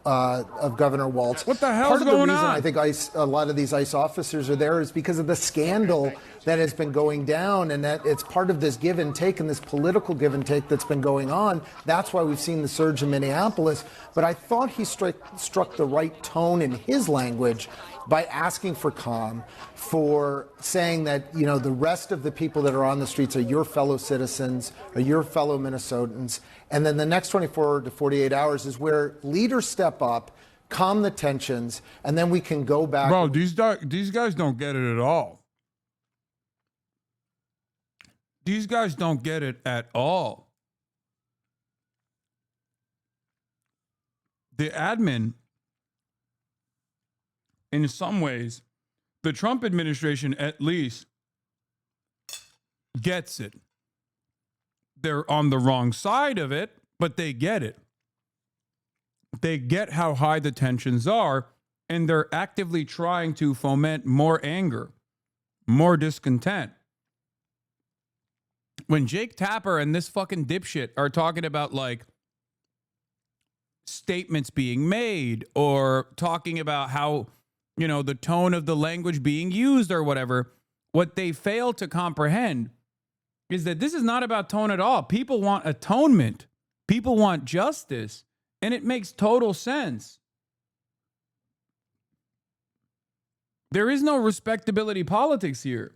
Governor Walz. What the hell's Part of the going reason on? I think a lot of these ICE officers are there is because of the scandal that has been going down, and that it's part of this give and take and this political give and take that's been going on. That's why we've seen the surge in Minneapolis. But I thought he struck the right tone in his language by asking for calm, for saying that, you know, the rest of the people that are on the streets are your fellow citizens, are your fellow Minnesotans. And then the next 24 to 48 hours is where leaders step up, calm the tensions, and then we can go back. Bro, these guys don't get it at all. These guys don't get it at all. The admin, in some ways, the Trump administration at least gets it. They're on the wrong side of it, but they get it. They get how high the tensions are, and they're actively trying to foment more anger, more discontent. When Jake Tapper and this fucking dipshit are talking about, like, statements being made or talking about how, you know, the tone of the language being used or whatever, what they fail to comprehend is that this is not about tone at all. People want atonement. People want justice. And it makes total sense. There is no respectability politics here.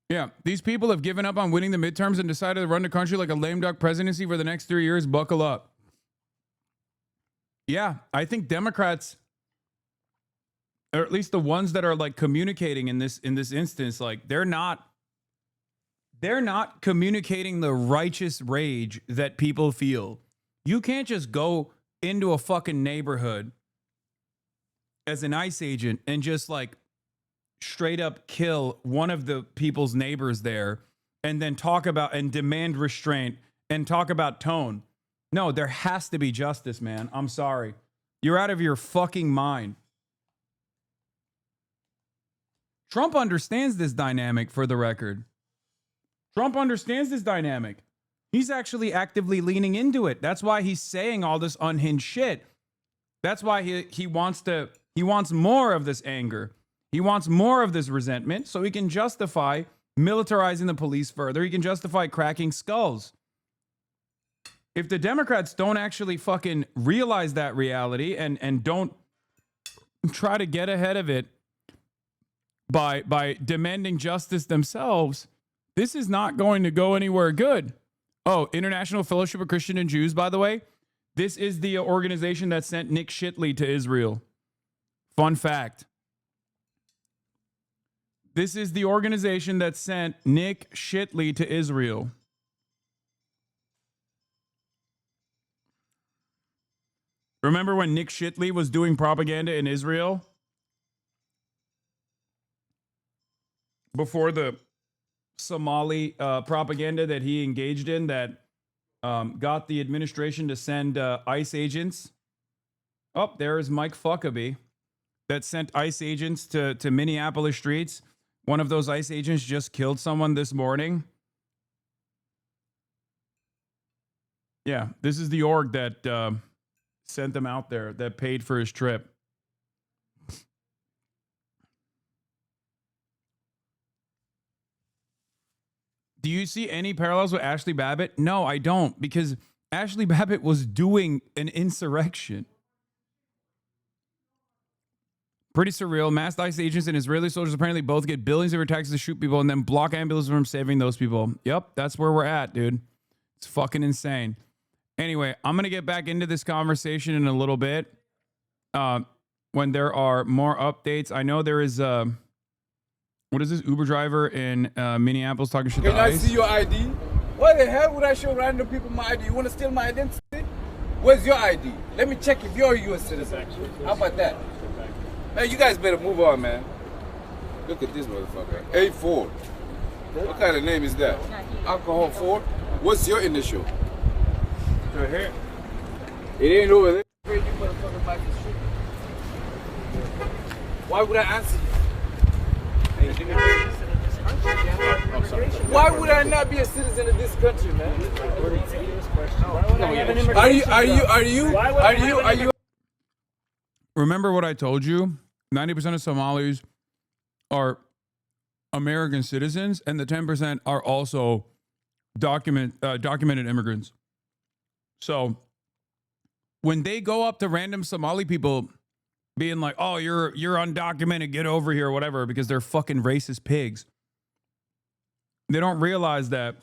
Yeah, these people have given up on winning the midterms and decided to run the country like a lame duck presidency for the next 3 years. Buckle up. Yeah, I think Democrats, or at least the ones that are like communicating in this instance, like they're not communicating the righteous rage that people feel. You can't just go into a fucking neighborhood as an ICE agent and just like straight up kill one of the people's neighbors there and then talk about and demand restraint and talk about tone. No, there has to be justice, man. I'm sorry. You're out of your fucking mind. Trump understands this dynamic, for the record. Trump understands this dynamic. He's actually actively leaning into it. That's why he's saying all this unhinged shit. That's why he wants more of this anger. He wants more of this resentment so he can justify militarizing the police further. He can justify cracking skulls. If the Democrats don't actually fucking realize that reality and don't try to get ahead of it by demanding justice themselves, this is not going to go anywhere good. Oh, International Fellowship of Christian and Jews, by the way, this is the organization that sent Nick Shitley to Israel. Fun fact. This is the organization that sent Nick Shitley to Israel. Remember when Nick Shitley was doing propaganda in Israel? Before the Somali propaganda that he engaged in that got the administration to send ICE agents. Oh, there's Mike Huckabee that sent ICE agents to Minneapolis streets. One of those ICE agents just killed someone this morning. Yeah, this is the org that sent them out there, that paid for his trip. Do you see any parallels with Ashley Babbitt? No, I don't, because Ashley Babbitt was doing an insurrection. Pretty surreal. Masked ICE agents and Israeli soldiers apparently both get billions of your taxes to shoot people and then block ambulances from saving those people. Yep, that's where we're at, dude. It's fucking insane. Anyway, I'm going to get back into this conversation in a little bit when there are more updates. I know there is... what is this Uber driver in Minneapolis talking shit to Can I ICE? see your ID? Why the hell would I show random people my ID? You want to steal my identity? Where's your ID? Let me check if you're a U.S. citizen. How about that? Man, you guys better move on, man. Look at this motherfucker. A4. What kind of name is that? Alcohol 4? What's your initial? Right here. It ain't over there. You motherfucker back the street. Why would I answer you? Why would I not be a citizen of this country, man? Are you? Remember what I told you? 90% of Somalis are American citizens, and the 10% are also documented immigrants. So when they go up to random Somali people being like, oh, you're undocumented, get over here, or whatever, because they're fucking racist pigs, they don't realize that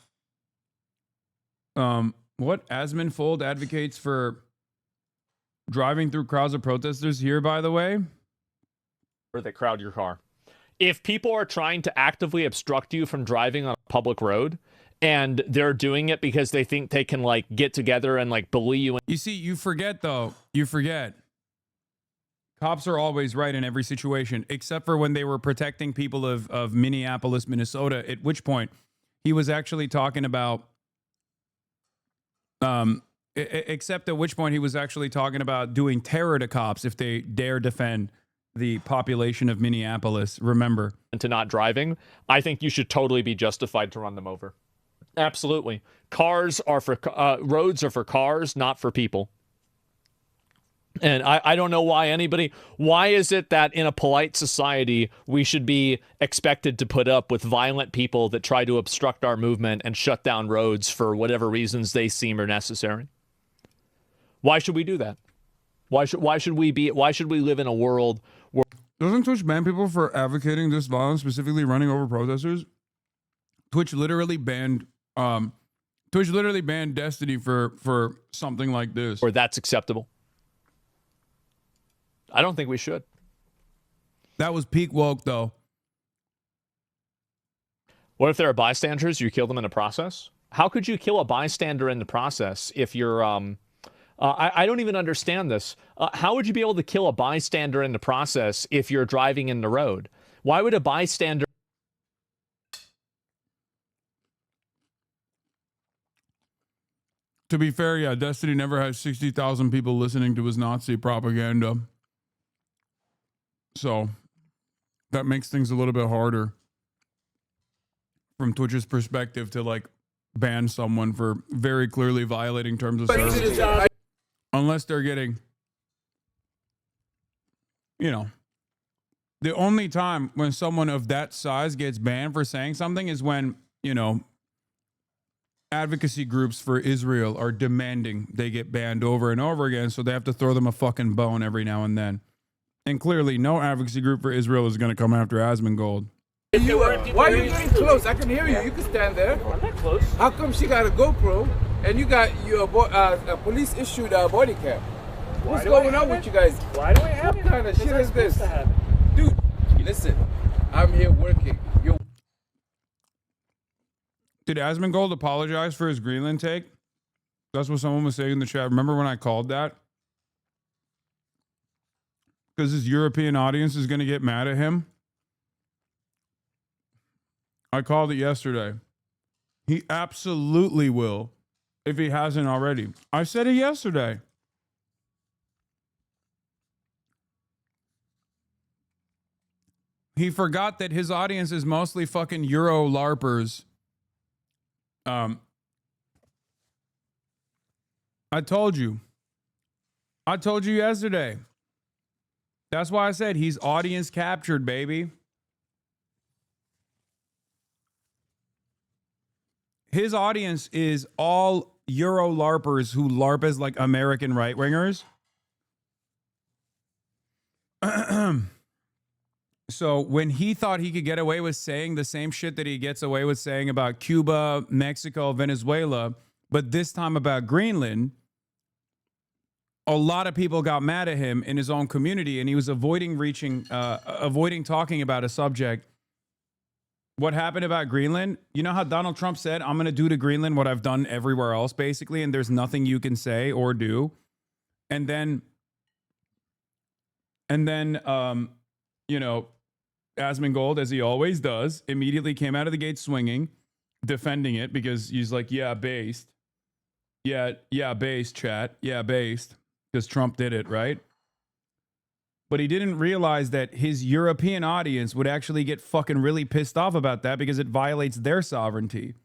what Asmund Fold advocates for driving through crowds of protesters here, by the way, or that crowd your car. If people are trying to actively obstruct you from driving on a public road, and they're doing it because they think they can like get together and like bully you. You see, you forget though. You forget. Cops are always right in every situation, except for when they were protecting people of Minneapolis, Minnesota, at which point he was actually talking about, except at which point he was actually talking about doing terror to cops if they dare defend the population of Minneapolis, remember. And to not driving, I think you should totally be justified to run them over. Absolutely. Cars are for, roads are for cars, not for people. And I don't know why why is it that in a polite society, we should be expected to put up with violent people that try to obstruct our movement and shut down roads for whatever reasons they seem are necessary? Why should we do that? Why should we live in a world where... Doesn't Twitch ban people for advocating this violence, specifically running over protesters? Twitch literally banned Destiny for something like this. Or that's acceptable. I don't think we should. That was peak woke, though. What if there are bystanders? You kill them in the process? How could you kill a bystander in the process if you're... I don't even understand this. How would you be able to kill a bystander in the process if you're driving in the road? Why would a bystander... To be fair, yeah, Destiny never has 60,000 people listening to his Nazi propaganda. So that makes things a little bit harder from Twitch's perspective to like ban someone for very clearly violating terms of service. Unless they're getting, you know, the only time when someone of that size gets banned for saying something is when, you know, advocacy groups for Israel are demanding they get banned over and over again, so they have to throw them a fucking bone every now and then. And clearly, no advocacy group for Israel is going to come after Asmongold. Why are you getting close? I can hear you. You can stand there. I'm not close. How come she got a GoPro and you got your a police issued body cam? What's going on with you guys? Why do we have What kind of shit is this? Dude, listen. I'm here working. Did Asmongold apologize for his Greenland take? That's what someone was saying in the chat. Remember when I called that? Because his European audience is going to get mad at him. I called it yesterday. He absolutely will, if he hasn't already. I said it yesterday. He forgot that his audience is mostly fucking Euro LARPers. I told you yesterday. That's why I said he's audience captured, baby. His audience is all Euro LARPers who LARP as like American right-wingers. So when he thought he could get away with saying the same shit that he gets away with saying about Cuba, Mexico, Venezuela, but this time about Greenland, a lot of people got mad at him in his own community, and he was avoiding talking about a subject. What happened about Greenland? You know how Donald Trump said, I'm going to do to Greenland what I've done everywhere else, basically, and there's nothing you can say or do. And then, you know, Asmongold, as he always does, immediately came out of the gate swinging, defending it because he's like, yeah, based. Yeah, based, chat. Yeah, based. Because Trump did it, right? But he didn't realize that his European audience would actually get fucking really pissed off about that because it violates their sovereignty.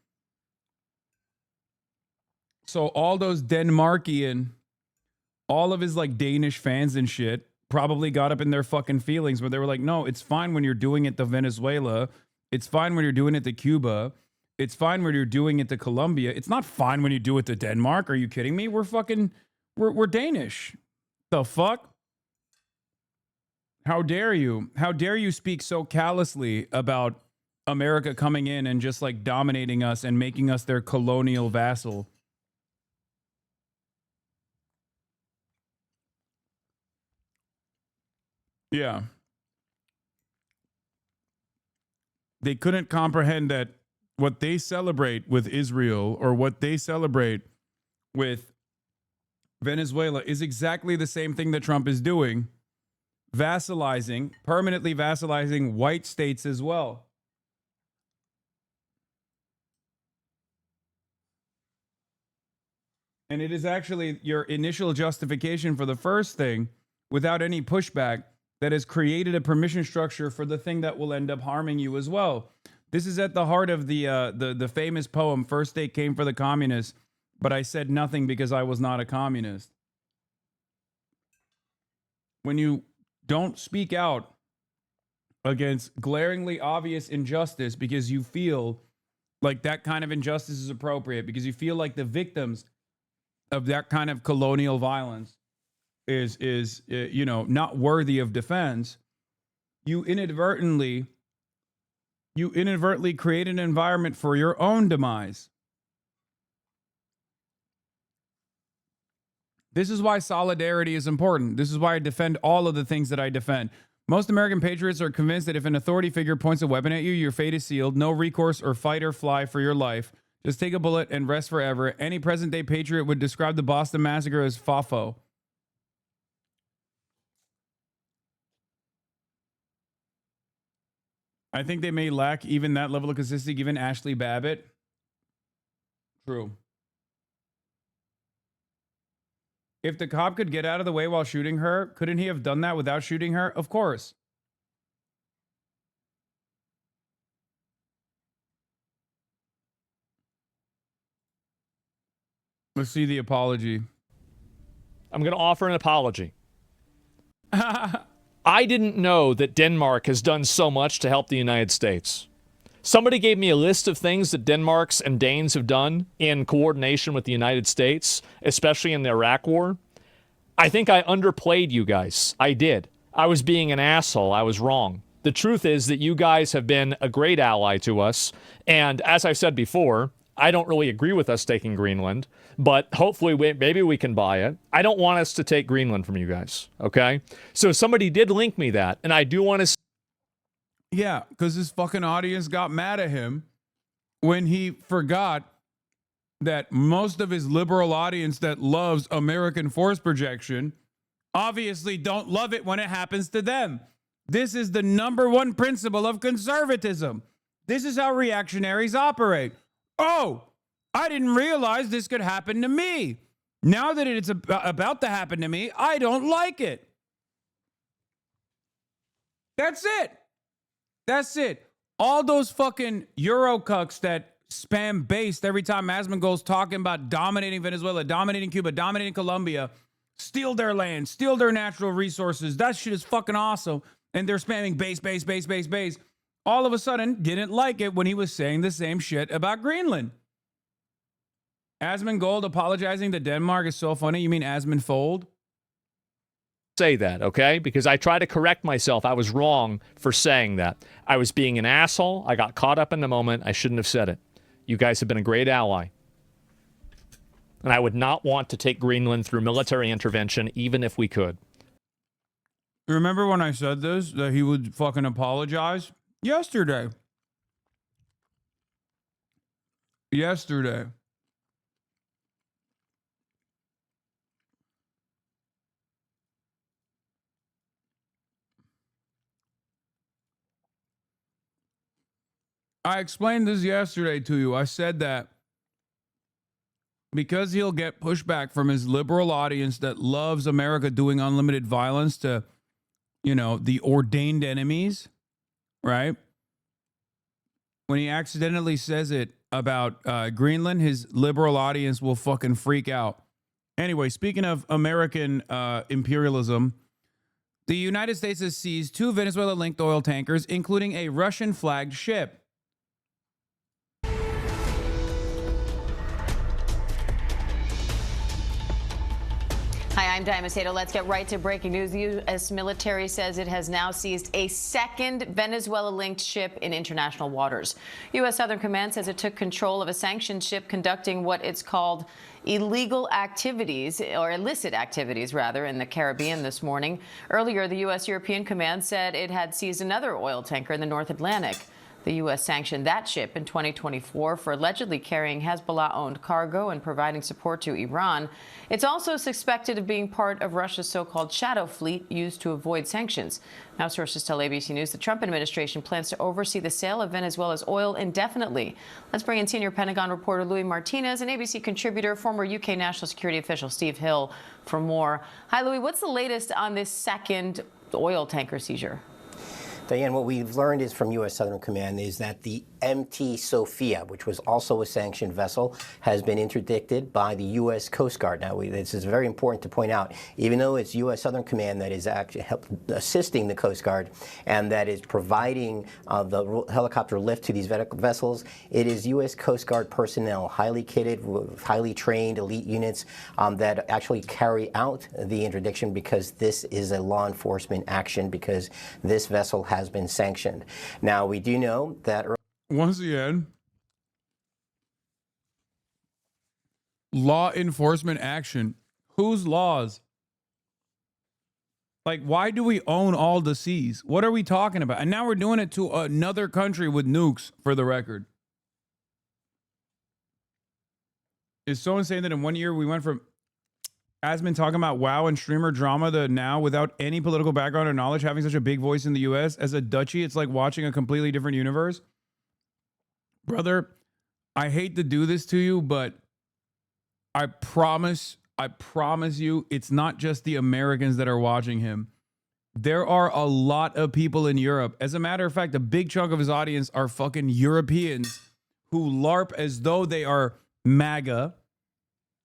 So all those Denmarkian, all of his like Danish fans and shit probably got up in their fucking feelings where they were like, no, it's fine when you're doing it to Venezuela. It's fine when you're doing it to Cuba. It's fine when you're doing it to Colombia. It's not fine when you do it to Denmark. Are you kidding me? We're Danish. The fuck? How dare you? How dare you speak so callously about America coming in and just like dominating us and making us their colonial vassal? Yeah. They couldn't comprehend that what they celebrate with Israel or what they celebrate with Venezuela is exactly the same thing that Trump is doing, vassalizing, permanently vassalizing white states as well. And it is actually your initial justification for the first thing without any pushback that has created a permission structure for the thing that will end up harming you as well. This is at the heart of the famous poem, First They Came for the Communists, but I said nothing because I was not a communist. When you don't speak out against glaringly obvious injustice because you feel like that kind of injustice is appropriate, because you feel like the victims of that kind of colonial violence is not worthy of defense, you inadvertently create an environment for your own demise. This is why solidarity is important. This is why I defend all of the things that I defend. Most American patriots are convinced that if an authority figure points a weapon at you, your fate is sealed. No recourse or fight or fly for your life. Just take a bullet and rest forever. Any present-day patriot would describe the Boston Massacre as FOFO. I think they may lack even that level of consistency given Ashley Babbitt. True. If the cop could get out of the way while shooting her, couldn't he have done that without shooting her? Of course. Let's see the apology. I'm going to offer an apology. I didn't know that Denmark has done so much to help the United States. Somebody gave me a list of things that Denmarks and Danes have done in coordination with the United States, especially in the Iraq War. I think I underplayed you guys. I did. I was being an asshole. I was wrong. The truth is that you guys have been a great ally to us. And as I said before, I don't really agree with us taking Greenland, but hopefully maybe we can buy it. I don't want us to take Greenland from you guys, okay? So somebody did link me that, and I do want to... Yeah, because his fucking audience got mad at him when he forgot that most of his liberal audience that loves American force projection obviously don't love it when it happens to them. This is the number one principle of conservatism. This is how reactionaries operate. Oh, I didn't realize this could happen to me. Now that it's about to happen to me, I don't like it. That's it. That's it. All those fucking Eurocucks that spam based every time Asmongold's talking about dominating Venezuela, dominating Cuba, dominating Colombia, steal their land, steal their natural resources. That shit is fucking awesome. And they're spamming base. All of a sudden, didn't like it when he was saying the same shit about Greenland. Asmongold apologizing to Denmark is so funny. You mean Asmonfold? Say that, okay? Because I try to correct myself. I was wrong for saying that. I was being an asshole. I got caught up in the moment. I shouldn't have said it. You guys have been a great ally. And I would not want to take Greenland through military intervention, even if we could. Remember when I said this, that he would fucking apologize? Yesterday. I explained this yesterday to you. I said that because he'll get pushback from his liberal audience that loves America doing unlimited violence to, you know, the ordained enemies, right? When he accidentally says it about Greenland, his liberal audience will fucking freak out. Anyway, speaking of American imperialism, the United States has seized 2 Venezuela-linked oil tankers, including a Russian-flagged ship. Hi, I'm Diana Macedo. Let's get right to breaking news. The U.S. military says it has now seized a second Venezuela-linked ship in international waters. U.S. Southern Command says it took control of a sanctioned ship conducting what it's called illegal activities, or illicit activities, rather, in the Caribbean this morning. Earlier, the U.S. European Command said it had seized another oil tanker in the North Atlantic. The U.S. sanctioned that ship in 2024 for allegedly carrying Hezbollah-owned cargo and providing support to Iran. It's also suspected of being part of Russia's so-called shadow fleet used to avoid sanctions. Now, sources tell ABC News the Trump administration plans to oversee the sale of Venezuela's oil indefinitely. Let's bring in senior Pentagon reporter Louis Martinez and ABC contributor, former UK national security official Steve Hill for more. Hi, Louis. What's the latest on this second oil tanker seizure? Diane, what we've learned is from U.S. Southern Command is that the MT Sophia, which was also a sanctioned vessel, has been interdicted by the U.S. Coast Guard. Now, this is very important to point out. Even though it's U.S. Southern Command that is actually assisting the Coast Guard and that is providing the helicopter lift to these vessels, it is U.S. Coast Guard personnel, highly kitted, highly trained elite units that actually carry out the interdiction, because this is a law enforcement action, because this vessel has been sanctioned. Now, we do know that once again, law enforcement action. Whose laws? Like, why do we own all the seas? What are we talking about? And now we're doing it to another country with nukes, for the record. Is so insane that in 1 year we went from Asman talking about WoW and streamer drama to now, without any political background or knowledge, having such a big voice in the US as a duchy. It's like watching a completely different universe. Brother, I hate to do this to you, but I promise you, it's not just the Americans that are watching him. There are a lot of people in Europe. As a matter of fact, a big chunk of his audience are fucking Europeans who LARP as though they are MAGA.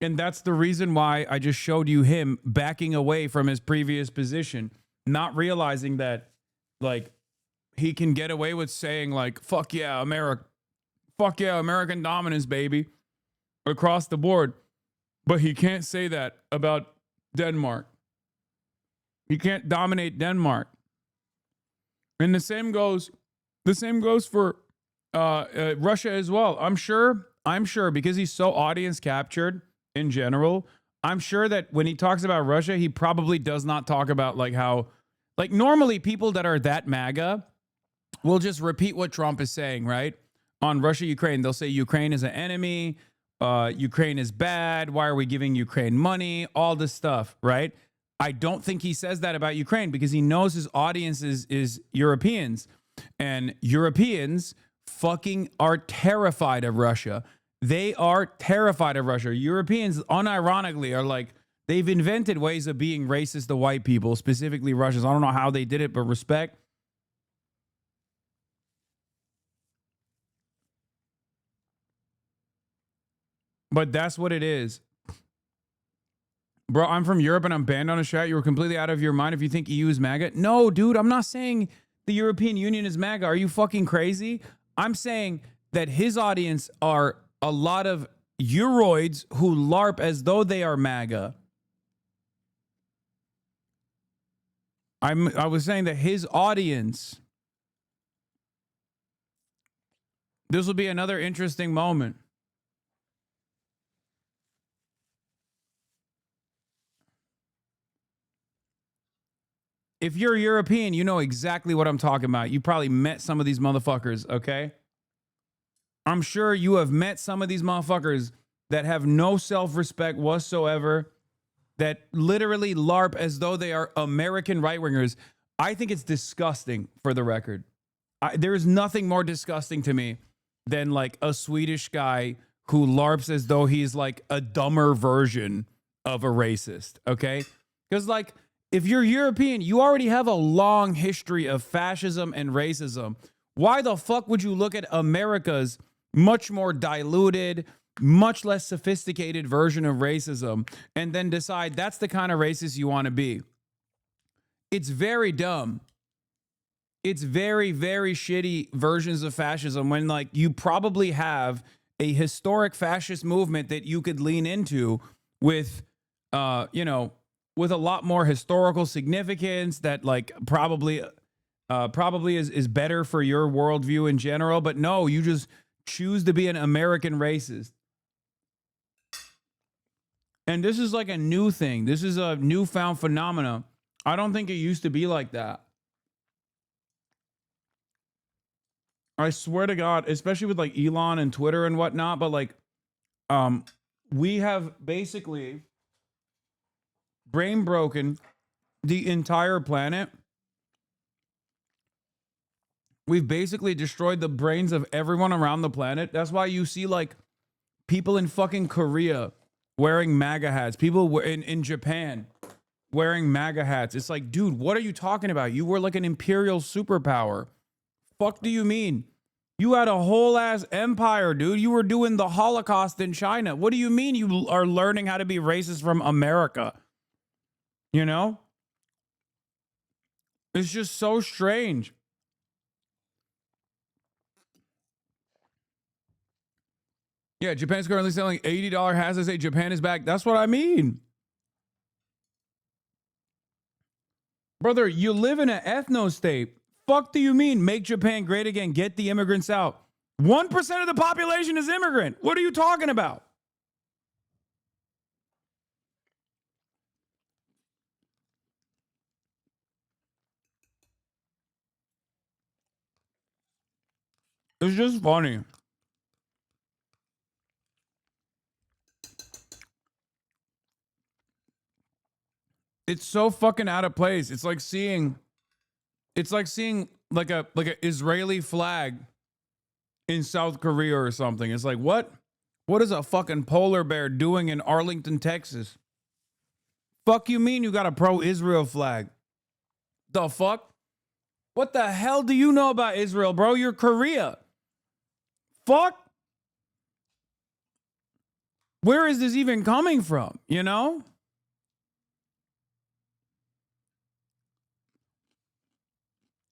And that's the reason why I just showed you him backing away from his previous position, not realizing that, like, he can get away with saying, like, fuck yeah, America. Fuck yeah, American dominance, baby, across the board. But he can't say that about Denmark. He can't dominate Denmark. And the same goes for Russia as well. I'm sure, because he's so audience captured in general, I'm sure that when he talks about Russia, he probably does not talk about like how, like, normally people that are that MAGA will just repeat what Trump is saying, right? On Russia, Ukraine, they'll say Ukraine is an enemy. Ukraine is bad. Why are we giving Ukraine money? All this stuff, right? I don't think he says that about Ukraine, because he knows his audience is Europeans. And Europeans fucking are terrified of Russia. They are terrified of Russia. Europeans, unironically, are like, they've invented ways of being racist to white people, specifically Russians. I don't know how they did it, but respect. But that's what it is. Bro, I'm from Europe and I'm banned on a chat. You were completely out of your mind if you think EU is MAGA. No, dude, I'm not saying the European Union is MAGA. Are you fucking crazy? I'm saying that his audience are a lot of Euroids who LARP as though they are MAGA. I was saying that his audience, this will be another interesting moment. If you're European, you know exactly what I'm talking about. You probably met some of these motherfuckers, okay? I'm sure you have met some of these motherfuckers that have no self-respect whatsoever, that literally LARP as though they are American right-wingers. I think it's disgusting, for the record. There is nothing more disgusting to me than like a Swedish guy who LARPs as though he's like a dumber version of a racist, okay? Because like, if you're European, you already have a long history of fascism and racism. Why the fuck would you look at America's much more diluted, much less sophisticated version of racism and then decide that's the kind of racist you want to be? It's very dumb. It's very, very shitty versions of fascism when, like, you probably have a historic fascist movement that you could lean into with, you know, with a lot more historical significance that, like, probably is better for your worldview in general. But no, you just choose to be an American racist. And this is like a new thing. This is a newfound phenomenon. I don't think it used to be like that. I swear to God, especially with like Elon and Twitter and whatnot, but like, we have basically brain broken the entire planet. We've basically destroyed the brains of everyone around the planet. That's why you see like people in fucking Korea wearing MAGA hats, people in Japan wearing MAGA hats. It's like, dude, what are you talking about? You were like an imperial superpower. Fuck do you mean? You had a whole ass empire, dude. You were doing the Holocaust in China. What do you mean you are learning how to be racist from America? You know? It's just so strange. Yeah, Japan's currently selling $80 hats. I say Japan is back. That's what I mean. Brother, you live in an ethno state. Fuck do you mean? Make Japan great again. Get the immigrants out. 1% of the population is immigrant. What are you talking about? It's just funny. It's so fucking out of place. It's like seeing like a Israeli flag in South Korea or something. It's like, what is a fucking polar bear doing in Arlington, Texas? Fuck you mean you got a pro-Israel flag? The fuck? What the hell do you know about Israel, bro? You're Korea. Fuck. Where is this even coming from, you know?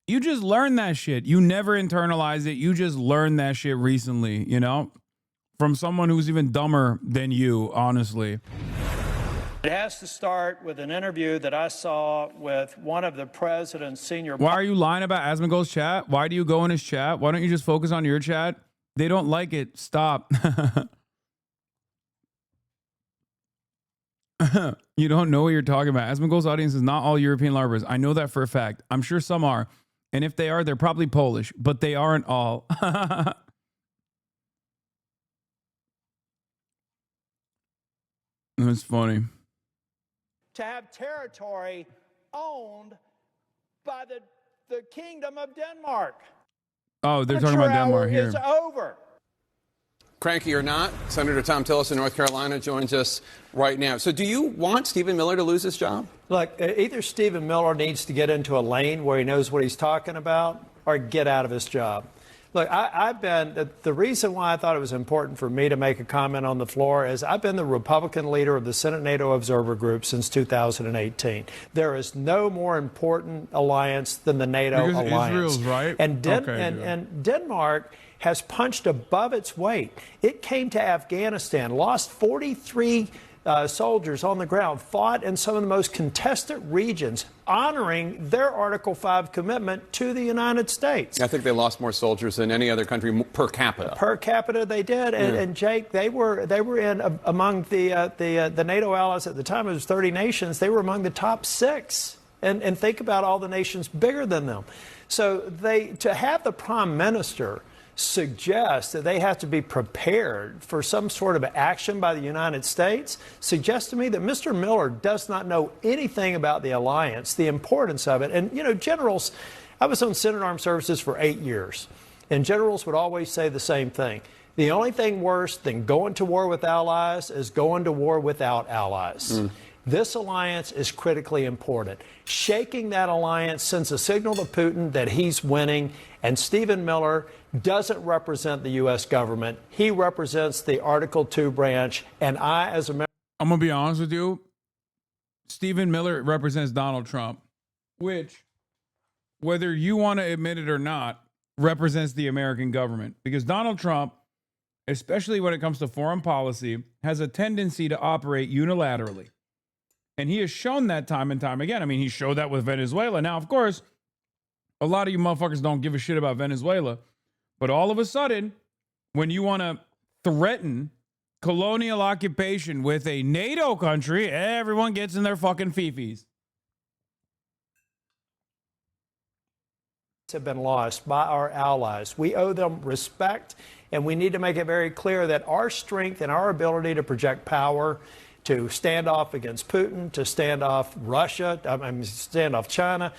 You just learned that shit. You never internalized it. You just learned that shit recently, you know? From someone who's even dumber than you, honestly. It has to start with an interview that I saw with one of the president's senior... Why are you lying about Asmongold's chat? Why do you go in his chat? Why don't you just focus on your chat? They don't like it. Stop. You don't know what you're talking about. Asmongold's audience is not all European LARPers. I know that for a fact. I'm sure some are. And if they are, they're probably Polish, but they aren't all. That's funny. To have territory owned by the Kingdom of Denmark. Oh, they're talking about Denmark here. Is over. Cranky or not, Senator Tom Tillis in North Carolina joins us right now. So do you want Stephen Miller to lose his job? Look, either Stephen Miller needs to get into a lane where he knows what he's talking about or get out of his job. Look, the reason why I thought it was important for me to make a comment on the floor is I've been the Republican leader of the Senate NATO Observer Group since 2018. There is no more important alliance than the NATO alliance. Israel's right. And Denmark has punched above its weight. It came to Afghanistan, lost 43 soldiers on the ground, fought in some of the most contested regions, honoring their Article 5 commitment to the United States. I think they lost more soldiers than any other country per capita. Per capita, they did. And Jake, they were in among the NATO allies at the time. It was 30 nations. They were among the top 6. And think about all the nations bigger than them. So to have the prime minister suggest that they have to be prepared for some sort of action by the United States suggests to me that Mr. Miller does not know anything about the alliance, the importance of it. And, you know, generals, I was on Senate Armed Services for 8 years, and generals would always say the same thing. The only thing worse than going to war with allies is going to war without allies. This alliance is critically important. Shaking that alliance sends a signal to Putin that he's winning, and Stephen Miller doesn't represent the U.S. government. He represents the Article 2 branch, and I, as a member... I'm going to be honest with you. Stephen Miller represents Donald Trump, which, whether you want to admit it or not, represents the American government. Because Donald Trump, especially when it comes to foreign policy, has a tendency to operate unilaterally. And he has shown that time and time again. I mean, he showed that with Venezuela. Now, of course, a lot of you motherfuckers don't give a shit about Venezuela. But all of a sudden, when you want to threaten colonial occupation with a NATO country, everyone gets in their fucking fifis. Have been lost by our allies. We owe them respect, and we need to make it very clear that our strength and our ability to project power, to stand off against Putin, to stand off Russia, stand off China,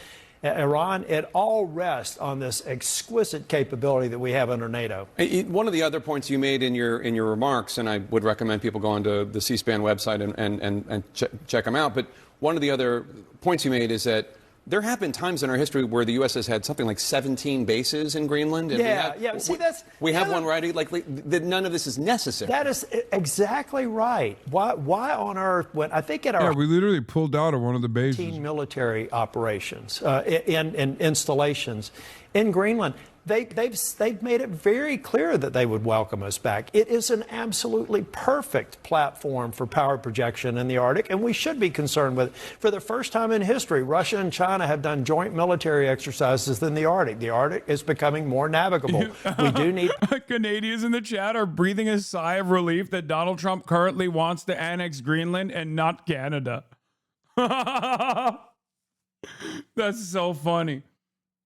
Iran, it all rests on this exquisite capability that we have under NATO. One of the other points you made in your remarks, and I would recommend people go onto the C-SPAN website and check them out, but one of the other points you made is that there have been times in our history where the U.S. has had something like 17 bases in Greenland. And See, we have one right. None of this is necessary. That is exactly right. Why on earth? When I think at our we literally pulled out of one of the bases. Military operations in installations in Greenland. They've made it very clear that they would welcome us back. It is an absolutely perfect platform for power projection in the Arctic, and we should be concerned with it. For the first time in history, Russia and China have done joint military exercises in the Arctic. The Arctic is becoming more navigable. We do need... Canadians in the chat are breathing a sigh of relief that Donald Trump currently wants to annex Greenland and not Canada. That's so funny.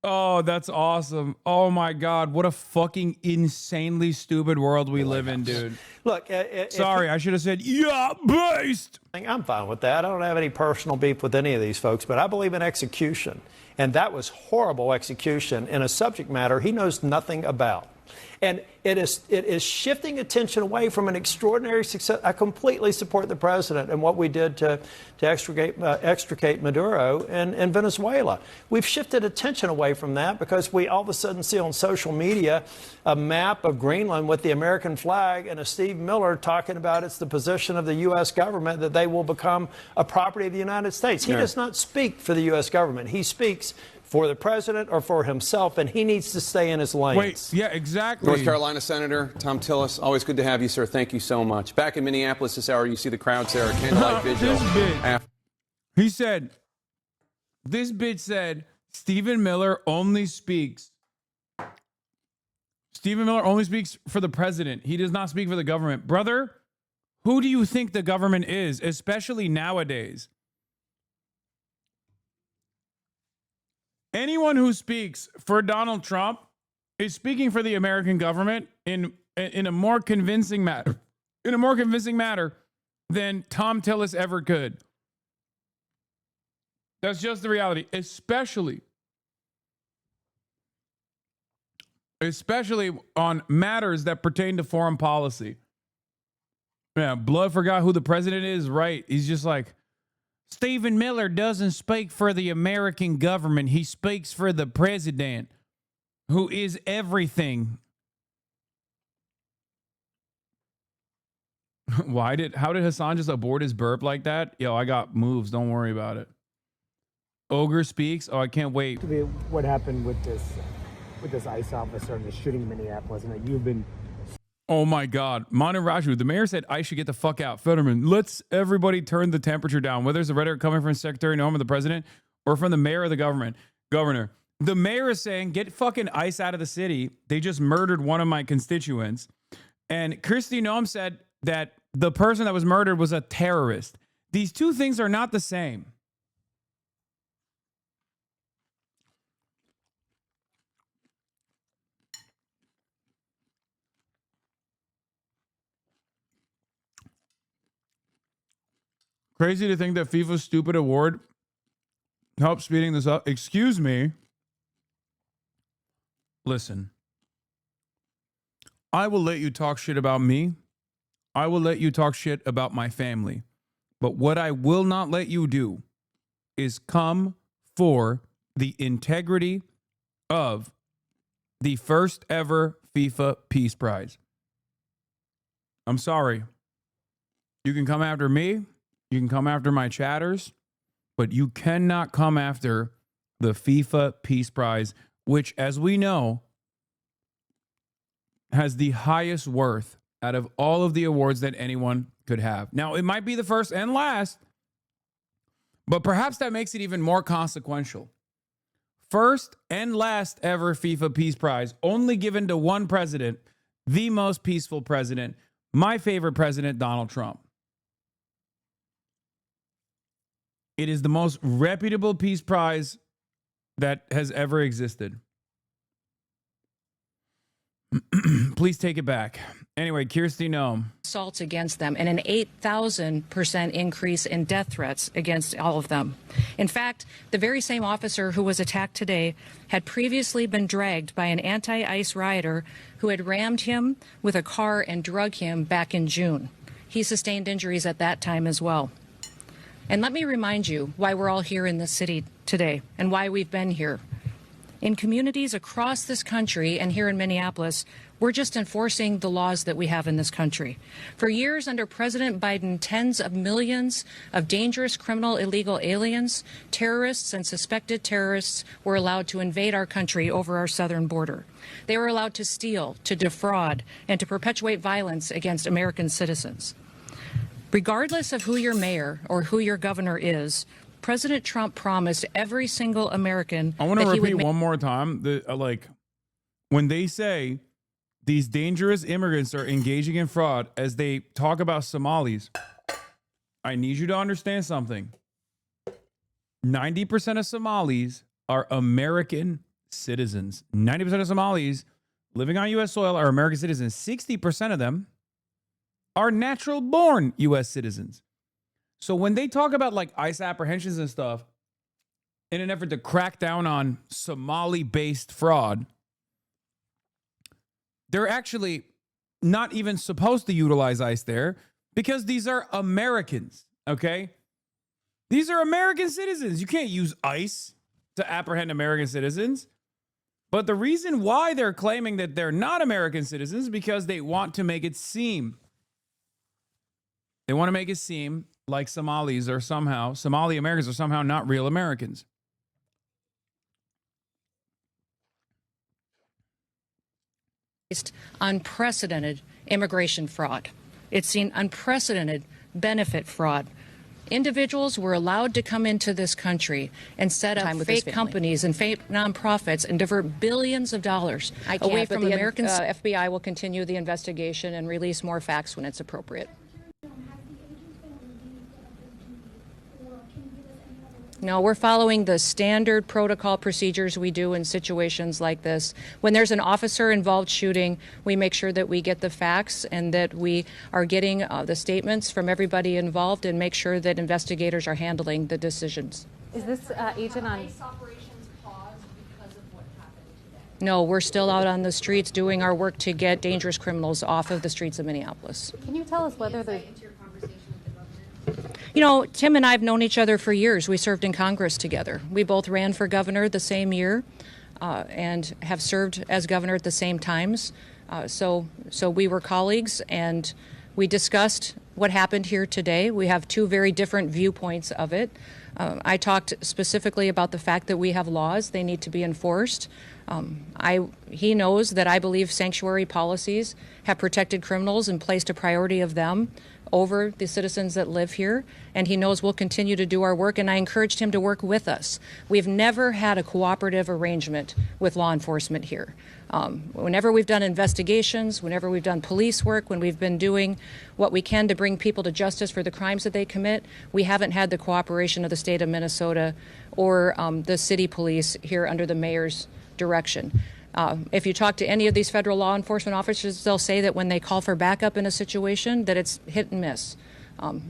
Oh, that's awesome. Oh, my God. What a fucking insanely stupid world we live in, dude. Look, sorry, I should have said, yeah, based. I'm fine with that. I don't have any personal beef with any of these folks, but I believe in execution. And that was horrible execution in a subject matter he knows nothing about. And it is shifting attention away from an extraordinary success. I completely support the president and what we did to extricate Maduro in Venezuela. We've shifted attention away from that because we all of a sudden see on social media a map of Greenland with the American flag and a Steve Miller talking about it's the position of the U.S. government that they will become a property of the United States. He does not speak for the U.S. government. He speaks for the president or for himself, and he needs to stay in his lanes. Wait, yeah, exactly. North Carolina Senator Tom Tillis, always good to have you, sir. Thank you so much. Back in Minneapolis this hour, you see the crowds there, candlelight vigil. He said, this bitch said, Stephen Miller only speaks for the president. He does not speak for the government. Brother, who do you think the government is, especially nowadays? Anyone who speaks for Donald Trump is speaking for the American government in a more convincing matter, than Tom Tillis ever could. That's just the reality, especially on matters that pertain to foreign policy. Yeah, Blood forgot who the president is, right? He's just like, Stephen Miller doesn't speak for the American government. He speaks for the president, who is everything. How did Hasan just abort his burp like that? Yo, I got moves. Don't worry about it. Ogre speaks. Oh, I can't wait. What happened with this ICE officer and the shooting in Minneapolis, and that you've been... Oh my God. Manu Raju, the mayor said I should get the fuck out. Fetterman, let's everybody turn the temperature down, whether it's a rhetoric coming from Secretary Noem or the president or from the mayor or the governor. The mayor is saying, get fucking ICE out of the city. They just murdered one of my constituents. And Kristi Noem said that the person that was murdered was a terrorist. These two things are not the same. Crazy to think that FIFA's stupid award helps speeding this up. Excuse me. Listen. I will let you talk shit about me. I will let you talk shit about my family. But what I will not let you do is come for the integrity of the first ever FIFA Peace Prize. I'm sorry. You can come after me. You can come after my chatters. But you cannot come after the FIFA Peace Prize, which, as we know, has the highest worth out of all of the awards that anyone could have. Now, it might be the first and last, but perhaps that makes it even more consequential. First and last ever FIFA Peace Prize, only given to one president, the most peaceful president, my favorite president, Donald Trump. It is the most reputable peace prize that has ever existed. Please take it back. Anyway, Kirsty Noem. Assaults against them and an 8,000% increase in death threats against all of them. In fact, the very same officer who was attacked today had previously been dragged by an anti-ICE rioter who had rammed him with a car and drug him back in June. He sustained injuries at that time as well. And let me remind you why we're all here in this city today and why we've been here. In communities across this country and here in Minneapolis, we're just enforcing the laws that we have in this country. For years under President Biden, tens of millions of dangerous criminal illegal aliens, terrorists, and suspected terrorists were allowed to invade our country over our southern border. They were allowed to steal, to defraud, and to perpetuate violence against American citizens. Regardless of who your mayor or who your governor is, President Trump promised every single American I want to that he would repeat one more time. When they say these dangerous immigrants are engaging in fraud as they talk about Somalis, I need you to understand something. 90% of Somalis are American citizens. 90% of Somalis living on U.S. soil are American citizens. 60% of them are natural-born U.S. citizens. So when they talk about like ICE apprehensions and stuff in an effort to crack down on Somali-based fraud, they're actually not even supposed to utilize ICE there because these are Americans, okay? These are American citizens. You can't use ICE to apprehend American citizens. But the reason why they're claiming that they're not American citizens is because they want to make it seem like Somali Americans are somehow not real Americans. Unprecedented immigration fraud. It's seen unprecedented benefit fraud. Individuals were allowed to come into this country and set up fake companies and fake nonprofits and divert billions of dollars away from Americans. FBI will continue the investigation and release more facts when it's appropriate. No, we're following the standard protocol procedures we do in situations like this. When there's an officer-involved shooting, we make sure that we get the facts and that we are getting the statements from everybody involved and make sure that investigators are handling the decisions. Is this agent on? No, we're still out on the streets doing our work to get dangerous criminals off of the streets of Minneapolis. Can you tell us whether there's... You know, Tim and I have known each other for years. We served in Congress together. We both ran for governor the same year and have served as governor at the same times. So we were colleagues, and we discussed what happened here today. We have two very different viewpoints of it. I talked specifically about the fact that we have laws. They need to be enforced. He knows that I believe sanctuary policies have protected criminals and placed a priority of them over the citizens that live here, and he knows we'll continue to do our work, and I encouraged him to work with us. We've never had a cooperative arrangement with law enforcement here. Whenever we've done investigations, whenever we've done police work, when we've been doing what we can to bring people to justice for the crimes that they commit, we haven't had the cooperation of the state of Minnesota or the city police here under the mayor's direction. If you talk to any of these federal law enforcement officers, they'll say that when they call for backup in a situation, that it's hit and miss.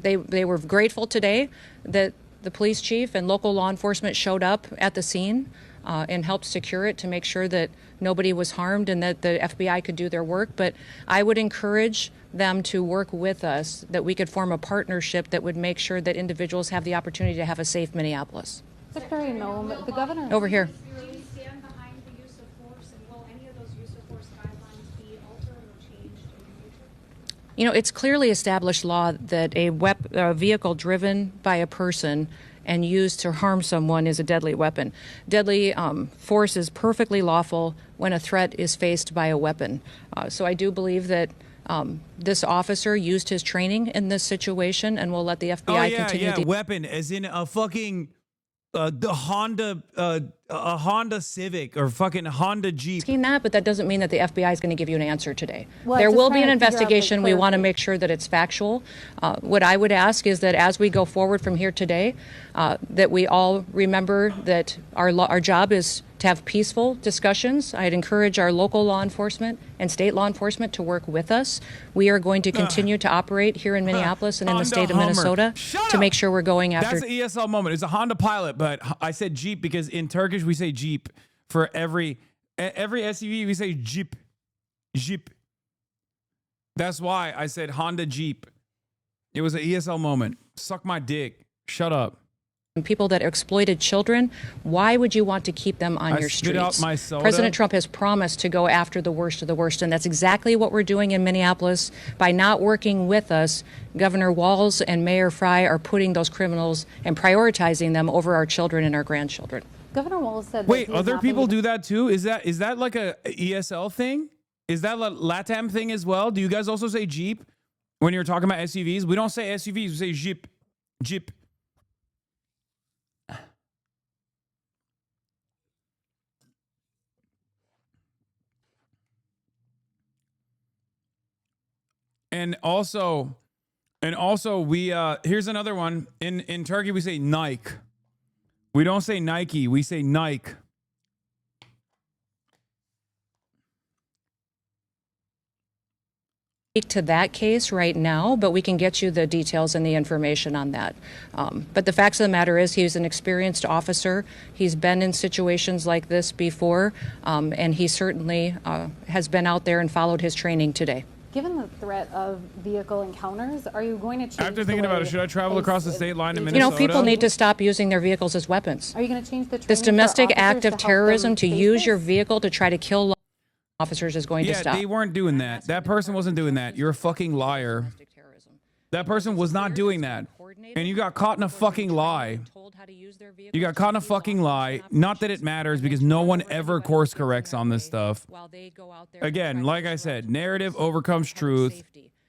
They were grateful today that the police chief and local law enforcement showed up at the scene and helped secure it to make sure that nobody was harmed and that the FBI could do their work. But I would encourage them to work with us, that we could form a partnership that would make sure that individuals have the opportunity to have a safe Minneapolis. Secretary Noem, the governor. Over here. You know, it's clearly established law that a vehicle driven by a person and used to harm someone is a deadly weapon. Deadly force is perfectly lawful when a threat is faced by a weapon. So I do believe that this officer used his training in this situation, and we'll let the FBI continue. Yeah, weapon, as in a fucking the Honda, a Honda Civic or fucking Honda Jeep. That, but that doesn't mean that the FBI is going to give you an answer today. Well, there will be an investigation. We want to make sure that it's factual. What I would ask is that as we go forward from here today, that we all remember that our job is to have peaceful discussions. I'd encourage our local law enforcement and state law enforcement to work with us. We are going to continue to operate here in Minneapolis and in the state of Minnesota to make sure we're going after. That's an ESL moment. It's a Honda Pilot, but I said Jeep because in Turkish we say Jeep. For every SUV we say Jeep. Jeep. That's why I said Honda Jeep. It was an ESL moment. Suck my dick. Shut up. People that exploited children, why would you want to keep them on your streets? Out my soda. President Trump has promised to go after the worst of the worst, and that's exactly what we're doing in Minneapolis. By not working with us, Governor Walz and Mayor Fry are putting those criminals and prioritizing them over our children and our grandchildren. Governor Walz said. Wait, other people do that too? Is that like a ESL thing? Is that a LATAM thing as well? Do you guys also say Jeep when you're talking about SUVs? We don't say SUVs, we say Jeep. Jeep. And also we here's another one. In Turkey we say Nike. We don't say Nike, we say Nike. To that case right now, but we can get you the details and the information on that. But the facts of the matter is he's an experienced officer. He's been in situations like this before, and he certainly has been out there and followed his training today. Given the threat of vehicle encounters, are you going to change? After thinking about it, should I travel across the state line in Minnesota? You know, people need to stop using their vehicles as weapons. Are you going to change the this domestic act of terrorism to use your vehicle to try to kill officers is going to stop. Yeah, they weren't doing that. That person wasn't doing that. You're a fucking liar. That person was not doing that. And you got caught in a fucking lie. You got caught in a fucking lie. Not that it matters because no one ever course corrects on this stuff. Again, like I said, narrative overcomes truth.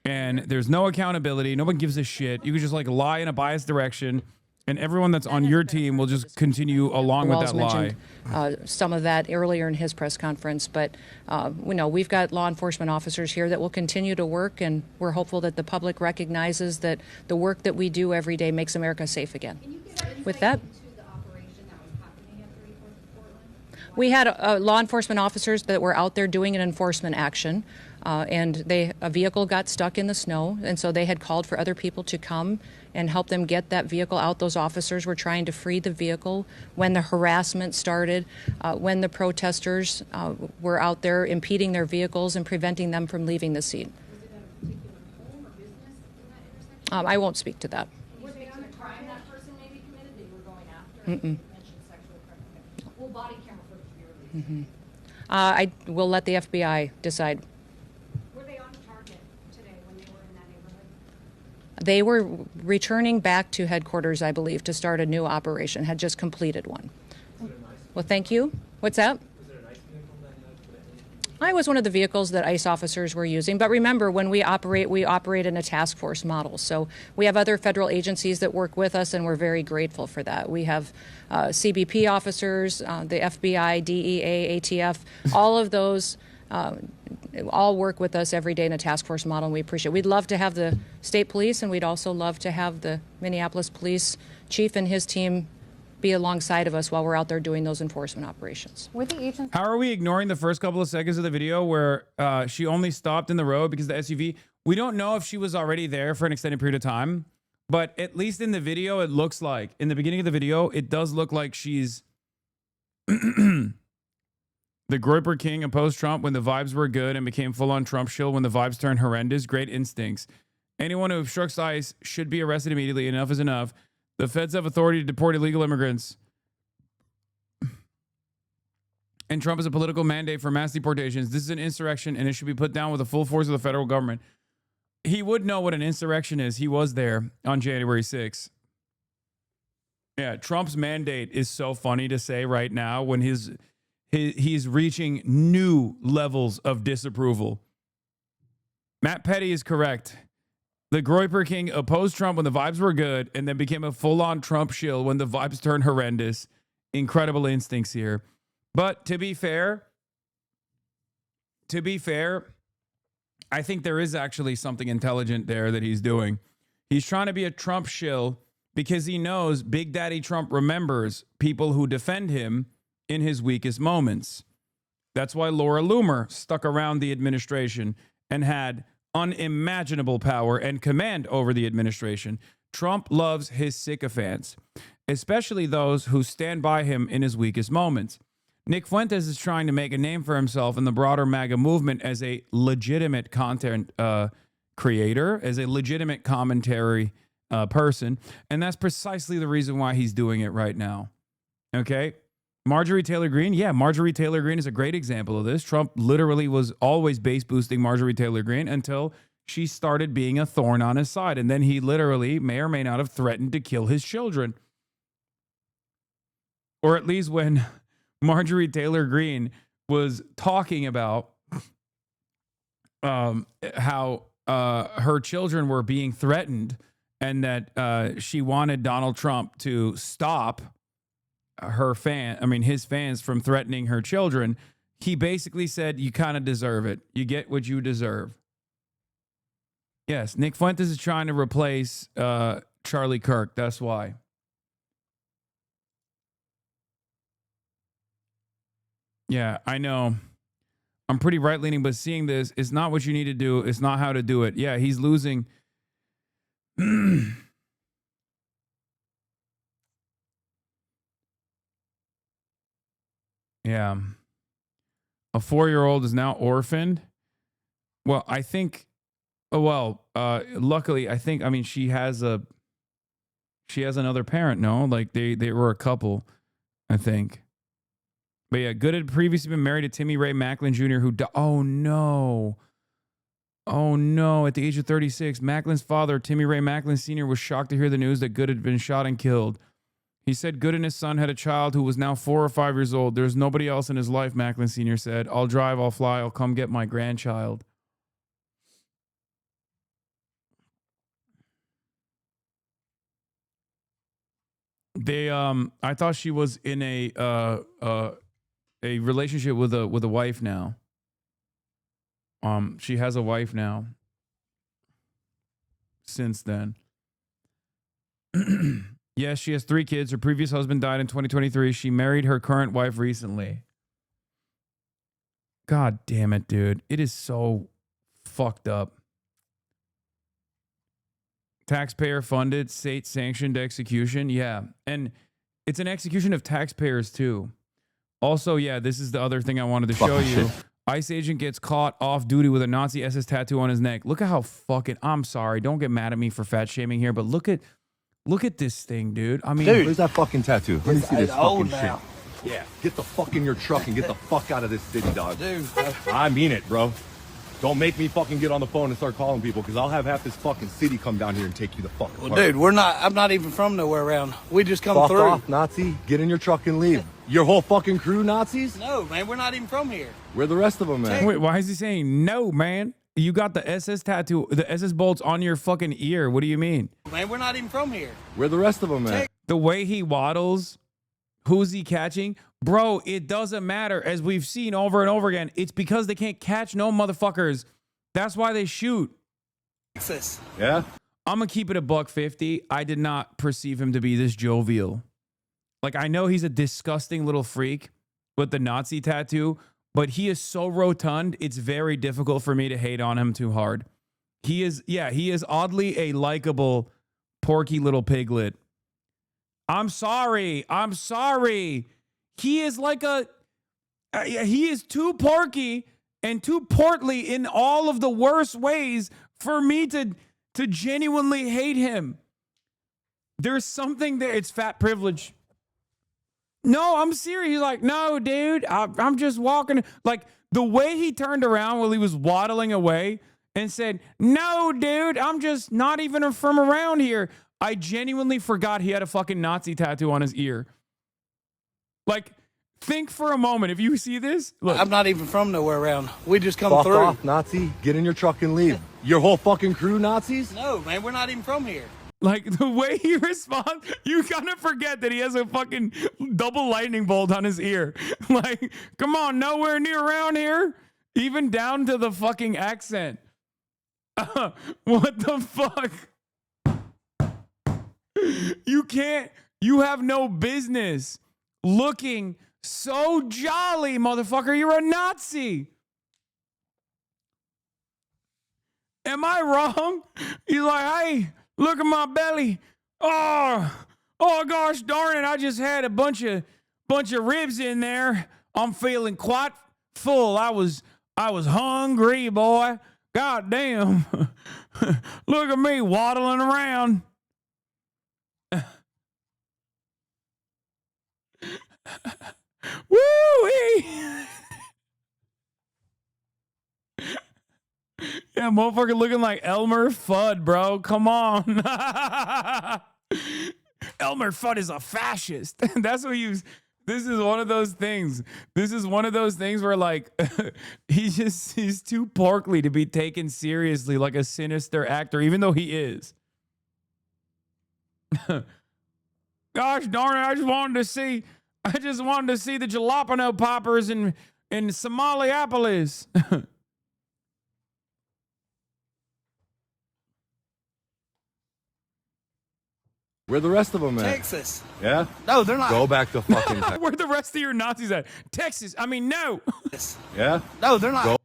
And there's no accountability. No one gives a shit. You can just like lie in a biased direction. And everyone that's on your team will just continue along with that lie. Some of that earlier in his press conference, but we know we've got law enforcement officers here that will continue to work, and we're hopeful that the public recognizes that the work that we do every day makes America safe again. With that, we had law enforcement officers that were out there doing an enforcement action. And a vehicle got stuck in the snow, and so they had called for other people to come and help them get that vehicle out. Those officers were trying to free the vehicle when the harassment started, when the protesters were out there impeding their vehicles and preventing them from leaving the scene. I won't speak to that. Were they on a crime that person maybe committed? They were going after. You mentioned sexual criminal. Well, body camera footage be released. I will let the FBI decide. They were returning back to headquarters, I believe, to start a new operation, had just completed one. Well, thank you. What's that? I was one of the vehicles that ICE officers were using. But remember, when we operate in a task force model. So we have other federal agencies that work with us, and we're very grateful for that. We have CBP officers, the FBI, DEA, ATF, all of those all work with us every day in a task force model, and we appreciate it. We'd love to have the state police, and we'd also love to have the Minneapolis police chief and his team be alongside of us while we're out there doing those enforcement operations. How are we ignoring the first couple of seconds of the video where she only stopped in the road because the SUV? We don't know if she was already there for an extended period of time, but at least in the video, it looks like, in the beginning of the video, it does look like she's The Groyper King opposed Trump when the vibes were good and became full-on Trump shill when the vibes turned horrendous. Great instincts. Anyone who obstructs ICE should be arrested immediately. Enough is enough. The feds have authority to deport illegal immigrants. And Trump has a political mandate for mass deportations. This is an insurrection, and it should be put down with the full force of the federal government. He would know what an insurrection is. He was there on January 6th. Yeah, Trump's mandate is so funny to say right now when he's reaching new levels of disapproval. Matt Petty is correct. The Groyper King opposed Trump when the vibes were good and then became a full-on Trump shill when the vibes turned horrendous. Incredible instincts here. But to be fair, I think there is actually something intelligent there that he's doing. He's trying to be a Trump shill because he knows Big Daddy Trump remembers people who defend him in his weakest moments. That's why Laura Loomer stuck around the administration and had unimaginable power and command over the administration. Trump loves his sycophants, especially those who stand by him in his weakest moments. Nick Fuentes is trying to make a name for himself in the broader MAGA movement as a legitimate content creator, as a legitimate commentary person, and that's precisely the reason why he's doing it right now. Okay? Marjorie Taylor Greene, yeah, Marjorie Taylor Greene is a great example of this. Trump literally was always base boosting Marjorie Taylor Greene until she started being a thorn on his side, and then he literally may or may not have threatened to kill his children. Or at least when Marjorie Taylor Greene was talking about how her children were being threatened and that she wanted Donald Trump to stop his fans from threatening her children, he basically said, you kind of deserve it. You get what you deserve. Yes, Nick Fuentes is trying to replace Charlie Kirk. That's why. Yeah, I know. I'm pretty right-leaning, but seeing this is not what you need to do. It's not how to do it. Yeah, he's losing. Yeah. A 4-year-old is now orphaned. Well, I think, luckily, she has another parent, no? Like they were a couple, I think. But yeah, Good had previously been married to Timmy Ray Macklin Jr., who died. Oh no. At the age of 36, Macklin's father, Timmy Ray Macklin Sr., was shocked to hear the news that Good had been shot and killed. He said Good and his son had a child who was now 4 or 5 years old. There's nobody else in his life, Macklin Sr. said. I'll drive, I'll fly, I'll come get my grandchild. I thought she was in a relationship with a wife now. She has a wife now. Since then. Yes, she has 3 kids. Her previous husband died in 2023. She married her current wife recently. God damn it, dude. It is so fucked up. Taxpayer funded, state sanctioned execution. Yeah. And it's an execution of taxpayers too. Also, yeah, this is the other thing I wanted to show you. ICE agent gets caught off duty with a Nazi SS tattoo on his neck. Look at how fucking, I'm sorry, don't get mad at me for fat shaming here, but look at this thing, dude. I mean, dude, where's that fucking tattoo? Let me see this fucking shit. Now. Yeah, get the fuck in your truck and get the fuck out of this city, dog. Dude, I mean it, bro. Don't make me fucking get on the phone and start calling people, because I'll have half this fucking city come down here and take you the fuck apart. Well, dude, I'm not even from nowhere around. We just come fuck through. Off, Nazi. Get in your truck and leave. Your whole fucking crew, Nazis? No, man, we're not even from here. Where the rest of them, man? Wait, why is he saying no, man? You got the SS tattoo, the SS bolts on your fucking ear. What do you mean? Man, we're not even from here. Where the rest of them, man? The way he waddles, who's he catching? Bro, it doesn't matter. As we've seen over and over again, it's because they can't catch no motherfuckers. That's why they shoot. Yeah? I'm going to keep it $150. I did not perceive him to be this jovial. Like, I know he's a disgusting little freak with the Nazi tattoo, but he is so rotund, it's very difficult for me to hate on him too hard. He is oddly a likable, porky little piglet. I'm sorry. He is like He is too porky and too portly in all of the worst ways for me to genuinely hate him. There's something there. It's fat privilege. No, I'm serious. He's like, no, dude, I'm just walking. Like the way he turned around while he was waddling away and said, no, dude, I'm just not even from around here. I genuinely forgot he had a fucking Nazi tattoo on his ear. Like, think for a moment. If you see this, look. I'm not even from nowhere around. We just come Fuck through. off, Nazi. Get in your truck and leave. Your whole fucking crew, Nazis? No, man, we're not even from here. Like the way he responds, you kind of forget that he has a fucking double lightning bolt on his ear. Like, come on, nowhere near around here. Even down to the fucking accent. What the fuck? You have no business looking so jolly, motherfucker. You're a Nazi. Am I wrong? He's like, hey, look at my belly. Oh gosh darn it. I just had a bunch of ribs in there. I'm feeling quite full. I was hungry, boy. God damn. Look at me waddling around. Woo-wee. Yeah, motherfucker looking like Elmer Fudd, bro. Come on. Elmer Fudd is a fascist. That's what he was. This is one of those things. This is one of those things where, like, he's too porkly to be taken seriously like a sinister actor, even though he is. Gosh darn it, I just wanted to see the jalapeno poppers in Somaliapolis. Where the rest of them at? Texas. Yeah? No, they're not. Go back to fucking Texas. Where the rest of your Nazis at? Texas. I mean, no. Yeah? No, they're not. Go.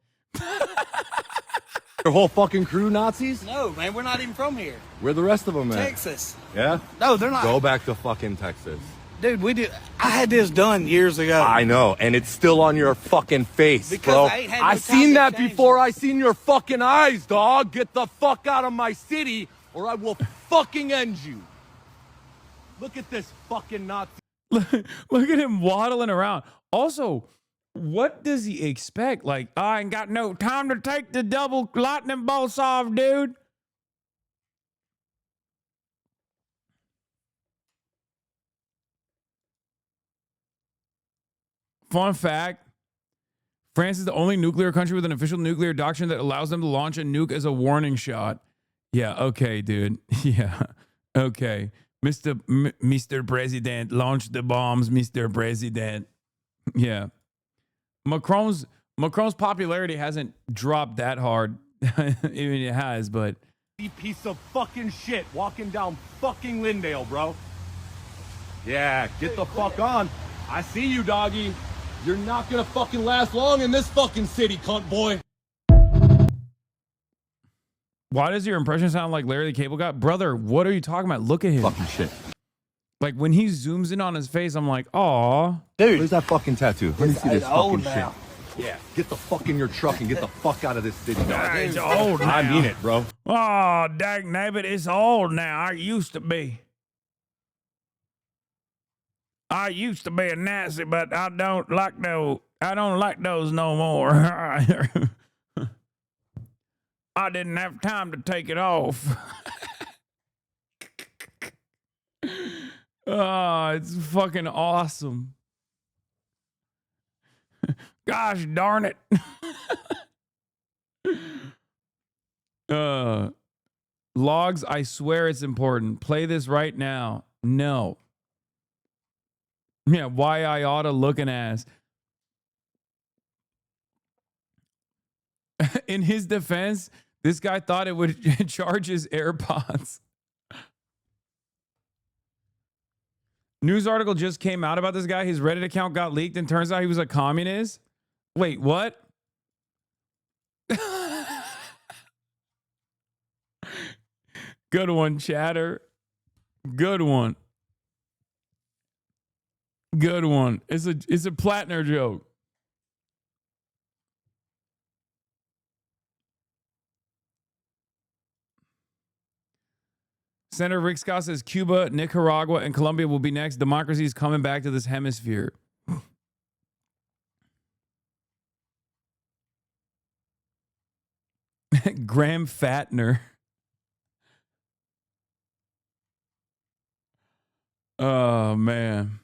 Your whole fucking crew, Nazis? No, man, we're not even from here. Where the rest of them at? Texas. Yeah? No, they're not. Go back to fucking Texas. Dude, I had this done years ago. I know, and it's still on your fucking face, Because bro. I ain't had no I time seen to that change before. I seen your fucking eyes, dog. Get the fuck out of my city, or I will fucking end you. Look at this fucking Nazi. Look at him waddling around. Also, what does he expect? Like, I ain't got no time to take the double lightning bolts off, dude. Fun fact, France is the only nuclear country with an official nuclear doctrine that allows them to launch a nuke as a warning shot. Yeah, okay, dude. Yeah, okay. Mr. President, launch the bombs, Mr. President. Yeah. Macron's popularity hasn't dropped that hard. Even it has, but... Piece of fucking shit walking down fucking Lindale, bro. Yeah, get the fuck on. I see you, doggy. You're not gonna fucking last long in this fucking city, cunt boy. Why does your impression sound like Larry the Cable Guy? Brother, what are you talking about? Look at him. Fucking shit. Like, when he zooms in on his face, I'm like, aw. Dude. Where's that fucking tattoo? Let me see this fucking now. shit. Yeah, get the fuck in your truck and get the fuck out of this city, dog. It's old now. I mean it, bro. Oh, dag nabbit, it's old now. I used to be a Nazi, but I don't like those no more. I didn't have time to take it off. Oh, it's fucking awesome. Gosh darn it. Logs, I swear it's important. Play this right now. No. Yeah, why I oughta looking ass. In his defense, this guy thought it would charge his AirPods. News article just came out about this guy. His Reddit account got leaked and turns out he was a communist. Wait, what? Good one, chatter. Good one. Good one. It's a Plattner joke. Senator Rick Scott says Cuba, Nicaragua, and Colombia will be next. Democracy is coming back to this hemisphere. Graham Fatner. Oh, man.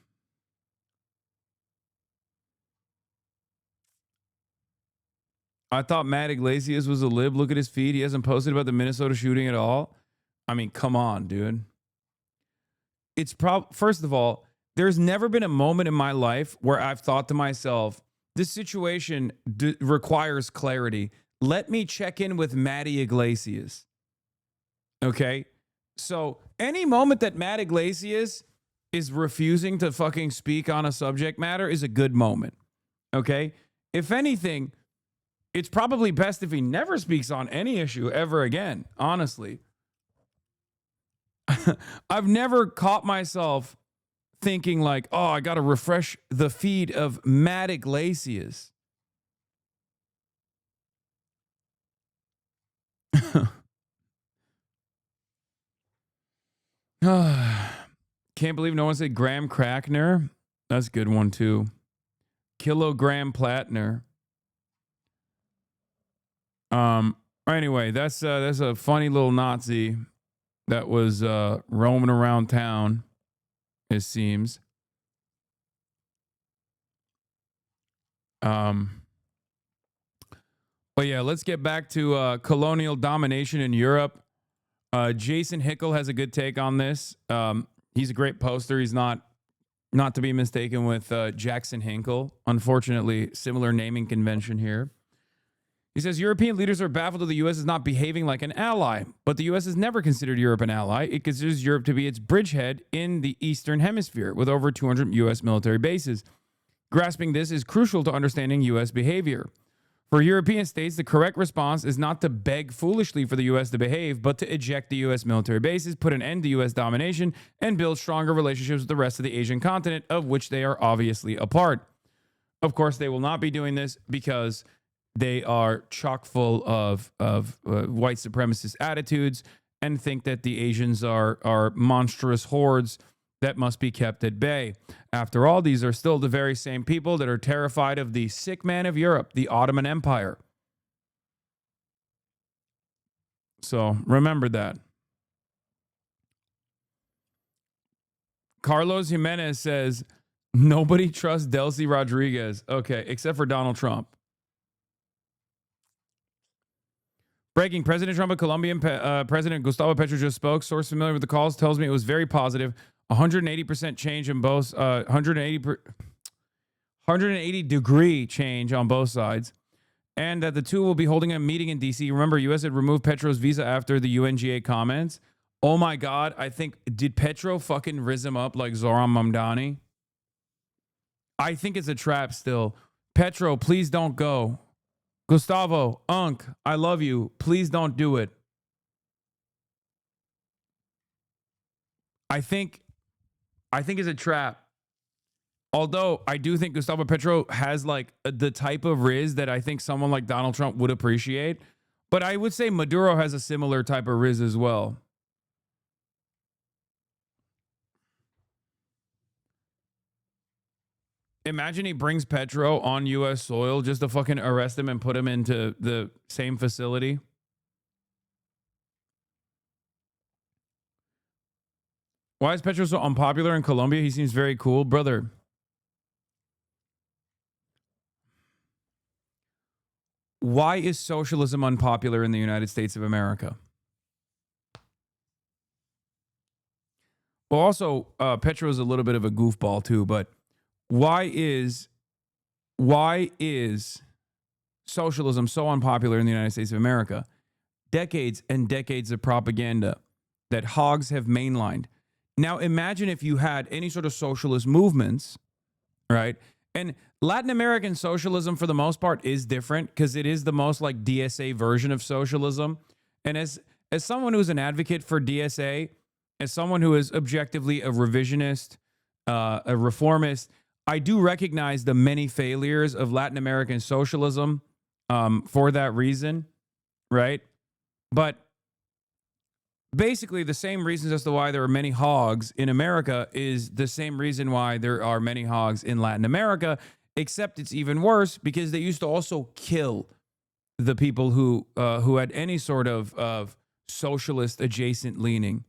I thought Matt Iglesias was a lib. Look at his feed. He hasn't posted about the Minnesota shooting at all. I mean, come on, dude. It's first of all, there's never been a moment in my life where I've thought to myself, this situation requires clarity. Let me check in with Matty Iglesias. Okay? So any moment that Matt Iglesias is refusing to fucking speak on a subject matter is a good moment. Okay? If anything, it's probably best if he never speaks on any issue ever again, honestly. I've never caught myself thinking like, oh, I got to refresh the feed of Matt Iglesias. Can't believe no one said Graham Crackner. That's a good one too. Kilogram Platner. Anyway, that's a funny little Nazi that was roaming around town, it seems. But yeah, let's get back to colonial domination in Europe. Jason Hickel has a good take on this. He's a great poster. He's not to be mistaken with Jackson Hinkle. Unfortunately, similar naming convention here. He says, European leaders are baffled that the U.S. is not behaving like an ally, but the U.S. has never considered Europe an ally. It considers Europe to be its bridgehead in the Eastern Hemisphere, with over 200 U.S. military bases. Grasping this is crucial to understanding U.S. behavior. For European states, the correct response is not to beg foolishly for the U.S. to behave, but to eject the U.S. military bases, put an end to U.S. domination, and build stronger relationships with the rest of the Asian continent, of which they are obviously a part. Of course, they will not be doing this because they are chock full of white supremacist attitudes and think that the Asians are monstrous hordes that must be kept at bay. After all, these are still the very same people that are terrified of the sick man of Europe, the Ottoman Empire. So remember that. Carlos Jimenez says, nobody trusts Delcy Rodriguez. Okay, except for Donald Trump. Breaking, President Trump of Colombian President Gustavo Petro just spoke. Source familiar with the calls tells me it was very positive. 180% change in both, 180 degree change on both sides. And that the two will be holding a meeting in D.C. Remember, U.S. had removed Petro's visa after the UNGA comments. Oh my God, I think, did Petro fucking rizz him up like Zoran Mamdani? I think it's a trap still. Petro, please don't go. Gustavo, Unc, I love you. Please don't do it. I think it's a trap. Although I do think Gustavo Petro has like the type of rizz that I think someone like Donald Trump would appreciate. But I would say Maduro has a similar type of rizz as well. Imagine he brings Petro on U.S. soil just to fucking arrest him and put him into the same facility. Why is Petro so unpopular in Colombia? He seems very cool. Brother, why is socialism unpopular in the United States of America? Well, also, Petro is a little bit of a goofball too, but why is socialism so unpopular in the United States of America? Decades and decades of propaganda that hogs have mainlined. Now imagine if you had any sort of socialist movements, right? And Latin American socialism for the most part is different because it is the most like DSA version of socialism. And as someone who's an advocate for DSA, as someone who is objectively a revisionist, a reformist, I do recognize the many failures of Latin American socialism for that reason, right? But basically the same reasons as to why there are many hogs in America is the same reason why there are many hogs in Latin America, except it's even worse because they used to also kill the people who had any sort of socialist adjacent leaning.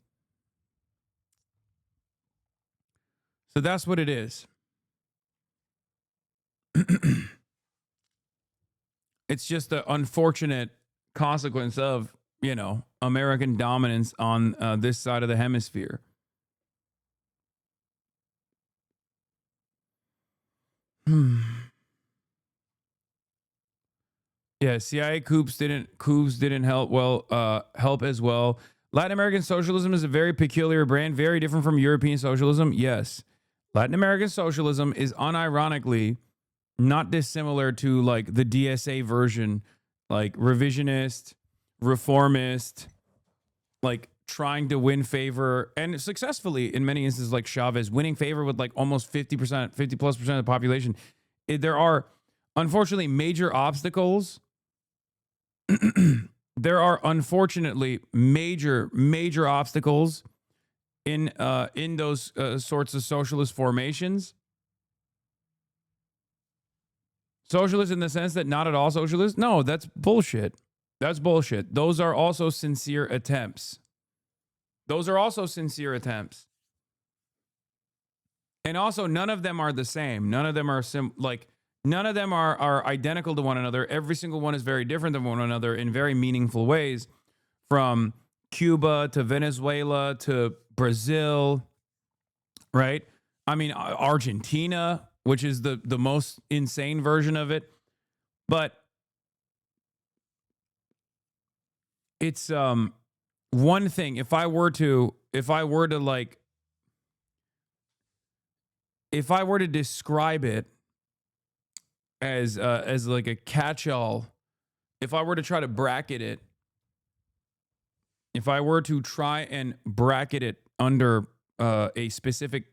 So that's what it is. It's just an unfortunate consequence of, you know, American dominance on this side of the hemisphere. Yeah, CIA coups didn't help as well. Latin American socialism is a very peculiar brand, very different from European socialism. Yes. Latin American socialism is unironically not dissimilar to like the DSA version, like revisionist, reformist, like trying to win favor and successfully in many instances, like Chavez winning favor with like almost 50%, 50+% of the population. There are unfortunately major obstacles. There are unfortunately major obstacles in those sorts of socialist formations. Socialist in the sense that not at all socialist? No, that's bullshit. That's bullshit. Those are also sincere attempts. Those are also sincere attempts. And also, none of them are the same. None of them are none of them are identical to one another. Every single one is very different than one another in very meaningful ways. From Cuba to Venezuela to Brazil, right? I mean, Argentina, which is the most insane version of it. But it's one thing. If I were to describe it as like a catch-all, if I were to try to bracket it, if I were to try and bracket it under a specific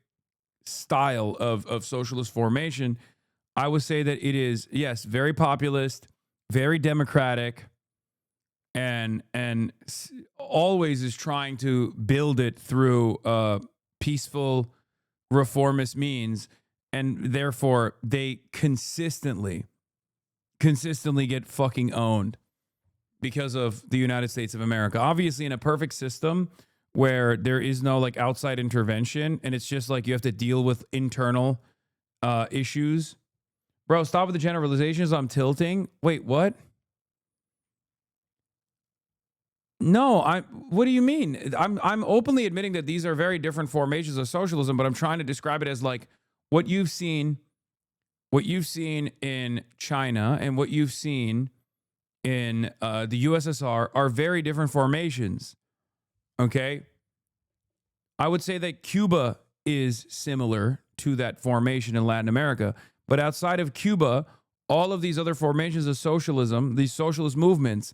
style of socialist formation, I would say that it is, yes, very populist, very democratic, and always is trying to build it through peaceful reformist means, and therefore they consistently get fucking owned because of the United States of America. Obviously, in a perfect system where there is no like outside intervention and it's just like you have to deal with internal issues. Bro, stop with the generalizations. I'm tilting. Wait, what? No, what do you mean? I'm openly admitting that these are very different formations of socialism, but I'm trying to describe it as like what you've seen in China and what you've seen in the USSR are very different formations. Okay? I would say that Cuba is similar to that formation in Latin America, but outside of Cuba, all of these other formations of socialism, these socialist movements,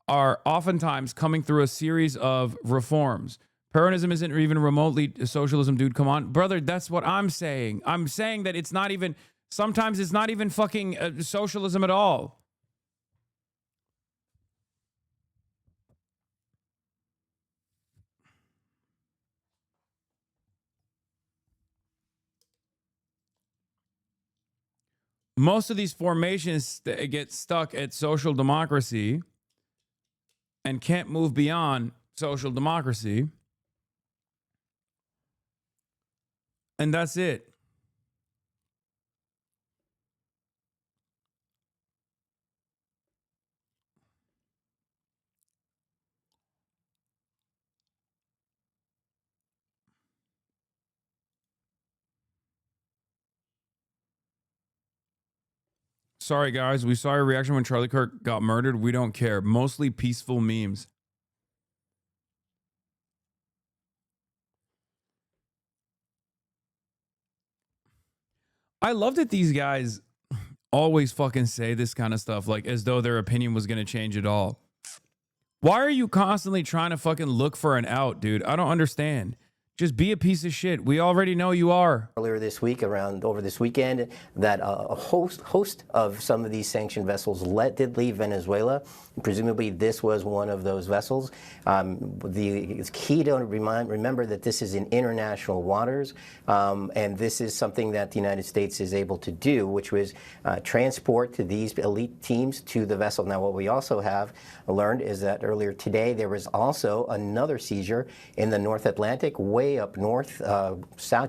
are oftentimes coming through a series of reforms. Peronism isn't even remotely socialism, dude. Come on. Brother, that's what I'm saying. I'm saying that it's not even, sometimes it's not even fucking socialism at all. Most of these formations get stuck at social democracy and can't move beyond social democracy. And that's it. Sorry, guys. We saw your reaction when Charlie Kirk got murdered. We don't care. Mostly peaceful memes. I love that these guys always fucking say this kind of stuff, like as though their opinion was going to change at all. Why are you constantly trying to fucking look for an out, dude? I don't understand. Just be a piece of shit. We already know you are. Earlier this week, over this weekend, that a host of some of these sanctioned vessels did leave Venezuela. Presumably, this was one of those vessels. It's key to remember that this is in international waters, and this is something that the United States is able to do, which was transport these elite teams to the vessel. Now, what we also have learned is that earlier today there was also another seizure in the North Atlantic, way up north,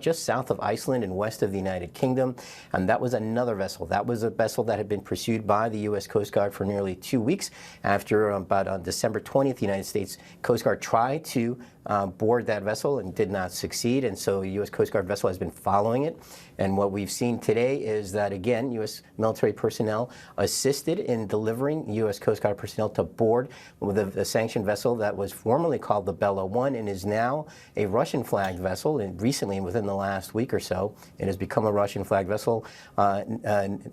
just south of Iceland and west of the United Kingdom, and that was another vessel. That was a vessel that had been pursued by the U.S. Coast Guard for nearly 2 weeks. After about on December 20th, the United States Coast Guard tried to board that vessel and did not succeed, and so a U.S. Coast Guard vessel has been following it. And what we've seen today is that, again, U.S. military personnel assisted in delivering U.S. Coast Guard personnel to board with a sanctioned vessel that was formerly called the Bella 1 and is now a Russian-flagged vessel. And recently, within the last week or so, it has become a Russian-flagged vessel called the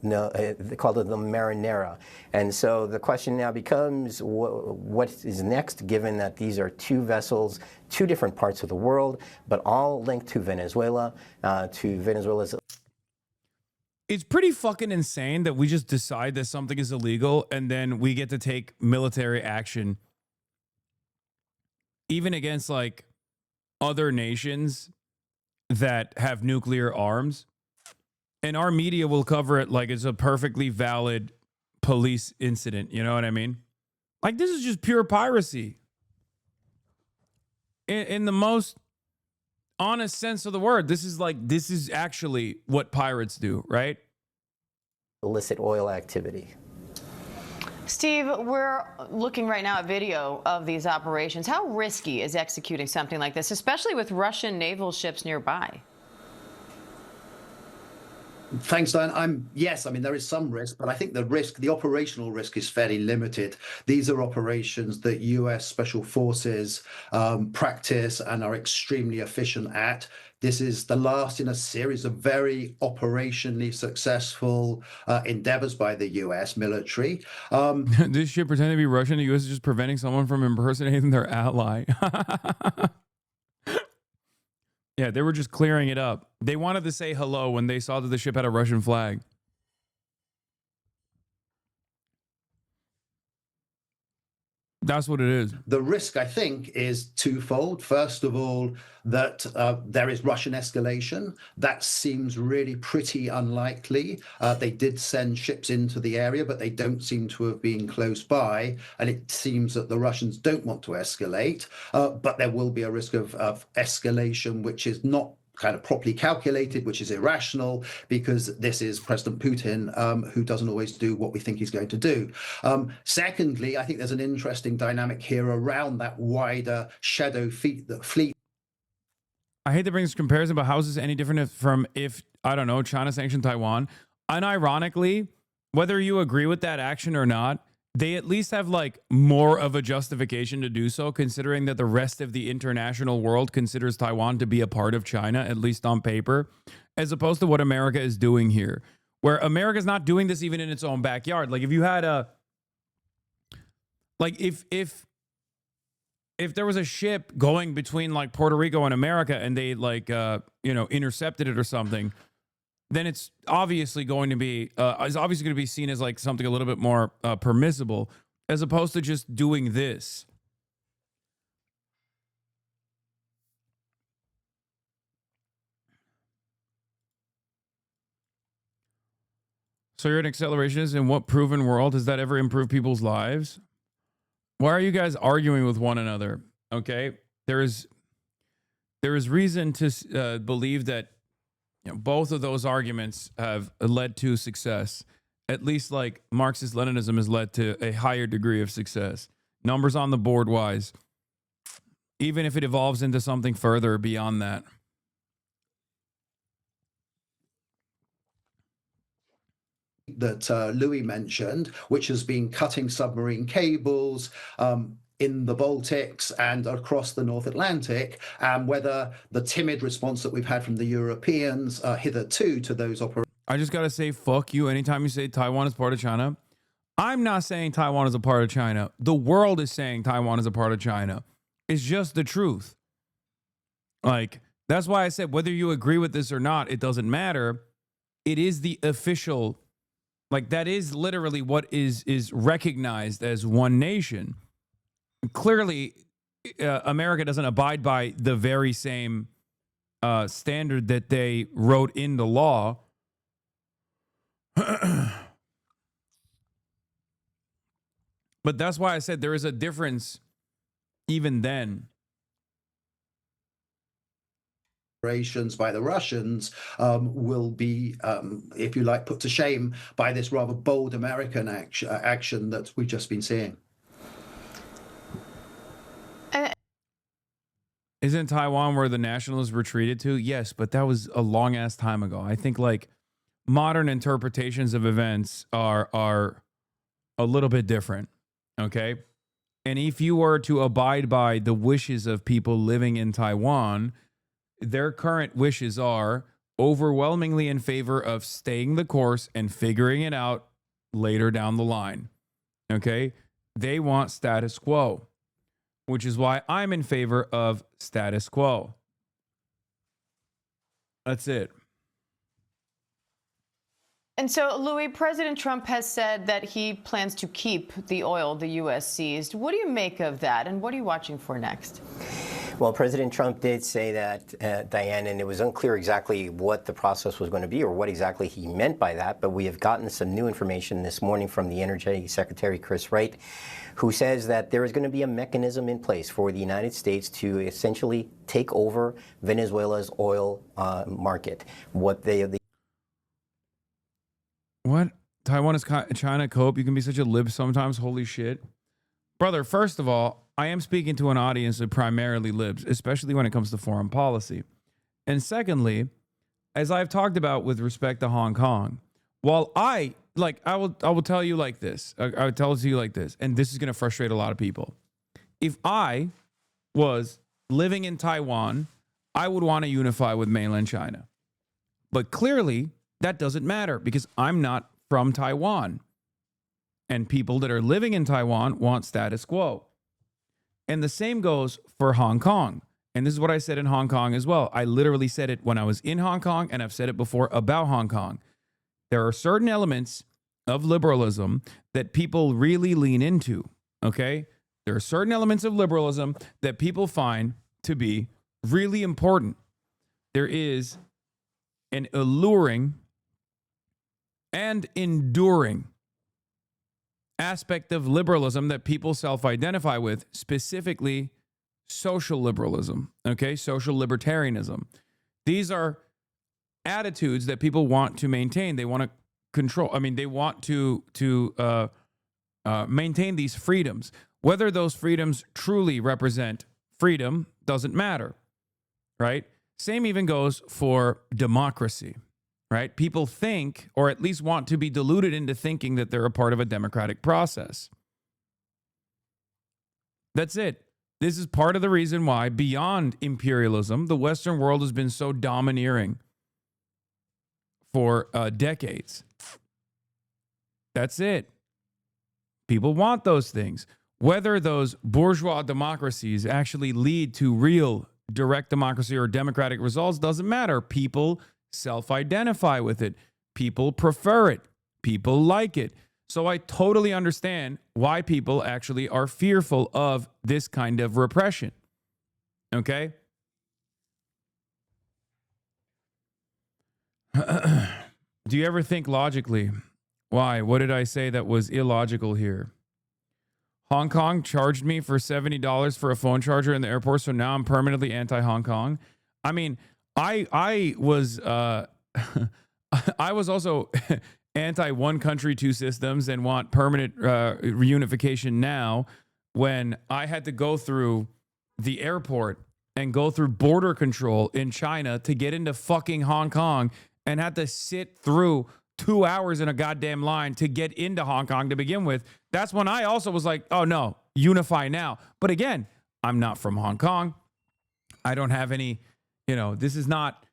Marinera. And so the question now becomes, what is next, given that these are two vessels, two different parts of the world, but all linked to Venezuela, to Venezuela's. It's pretty fucking insane that we just decide that something is illegal and then we get to take military action, even against like other nations that have nuclear arms. And our media will cover it like it's a perfectly valid police incident. You know what I mean? Like, this is just pure piracy. In the most honest sense of the word, this is actually what pirates do, right? Illicit oil activity. Steve, we're looking right now at video of these operations. How risky is executing something like this, especially with Russian naval ships nearby? Thanks, Diane. Yes, I mean, there is some risk, but I think the operational risk is fairly limited. These are operations that U.S. Special Forces practice and are extremely efficient at. This is the last in a series of very operationally successful endeavors by the U.S. military. This ship pretending to be Russian, the U.S. is just preventing someone from impersonating their ally. Yeah, they were just clearing it up. They wanted to say hello when they saw that the ship had a Russian flag. That's what it is. The risk, I think, is twofold. First of all, that there is Russian escalation. That seems really pretty unlikely. They did send ships into the area, but they don't seem to have been close by. And it seems that the Russians don't want to escalate. But there will be a risk of escalation, which is not kind of properly calculated, which is irrational, because this is President Putin, who doesn't always do what we think he's going to do. Secondly, I think there's an interesting dynamic here around that wider shadow fleet. I hate to bring this comparison, but how is this any different from if, I don't know, China sanctioned Taiwan? Unironically, whether you agree with that action or not, they at least have like more of a justification to do so, considering that the rest of the international world considers Taiwan to be a part of China, at least on paper, as opposed to what America is doing here, where America's not doing this even in its own backyard. Like if you had a, like if there was a ship going between like Puerto Rico and America and they like, intercepted it or something, then it's obviously going to be seen as like something a little bit more permissible, as opposed to just doing this. So you're an accelerationist. In what proven world has that ever improved people's lives? Why are you guys arguing with one another? Okay, there is reason to believe that both of those arguments have led to success. At least like Marxist-Leninism has led to a higher degree of success. Numbers on the board wise, even if it evolves into something further beyond that. That Louis mentioned, which has been cutting submarine cables in the Baltics and across the North Atlantic, and whether the timid response that we've had from the Europeans hitherto to those operations. I just got to say, fuck you anytime you say Taiwan is part of China. I'm not saying Taiwan is a part of China. The world is saying Taiwan is a part of China. It's just the truth. Like, that's why I said whether you agree with this or not, it doesn't matter. It is the official, like that is literally what is recognized as one nation. Clearly, America doesn't abide by the very same standard that they wrote into law. But that's why I said there is a difference even then. Operations by the Russians will be, if you like, put to shame by this rather bold American action that we've just been seeing. Isn't Taiwan where the nationalists retreated to? Yes, but that was a long ass time ago. I think like modern interpretations of events are a little bit different. Okay. And if you were to abide by the wishes of people living in Taiwan, their current wishes are overwhelmingly in favor of staying the course and figuring it out later down the line. Okay. They want status quo, which is why I'm in favor of status quo. That's it. And so, Louis, President Trump has said that he plans to keep the oil the U.S. seized. What do you make of that, and what are you watching for next? Well, President Trump did say that, Diane, and it was unclear exactly what the process was going to be or what exactly he meant by that, but we have gotten some new information this morning from the Energy Secretary, Chris Wright, who says that there is going to be a mechanism in place for the United States to essentially take over Venezuela's oil market. What Taiwan is China cope? You can be such a lib sometimes. Holy shit. Brother, first of all, I am speaking to an audience of primarily libs, especially when it comes to foreign policy. And secondly, as I've talked about with respect to Hong Kong, while I will tell you like this. I would tell it to you like this, and this is going to frustrate a lot of people. If I was living in Taiwan, I would want to unify with mainland China. But clearly, that doesn't matter because I'm not from Taiwan. And people that are living in Taiwan want status quo. And the same goes for Hong Kong. And this is what I said in Hong Kong as well. I literally said it when I was in Hong Kong, and I've said it before about Hong Kong. There are certain elements of liberalism that people really lean into, okay? There are certain elements of liberalism that people find to be really important. There is an alluring and enduring aspect of liberalism that people self-identify with, specifically social liberalism, okay? Social libertarianism. These are attitudes that people want to maintain. They want to control. I mean, they want to maintain these freedoms. Whether those freedoms truly represent freedom doesn't matter, right? Same even goes for democracy, right? People think, or at least want to be deluded into thinking that they're a part of a democratic process. That's it. This is part of the reason why, beyond imperialism, the Western world has been so domineering for decades. That's it. People want those things. Whether those bourgeois democracies actually lead to real direct democracy or democratic results doesn't matter. People self-identify with it. People prefer it. People like it. So I totally understand why people actually are fearful of this kind of repression. Okay? Do you ever think logically? Why? What did I say that was illogical here? Hong Kong charged me for $70 for a phone charger in the airport, so now I'm permanently anti-Hong Kong. I mean, I was I was also anti one country, two systems and want permanent reunification now when I had to go through the airport and go through border control in China to get into fucking Hong Kong and had to sit through 2 hours in a goddamn line to get into Hong Kong to begin with. That's when I also was like, oh no, unify now. But again, I'm not from Hong Kong. I don't have any, this is not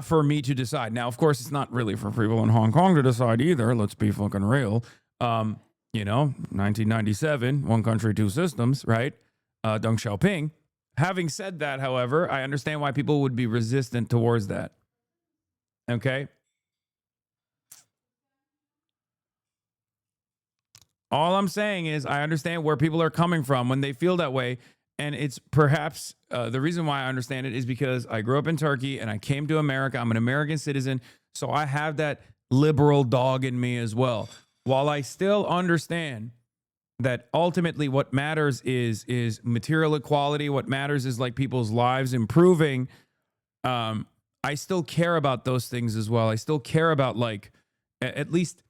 for me to decide. Now, of course, it's not really for people in Hong Kong to decide either. Let's be fucking real. 1997, one country, two systems, right? Deng Xiaoping Having said that, however, I understand why people would be resistant towards that. Okay? All I'm saying is I understand where people are coming from when they feel that way. And it's perhaps the reason why I understand it is because I grew up in Turkey and I came to America. I'm an American citizen. So I have that liberal dog in me as well. While I still understand that ultimately what matters is material equality. What matters is like people's lives improving. I still care about those things as well. I still care about like at least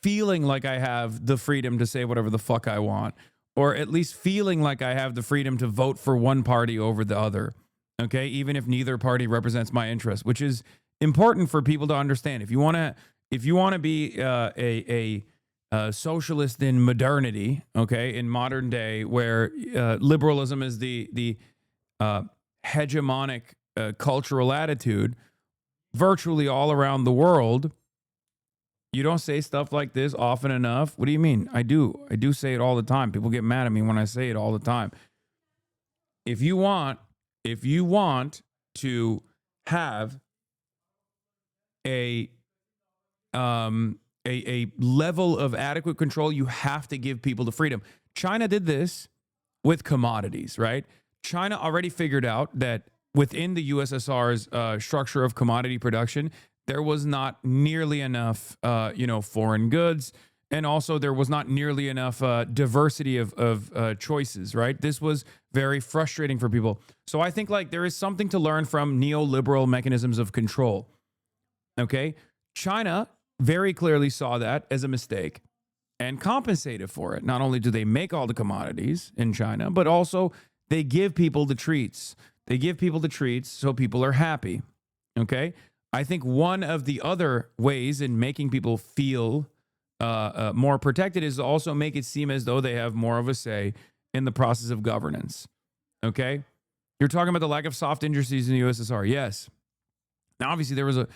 feeling like I have the freedom to say whatever the fuck I want, or at least feeling like I have the freedom to vote for one party over the other. Okay, even if neither party represents my interest, which is important for people to understand. If you want to be a socialist in modernity, okay, in modern day, where liberalism is the hegemonic cultural attitude virtually all around the world, you don't say stuff like this often enough. What do you mean? I do say it all the time. People get mad at me when I say it all the time. If you want to have a level of adequate control, you have to give people the freedom. China did this with commodities, right? China already figured out that within the USSR's structure of commodity production, there was not nearly enough, foreign goods, and also there was not nearly enough diversity of choices, right? This was very frustrating for people. So I think like there is something to learn from neoliberal mechanisms of control. Okay, China very clearly saw that as a mistake and compensated for it. Not only do they make all the commodities in China, but also they give people the treats. They give people the treats so people are happy. Okay. I think one of the other ways in making people feel more protected is to also make it seem as though they have more of a say in the process of governance. Okay? You're talking about the lack of soft industries in the USSR. Yes. Now, obviously, there was a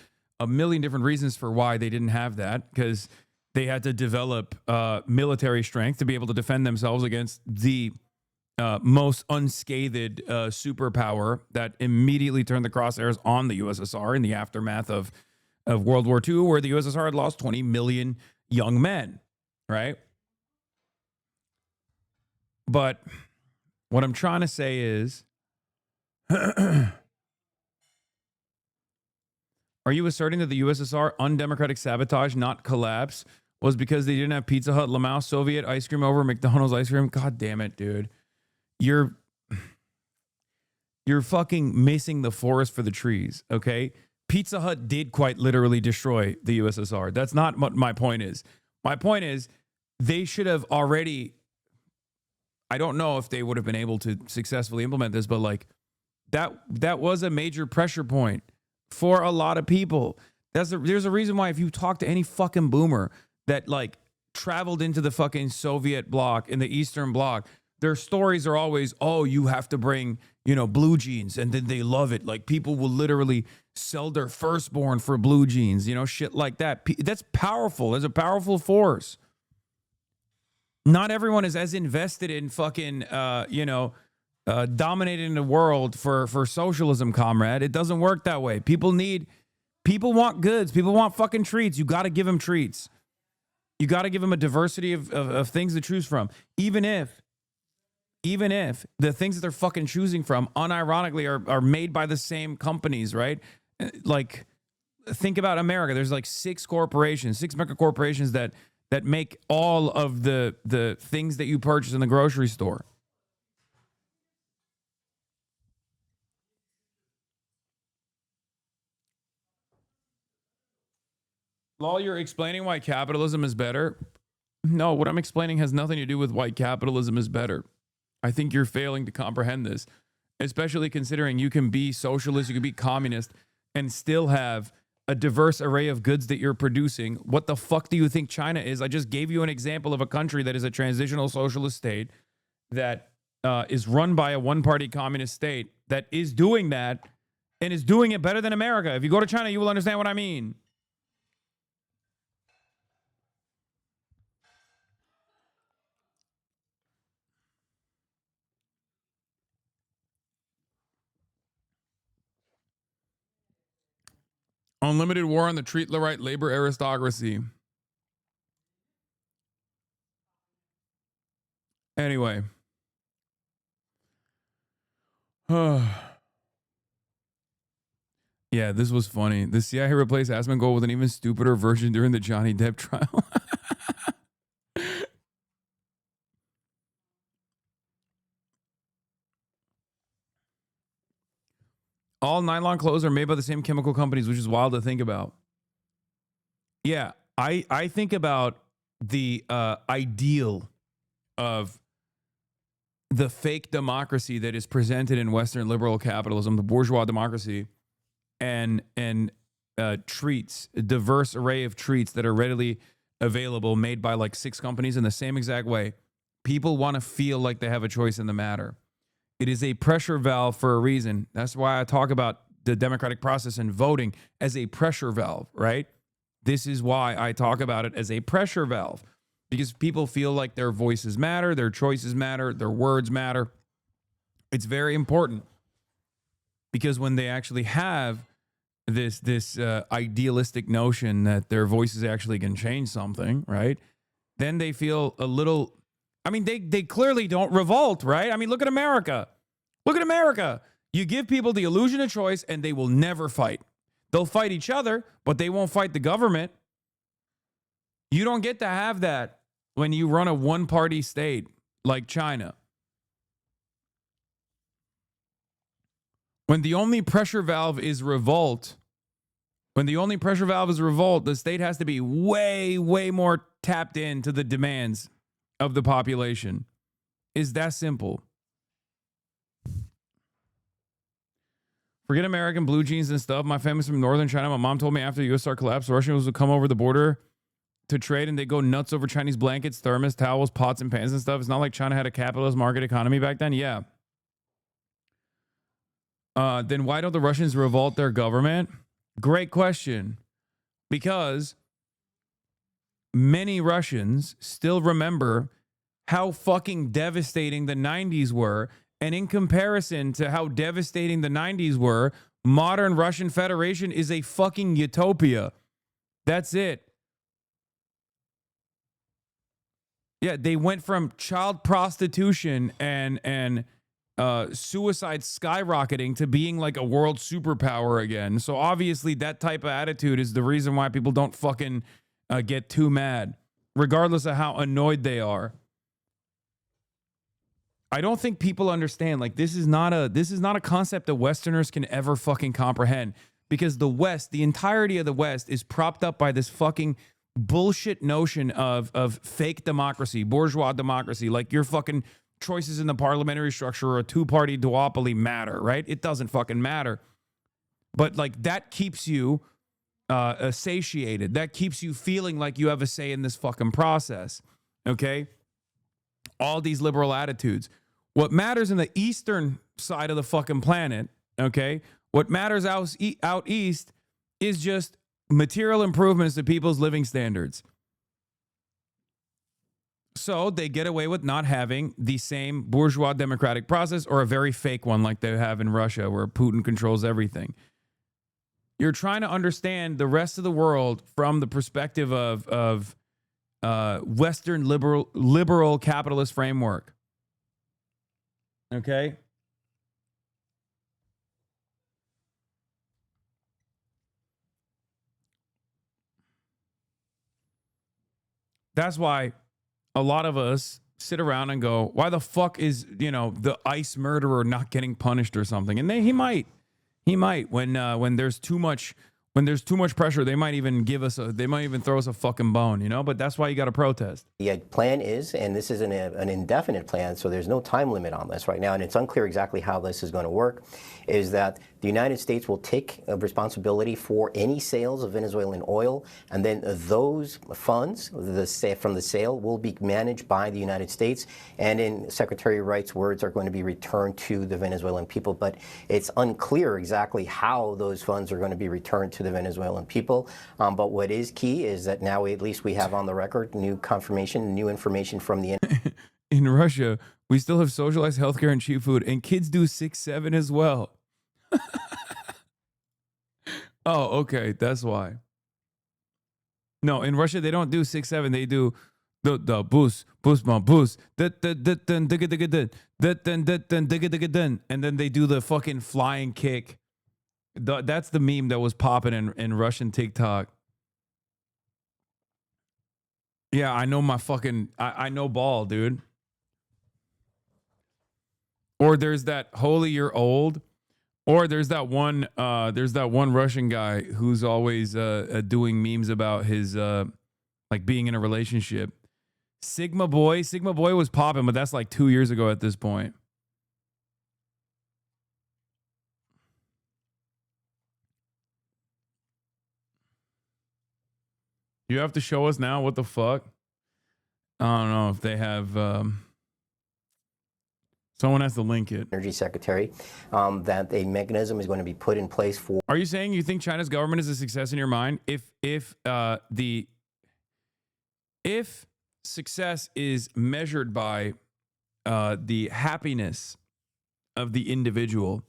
million different reasons for why they didn't have that, because they had to develop military strength to be able to defend themselves against the most unscathed superpower that immediately turned the crosshairs on the USSR in the aftermath of World War II, where the USSR had lost 20 million young men, right? But what I'm trying to say is, are you asserting that the USSR undemocratic sabotage, not collapse, was because they didn't have Pizza Hut, Lamau, Soviet ice cream over McDonald's ice cream? God damn it, dude. You're fucking missing the forest for the trees, okay? Pizza Hut did quite literally destroy the USSR. That's not what my point is. My point is they should have already, I don't know if they would have been able to successfully implement this, but like that was a major pressure point for a lot of people. There's a reason why if you talk to any fucking boomer that like traveled into the fucking Soviet bloc in the Eastern Bloc, their stories are always, oh, you have to bring, blue jeans, and then they love it. Like people will literally sell their firstborn for blue jeans, shit like that. That's powerful. There's a powerful force. Not everyone is as invested in fucking, dominating the world for socialism, comrade. It doesn't work that way. People want goods. People want fucking treats. You got to give them treats. You got to give them a diversity of things to choose from. Even if the things that they're fucking choosing from, unironically, are made by the same companies, right? Like, think about America. There's like six mega corporations that make all of the things that you purchase in the grocery store. While you're explaining why capitalism is better, no, what I'm explaining has nothing to do with why capitalism is better. I think you're failing to comprehend this, especially considering you can be socialist, you can be communist, and still have a diverse array of goods that you're producing. What the fuck do you think China is? I just gave you an example of a country that is a transitional socialist state that is run by a one-party communist state that is doing that and is doing it better than America. If you go to China, you will understand what I mean. Unlimited war on the treat-the-right labor aristocracy. Anyway. Yeah, this was funny. The CIA replaced Asmongold with an even stupider version during the Johnny Depp trial. All nylon clothes are made by the same chemical companies, which is wild to think about. Yeah, I think about the ideal of the fake democracy that is presented in Western liberal capitalism, the bourgeois democracy, and treats, a diverse array of treats that are readily available, made by like 6 companies in the same exact way. People want to feel like they have a choice in the matter. It is a pressure valve for a reason. That's why I talk about the democratic process and voting as a pressure valve, right? This is why I talk about it as a pressure valve, because people feel like their voices matter, their choices matter, their words matter. It's very important, because when they actually have this idealistic notion that their voices actually can change something, right? Then they feel a little, I mean, they clearly don't revolt, right? I mean, look at America. Look at America. You give people the illusion of choice and they will never fight. They'll fight each other, but they won't fight the government. You don't get to have that when you run a one-party state like China. When the only pressure valve is revolt, the state has to be way, way more tapped into the demands of the population. Is that simple. Forget American blue jeans and stuff. My family's from northern China. My mom told me after the USSR collapsed, Russians would come over the border to trade, and they go nuts over Chinese blankets, thermos, towels, pots, and pans and stuff. It's not like China had a capitalist market economy back then. Yeah. Then why don't the Russians revolt their government? Great question. Because many Russians still remember how fucking devastating the 90s were. And in comparison to how devastating the 90s were, modern Russian Federation is a fucking utopia. That's it. Yeah, they went from child prostitution and suicide skyrocketing to being like a world superpower again. So obviously that type of attitude is the reason why people don't fucking get too mad, regardless of how annoyed they are. I don't think people understand, like, this is not a concept that Westerners can ever fucking comprehend, because the West, the entirety of the West, is propped up by this fucking bullshit notion of fake democracy, bourgeois democracy. Like, your fucking choices in the parliamentary structure or a 2-party duopoly matter, right? It doesn't fucking matter. But like, that keeps you satiated. That keeps you feeling like you have a say in this fucking process. Okay? All these liberal attitudes. What matters in the eastern side of the fucking planet, okay? What matters out east is just material improvements to people's living standards. So they get away with not having the same bourgeois democratic process, or a very fake one like they have in Russia, where Putin controls everything. You're trying to understand the rest of the world from the perspective of Western liberal capitalist framework. Okay? That's why a lot of us sit around and go, why the fuck is, the ICE murderer not getting punished or something? And he might when there's too much pressure, they might even throw us a fucking bone, but that's why you got to protest. The plan is, and this is an indefinite plan, so there's no time limit on this right now, and it's unclear exactly how this is going to work, is that the United States will take responsibility for any sales of Venezuelan oil, and then those funds from the sale will be managed by the United States, and in Secretary Wright's words, are going to be returned to the Venezuelan people. But it's unclear exactly how those funds are going to be returned to the Venezuelan people. But what is key is that now at least we have on the record new confirmation, new information from the... In Russia, we still have socialized healthcare and cheap food, and kids do 6-7 as well. Oh, okay. That's why. No, in Russia they don't do 6-7. They do the boost my boost. And then they do the fucking flying kick. That's the meme that was popping in Russian TikTok. Yeah, I know my fucking I know ball, dude. Or there's that holy you're old. Or there's that one Russian guy who's always doing memes about his like being in a relationship. Sigma Boy was popping, but that's like 2 years ago at this point. You have to show us now. What the fuck? I don't know if they have. Someone has to link it. Energy Secretary, that a mechanism is going to be put in place for. Are you saying you think China's government is a success in your mind? If success is measured by the happiness of the individual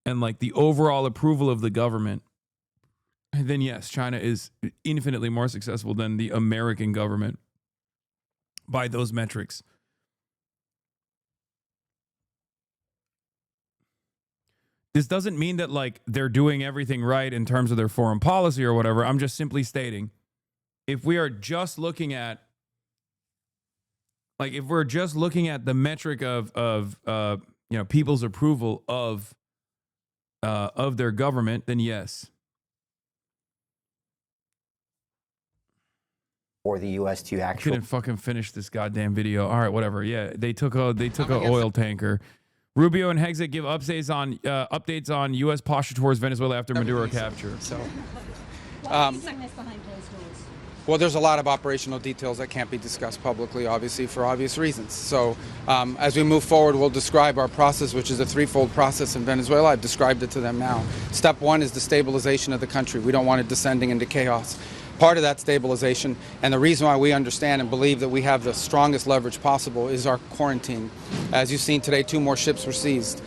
and like the overall approval of the government, then yes, China is infinitely more successful than the American government by those metrics. This doesn't mean that like they're doing everything right in terms of their foreign policy or whatever. I'm just simply stating, if we are just looking at the metric of you know, people's approval of their government, then yes. For the U.S. to actually Couldn't fucking finish this goddamn video. All right, whatever. Yeah, they took an oil tanker. Rubio and Hexit give updates on U.S. posture towards Venezuela after Maduro capture. So, well, there's a lot of operational details that can't be discussed publicly, obviously, for obvious reasons. So, as we move forward, we'll describe our process, which is a threefold process in Venezuela. I've described it to them now. Step one is the stabilization of the country. We don't want it descending into chaos. Part of that stabilization, and the reason why we understand and believe that we have the strongest leverage possible, is our quarantine. As you've seen today, 2 more ships were seized.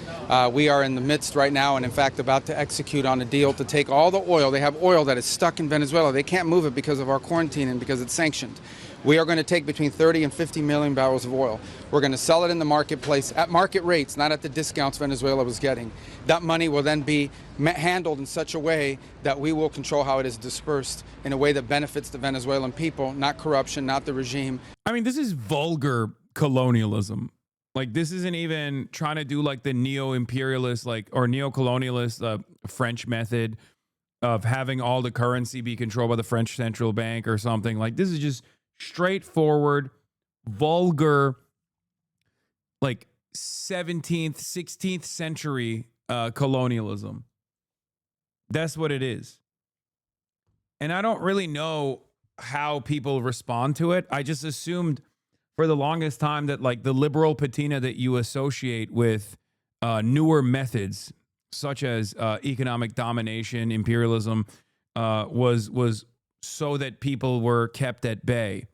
We are in the midst right now and in fact about to execute on a deal to take all the oil. They have oil that is stuck in Venezuela. They can't move it because of our quarantine and because it's sanctioned. We are going to take between 30 and 50 million barrels of oil. We're going to sell it in the marketplace at market rates, not at the discounts Venezuela was getting. That money will then be handled in such a way that we will control how it is dispersed in a way that benefits the Venezuelan people, not corruption, not the regime. I mean, this is vulgar colonialism. Like, this isn't even trying to do like the neo-imperialist, like, or neo-colonialist French method of having all the currency be controlled by the French central bank or something. Like, this is just straightforward, vulgar, like 17th, 16th century colonialism. That's what it is. And I don't really know how people respond to it. I just assumed for the longest time that like the liberal patina that you associate with newer methods, such as economic domination, imperialism, was so that people were kept at bay.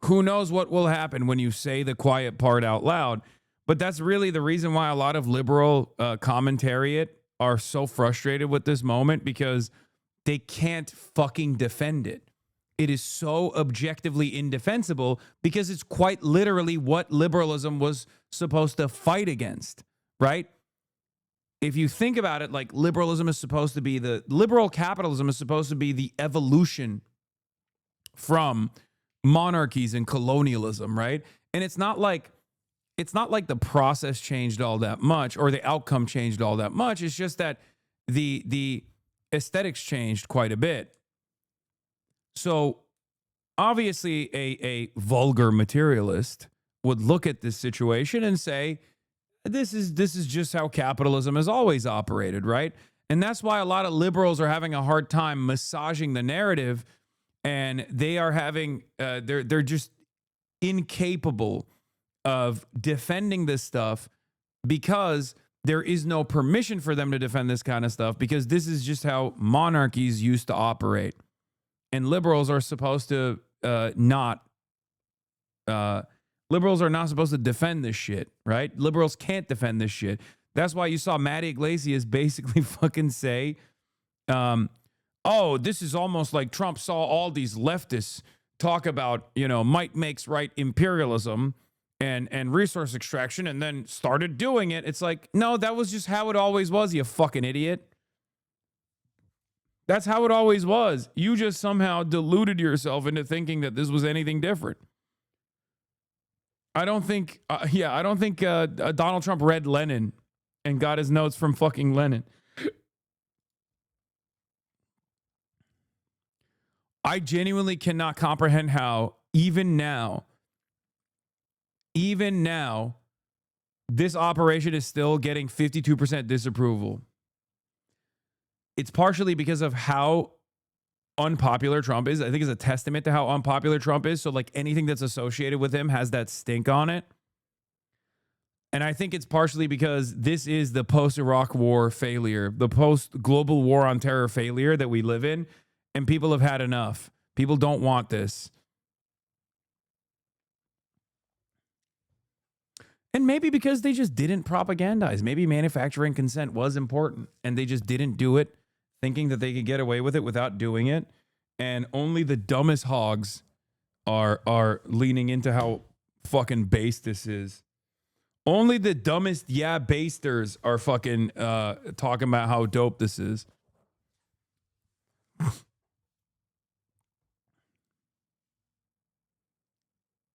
Who knows what will happen when you say the quiet part out loud? But that's really the reason why a lot of liberal commentariat are so frustrated with this moment, because they can't fucking defend it. It is so objectively indefensible because it's quite literally what liberalism was supposed to fight against, right? If you think about it, like liberal capitalism is supposed to be the evolution from monarchies and colonialism, right? And it's not like the process changed all that much or the outcome changed all that much. It's just that the aesthetics changed quite a bit. So obviously a vulgar materialist would look at this situation and say, this is just how capitalism has always operated, right? And that's why a lot of liberals are having a hard time massaging the narrative, and they are having they're just incapable of defending this stuff because there is no permission for them to defend this kind of stuff, because this is just how monarchies used to operate. And liberals are supposed to liberals are not supposed to defend this shit, right? Liberals can't defend this shit. That's why you saw Matt Iglesias basically fucking say oh, this is almost like Trump saw all these leftists talk about, you know, might makes right imperialism and resource extraction and then started doing it. It's like, no, that was just how it always was, you fucking idiot. That's how it always was. You just somehow deluded yourself into thinking that this was anything different. I don't think, Donald Trump read Lenin and got his notes from fucking Lenin. I genuinely cannot comprehend how even now, this operation is still getting 52% disapproval. It's partially because of how unpopular Trump is. I think it's a testament to how unpopular Trump is. So like anything that's associated with him has that stink on it. And I think it's partially because this is the post-Iraq war failure, the post-global war on terror failure that we live in. And people have had enough. People don't want this. And maybe because they just didn't propagandize. Maybe manufacturing consent was important and they just didn't do it, thinking that they could get away with it without doing it. And only the dumbest hogs are leaning into how fucking base this is. Only the dumbest basters are fucking talking about how dope this is.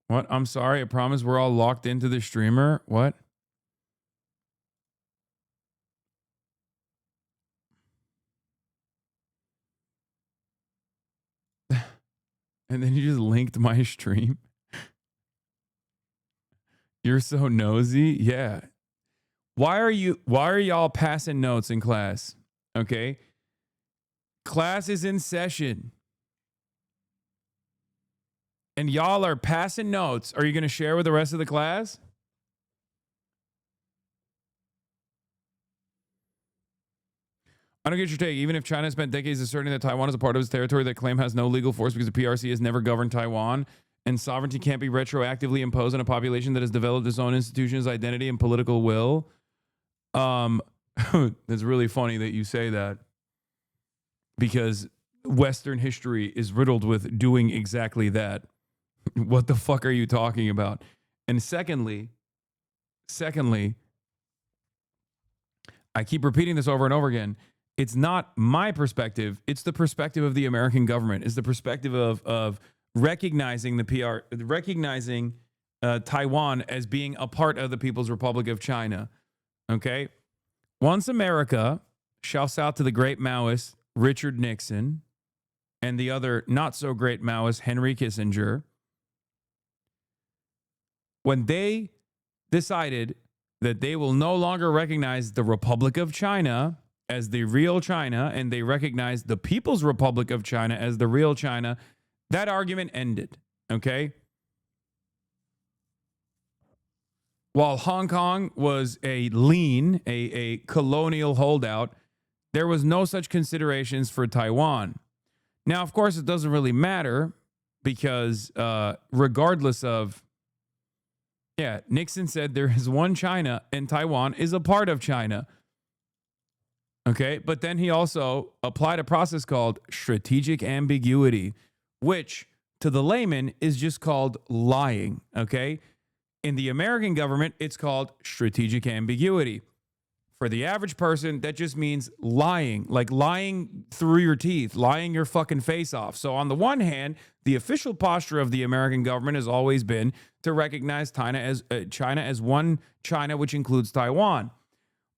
What? I'm sorry. I promise we're all locked into the streamer. What? And then you just linked my stream. You're so nosy. Yeah. Why are y'all passing notes in class? Okay. Class is in session. And y'all are passing notes. Are you going to share with the rest of the class? I don't get your take. Even if China spent decades asserting that Taiwan is a part of its territory, that claim has no legal force because the PRC has never governed Taiwan, and sovereignty can't be retroactively imposed on a population that has developed its own institutions, identity, and political will. It's really funny that you say that, because Western history is riddled with doing exactly that. What the fuck are you talking about? And secondly, I keep repeating this over and over again. It's not my perspective. It's the perspective of the American government. It's the perspective of recognizing recognizing Taiwan as being a part of the People's Republic of China. Okay? Once America shouts out to the great Maoist Richard Nixon and the other not so great Maoist Henry Kissinger, when they decided that they will no longer recognize the Republic of China as the real China, and they recognize the People's Republic of China as the real China, that argument ended, okay? While Hong Kong was a colonial holdout, there was no such considerations for Taiwan. Now, of course, it doesn't really matter because regardless of, Nixon said there is one China and Taiwan is a part of China. Okay, but then he also applied a process called strategic ambiguity, which to the layman is just called lying, okay? In the American government, it's called strategic ambiguity. For the average person, that just means lying, like lying through your teeth, lying your fucking face off. So on the one hand, the official posture of the American government has always been to recognize China as one China, which includes Taiwan.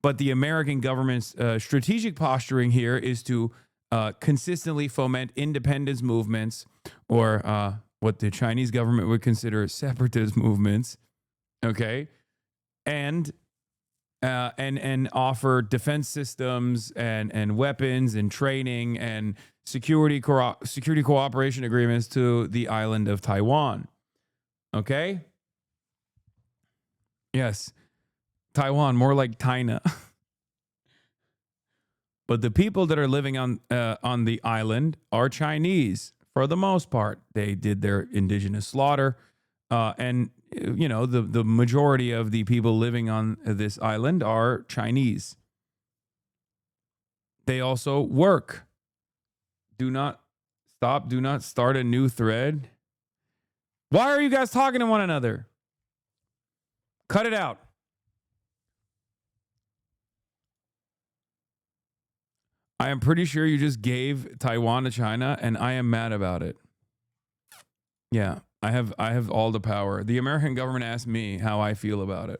But the American government's strategic posturing here is to consistently foment independence movements, or what the Chinese government would consider separatist movements, okay, and offer defense systems and weapons and training and security cooperation agreements to the island of Taiwan. Okay? Yes. Taiwan, more like China. But the people that are living on the island are Chinese for the most part. They did their indigenous slaughter, and you know, the majority of the people living on this island are Chinese. They also work Do not stop. Do not start a new thread. Why are you guys talking to one another? Cut it out. I am pretty sure you just gave Taiwan to China, and I am mad about it. Yeah, I have all the power. The American government asked me how I feel about it.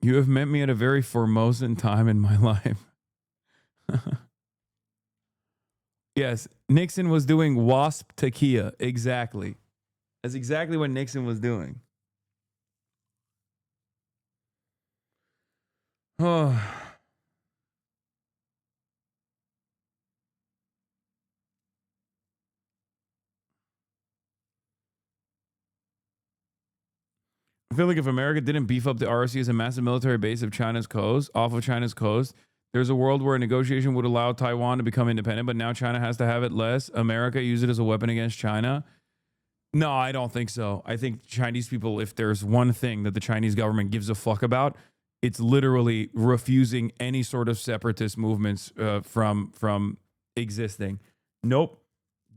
You have met me at a very Formosan time in my life. Yes, Nixon was doing WASP Takia. Exactly. That's exactly what Nixon was doing. Oh. I feel like if America didn't beef up the ROC as a massive military base of China's coast, off of China's coast, there's a world where a negotiation would allow Taiwan to become independent, but now China has to have it less. America use it as a weapon against China. No, I don't think so. I think Chinese people, if there's one thing that the Chinese government gives a fuck about, it's literally refusing any sort of separatist movements from existing. Nope.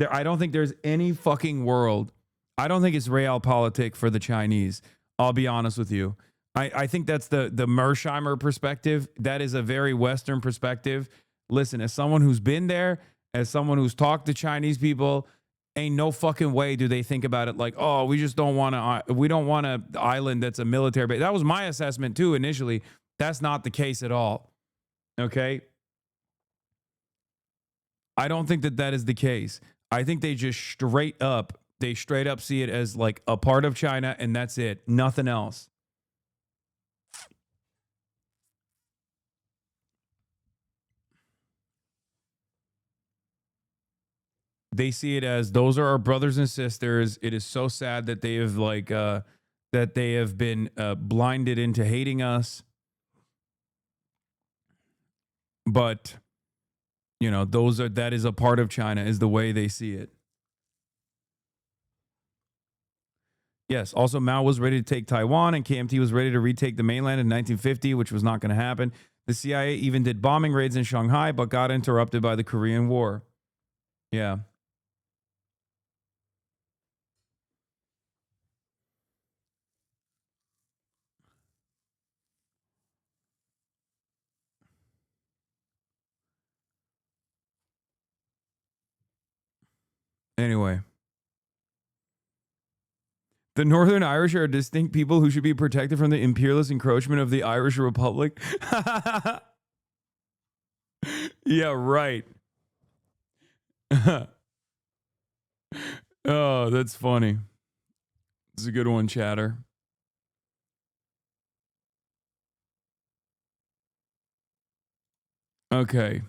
I don't think there's any fucking world. I don't think it's realpolitik for the Chinese. I'll be honest with you. I think that's the Mersheimer perspective. That is a very Western perspective. Listen, as someone who's been there, as someone who's talked to Chinese people, ain't no fucking way do they think about it like, oh, we just don't want to, we don't want an island that's a military base. That was my assessment too initially. That's not the case at all. Okay? I don't think that is the case. I think they just straight up see it as like a part of China and that's it. Nothing else. They see it as those are our brothers and sisters. It is so sad that they have been blinded into hating us. But you know, that is a part of China is the way they see it. Yes. Also, Mao was ready to take Taiwan and KMT was ready to retake the mainland in 1950, which was not going to happen. The CIA even did bombing raids in Shanghai, but got interrupted by the Korean War. Yeah. Anyway. The Northern Irish are a distinct people who should be protected from the imperialist encroachment of the Irish Republic. Yeah, right. Oh, that's funny. It's a good one, chatter. Okay.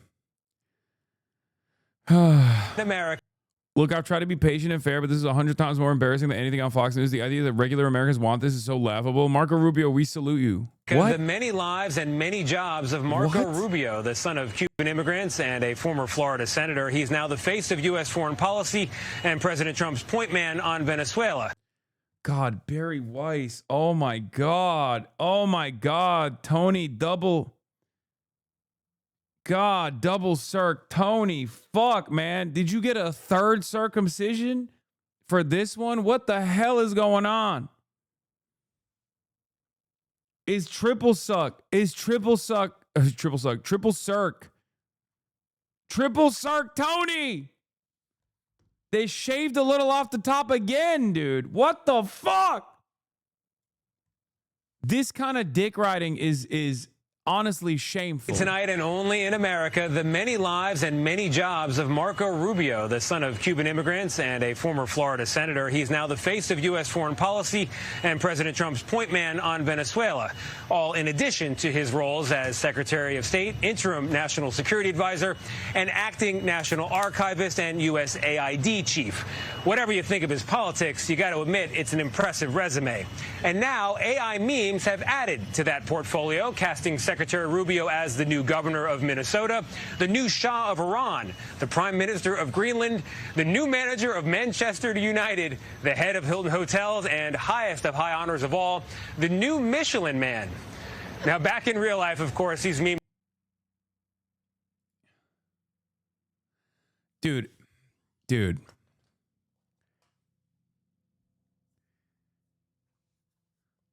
America. Look, I've tried to be patient and fair, but this is 100 times more embarrassing than anything on Fox News. The idea that regular Americans want this is so laughable. Marco Rubio, we salute you. What? The many lives and many jobs of Marco Rubio, the son of Cuban immigrants and a former Florida senator. He's now the face of U.S. foreign policy and President Trump's point man on Venezuela. God, Barry Weiss. Oh, my God. Oh, my God. Tony, double circ. Tony, fuck, man. Did you get a third circumcision for this one? What the hell is going on? Is triple circ. Triple circ, Tony. They shaved a little off the top again, dude. What the fuck? This kind of dick riding is honestly shameful. Tonight and only in America, the many lives and many jobs of Marco Rubio, the son of Cuban immigrants and a former Florida senator. He's now the face of U.S. foreign policy and President Trump's point man on Venezuela, all in addition to his roles as Secretary of State, interim national security advisor, and acting national archivist and USAID chief. Whatever you think of his politics, you got to admit it's an impressive resume. And now AI memes have added to that portfolio, casting Secretary Secretary Rubio as the new governor of Minnesota, the new Shah of Iran, the Prime Minister of Greenland, the new manager of Manchester United, the head of Hilton Hotels, and highest of high honors of all, the new Michelin Man. Now, back in real life, of course, these memes. Dude.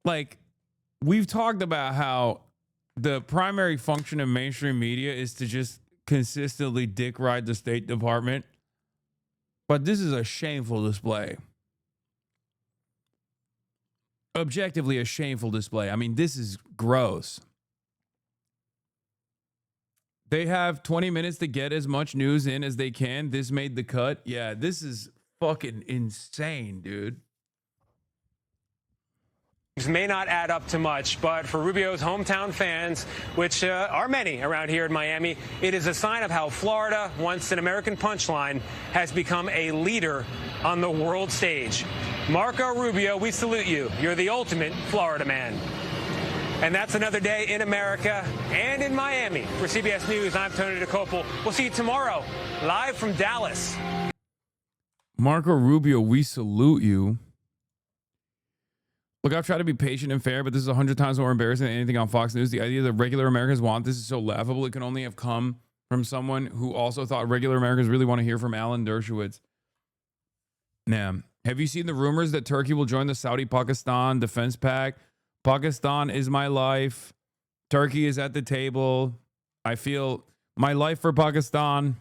Like, we've talked about how the primary function of mainstream media is to just consistently dick ride the State Department. But this is a shameful display. Objectively, a shameful display. I mean, this is gross. They have 20 minutes to get as much news in as they can. This made the cut. Yeah, this is fucking insane, dude. May not add up to much, but for Rubio's hometown fans, which are many around here in Miami, it is a sign of how Florida, once an American punchline, has become a leader on the world stage. Marco Rubio, we salute you. You're the ultimate Florida man. And that's another day in America and in Miami. For CBS News, I'm Tony DeCopel. We'll see you tomorrow, live from Dallas. Marco Rubio, we salute you. Look, I've tried to be patient and fair, but this is 100 times more embarrassing than anything on Fox News. The idea that regular Americans want this is so laughable. It can only have come from someone who also thought regular Americans really want to hear from Alan Dershowitz. Now, have you seen the rumors that Turkey will join the Saudi-Pakistan defense pact? Pakistan is my life. Turkey is at the table. I feel my life for Pakistan.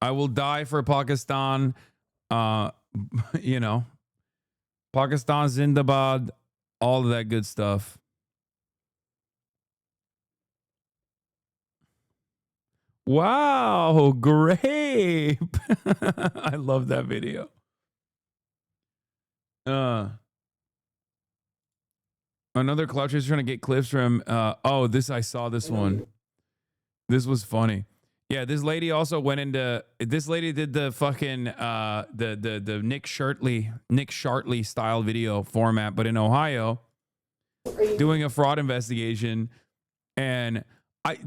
I will die for Pakistan. You know, Pakistan Zindabad, all of that good stuff. Wow, grape. I love that video. Another clout chaser trying to get clips from I saw this one. This was funny. Yeah, this lady also went into this lady did the fucking the Nick Shartley style video format, but in Ohio, doing a fraud investigation. And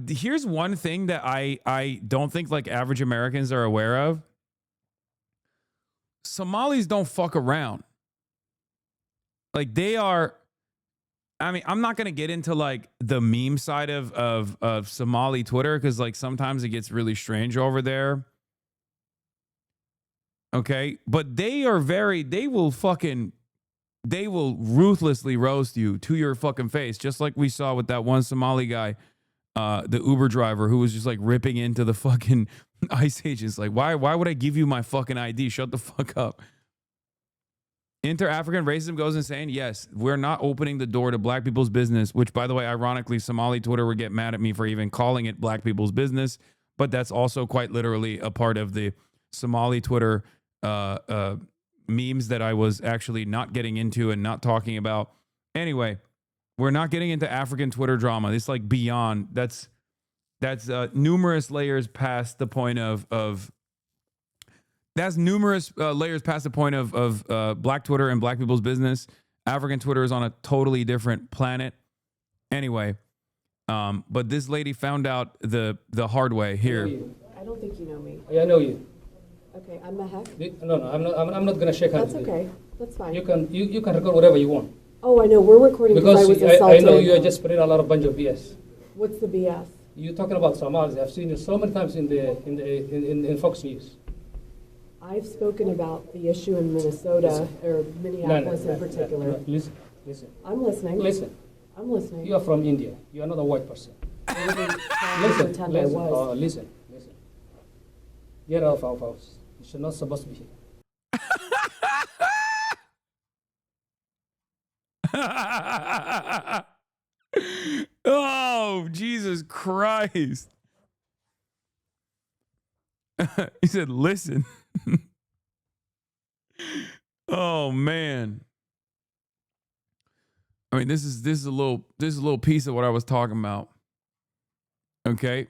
here's one thing that I don't think like average Americans are aware of. Somalis don't fuck around. Like they are. I mean, I'm not going to get into like the meme side of Somali Twitter because like sometimes it gets really strange over there. Okay. But they will ruthlessly roast you to your fucking face. Just like we saw with that one Somali guy, the Uber driver who was just like ripping into the fucking ICE agents. Like, why would I give you my fucking ID? Shut the fuck up. Inter-African racism goes insane. Yes, we're not opening the door to black people's business, which, by the way, ironically, Somali Twitter would get mad at me for even calling it black people's business. But that's also quite literally a part of the Somali Twitter memes that I was actually not getting into and not talking about. Anyway, we're not getting into African Twitter drama. It's like beyond. That's numerous layers past the point of That's numerous layers past the point of black Twitter and black people's business. African Twitter is on a totally different planet. Anyway, but this lady found out the hard way here. I don't think you know me. Yeah, I know you. Okay, I'm Mahek. No, I'm not gonna shake hands. That's okay. That's fine. You can record whatever you want. Oh, I know. We're recording because I was I assaulted. know you are just spreading a lot of bunch of BS. What's the BS? You're talking about Somalis. I've seen you so many times in Fox News. I've spoken about the issue in Minnesota, or Minneapolis in particular. No, listen. I'm listening. Listen. I'm listening. You are from India. You are not a white person. Listen. Get out of our house. You're not supposed to be here. Oh, Jesus Christ. He said, listen. Oh man. I mean, this is a little piece of what I was talking about. Okay.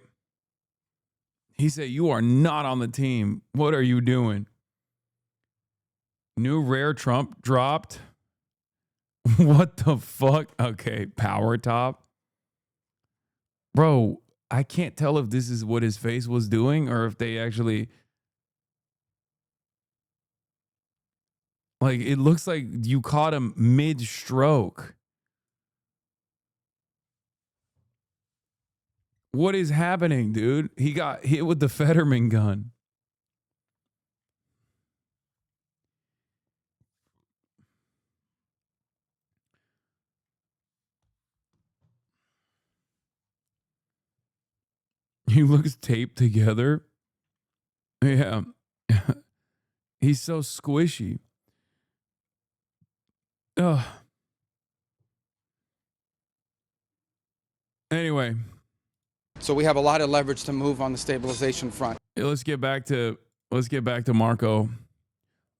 He said, you are not on the team. What are you doing? New rare Trump dropped. What the fuck? Okay, power top. Bro, I can't tell if this is what his face was doing or if they actually... Like, it looks like you caught him mid-stroke. What is happening, dude? He got hit with the Fetterman gun. He looks taped together. Yeah. He's so squishy. Ugh. Anyway. So we have a lot of leverage to move on the stabilization front. Let's get back to Marco.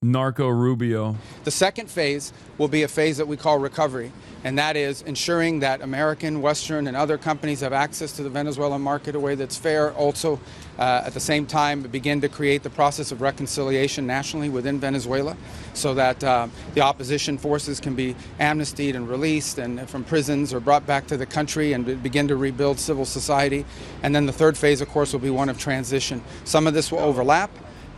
Narco Rubio. The second phase will be a phase that we call recovery, and that is ensuring that American, Western, and other companies have access to the Venezuelan market in a way that's fair. Also, at the same time, begin to create the process of reconciliation nationally within Venezuela so that the opposition forces can be amnestied and released and from prisons or brought back to the country and begin to rebuild civil society. And then the third phase, of course, will be one of transition. Some of this will overlap.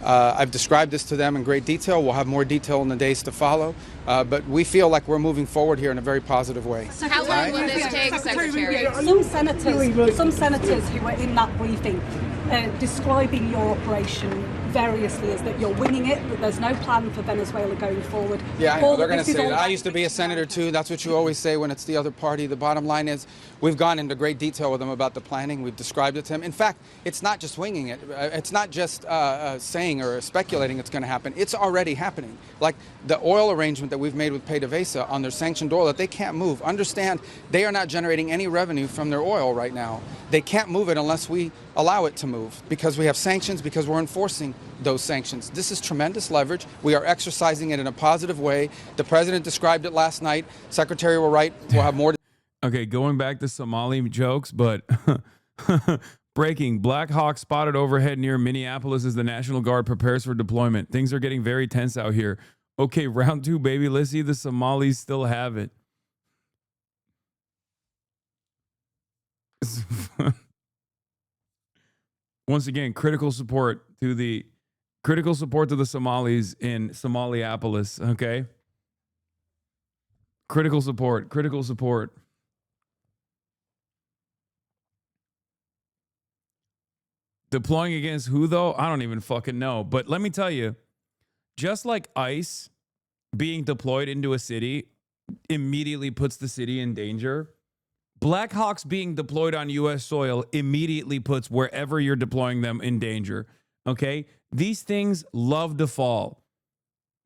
I've described this to them in great detail. We'll have more detail in the days to follow. But we feel like we're moving forward here in a very positive way. So how long will this take, Secretary? Some senators who were in that briefing describing your operation variously as that you're winging it, that there's no plan for Venezuela going forward. Yeah, I know. They're going to say that. I used to be a senator too. That's what you always say when it's the other party. The bottom line is we've gone into great detail with them about the planning. We've described it to them. In fact, it's not just winging it. It's not just saying or speculating it's going to happen. It's already happening. Like the oil arrangement that we've made with PDVSA on their sanctioned oil that they can't move. Understand, they are not generating any revenue from their oil right now. They can't move it unless we allow it to move because we have sanctions, because we're enforcing those sanctions. This is tremendous leverage. We are exercising it in a positive way. The president described it last night. Secretary will write. We'll have more. Okay, going back to Somali jokes, but breaking. Black Hawk spotted overhead near Minneapolis as the National Guard prepares for deployment. Things are getting very tense out here. Okay, round two, baby. Let's see the Somalis still have it. Once again, critical support to the Somalis in Somaliapolis, okay? Critical support. Deploying against who, though? I don't even fucking know. But let me tell you, just like ICE being deployed into a city immediately puts the city in danger, Black Hawks being deployed on U.S. soil immediately puts wherever you're deploying them in danger, okay? These things love to fall.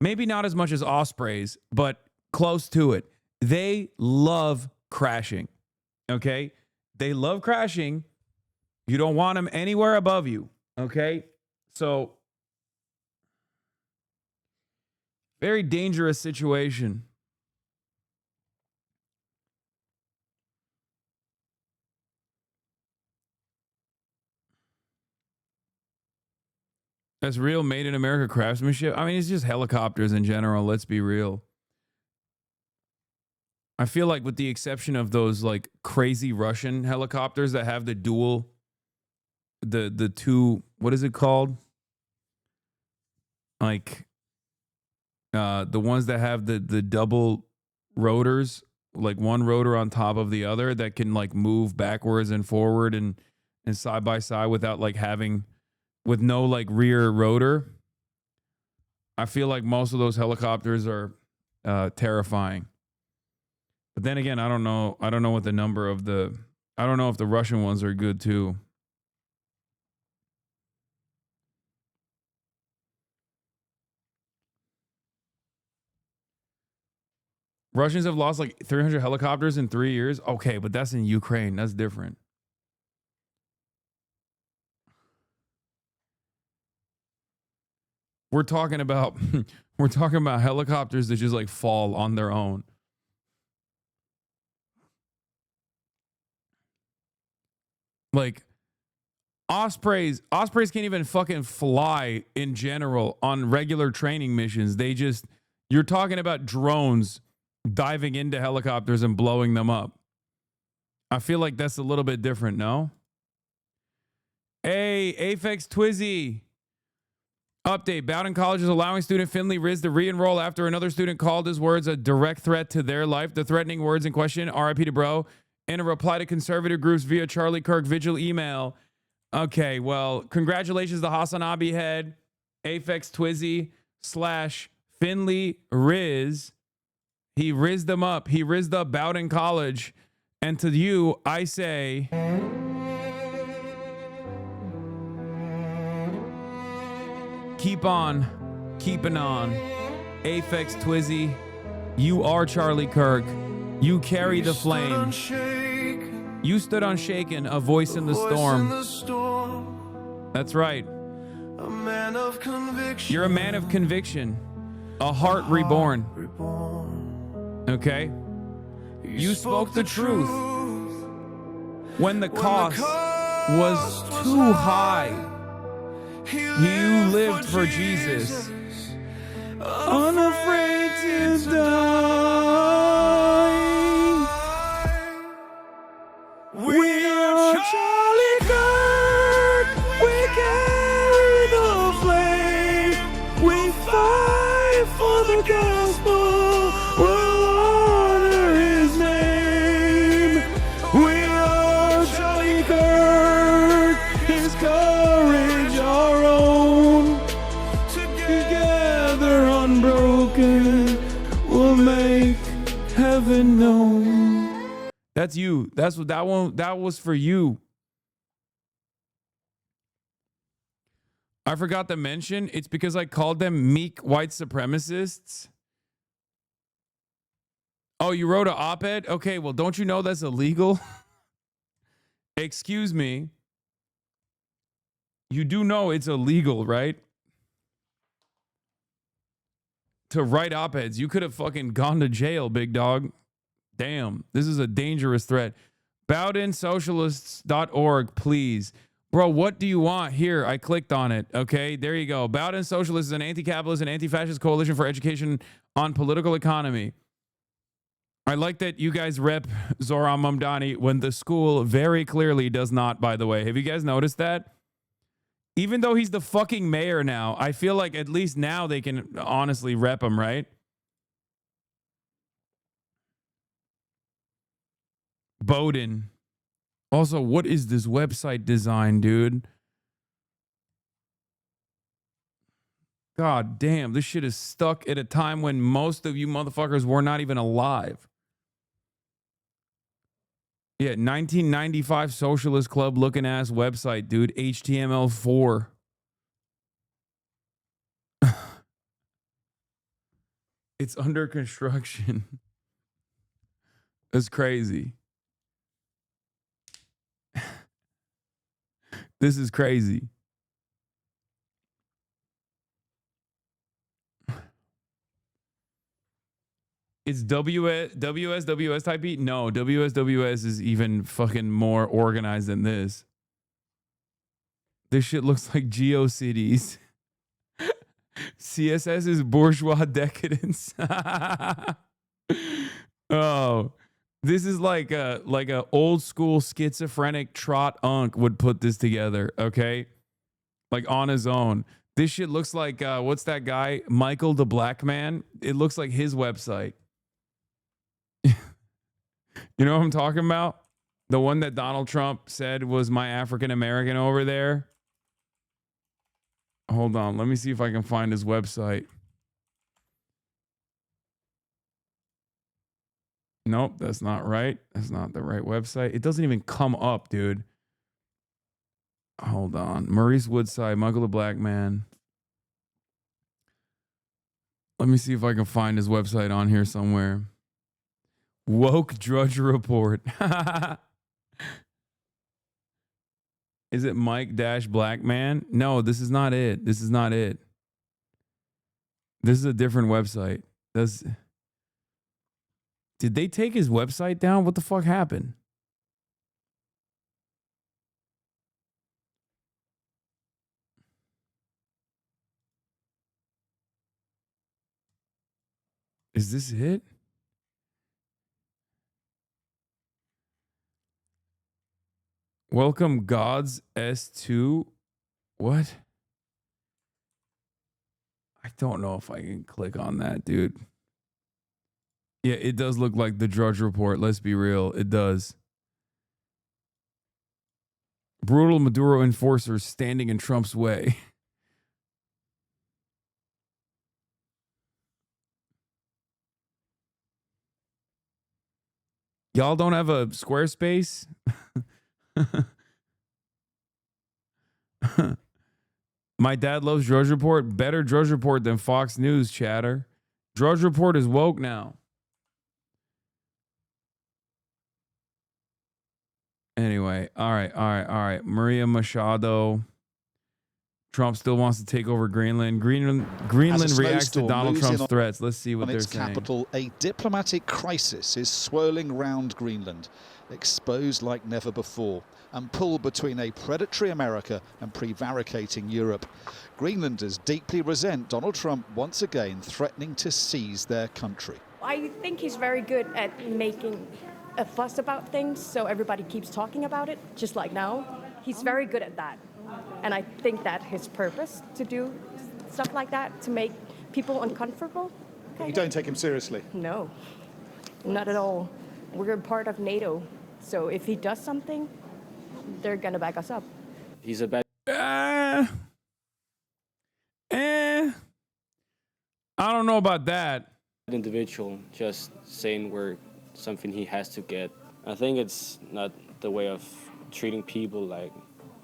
Maybe not as much as Ospreys, but close to it. They love crashing, okay? They love crashing. You don't want them anywhere above you, okay? So, very dangerous situation. That's real made in America craftsmanship. I mean, it's just helicopters in general. Let's be real. I feel like with the exception of those like crazy Russian helicopters that have the dual, the two, what is it called? Like the ones that have the double rotors, like one rotor on top of the other that can like move backwards and forward and side by side without like having, with no like rear rotor. I feel like most of those helicopters are terrifying. But then again, I don't know what the number of I don't know if the Russian ones are good too. Russians have lost like 300 helicopters in 3 years. Okay, but that's in Ukraine. That's different. We're talking about helicopters that just like fall on their own. Like Ospreys can't even fucking fly in general on regular training missions. You're talking about drones diving into helicopters and blowing them up. I feel like that's a little bit different, no? Hey, Aphex Twizzy. Update. Bowdoin College is allowing student Finley Riz to re-enroll after another student called his words a direct threat to their life. The threatening words in question, RIP to bro, in a reply to conservative groups via Charlie Kirk vigil email. Okay, well, congratulations to HasanAbi Head, Aphex Twizzy / Finley Riz. He rizzed them up. He rizzed up Bowdoin College. And to you, I say... keep on, keeping on. Aphex Twizzy, you are Charlie Kirk. You carry the flame. You stood unshaken, a voice in the storm. That's right. You're a man of conviction. A heart reborn. Okay? You spoke the truth. When the cost was too high. You lived for Jesus, unafraid to die. We are Charlie Kirk. We carry the flame. We fight for the gospel. We'll honor His name. We are Charlie Kirk. His courage, our own. Together unbroken, we'll make heaven known. That's you. That's what that one. That was for you. I forgot to mention. It's because I called them meek white supremacists. Oh, you wrote an op-ed? Okay, well, don't you know that's illegal? Excuse me. You do know it's illegal, right? To write op-eds. You could have fucking gone to jail, big dog. Damn, this is a dangerous threat. BowdoinSocialists.org, please. Bro, what do you want? Here, I clicked on it. Okay, there you go. Bowdoin Socialists is an anti-capitalist and anti-fascist coalition for education on political economy. I like that you guys rep Zohran Mamdani when the school very clearly does not, by the way. Have you guys noticed that? Even though he's the fucking mayor now, I feel like at least now they can honestly rep him, right? Bowdoin. Also, what is this website design, dude? God damn, this shit is stuck at a time when most of you motherfuckers were not even alive. Yeah, 1995 Socialist Club looking ass website, dude. HTML4. It's under construction. That's crazy. This is crazy. It's WSWS type beat? No, WSWS is even fucking more organized than this. This shit looks like GeoCities. CSS is bourgeois decadence. Oh, this is like a old school schizophrenic trot unk would put this together, okay? Like on his own. This shit looks like what's that guy? Michael the Black Man. It looks like his website. You know what I'm talking about? The one that Donald Trump said was my African American over there. Hold on. Let me see if I can find his website. Nope, that's not right. That's not the right website. It doesn't even come up, dude. Hold on. Maurice Woodside, Michael the Black Man. Let me see if I can find his website on here somewhere. Woke Drudge Report. Is it Mike-Blackman? No, this is not it. This is not it. This is a different website. Did they take his website down? What the fuck happened? Is this it? Welcome Gods S2. What? I don't know if I can click on that, dude. Yeah, it does look like the Drudge Report. Let's be real. It does. Brutal Maduro enforcers standing in Trump's way. Y'all don't have a Squarespace? My dad loves Drudge Report. Better Drudge Report than Fox News, chatter. Drudge Report is woke now. Anyway, all right. Maria Machado. Trump still wants to take over Greenland. Greenland reacts to Donald Trump's threats. Let's see what they're saying. Capital, a diplomatic crisis is swirling round Greenland, exposed like never before, and pulled between a predatory America and prevaricating Europe. Greenlanders deeply resent Donald Trump once again threatening to seize their country. I think he's very good at making a fuss about things, so everybody keeps talking about it, just like now. He's very good at that. And I think that his purpose to do stuff like that, to make people uncomfortable. But you don't take him seriously? No, not at all. We're a part of NATO, so if he does something, they're going to back us up. He's a bad... I don't know about that. Individual, just saying we're something he has to get. I think it's not the way of treating people like...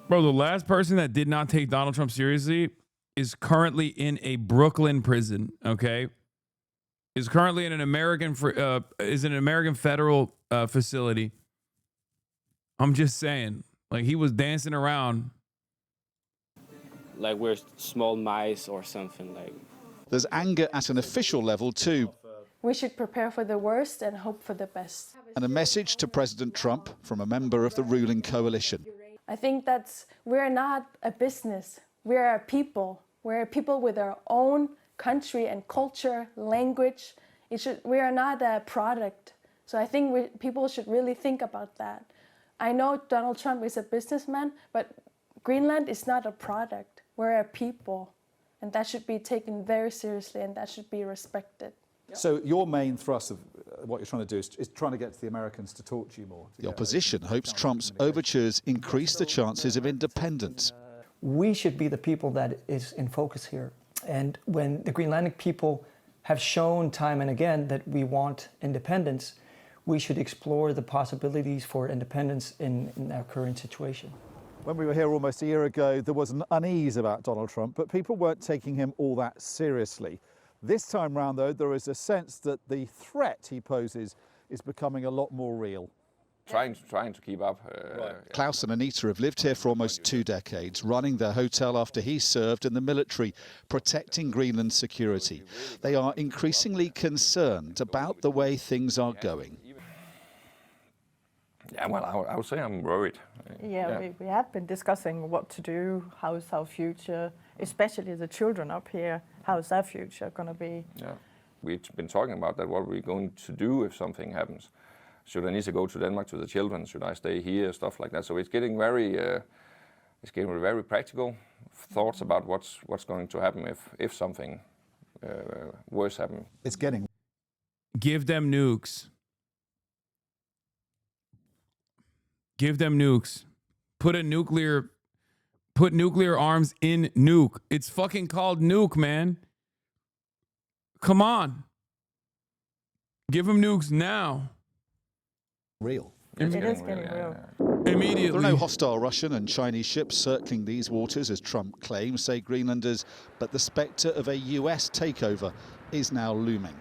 Bro, the last person that did not take Donald Trump seriously is currently in a Brooklyn prison, okay? Is currently in an American federal facility. I'm just saying, like, he was dancing around. Like we're small mice or something. Like. There's anger at an official level too. We should prepare for the worst and hope for the best. And a message to President Trump from a member of the ruling coalition. I think we're not a business. We're a people. We're a people with our own country and culture, language. We are not a product. So I think people should really think about that. I know Donald Trump is a businessman, but Greenland is not a product. We're a people. And that should be taken very seriously, and that should be respected. So your main thrust of what you're trying to do is trying to get to the Americans to talk to you more. The opposition hopes Trump's overtures increase the chances of independence. We should be the people that is in focus here. And when the Greenlandic people have shown time and again that we want independence, we should explore the possibilities for independence in our current situation. When we were here almost a year ago, there was an unease about Donald Trump, but people weren't taking him all that seriously. This time round, though, there is a sense that the threat he poses is becoming a lot more real. Trying to keep up. Klaus and Anita have lived here for almost 2 decades, running their hotel after he served in the military, protecting Greenland's security. They are increasingly concerned about the way things are going. Yeah, well, I would say I'm worried. Yeah. We have been discussing what to do, how's our future, especially the children up here, how's their future going to be? Yeah, we've been talking about that, what are we going to do if something happens? Should I need to go to Denmark to the children? Should I stay here? Stuff like that. So it's getting very practical thoughts about what's going to happen if something worse happens. It's getting. Give them nukes. Give them nukes. Put nuclear arms in nuke. It's fucking called nuke, man. Come on. Give them nukes now. Real. It is getting real. Immediately. There are no hostile Russian and Chinese ships circling these waters, as Trump claims, say Greenlanders, but the spectre of a US takeover is now looming.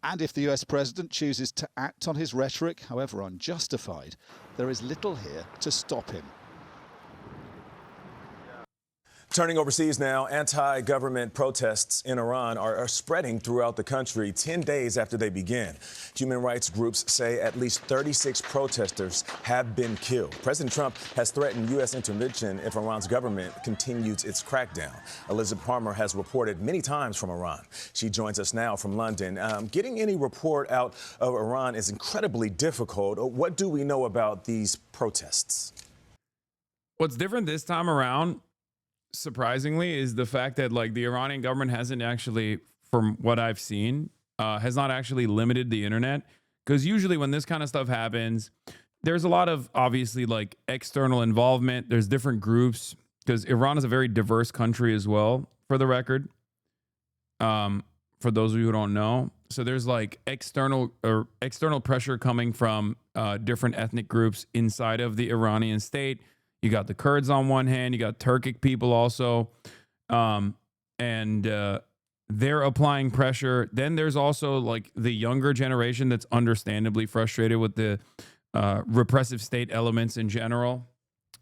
And if the US president chooses to act on his rhetoric, however unjustified, there is little here to stop him. Turning overseas now, anti-government protests in Iran are spreading throughout the country 10 days after they began. Human rights groups say at least 36 protesters have been killed. President Trump has threatened U.S. intervention if Iran's government continues its crackdown. Elizabeth Palmer has reported many times from Iran. She joins us now from London. Getting any report out of Iran is incredibly difficult. What do we know about these protests? What's different this time around, surprisingly, is the fact that like the Iranian government hasn't actually, from what I've seen, has not actually limited the internet. Because usually when this kind of stuff happens, there's a lot of obviously like external involvement. There's different groups because Iran is a very diverse country as well, for the record. For those of you who don't know. So there's like external pressure coming from different ethnic groups inside of the Iranian state. You got the Kurds on one hand, you got Turkic people also. And they're applying pressure. Then there's also like the younger generation that's understandably frustrated with the repressive state elements in general.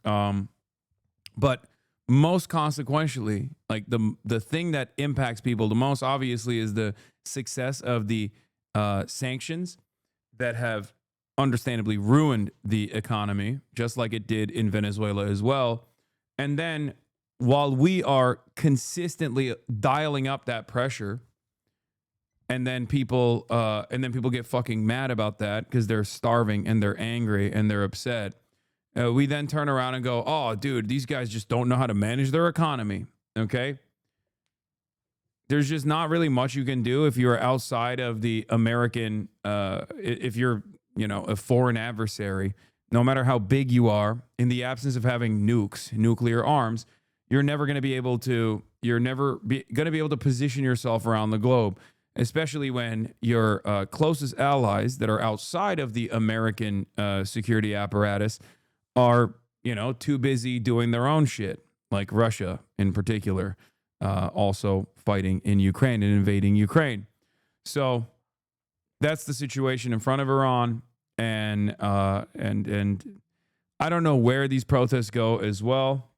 But most consequentially, like the thing that impacts people the most obviously is the success of the sanctions that have understandably ruined the economy, just like it did in Venezuela as well. And then while we are consistently dialing up that pressure, and then people get fucking mad about that because they're starving and they're angry and they're upset. We then turn around and go, oh, dude, these guys just don't know how to manage their economy. Okay. There's just not really much you can do if you're outside of the American, if you're, you know, a foreign adversary, no matter how big you are, in the absence of having nuclear arms, you're never going to be able to position yourself around the globe, especially when your closest allies that are outside of the American security apparatus are, you know, too busy doing their own shit, like Russia in particular, also fighting in Ukraine and invading Ukraine. So that's the situation in front of Iran, and I don't know where these protests go as well.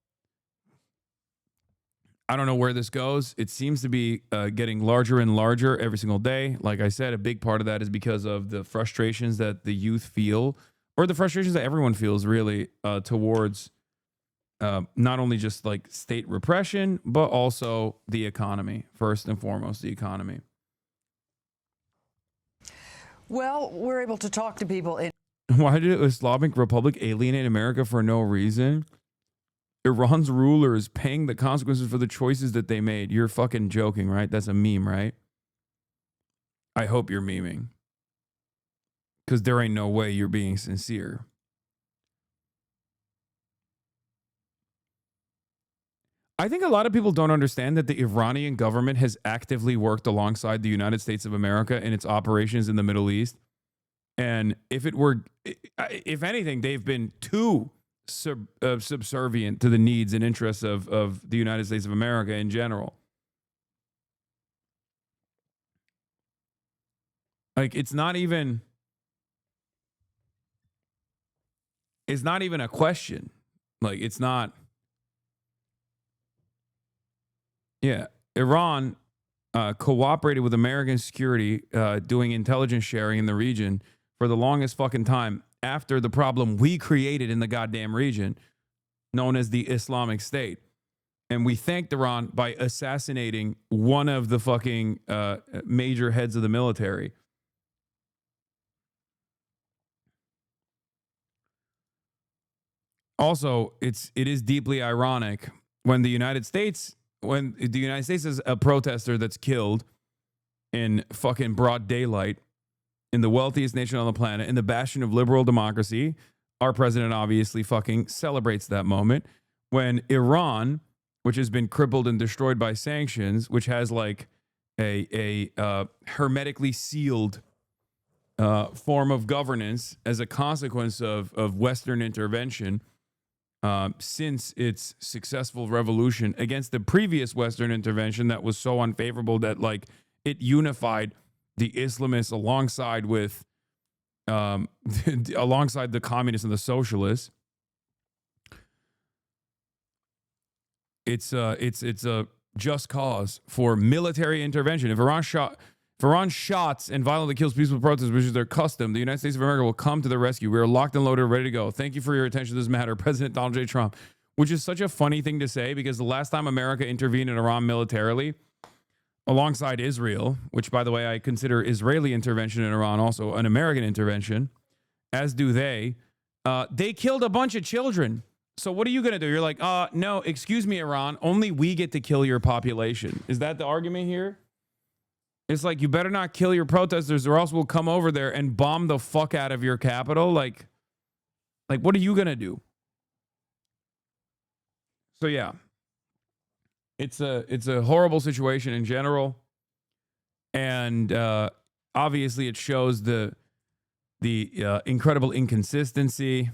I don't know where this goes. It seems to be getting larger and larger every single day. Like I said, a big part of that is because of the frustrations that the youth feel, or the frustrations that everyone feels really towards not only just like state repression, but also the economy. First and foremost, the economy. Well, we're able to talk to people in. Why did Islamic Republic alienate America for no reason? Iran's ruler is paying the consequences for the choices that they made. You're fucking joking, right? That's a meme, right? I hope you're memeing. Because there ain't no way you're being sincere. I think a lot of people don't understand that the Iranian government has actively worked alongside the United States of America in its operations in the Middle East. And if anything, they've been too subservient to the needs and interests of the United States of America in general. Like, it's not even a question. Like, it's not. Yeah, Iran cooperated with American security doing intelligence sharing in the region for the longest fucking time after the problem we created in the goddamn region known as the Islamic State. And we thanked Iran by assassinating one of the fucking major heads of the military. Also, it is deeply ironic when the United States is a protester that's killed in fucking broad daylight in the wealthiest nation on the planet, in the bastion of liberal democracy. Our president obviously fucking celebrates that moment when Iran, which has been crippled and destroyed by sanctions, which has like a hermetically sealed form of governance as a consequence of Western intervention, since its successful revolution against the previous Western intervention that was so unfavorable that like it unified the Islamists alongside with alongside the communists and the socialists. It's a just cause for military intervention. If Iran shots and violently kills peaceful protesters, which is their custom, the United States of America will come to the rescue. We are locked and loaded, ready to go. Thank you for your attention to this matter, President Donald J. Trump. Which is such a funny thing to say, because the last time America intervened in Iran militarily, alongside Israel, which, by the way, I consider Israeli intervention in Iran also an American intervention, as do they killed a bunch of children. So what are you going to do? You're like, no, excuse me, Iran. Only we get to kill your population. Is that the argument here? It's like, you better not kill your protesters or else we'll come over there and bomb the fuck out of your capital. Like what are you going to do? So yeah, it's a horrible situation in general. And obviously it shows the incredible inconsistency.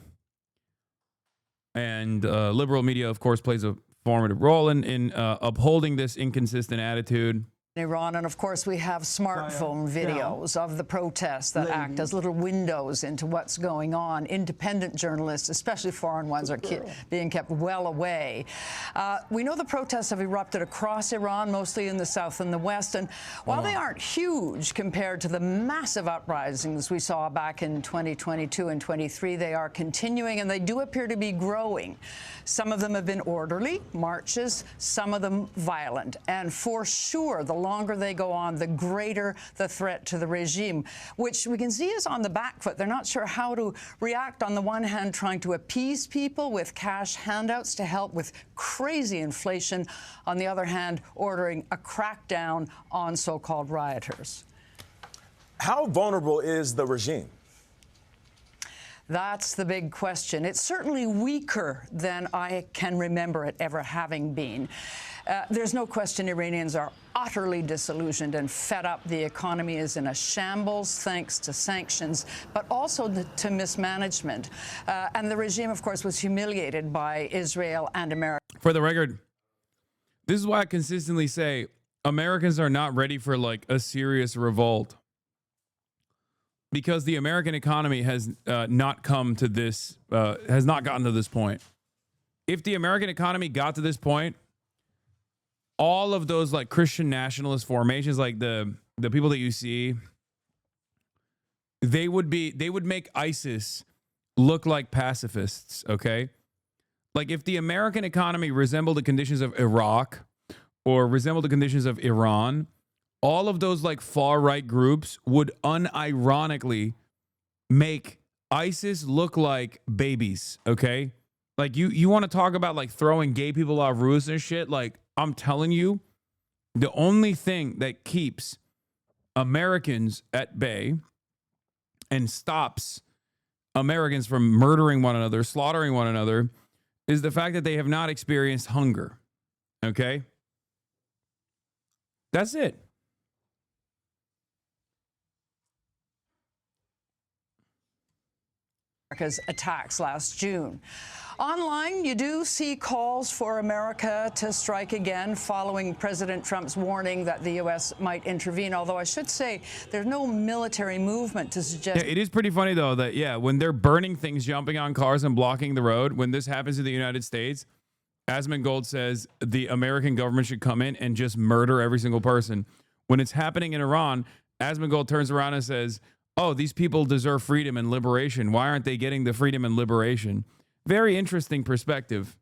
And liberal media, of course, plays a formative role in upholding this inconsistent attitude. Iran, and of course we have smartphone videos of the protests that act as little windows into what's going on. Independent journalists, especially foreign ones, are being kept well away. We know the protests have erupted across Iran, mostly in the south and the west, and while they aren't huge compared to the massive uprisings we saw back in 2022 and 23, they are continuing, and they do appear to be growing. Some of them have been orderly marches, some of them violent, and for sure the longer they go on, the greater the threat to the regime, which we can see is on the back foot. They're not sure how to react. On the one hand, trying to appease people with cash handouts to help with crazy inflation. On the other hand, ordering a crackdown on so-called rioters. How vulnerable is the regime? That's the big question. It's certainly weaker than I can remember it ever having been. There's no question Iranians are utterly disillusioned and fed up. The economy is in a shambles thanks to sanctions, but also to mismanagement. And the regime, of course, was humiliated by Israel and America. For the record, this is why I consistently say Americans are not ready for like a serious revolt. Because the American economy has not come to this, has not gotten to this point. If the American economy got to this point, all of those like Christian nationalist formations, like the people that you see, they would make ISIS look like pacifists. Okay, like if the American economy resembled the conditions of Iraq or resembled the conditions of Iran, all of those like far right groups would unironically make ISIS look like babies. Okay, like you want to talk about like throwing gay people off roofs and shit. Like I'm telling you, the only thing that keeps Americans at bay and stops Americans from murdering one another, slaughtering one another, is the fact that they have not experienced hunger. Okay, that's it. America's attacks last June. Online, you do see calls for America to strike again following President Trump's warning that the U.S. might intervene, although I should say there's no military movement to suggest... Yeah, it is pretty funny, though, that, yeah, when they're burning things, jumping on cars and blocking the road, when this happens in the United States, Asmongold says the American government should come in and just murder every single person. When it's happening in Iran, Asmongold turns around and says, oh, these people deserve freedom and liberation. Why aren't they getting the freedom and liberation? Very interesting perspective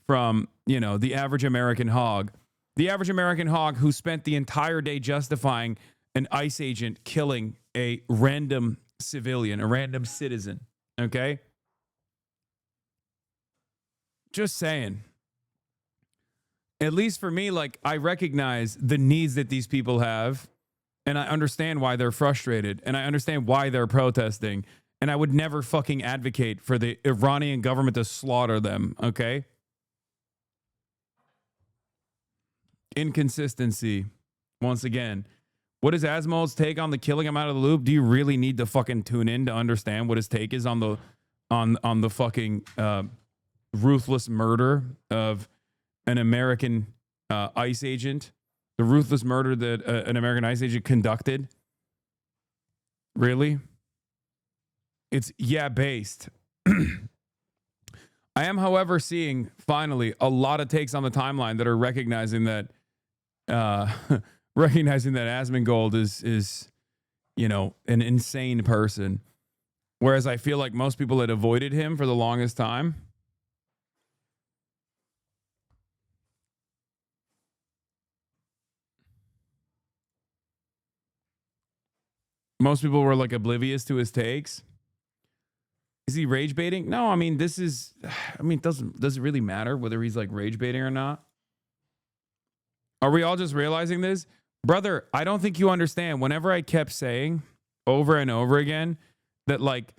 from, you know, the average American hog. The average American hog who spent the entire day justifying an ICE agent killing a random civilian, a random citizen. Okay? Just saying. At least for me, like, I recognize the needs that these people have. And I understand why they're frustrated. And I understand why they're protesting. And I would never fucking advocate for the Iranian government to slaughter them, okay? Inconsistency. Once again. What is Asmold's take on the killing him out of the loop? Do you really need to fucking tune in to understand what his take is on the fucking ruthless murder of an American ICE agent? The ruthless murder that an American ICE agent conducted? Really? It's based. I am, however, seeing finally a lot of takes on the timeline that are recognizing that Asmongold is, you know, an insane person. Whereas I feel like most people had avoided him for the longest time. Most people were like oblivious to his takes. he rage baiting? No, I mean, does it really matter whether he's like rage baiting or not? Are we all just realizing this? Brother, I don't think you understand. Whenever I kept saying over and over again that like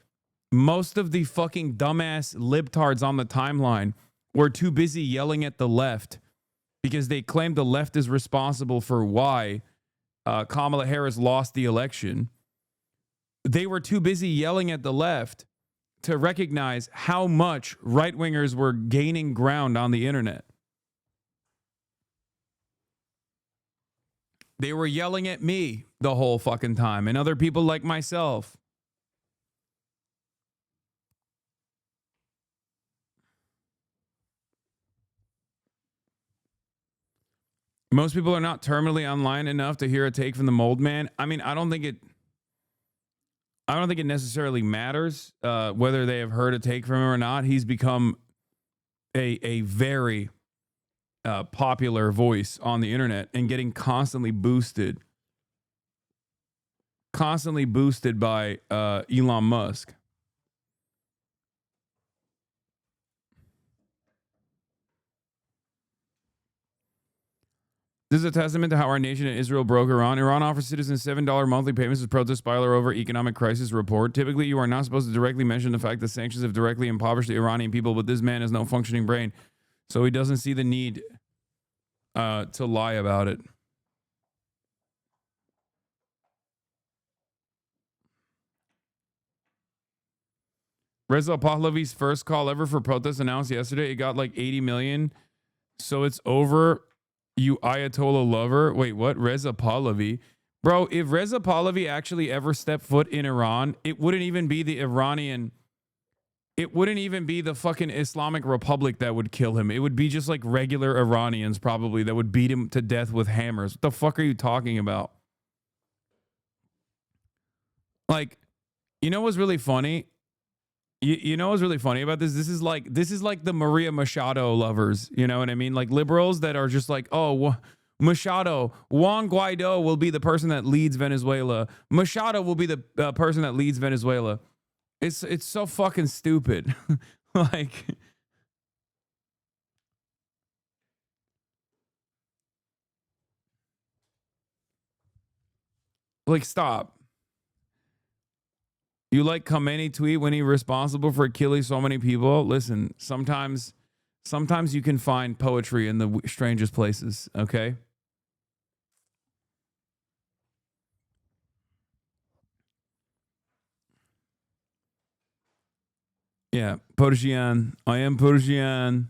most of the fucking dumbass libtards on the timeline were too busy yelling at the left because they claimed the left is responsible for why Kamala Harris lost the election. They were too busy yelling at the left to recognize how much right-wingers were gaining ground on the internet. They were yelling at me the whole fucking time and other people like myself. Most people are not terminally online enough to hear a take from the mold man. I mean, I don't think it necessarily matters whether they have heard a take from him or not. He's become a very popular voice on the internet and getting constantly boosted by Elon Musk. This is a testament to how our nation and Israel broke Iran. Iran offers citizens $7 monthly payments as protest spiral over economic crisis report. Typically, you are not supposed to directly mention the fact that sanctions have directly impoverished the Iranian people, but this man has no functioning brain, so he doesn't see the need to lie about it. Reza Pahlavi's first call ever for protest announced yesterday. It got like 80 million. So it's over. You Ayatollah lover. Wait, what? Reza Pahlavi. Bro, if Reza Pahlavi actually ever stepped foot in Iran, it wouldn't even be the Iranian. It wouldn't even be the fucking Islamic Republic that would kill him. It would be just like regular Iranians probably that would beat him to death with hammers. What the fuck are you talking about? Like, you know what's really funny? You know what's really funny about this? This is like the Maria Machado lovers. You know what I mean? Like liberals that are just like, oh, Machado, Juan Guaido will be the person that leads Venezuela. Machado will be the person that leads Venezuela. It's so fucking stupid. Like stop. You like Khamenei tweet when he's responsible for killing so many people? Listen, sometimes you can find poetry in the strangest places, okay? Yeah, Persian. I am Persian.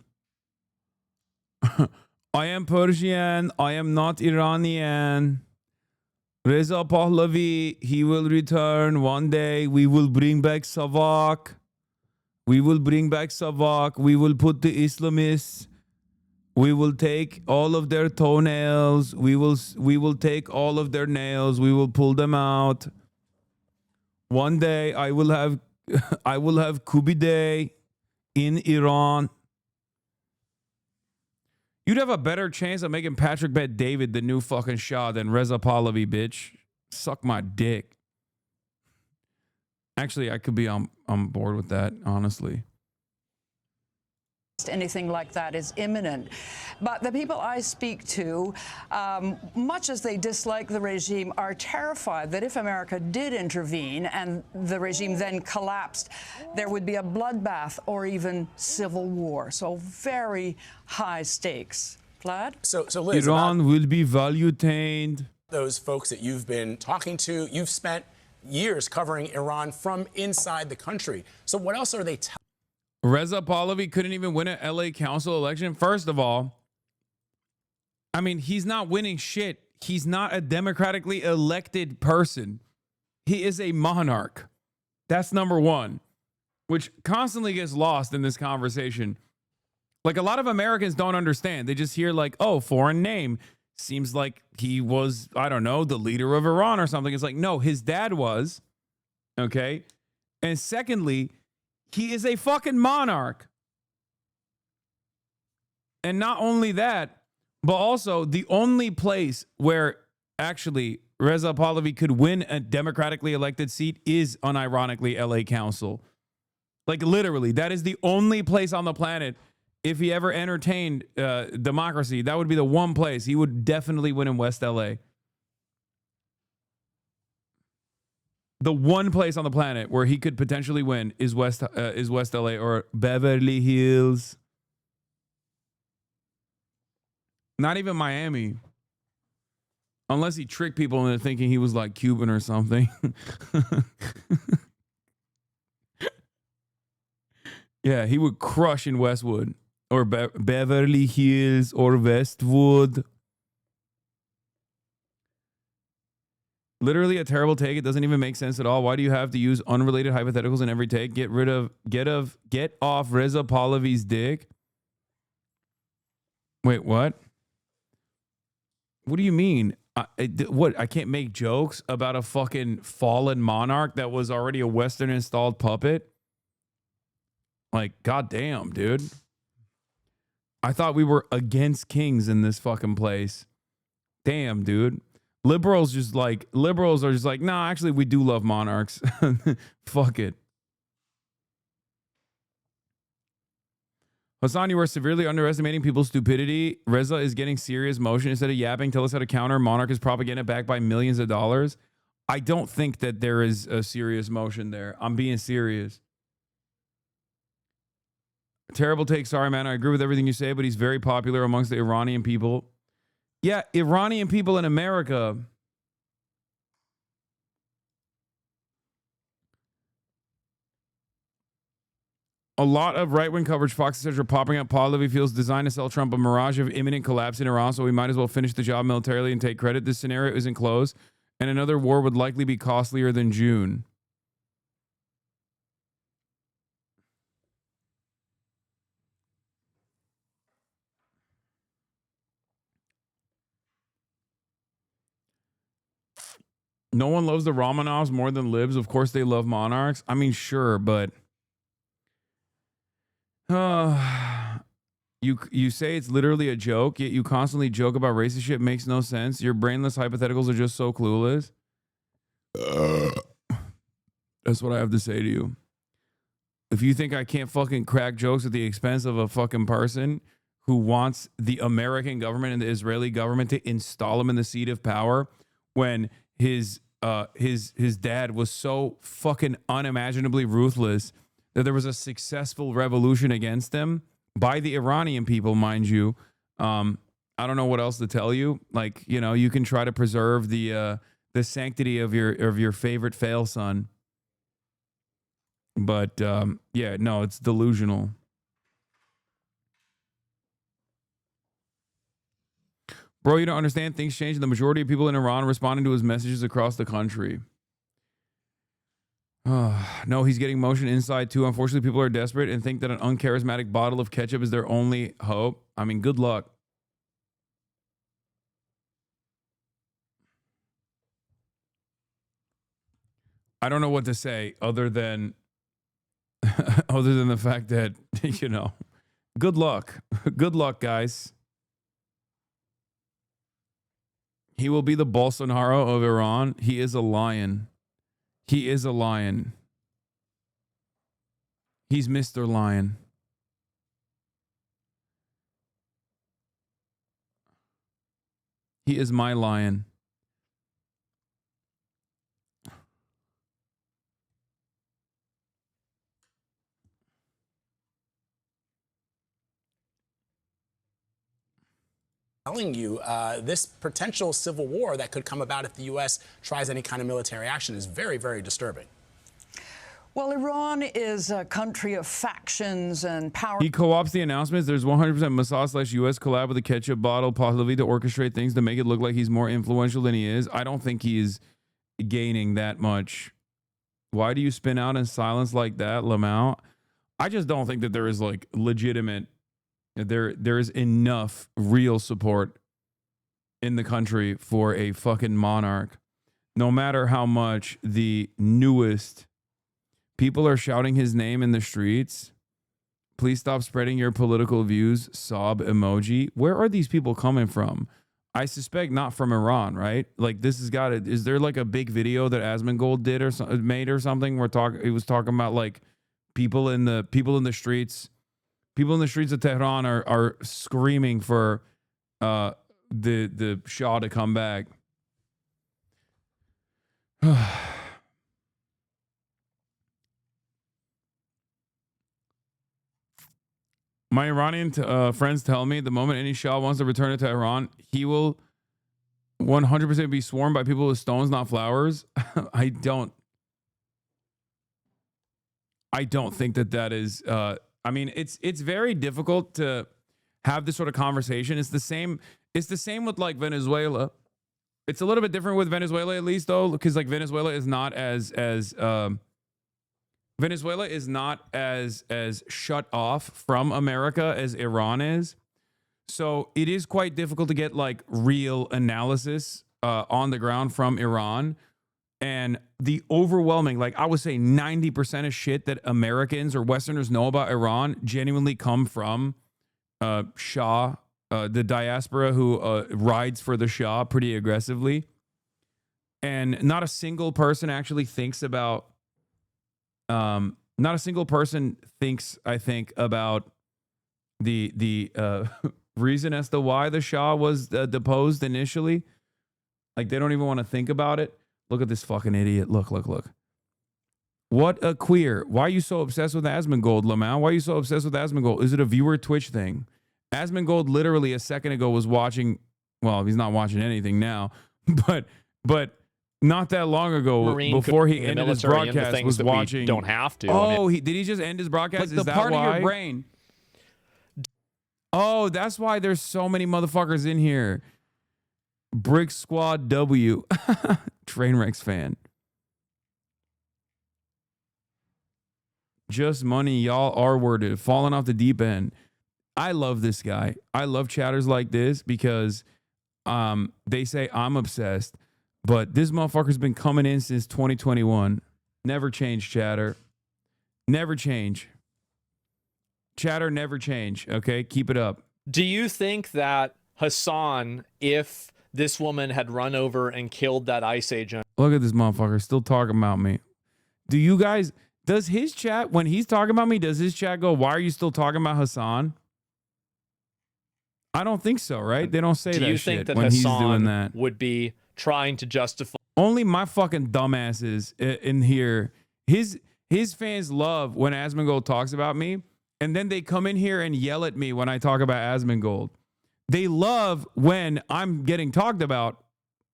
I am Persian. I am not Iranian. Reza Pahlavi, he will return one day. We will bring back Savak. We will bring back Savak. We will put the Islamists. We will take all of their toenails. We will take all of their nails. We will pull them out. One day I will have Kubide in Iran. You'd have a better chance of making Patrick Bet David the new fucking Shah than Reza Pahlavi, bitch. Suck my dick. Actually, I could be on board with that, honestly. Anything like that is imminent. But the people I speak to, much as they dislike the regime, are terrified that if America did intervene and the regime then collapsed, there would be a bloodbath or even civil war. So very high stakes. Vlad? So Liz, Iran will be value-tained. Those folks that you've been talking to, you've spent years covering Iran from inside the country. So what else are they telling? Reza Pahlavi couldn't even win an LA council election. First of all, I mean, he's not winning shit. He's not a democratically elected person. He is a monarch. That's number one, which constantly gets lost in this conversation. Like a lot of Americans don't understand. They just hear like, oh, foreign name. Seems like he was, I don't know, the leader of Iran or something. It's like, no, his dad was. Okay. And secondly, he is a fucking monarch. And not only that, but also the only place where actually Reza Pahlavi could win a democratically elected seat is unironically LA Council. Like literally, that is the only place on the planet. If he ever entertained democracy, that would be the one place he would definitely win in West LA. The one place on the planet where he could potentially win is West LA or Beverly Hills. Not even Miami. Unless he tricked people into thinking he was like Cuban or something. Yeah, he would crush in Westwood or Beverly Hills or Westwood. Literally a terrible take. It doesn't even make sense at all. Why do you have to use unrelated hypotheticals in every take? Get off Reza Pahlavi's dick. Wait, what? What do you mean? What? I can't make jokes about a fucking fallen monarch that was already a Western installed puppet? Like, goddamn, dude. I thought we were against kings in this fucking place. Damn, dude. Liberals are just like, nah, actually, we do love monarchs. Fuck it. Hasan, you are severely underestimating people's stupidity. Reza is getting serious motion. Instead of yapping, tell us how to counter. Monarch is propaganda backed by millions of dollars. I don't think that there is a serious motion there. I'm being serious. Terrible take. Sorry, man. I agree with everything you say, but he's very popular amongst the Iranian people. Yeah, Iranian people in America. A lot of right-wing coverage, Fox, etc., popping up. Pahlavi feels designed to sell Trump a mirage of imminent collapse in Iran, so we might as well finish the job militarily and take credit. This scenario isn't close, and another war would likely be costlier than June. No one loves the Romanovs more than libs. Of course they love monarchs. I mean, sure, but you say it's literally a joke, yet you constantly joke about racist shit. Makes no sense. Your brainless hypotheticals are just so clueless. That's what I have to say to you. If you think I can't fucking crack jokes at the expense of a fucking person who wants the American government and the Israeli government to install him in the seat of power when his dad was so fucking unimaginably ruthless that there was a successful revolution against him by the Iranian people, mind you. I don't know what else to tell you. Like, you know, you can try to preserve the sanctity of your favorite fail son, but yeah, no, it's delusional. Bro, you don't understand. Things change. The majority of people in Iran are responding to his messages across the country. No, he's getting motion inside too. Unfortunately, people are desperate and think that an uncharismatic bottle of ketchup is their only hope. I mean, good luck. I don't know what to say other than the fact that, you know, good luck. Good luck, guys. He will be the Bolsonaro of Iran. He is a lion. He is a lion. He's Mr. Lion. He is my lion. Telling you this potential civil war that could come about if the U.S. tries any kind of military action is very, very disturbing. Well, Iran is a country of factions and power. He co-ops the announcements. There's 100% Mossad/U.S. collab with a ketchup bottle, Pahlavi to orchestrate things to make it look like he's more influential than he is. I don't think he's gaining that much. Why do you spin out in silence like that, Lamau? I just don't think that there is like legitimate. There is enough real support in the country for a fucking monarch. No matter how much the newest people are shouting his name in the streets, please stop spreading your political views, sob emoji. Where are these people coming from? I suspect not from Iran, right? Like this has got it. Is there like a big video that Asmongold did or made or something? He was talking about like people in the streets of Tehran are screaming for the Shah to come back. My Iranian friends tell me the moment any Shah wants to return to Tehran, he will 100% be swarmed by people with stones, not flowers. I don't think that is. I mean, it's very difficult to have this sort of conversation. It's the same with like Venezuela. It's a little bit different with Venezuela, at least, though, because like Venezuela is not as shut off from America as Iran is. So it is quite difficult to get like real analysis on the ground from Iran. And the overwhelming, like I would say 90% of shit that Americans or Westerners know about Iran genuinely come from Shah, the diaspora who rides for the Shah pretty aggressively. And not a single person actually thinks about, I think, about the reason as to why the Shah was deposed initially. Like they don't even want to think about it. Look at this fucking idiot. Look. What a queer. Why are you so obsessed with Asmongold, Lamau? Why are you so obsessed with Asmongold? Is it a viewer Twitch thing? Asmongold literally a second ago was watching, well, he's not watching anything now, but not that long ago, Marine before he ended his broadcast, was watching. Don't have to. Oh, did he just end his broadcast? But Is the that part why? of your brain. Oh, that's why there's so many motherfuckers in here. Brick Squad W. Trainwrecks fan. Just money, y'all R-worded, falling off the deep end. I love this guy. I love chatters like this because they say I'm obsessed, but this motherfucker's been coming in since 2021. Never change, chatter. Never change. Chatter, never change. Okay, keep it up. Do you think that Hasan, if this woman had run over and killed that ICE agent? Look at this motherfucker still talking about me. Do you guys, does his chat, when he's talking about me, does his chat go, why are you still talking about Hasan? I don't think so, right? They don't say that shit. Do you think that when he's Hasan doing that. would be trying to justify? Only my fucking dumbasses in here. His fans love when Asmongold talks about me, and then they come in here and yell at me when I talk about Asmongold. They love when I'm getting talked about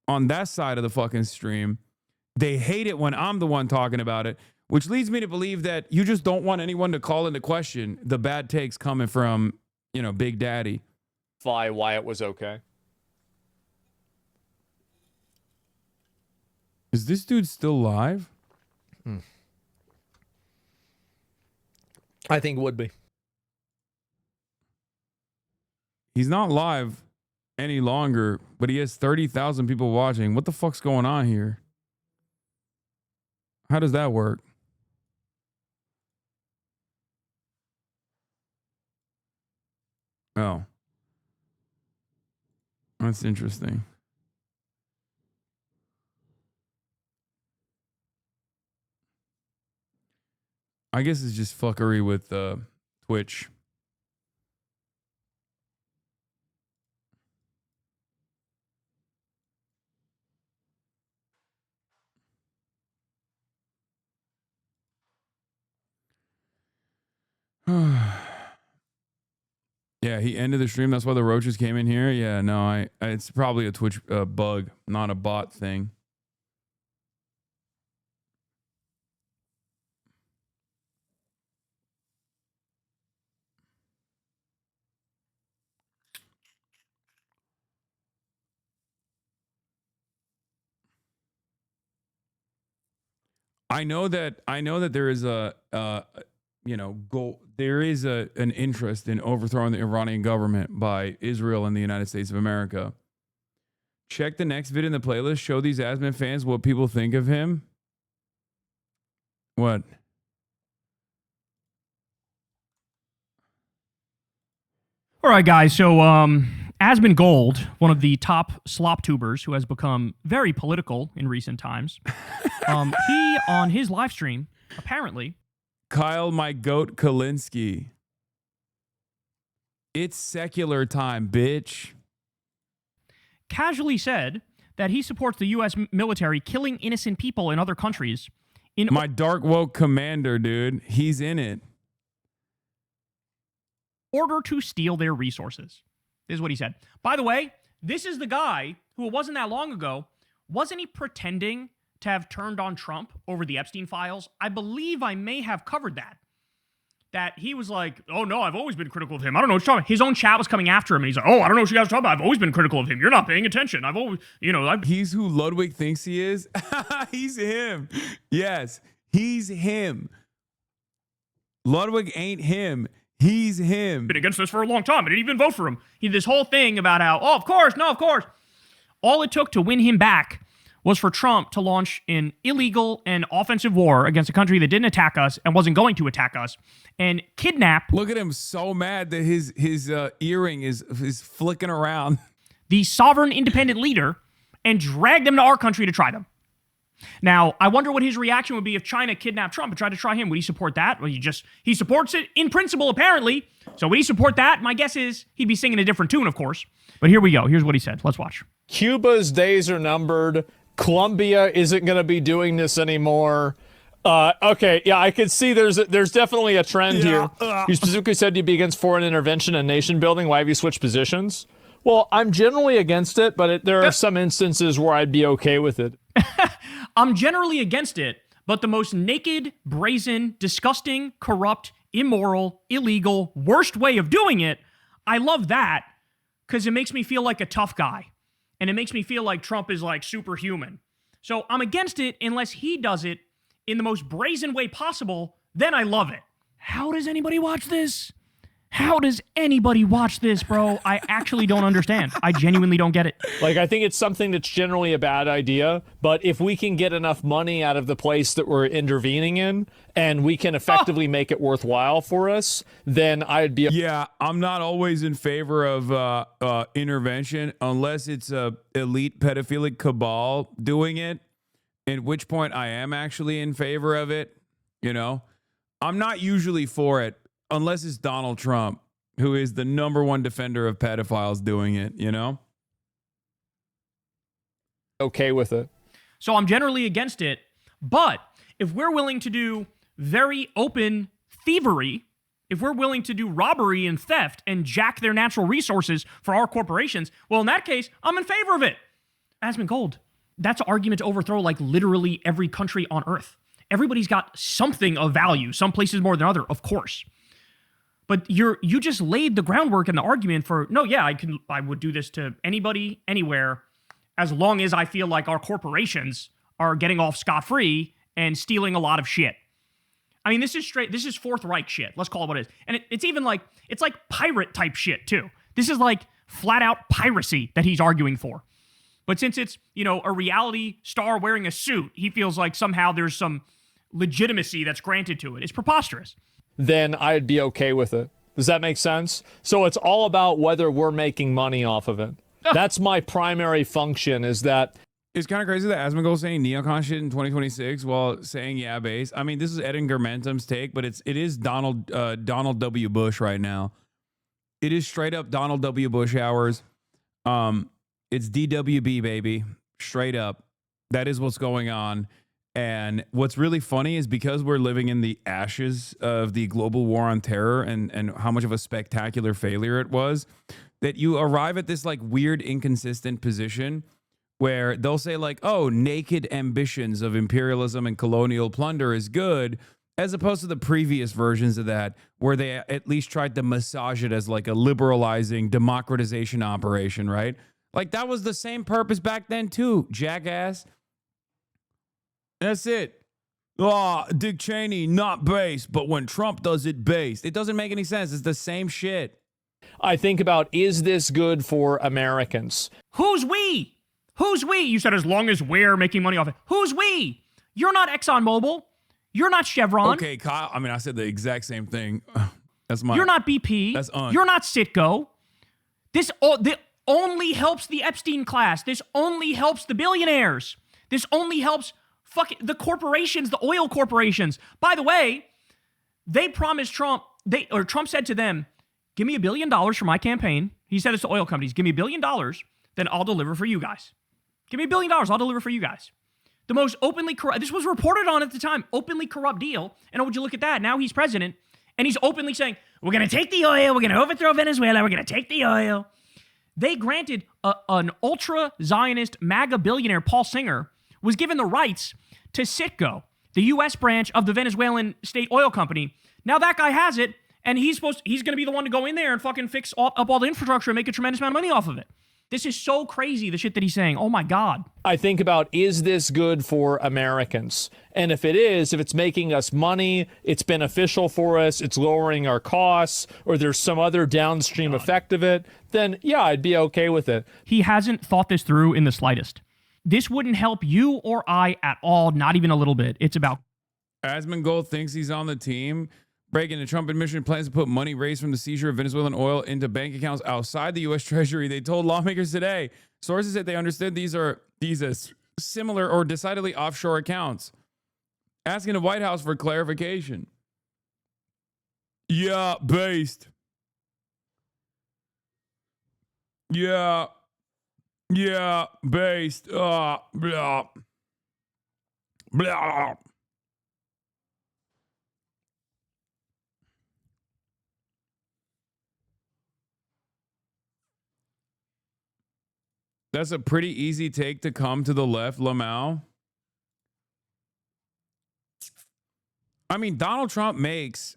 on that side of the fucking stream. They hate it when I'm the one talking about it, which leads me to believe that you just don't want anyone to call into question the bad takes coming from, Big Daddy. Why it was okay. Is this dude still live? I think would be. He's not live any longer, but he has 30,000 people watching. What the fuck's going on here? How does that work? Oh. That's interesting. I guess it's just fuckery with Twitch. Yeah, he ended the stream. That's why the roaches came in here. Yeah, no, it's probably a Twitch bug, not a bot thing. I know that there is an interest in overthrowing the Iranian government by Israel and the United States of America. Check the next vid in the playlist. Show these Asman fans what people think of him. What? All right, guys. So, Asmongold, one of the top slop tubers who has become very political in recent times, he, on his live stream, apparently Kyle, my goat, Kalinsky. It's secular time, bitch. Casually said that he supports the U.S. military killing innocent people in other countries. My dark woke commander, dude. He's in it. Order to steal their resources. This is what he said. By the way, this is the guy who, it wasn't that long ago, wasn't he pretending to have turned on Trump over the Epstein files? I believe I may have covered that. That he was like, oh no, I've always been critical of him. I don't know what you're talking about. His own chat was coming after him, and he's like, oh, I don't know what you guys are talking about. I've always been critical of him. You're not paying attention. I've always, He's who Ludwig thinks he is. He's him. Yes, he's him. Ludwig ain't him. He's him. Been against this for a long time. I didn't even vote for him. He did this whole thing about how, oh, of course, no, of course. All it took to win him back was for Trump to launch an illegal and offensive war against a country that didn't attack us and wasn't going to attack us, and kidnap. Look at him, so mad that his earring is flicking around. The sovereign independent leader, and drag them to our country to try them. Now, I wonder what his reaction would be if China kidnapped Trump and tried to try him. Would he support that? Well, he supports it in principle, apparently. So would he support that? My guess is he'd be singing a different tune, of course. But here we go. Here's what he said. Let's watch. Cuba's days are numbered. Colombia isn't going to be doing this anymore. Okay, yeah, I could see there's definitely a trend here. You specifically said you'd be against foreign intervention and nation building. Why have you switched positions? Well, I'm generally against it, but there are some instances where I'd be okay with it. I'm generally against it, but the most naked, brazen, disgusting, corrupt, immoral, illegal, worst way of doing it, I love that because it makes me feel like a tough guy. And it makes me feel like Trump is like superhuman. So I'm against it unless he does it in the most brazen way possible. Then I love it. How does anybody watch this? How does anybody watch this, bro? I actually don't understand. I genuinely don't get it. Like, I think it's something that's generally a bad idea, but if we can get enough money out of the place that we're intervening in, and we can effectively make it worthwhile for us, then I'd be... Yeah, I'm not always in favor of intervention unless it's a elite pedophilic cabal doing it, at which point I am actually in favor of it, I'm not usually for it. Unless it's Donald Trump, who is the #1 defender of pedophiles doing it, Okay with it. So I'm generally against it. But if we're willing to do very open thievery, if we're willing to do robbery and theft and jack their natural resources for our corporations, well, in that case, I'm in favor of it. Aspen Gold, that's an argument to overthrow like literally every country on Earth. Everybody's got something of value, some places more than other, of course. But you just laid the groundwork and the argument for, no, yeah, I would do this to anybody, anywhere, as long as I feel like our corporations are getting off scot-free and stealing a lot of shit. I mean, this is Fourth Reich shit. Let's call it what it is. And it's even like, it's like pirate type shit too. This is like flat out piracy that he's arguing for. But since it's, a reality star wearing a suit, he feels like somehow there's some legitimacy that's granted to it. It's preposterous. Then I'd be okay with it. Does that make sense? So it's all about whether we're making money off of it. That's my primary function, is that... It's kind of crazy that Asmongold saying neocon shit in 2026 while saying yeah base. I mean, this is Edgar Mentum's take, but it is Donald W. Bush right now. It is straight up Donald W. Bush hours. It's DWB, baby. Straight up. That is what's going on. And what's really funny is because we're living in the ashes of the global war on terror and how much of a spectacular failure it was, that you arrive at this like weird inconsistent position where they'll say like, oh, naked ambitions of imperialism and colonial plunder is good, as opposed to the previous versions of that where they at least tried to massage it as like a liberalizing democratization operation, right? Like that was the same purpose back then too, jackass. That's it. Oh, Dick Cheney, not based, but when Trump does it based. It doesn't make any sense. It's the same shit. I think about, is this good for Americans? Who's we? Who's we? You said as long as we're making money off it. Who's we? You're not ExxonMobil. You're not Chevron. Okay, Kyle. I mean, I said the exact same thing. That's my... You're not BP. That's You're not Citgo. This only helps the Epstein class. This only helps the billionaires. This only helps... the corporations, the oil corporations. By the way, They promised Trump, Trump said to them, give me $1 billion for my campaign. He said this to oil companies, give me $1 billion, then I'll deliver for you guys. Give me $1 billion, I'll deliver for you guys. The most openly corrupt, this was reported on at the time, openly corrupt deal. And would you look at that? Now he's president, and he's openly saying, we're going to take the oil, we're going to overthrow Venezuela, we're going to take the oil. They granted an ultra-Zionist MAGA billionaire, Paul Singer, was given the rights to Citgo, the U.S. branch of the Venezuelan state oil company. Now that guy has it, and he's going to be the one to go in there and fucking fix up all the infrastructure and make a tremendous amount of money off of it. This is so crazy, the shit that he's saying. Oh my God. I think about, is this good for Americans? And if it is, if it's making us money, it's beneficial for us, it's lowering our costs, or there's some other downstream effect of it, then yeah, I'd be okay with it. He hasn't thought this through in the slightest. This wouldn't help you or I at all, not even a little bit. It's about... Asmongold thinks he's on the team. Breaking the Trump administration plans to put money raised from the seizure of Venezuelan oil into bank accounts outside the U.S. Treasury. They told lawmakers today. Sources said they understood these as similar or decidedly offshore accounts. Asking the White House for clarification. Yeah, based. Yeah, based. Blah. Blah. That's a pretty easy take to come to the left, Lamau. I mean, Donald Trump makes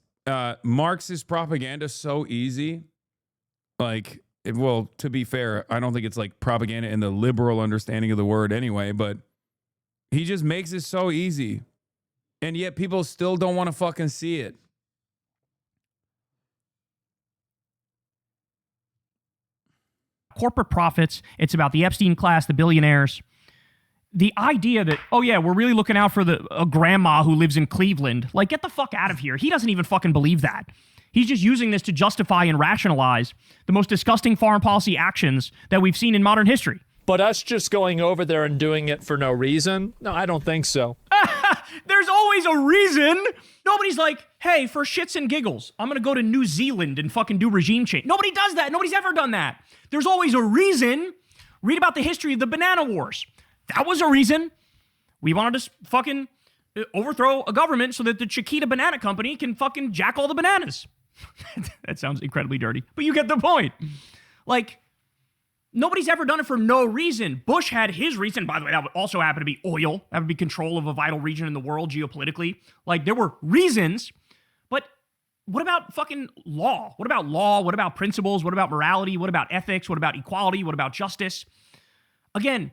Marxist propaganda so easy. Like, well, to be fair, I don't think it's like propaganda in the liberal understanding of the word anyway, but he just makes it so easy. And yet people still don't want to fucking see it. Corporate profits. It's about the Epstein class, the billionaires. The idea that, oh yeah, we're really looking out for a grandma who lives in Cleveland. Like, get the fuck out of here. He doesn't even fucking believe that. He's just using this to justify and rationalize the most disgusting foreign policy actions that we've seen in modern history. But us just going over there and doing it for no reason? No, I don't think so. There's always a reason. Nobody's like, hey, for shits and giggles, I'm going to go to New Zealand and fucking do regime change. Nobody does that. Nobody's ever done that. There's always a reason. Read about the history of the banana wars. That was a reason. We wanted to fucking overthrow a government so that the Chiquita Banana Company can fucking jack all the bananas. That sounds incredibly dirty, but you get the point. Like, nobody's ever done it for no reason. Bush had his reason. By the way, that would also happen to be oil. That would be control of a vital region in the world geopolitically. Like, there were reasons, but what about fucking law? What about law? What about principles? What about morality? What about ethics? What about equality? What about justice? Again,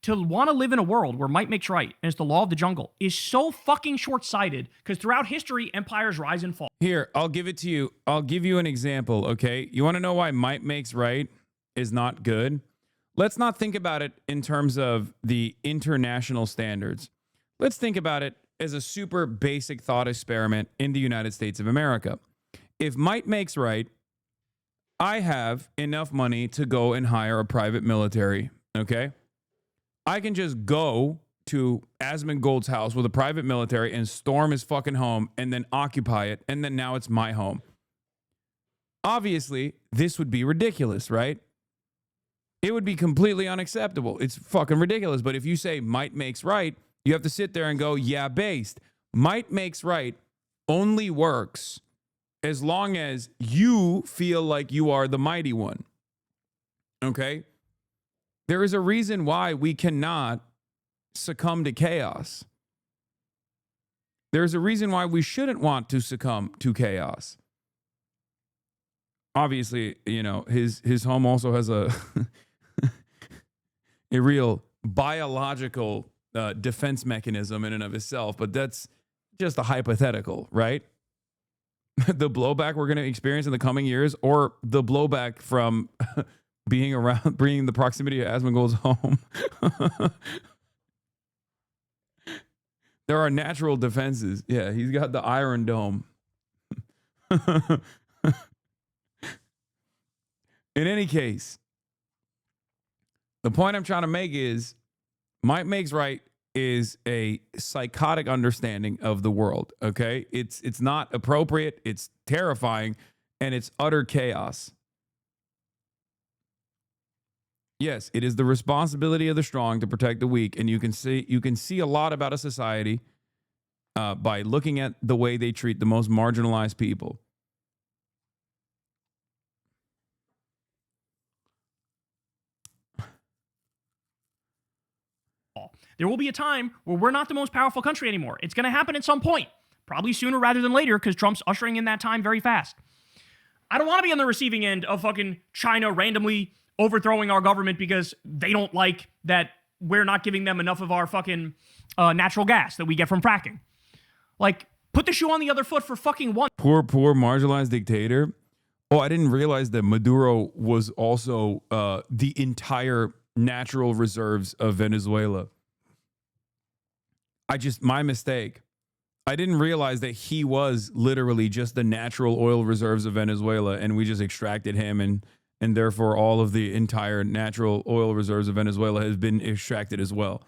to want to live in a world where might makes right, and it's the law of the jungle, is so fucking short-sighted, because throughout history, empires rise and fall. Here, I'll give it to you. I'll give you an example, okay? You want to know why might makes right is not good? Let's not think about it in terms of the international standards. Let's think about it as a super basic thought experiment in the United States of America. If might makes right, I have enough money to go and hire a private military, okay? I can just go to Asmongold's house with a private military and storm his fucking home and then occupy it, and then now it's my home. Obviously, this would be ridiculous, right? It would be completely unacceptable. It's fucking ridiculous. But if you say might makes right, you have to sit there and go, yeah, based. Might makes right only works as long as you feel like you are the mighty one. Okay? There is a reason why we cannot succumb to chaos. There's a reason why we shouldn't want to succumb to chaos. Obviously, you know, his home also has a a real biological defense mechanism in and of itself, but that's just a hypothetical, right? The blowback we're going to experience in the coming years, or the blowback from being around, bringing the proximity of Asmongold's home. There are natural defenses. Yeah, he's got the Iron Dome. In any case, the point I'm trying to make is might makes right is a psychotic understanding of the world, okay? It's not appropriate, it's terrifying, and it's utter chaos. Yes, it is the responsibility of the strong to protect the weak, and you can see a lot about a society by looking at the way they treat the most marginalized people. There will be a time where we're not the most powerful country anymore. It's going to happen at some point, probably sooner rather than later, because Trump's ushering in that time very fast. I don't want to be on the receiving end of fucking China randomly overthrowing our government because they don't like that we're not giving them enough of our fucking natural gas that we get from fracking. Like, put the shoe on the other foot for fucking one. Poor marginalized dictator. Oh, I didn't realize that Maduro was also the entire natural reserves of Venezuela. My mistake. I didn't realize that he was literally just the natural oil reserves of Venezuela, and we just extracted him, and therefore all of the entire natural oil reserves of Venezuela has been extracted as well.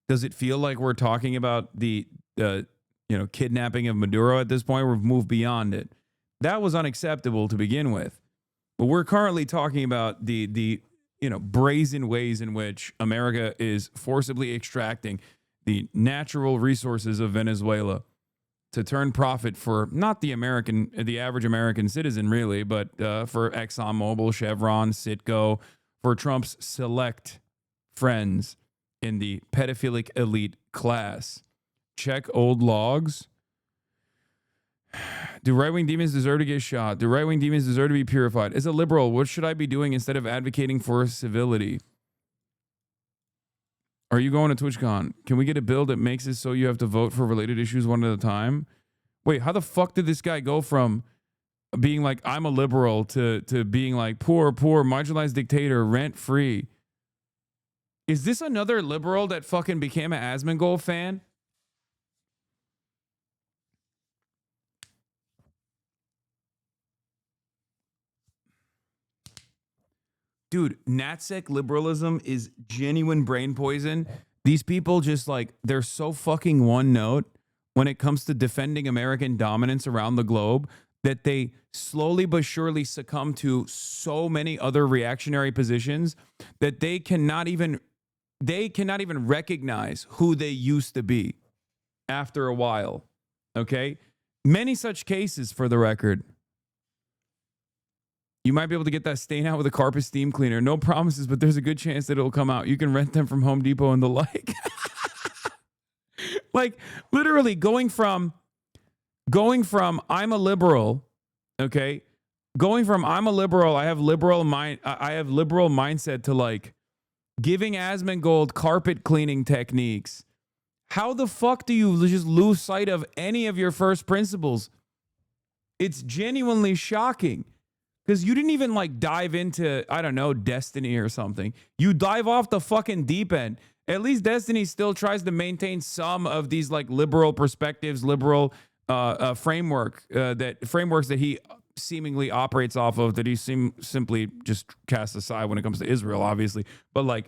Does it feel like we're talking about the kidnapping of Maduro at this point? We've moved beyond it. That was unacceptable to begin with. But we're currently talking about the brazen ways in which America is forcibly extracting the natural resources of Venezuela to turn profit for not the average American citizen, really, but for ExxonMobil, Chevron, Citgo, for Trump's select friends in the pedophilic elite class. Check old logs. Do right-wing demons deserve to get shot? Do right-wing demons deserve to be purified? As a liberal, what should I be doing instead of advocating for civility? Are you going to TwitchCon? Can we get a bill that makes it so you have to vote for related issues one at a time? Wait, how the fuck did this guy go from being like, I'm a liberal, to being like, poor, marginalized dictator, rent-free? Is this another liberal that fucking became an Asmongold fan? Dude, NatSec liberalism is genuine brain poison. These people just they're so fucking one note when it comes to defending American dominance around the globe that they slowly but surely succumb to so many other reactionary positions that they cannot even recognize who they used to be after a while. Okay? Many such cases, for the record. You might be able to get that stain out with a carpet steam cleaner. No promises, but there's a good chance that it'll come out. You can rent them from Home Depot and the like. Literally going from I'm a liberal, okay? Going from I'm a liberal, I have liberal mindset to giving Asmongold carpet cleaning techniques. How the fuck do you just lose sight of any of your first principles? It's genuinely shocking. Because you didn't even dive into, I don't know, Destiny or something. You dive off the fucking deep end. At least Destiny still tries to maintain some of these liberal perspectives, liberal frameworks that he seemingly operates off of, that he simply just casts aside when it comes to Israel, obviously. But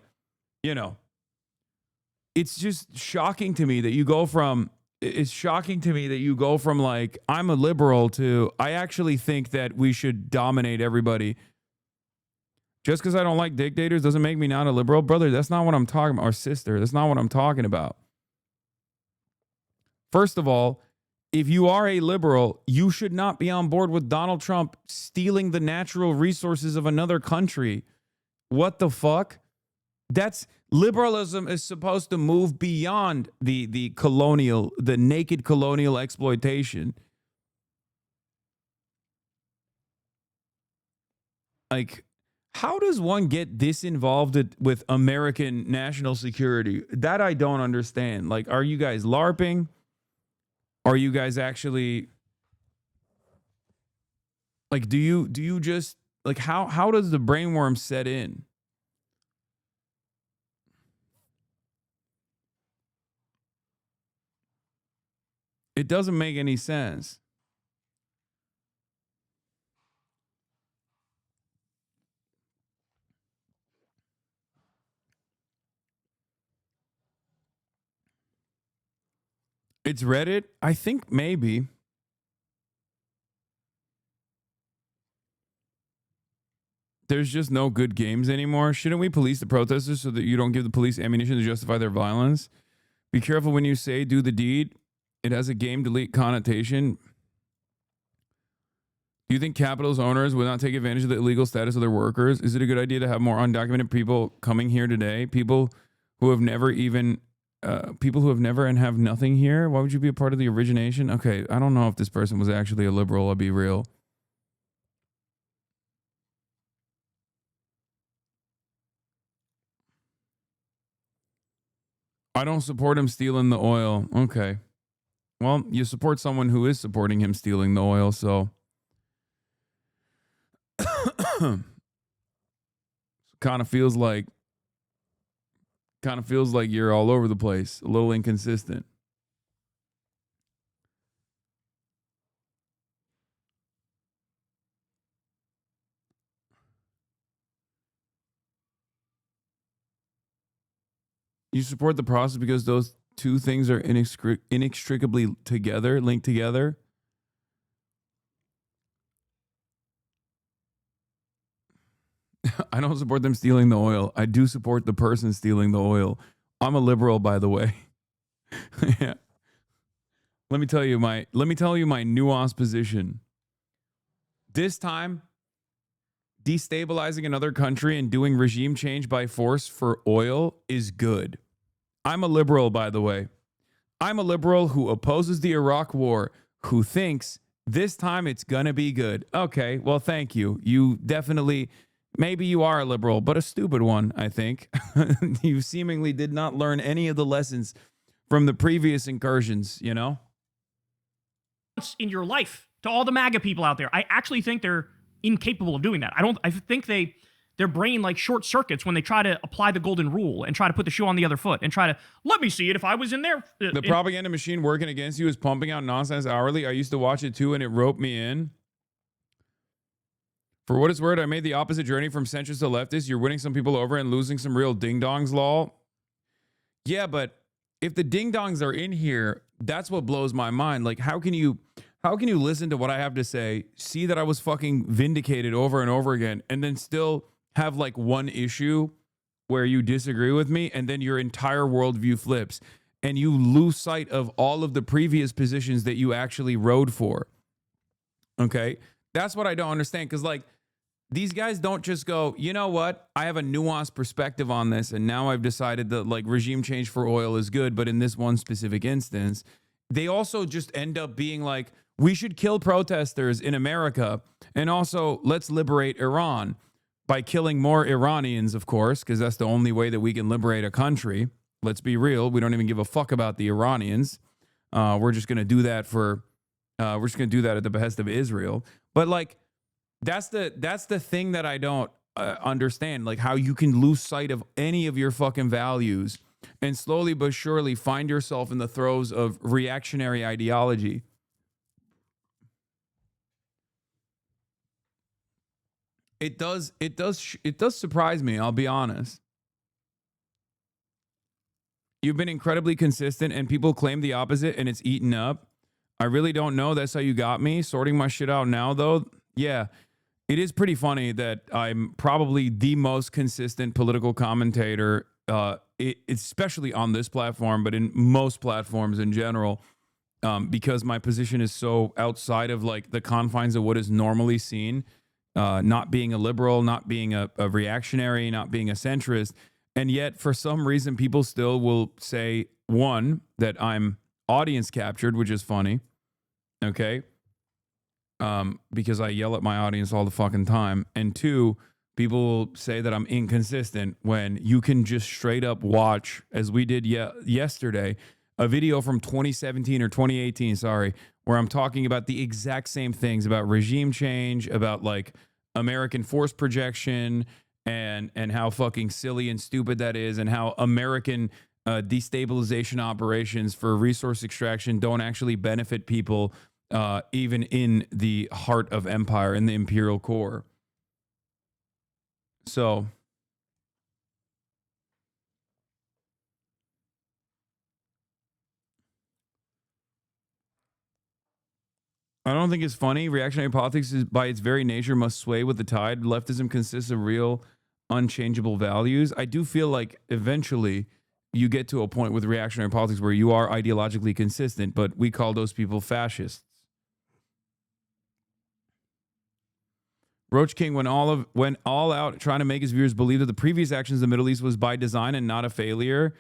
it's just shocking to me that you go from I'm a liberal to I actually think that we should dominate everybody. Just because I don't like dictators doesn't make me not a liberal. Brother, that's not what I'm talking about. Or sister, that's not what I'm talking about. First of all, if you are a liberal, you should not be on board with Donald Trump stealing the natural resources of another country. What the fuck? Liberalism is supposed to move beyond the naked colonial exploitation. How does one get this involved with American national security? That I don't understand. Are you guys LARPing? Are you guys actually do you just how does the brainworm set in? It doesn't make any sense. It's Reddit? I think maybe. There's just no good games anymore. Shouldn't we police the protesters so that you don't give the police ammunition to justify their violence? Be careful when you say do the deed. It has a game delete connotation. Do you think Capitol's owners would not take advantage of the illegal status of their workers? Is it a good idea to have more undocumented people coming here today? People who have never even, people who have never and have nothing here? Why would you be a part of the origination? Okay, I don't know if this person was actually a liberal, I'll be real. I don't support him stealing the oil. Okay. Well, you support someone who is supporting him stealing the oil, so kind of feels like you're all over the place, a little inconsistent. You support the process because those two things are inextricably together, linked together. I don't support them stealing the oil. I do support the person stealing the oil. I'm a liberal, by the way. Yeah. Let me tell you my nuanced position. This time, destabilizing another country and doing regime change by force for oil is good. I'm a liberal, by the way. I'm a liberal who opposes the Iraq War, who thinks this time it's gonna be good. Okay, well, thank you. You definitely, maybe you are a liberal, but a stupid one, I think. You seemingly did not learn any of the lessons from the previous incursions, you know? In your life, to all the MAGA people out there, I actually think they're incapable of doing that. I think their brain like short circuits when they try to apply the golden rule and try to put the shoe on the other foot and try to, let me see it if I was in there. The propaganda machine working against you is pumping out nonsense hourly. I used to watch it too, and it roped me in. For what it's worth, I made the opposite journey from centrist to leftist. You're winning some people over and losing some real ding-dongs, lol. Yeah, but if the ding-dongs are in here, that's what blows my mind. Like, how can you listen to what I have to say, see that I was fucking vindicated over and over again, and then still have like one issue where you disagree with me, and then your entire worldview flips, and you lose sight of all of the previous positions that you actually rode for? Okay? That's what I don't understand, because like, these guys don't just go, you know what? I have a nuanced perspective on this, and now I've decided that like regime change for oil is good, but in this one specific instance, they also just end up being like, we should kill protesters in America, and also let's liberate Iran by killing more Iranians, of course, because that's the only way that we can liberate a country. Let's be real. We don't even give a fuck about the Iranians. We're just going to do that at the behest of Israel. But like, that's the thing that I don't understand, like how you can lose sight of any of your fucking values and slowly but surely find yourself in the throes of reactionary ideology. It does surprise me, I'll be honest. You've been incredibly consistent and people claim the opposite and it's eaten up. I really don't know. That's how you got me. Sorting my shit out now, though. Yeah, it is pretty funny that I'm probably the most consistent political commentator, especially on this platform, but in most platforms in general, because my position is so outside of like the confines of what is normally seen. Not being a liberal, not being a reactionary, not being a centrist. And yet, for some reason, people still will say, one, that I'm audience captured, which is funny. Okay. Because I yell at my audience all the fucking time. And two, people will say that I'm inconsistent when you can just straight up watch, as we did yesterday, a video from 2017 or 2018, sorry, where I'm talking about the exact same things about regime change, about like American force projection, and how fucking silly and stupid that is, and how American destabilization operations for resource extraction don't actually benefit people even in the heart of empire, in the imperial core. So I don't think it's funny. Reactionary politics is, by its very nature, must sway with the tide. Leftism consists of real, unchangeable values. I do feel like eventually you get to a point with reactionary politics where you are ideologically consistent, but we call those people fascists. Roach King went all out trying to make his viewers believe that the previous actions in the Middle East was by design and not a failure.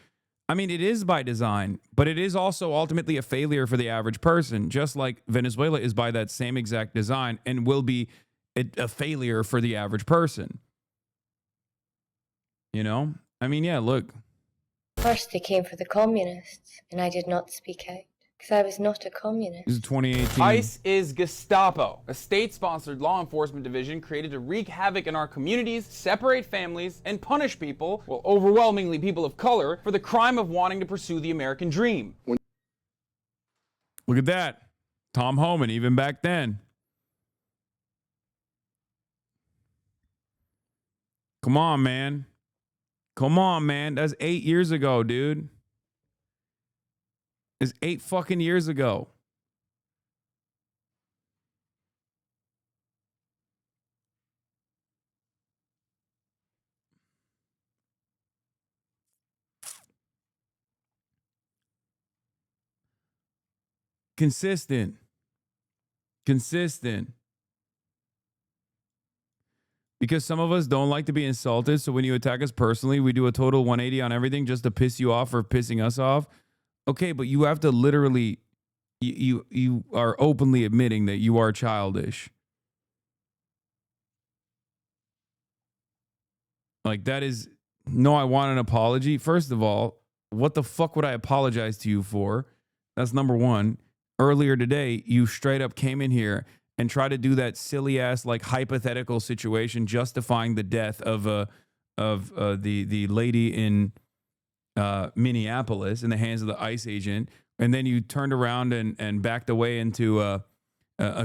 I mean, it is by design, but it is also ultimately a failure for the average person, just like Venezuela is by that same exact design and will be a failure for the average person. You know? I mean, yeah, look. First, they came for the communists, and I did not speak out, because I was not a communist. This is 2018. ICE is Gestapo, a state-sponsored law enforcement division created to wreak havoc in our communities, separate families, and punish people, well, overwhelmingly people of color, for the crime of wanting to pursue the American dream. Look at that. Tom Homan, even back then. Come on, man. Come on, man. That's 8 years ago, dude. It's 8 fucking years ago. Consistent. Because some of us don't like to be insulted, so when you attack us personally, we do a total 180 on everything just to piss you off or pissing us off. Okay, but you have to literally, you are openly admitting that you are childish. Like, that is, no, I want an apology. First of all, what the fuck would I apologize to you for? That's number one. Earlier today, you straight up came in here and tried to do that silly ass, like, hypothetical situation justifying the death of the lady in Minneapolis in the hands of the ICE agent, and then you turned around and backed away into a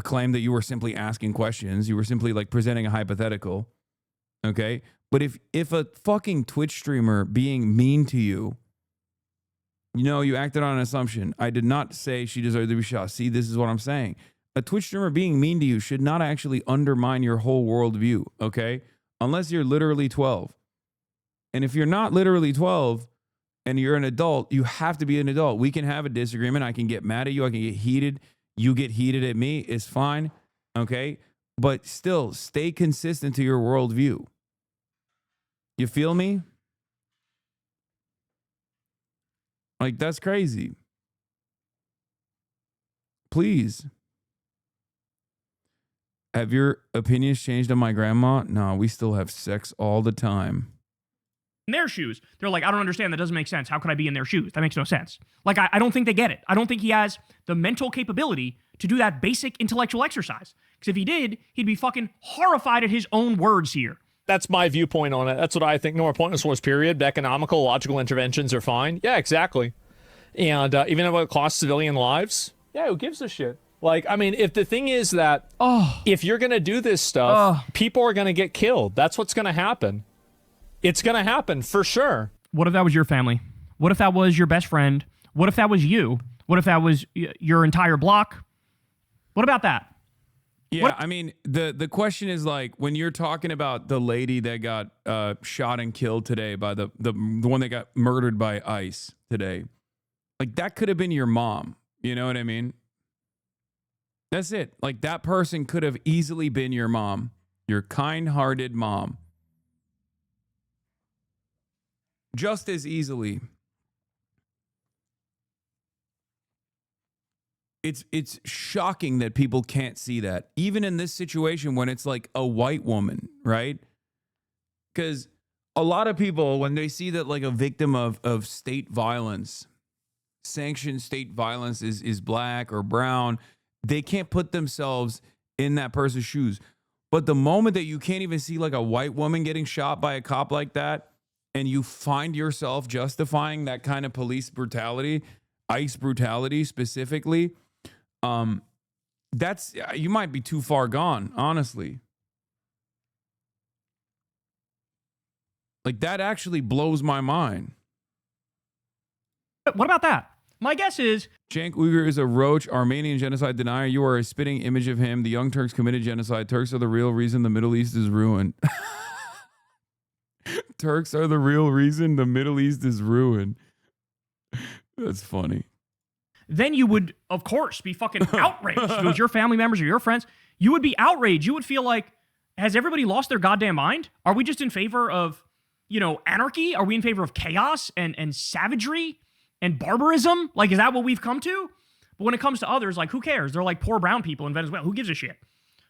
claim that you were simply asking questions. You were simply like presenting a hypothetical. Okay, but if a fucking Twitch streamer being mean to you, you know, you acted on an assumption. I did not say she deserved to be shot. See, this is what I'm saying. A Twitch streamer being mean to you should not actually undermine your whole worldview. Okay, unless you're literally 12, and if you're not literally 12. And you're an adult, you have to be an adult. We can have a disagreement. I can get mad at you. I can get heated. You get heated at me. It's fine. Okay? But still, stay consistent to your worldview. You feel me? Like, that's crazy. Please. Have your opinions changed on my grandma? No, we still have sex all the time. In their shoes, they're like, I don't understand. That doesn't make sense. How could I be in their shoes? That makes no sense. Like, I don't think they get it. I don't think he has the mental capability to do that basic intellectual exercise. Because if he did, he'd be fucking horrified at his own words here. That's my viewpoint on it. That's what I think. No more pointless wars, period. Economical, logical interventions are fine. Yeah, exactly. And even though it costs civilian lives, yeah, who gives a shit? Like, I mean, if the thing is that if you're going to do this stuff, people are going to get killed. That's what's going to happen. It's going to happen for sure. What if that was your family? What if that was your best friend? What if that was you? What if that was your entire block? What about that? Yeah, I mean, the question is, like, when you're talking about the lady that got shot and killed today by the one that got murdered by ICE today, like, that could have been your mom. You know what I mean? That's it. Like, that person could have easily been your mom, your kind-hearted mom. Just as easily. It's shocking that people can't see that, even in this situation when it's like a white woman, right? Because a lot of people, when they see that, like, a victim of state violence, sanctioned state violence is black or brown, they can't put themselves in that person's shoes. But the moment that you can't even see, like, a white woman getting shot by a cop like that, and you find yourself justifying that kind of police brutality, ICE brutality specifically, that's, you might be too far gone, honestly. Like, that actually blows my mind. What about that? My guess is Cenk Uygur is a roach, Armenian genocide denier. You are a spitting image of him. The Young Turks committed genocide. Turks are the real reason the Middle East is ruined. Turks are the real reason the Middle East is ruined. That's funny. then you would, of course, be fucking outraged. If it was your family members or your friends, you would be outraged. You would feel like, has everybody lost their goddamn mind? Are we just in favor of, you know, anarchy? Are we in favor of chaos and savagery and barbarism? Like, is that what we've come to? But when it comes to others, like, who cares? They're like poor brown people in Venezuela. Who gives a shit?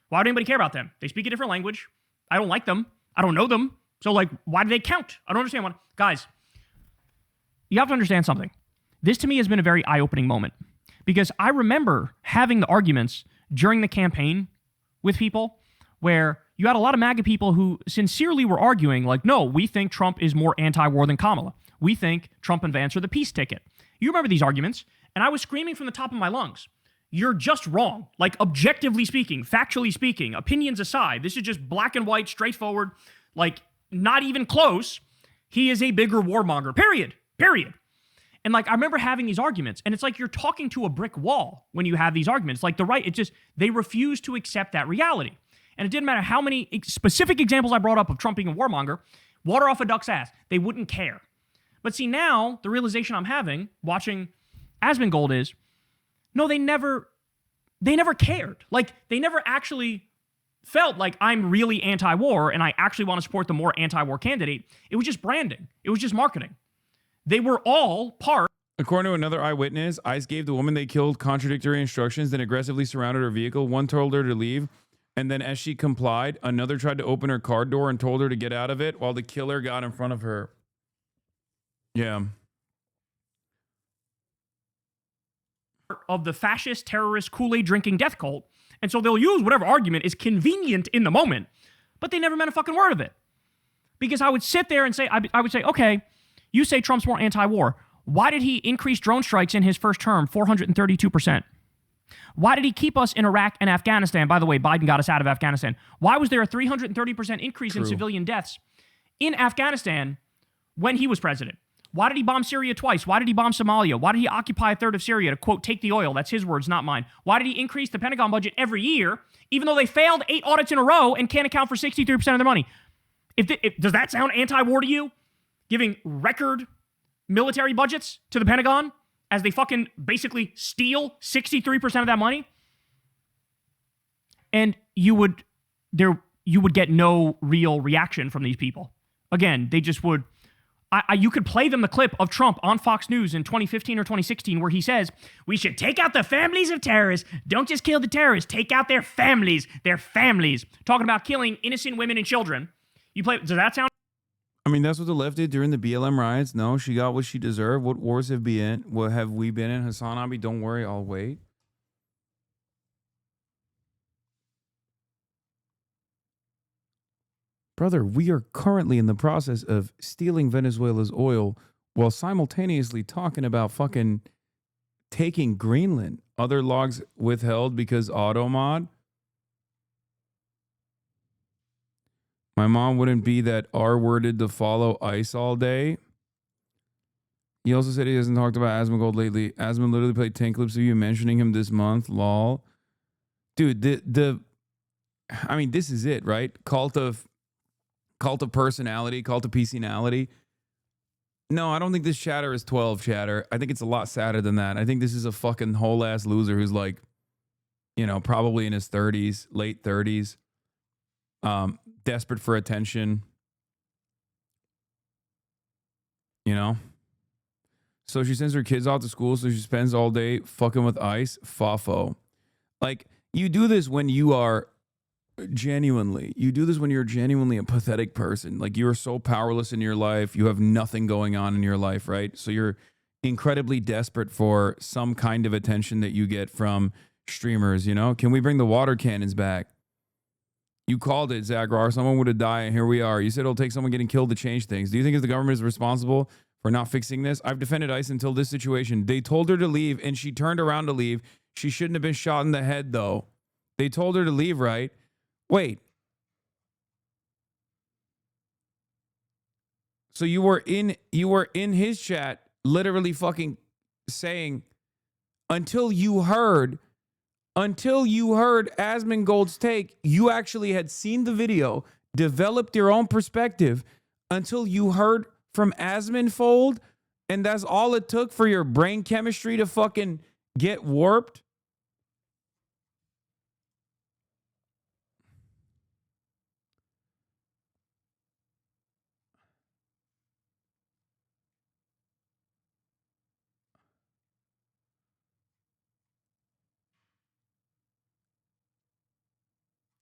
Why would anybody care about them? They speak a different language. I don't like them. I don't know them. So, like, why do they count? I don't understand what... Guys, you have to understand something. This, to me, has been a very eye-opening moment. Because I remember having the arguments during the campaign with people where you had a lot of MAGA people who sincerely were arguing, like, no, we think Trump is more anti-war than Kamala. We think Trump and Vance are the peace ticket. You remember these arguments, and I was screaming from the top of my lungs. You're just wrong. Like, objectively speaking, factually speaking, opinions aside, this is just black and white, straightforward, like, not even close. He is a bigger warmonger, period. And, like, I remember having these arguments, and it's like you're talking to a brick wall when you have these arguments. Like, the right, it just, they refuse to accept that reality. And it didn't matter how many specific examples I brought up of Trump being a warmonger, water off a duck's ass. They wouldn't care. But see, now, the realization I'm having, watching Asmongold is, no, they never cared. Like, they never actually felt like I'm really anti-war and I actually want to support the more anti-war candidate. It was just branding. It was just marketing. They were all part. According to another eyewitness, ICE gave the woman they killed contradictory instructions, then aggressively surrounded her vehicle. One told her to leave, and then as she complied, another tried to open her car door and told her to get out of it while the killer got in front of her. Yeah. Of the fascist, terrorist, Kool-Aid drinking death cult. And so they'll use whatever argument is convenient in the moment, but they never meant a fucking word of it. Because I would sit there and say, I would say, okay, you say Trump's more anti-war. Why did he increase drone strikes in his first term 432%? Why did he keep us in Iraq and Afghanistan? By the way, Biden got us out of Afghanistan. Why was there a 330% increase in civilian deaths in Afghanistan when he was president? Why did he bomb Syria twice? Why did he bomb Somalia? Why did he occupy a third of Syria to, quote, take the oil? That's his words, not mine. Why did he increase the Pentagon budget every year, even though they failed 8 audits in a row and can't account for 63% of their money? Does that sound anti-war to you? Giving record military budgets to the Pentagon as they fucking basically steal 63% of that money? And you would get no real reaction from these people. Again, they just would... you could play them the clip of Trump on Fox News in 2015 or 2016 where he says, we should take out the families of terrorists. Don't just kill the terrorists. Take out their families. Their families. Talking about killing innocent women and children. Does that sound... I mean, that's what the left did during the BLM riots. No, she got what she deserved. What wars have we been in? HasanAbi, don't worry, I'll wait. Brother, we are currently in the process of stealing Venezuela's oil while simultaneously talking about fucking taking Greenland. Other logs withheld because automod. My mom wouldn't be that R-worded to follow ICE all day. He also said he hasn't talked about Asmongold lately. Asmon literally played 10 clips of you mentioning him this month. Lol. Dude, I mean, this is it, right? Cult of personality, cult of personality. No, I don't think this chatter is 12 chatter. I think it's a lot sadder than that. I think this is a fucking whole ass loser who's like, you know, probably in his 30s, late 30s, desperate for attention. You know? So she sends her kids off to school, so she spends all day fucking with ICE. Fafo. Like, you do this when you are you do this when you're genuinely a pathetic person. Like, you are so powerless in your life. You have nothing going on in your life, right? So you're incredibly desperate for some kind of attention that you get from streamers, you know? Can we bring the water cannons back? You called it, Zagrar. Someone would have died, and here we are. You said it'll take someone getting killed to change things. Do you think if the government is responsible for not fixing this? I've defended ICE until this situation. They told her to leave, and she turned around to leave. She shouldn't have been shot in the head, though. They told her to leave, right? Wait. So you were in his chat, literally fucking saying until you heard Asmongold's take, you actually had seen the video, developed your own perspective until you heard from Asmonfold, and that's all it took for your brain chemistry to fucking get warped?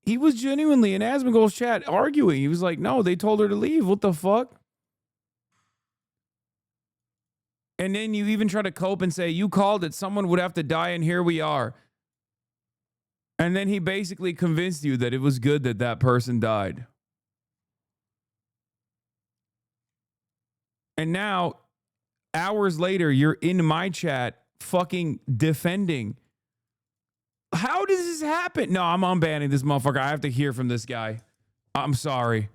He was genuinely in Asmongold's chat arguing. He was like, no, they told her to leave. What the fuck? And then you even try to cope and say, you called it. Someone would have to die, and here we are. And then he basically convinced you that it was good that that person died. And now, hours later, you're in my chat fucking defending. How does this happen? No, I'm unbanning this motherfucker. I have to hear from this guy. I'm sorry.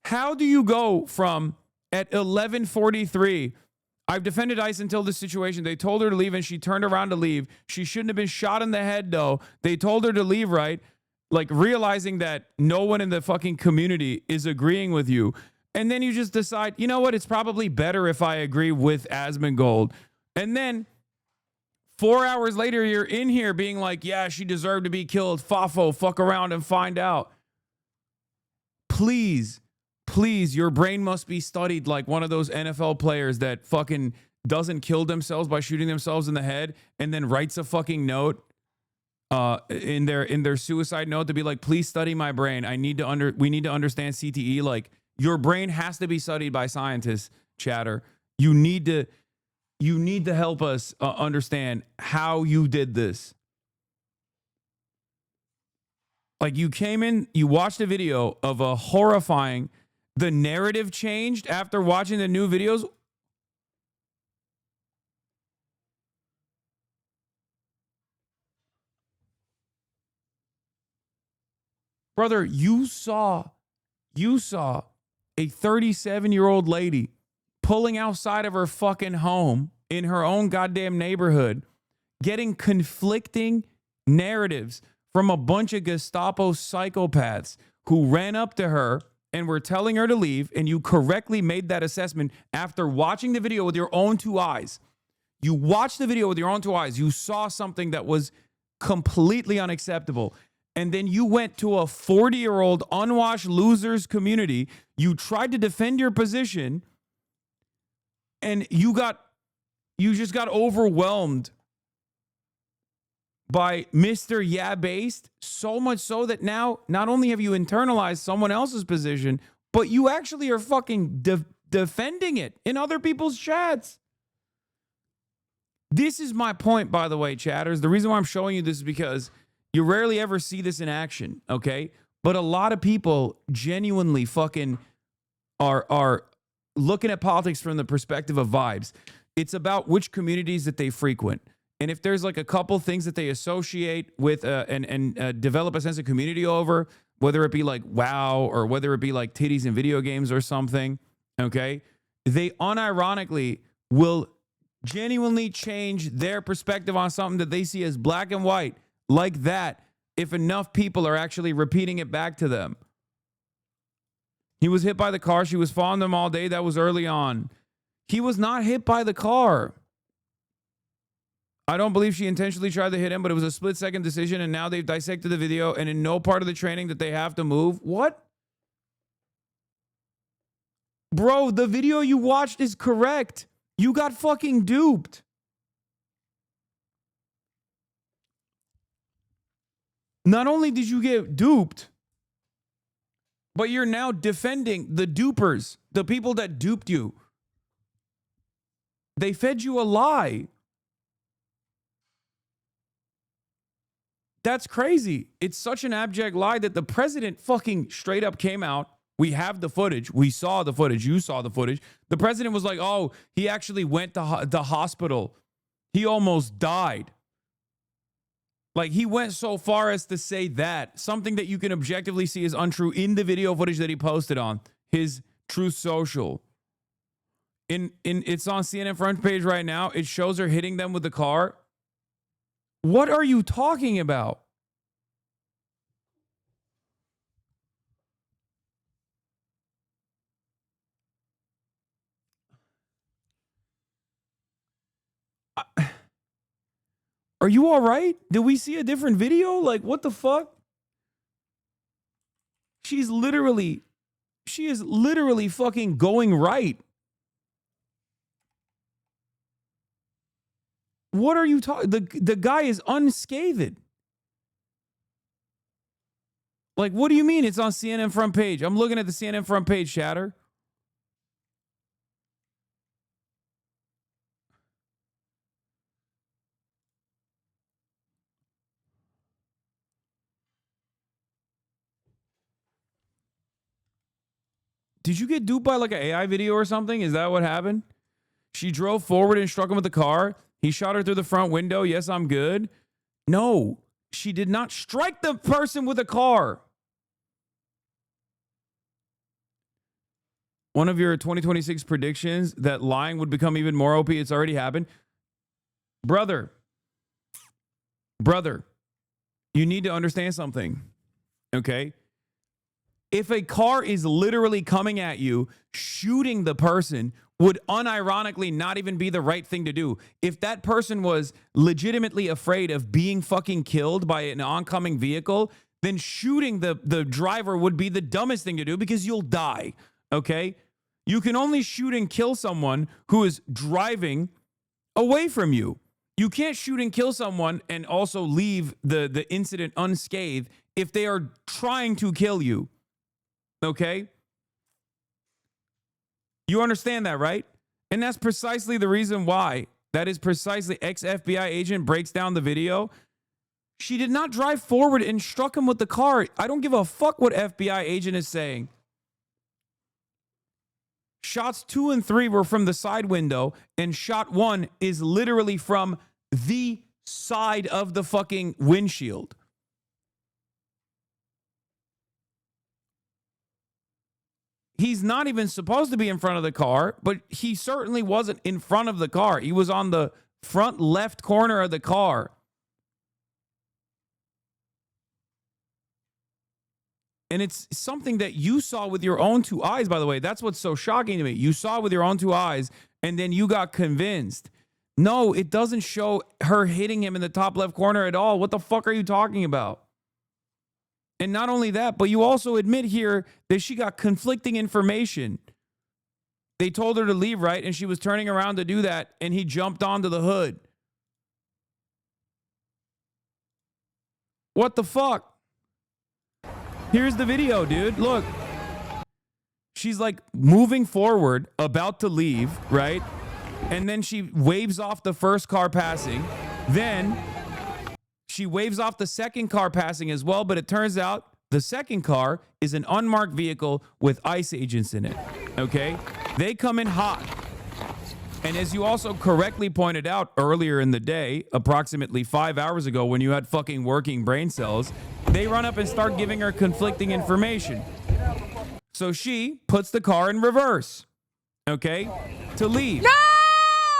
How do you go from at 11:43, I've defended ICE until this situation. They told her to leave and she turned around to leave. She shouldn't have been shot in the head though. They told her to leave, right? Like realizing that no one in the fucking community is agreeing with you. And then you just decide, you know what? It's probably better if I agree with Asmongold. And then 4 hours later, you're in here being like, yeah, she deserved to be killed. Fafo, fuck around and find out. Please, please, your brain must be studied like one of those NFL players that fucking doesn't kill themselves by shooting themselves in the head and then writes a fucking note in their suicide note to be like, please study my brain. We need to understand CTE. Like, your brain has to be studied by scientists, chatter. You need to help us understand how you did this. Like, you came in, you watched a video of a horrifying, the narrative changed after watching the new videos. Brother, you saw a 37-year-old lady pulling outside of her fucking home in her own goddamn neighborhood, getting conflicting narratives from a bunch of Gestapo psychopaths who ran up to her and were telling her to leave, and you correctly made that assessment after watching the video with your own two eyes. You watched the video with your own two eyes. You saw something that was completely unacceptable. And then you went to a 40-year-old unwashed losers community. You tried to defend your position, and you just got overwhelmed by Mr. Yeah Based, so much so that now not only have you internalized someone else's position, but you actually are fucking defending it in other people's chats. This is my point, by the way, chatters. The reason why I'm showing you this is because you rarely ever see this in action, okay? But a lot of people genuinely fucking are looking at politics from the perspective of vibes. It's about which communities that they frequent. And if there's like a couple things that they associate with and develop a sense of community over, whether it be like WoW or whether it be like titties in video games or something, okay, they unironically will genuinely change their perspective on something that they see as black and white like that if enough people are actually repeating it back to them. He was hit by the car. She was following them all day. That was early on. He was not hit by the car. I don't believe she intentionally tried to hit him, but it was a split-second decision, and now they've dissected the video, and in no part of the training that they have to move. What? Bro, the video you watched is correct. You got fucking duped. Not only did you get duped, but you're now defending the dupers, the people that duped you. They fed you a lie. That's crazy. It's such an abject lie that the president fucking straight up came out. We have the footage. We saw the footage. You saw the footage. The president was like, oh, he actually went to the hospital. He almost died. Like, he went so far as to say that. Something that you can objectively see is untrue in the video footage that he posted on his Truth Social. It's on CNN front page right now. It shows her hitting them with the car. What are you talking about? Are you all right? Did we see a different video? Like, what the fuck? She is literally fucking going right. What are you talking? The guy is unscathed. Like, what do you mean it's on CNN front page? I'm looking at the CNN front page, chatter. Did you get duped by like an AI video or something? Is that what happened? She drove forward and struck him with the car. He shot her through the front window. Yes, I'm good. No, she did not strike the person with a car. One of your 2026 predictions that lying would become even more OP. It's already happened. Brother, you need to understand something. Okay? If a car is literally coming at you, shooting the person would unironically not even be the right thing to do. If that person was legitimately afraid of being fucking killed by an oncoming vehicle, then shooting the driver would be the dumbest thing to do because you'll die. Okay? You can only shoot and kill someone who is driving away from you. You can't shoot and kill someone and also leave the incident unscathed if they are trying to kill you. Okay? You understand that, right? And that's precisely the reason why. That is precisely ex-FBI agent breaks down the video. She did not drive forward and struck him with the car. I don't give a fuck what FBI agent is saying. Shots 2 and 3 were from the side window, and shot 1 is literally from the side of the fucking windshield. He's not even supposed to be in front of the car, but he certainly wasn't in front of the car. He was on the front left corner of the car. And it's something that you saw with your own 2 eyes, by the way. That's what's so shocking to me. You saw it with your own 2 eyes, and then you got convinced. No, it doesn't show her hitting him in the top left corner at all. What the fuck are you talking about? And not only that, but you also admit here that she got conflicting information. They told her to leave, right? And she was turning around to do that, and he jumped onto the hood. What the fuck? Here's the video, dude. Look. She's like moving forward, about to leave, right? And then she waves off the first car passing. Then she waves off the second car passing as well, but it turns out the second car is an unmarked vehicle with ICE agents in it, okay? They come in hot. And as you also correctly pointed out earlier in the day, approximately 5 hours ago when you had fucking working brain cells, they run up and start giving her conflicting information. So she puts the car in reverse, okay, to leave. No!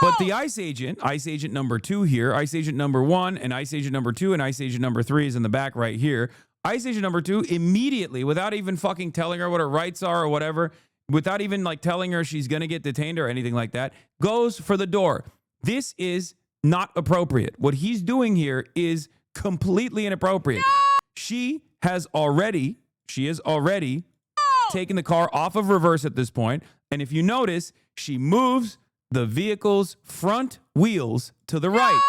But the ICE agent number 2 here, ICE agent number 1, and ICE agent number 2, and ICE agent number 3 is in the back right here. ICE agent number 2 immediately, without even fucking telling her what her rights are or whatever, without even like telling her she's going to get detained or anything like that, goes for the door. This is not appropriate. What he's doing here is completely inappropriate. No! She is already taken the car off of reverse at this point. And if you notice, she moves the vehicle's front wheels to the right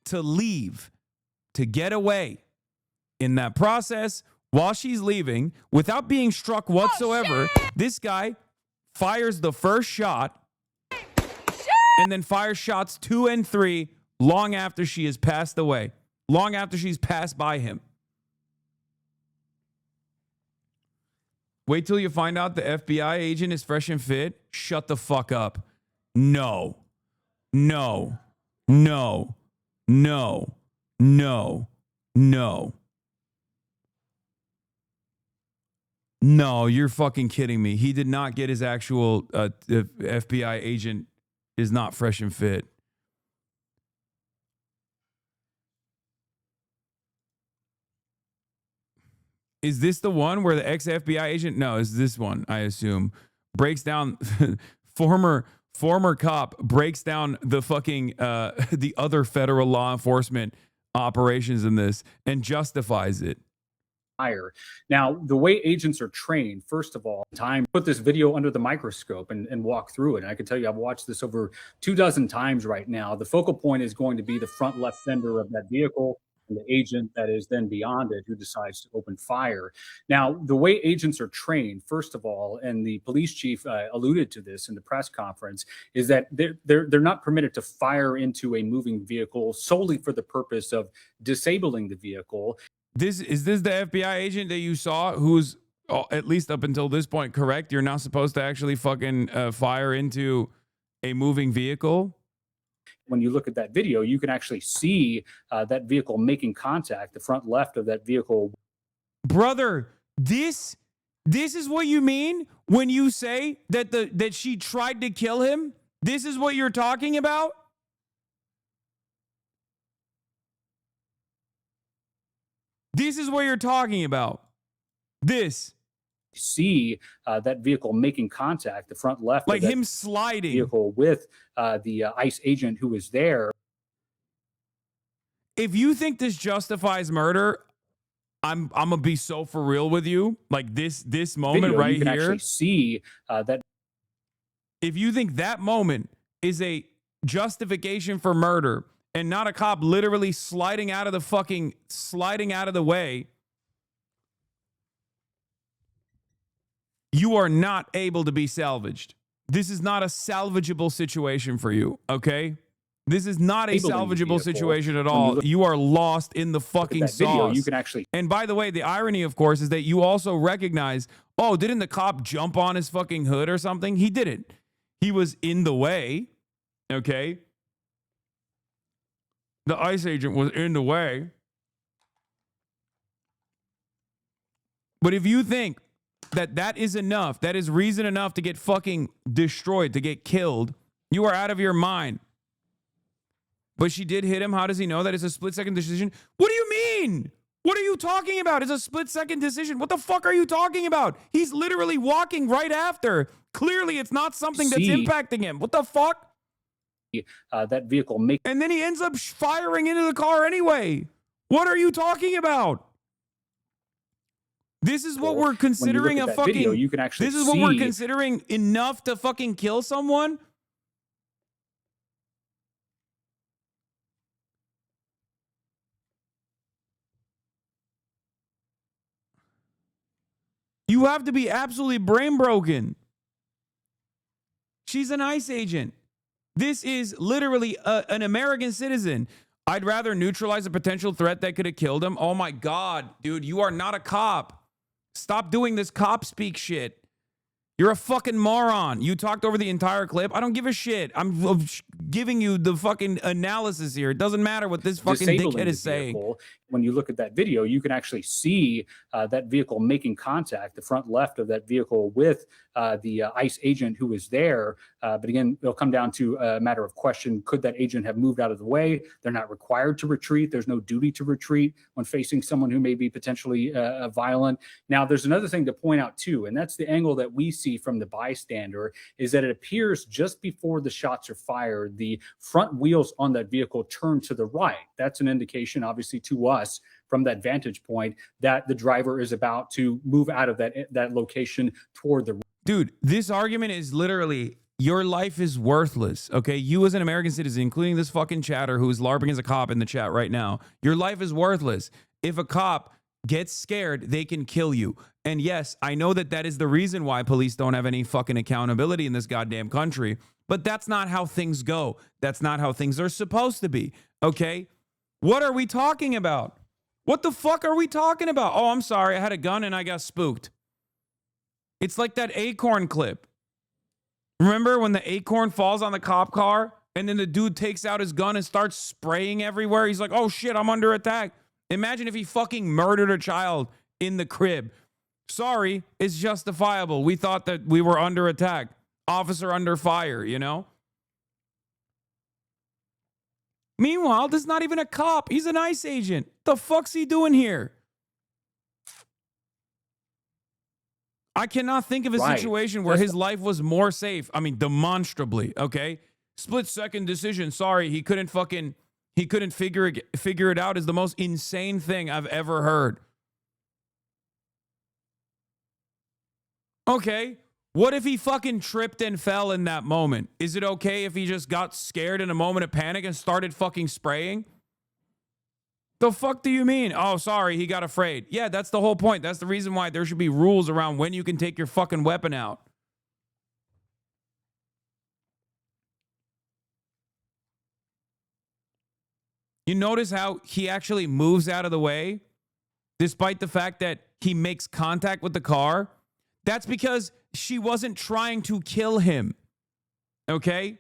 to leave, to get away. In that process, while she's leaving, without being struck whatsoever, this guy fires the first shot and then fires shots 2 and 3 long after she has passed away, long after she's passed by him. Wait till you find out the FBI agent is fresh and fit. Shut the fuck up. No. No. No. No. No. No. No, you're fucking kidding me. He did not get his actual FBI agent is not fresh and fit. Is this the one where the ex-FBI agent? No, is this one, I assume, breaks down former cop breaks down the fucking the other federal law enforcement operations in this and justifies it. Now, the way agents are trained, first of all, put this video under the microscope and walk through it. And I can tell you, I've watched this over 24 times right now. The focal point is going to be the front left fender of that vehicle and the agent that is then beyond it who decides to open fire. Now, the way agents are trained, first of all, and the police chief alluded to this in the press conference, is that they're not permitted to fire into a moving vehicle solely for the purpose of disabling the vehicle. Is this the FBI agent that you saw who's, at least up until this point, correct? You're not supposed to actually fucking fire into a moving vehicle? When you look at that video, you can actually see that vehicle making contact, the front left of that vehicle. Brother, this is what you mean when you say that she tried to kill him? This is what you're talking about? This is what you're talking about. This. See that vehicle making contact, the front left. Like him sliding. Vehicle with the ICE agent who was there. If you think this justifies murder, I'm gonna be so for real with you. Like this moment Video, right you can here. actually see that. If you think that moment is a justification for murder and not a cop literally sliding out of the way, you are not able to be salvaged. This is not a salvageable situation for you, okay? This is not a salvageable situation at all. You are lost in the fucking sauce. You can actually. And by the way, the irony, of course, is that you also recognize, oh, didn't the cop jump on his fucking hood or something? He didn't. He was in the way, okay? The ICE agent was in the way. But if you think that is enough, that is reason enough to get fucking destroyed, to get killed, you are out of your mind. But she did hit him. How does he know that it's a split-second decision? What do you mean? What are you talking about? It's a split-second decision. What the fuck are you talking about? He's literally walking right after. Clearly, it's not something that's impacting him. What the fuck? That vehicle make. And then he ends up firing into the car anyway. What are you talking about? This is what we're considering a fucking. Video, you can actually. This is what we're considering enough to fucking kill someone. You have to be absolutely brain broken. She's an ICE agent. This is literally an American citizen. I'd rather neutralize a potential threat that could have killed him. Oh my God, dude, you are not a cop. Stop doing this cop speak shit. You're a fucking moron. You talked over the entire clip. I don't give a shit. I'm giving you the fucking analysis here. It doesn't matter what this fucking dickhead is saying. When you look at that video, you can actually see that vehicle making contact, the front left of that vehicle with the ICE agent who was there. But again, it'll come down to a matter of question. Could that agent have moved out of the way? They're not required to retreat. There's no duty to retreat when facing someone who may be potentially violent. Now, there's another thing to point out too, and that's the angle that we see from the bystander, is that it appears just before the shots are fired, the front wheels on that vehicle turn to the right. That's an indication, obviously, to us from that vantage point that the driver is about to move out of that location toward the. Dude, this argument is literally, your life is worthless, okay? You as an American citizen, including this fucking chatter who is LARPing as a cop in the chat right now, your life is worthless. If a cop gets scared, they can kill you. And yes, I know that is the reason why police don't have any fucking accountability in this goddamn country, but that's not how things go. That's not how things are supposed to be, okay? What are we talking about? What the fuck are we talking about? Oh, I'm sorry. I had a gun and I got spooked. It's like that Acorn clip. Remember when the Acorn falls on the cop car and then the dude takes out his gun and starts spraying everywhere? He's like, oh shit, I'm under attack. Imagine if he fucking murdered a child in the crib. Sorry, it's justifiable. We thought that we were under attack. Officer under fire, you know? Meanwhile, this is not even a cop. He's an ICE agent. The fuck's he doing here? I cannot think of a situation where his life was more safe. I mean, demonstrably, okay? Split-second decision. Sorry, he couldn't figure it out is the most insane thing I've ever heard. Okay, what if he fucking tripped and fell in that moment? Is it okay if he just got scared in a moment of panic and started fucking spraying? The fuck do you mean? Oh, sorry, he got afraid. Yeah, that's the whole point. That's the reason why there should be rules around when you can take your fucking weapon out. You notice how he actually moves out of the way, despite the fact that he makes contact with the car? That's because she wasn't trying to kill him. Okay?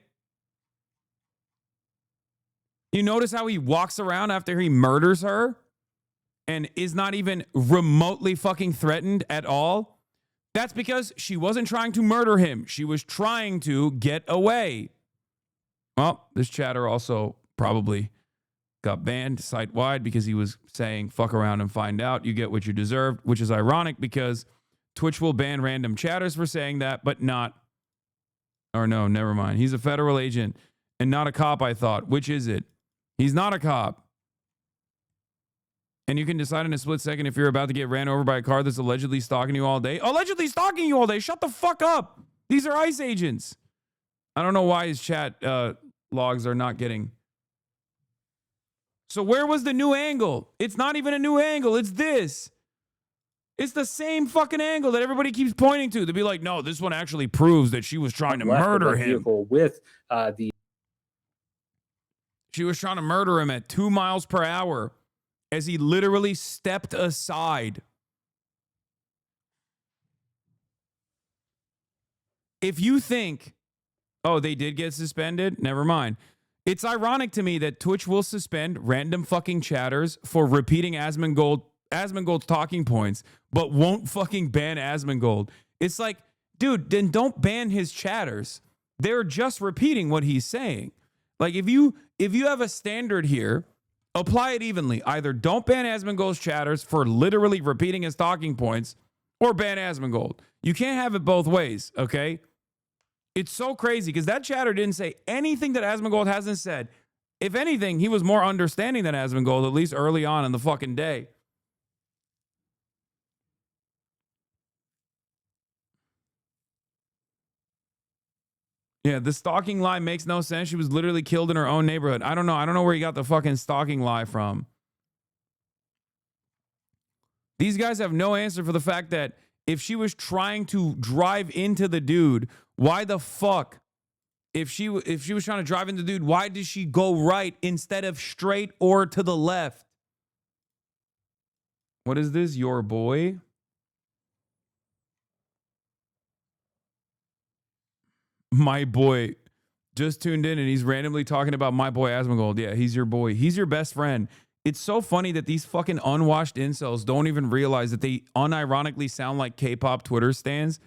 You notice how he walks around after he murders her and is not even remotely fucking threatened at all? That's because she wasn't trying to murder him. She was trying to get away. Well, this chatter also probably got banned site-wide because he was saying, fuck around and find out. You get what you deserved, which is ironic because Twitch will ban random chatters for saying that, but not... Or no, never mind. He's a federal agent and not a cop, I thought. Which is it? He's not a cop. And you can decide in a split second if you're about to get ran over by a car that's allegedly stalking you all day. Allegedly stalking you all day? Shut the fuck up. These are ICE agents. I don't know why his chat logs are not getting... So where was the new angle? It's not even a new angle. It's this. It's the same fucking angle that everybody keeps pointing to be like, no, this one actually proves that she was trying to murder him. With She was trying to murder him at 2 miles per hour as he literally stepped aside. If you think, oh, they did get suspended, never mind. It's ironic to me that Twitch will suspend random fucking chatters for repeating Asmongold's talking points, but won't fucking ban Asmongold. It's like, dude, then don't ban his chatters. They're just repeating what he's saying. Like, if you have a standard here, apply it evenly. Either don't ban Asmongold's chatters for literally repeating his talking points, or ban Asmongold. You can't have it both ways, okay? It's so crazy because that chatter didn't say anything that Asmongold hasn't said. If anything, he was more understanding than Asmongold, at least early on in the fucking day. Yeah, the stalking lie makes no sense. She was literally killed in her own neighborhood. I don't know. I don't know where you got the fucking stalking lie from. These guys have no answer for the fact that if she was trying to drive into the dude, why the fuck? If she was trying to drive into the dude, why did she go right instead of straight or to the left? What is this? Your boy? My boy just tuned in and he's randomly talking about my boy Asmongold. Yeah, he's your boy. He's your best friend. It's so funny that these fucking unwashed incels don't even realize that they unironically sound like K-pop Twitter stans.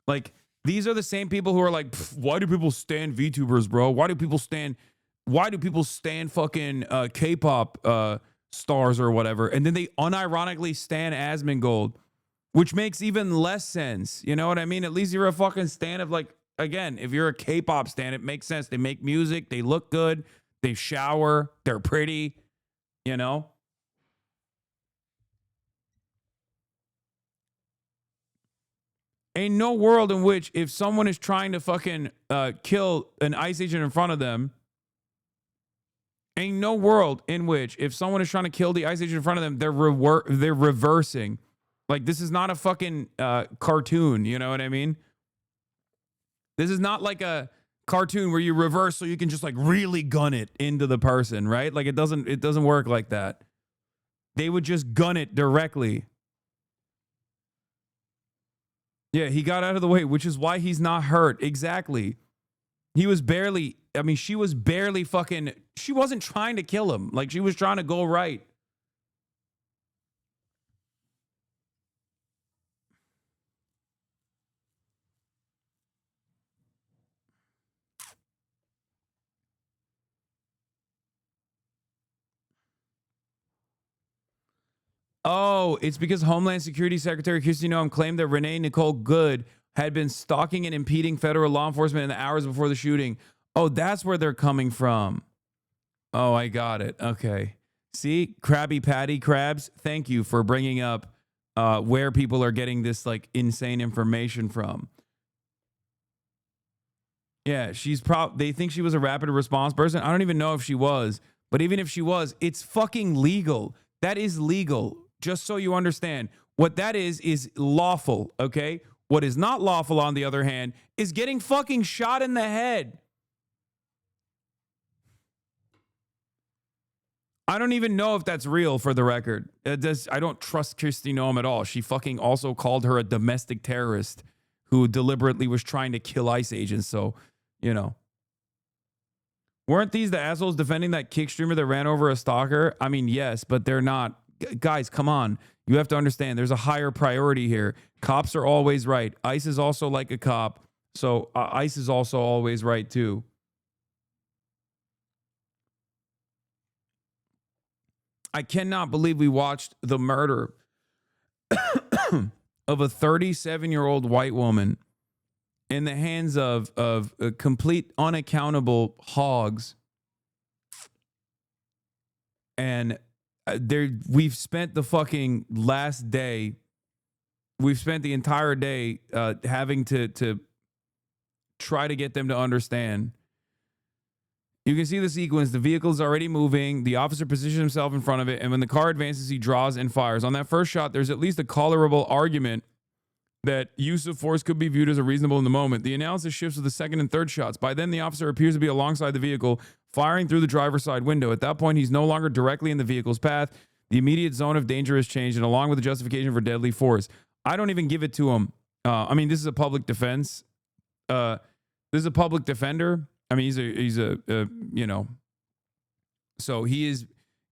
Like, these are the same people who are like, why do people stan VTubers, bro? Why do people stan fucking K-pop stars or whatever? And then they unironically stan Asmongold, which makes even less sense. You know what I mean? At least you're a fucking stan of, like, again, if you're a K-pop stan, it makes sense. They make music, they look good, they shower, they're pretty, you know? Ain't no world in which if someone is trying to fucking kill an ICE agent in front of them, ain't no world in which if someone is trying to kill the ICE agent in front of them, they're reversing. Like, this is not a fucking cartoon, you know what I mean? This is not like a cartoon where you reverse so you can just like really gun it into the person, right? Like, it doesn't work like that. They would just gun it directly. Yeah, he got out of the way, which is why he's not hurt. Exactly. He was barely, I mean, she was barely fucking, she wasn't trying to kill him. Like, she was trying to go right. Oh, it's because Homeland Security Secretary Kristi Noem claimed that Renee Nicole Good had been stalking and impeding federal law enforcement in the hours before the shooting. Oh, that's where they're coming from. Oh, I got it. Okay. See, Krabby Patty Crabs, thank you for bringing up where people are getting this like insane information from. Yeah, they think she was a rapid response person. I don't even know if she was, but even if she was, it's fucking legal. That is legal. Just so you understand, what that is lawful, okay? What is not lawful, on the other hand, is getting fucking shot in the head. I don't even know if that's real, for the record. I don't trust Kristi Noem at all. She fucking also called her a domestic terrorist who deliberately was trying to kill ICE agents. So, you know. Weren't these the assholes defending that kick streamer that ran over a stalker? I mean, yes, but they're not. Guys, come on. You have to understand there's a higher priority here. Cops are always right. ICE is also like a cop. So ICE is also always right, too. I cannot believe we watched the murder of a 37-year-old white woman in the hands of complete unaccountable hogs. And we've spent the fucking last day, we've spent the entire day having to try to get them to understand. You can see the sequence. The vehicle is already moving. The officer positions himself in front of it. And when the car advances, he draws and fires. On that first shot, there's at least a colorable argument that use of force could be viewed as a reasonable in the moment. The analysis shifts to the second and third shots. By then, the officer appears to be alongside the vehicle, firing through the driver's side window. At that point, he's no longer directly in the vehicle's path. The immediate zone of danger has changed, and along with the justification for deadly force. I don't even give it to him. I mean, this is a public defense. This is a public defender. I mean, he's a you know. So he is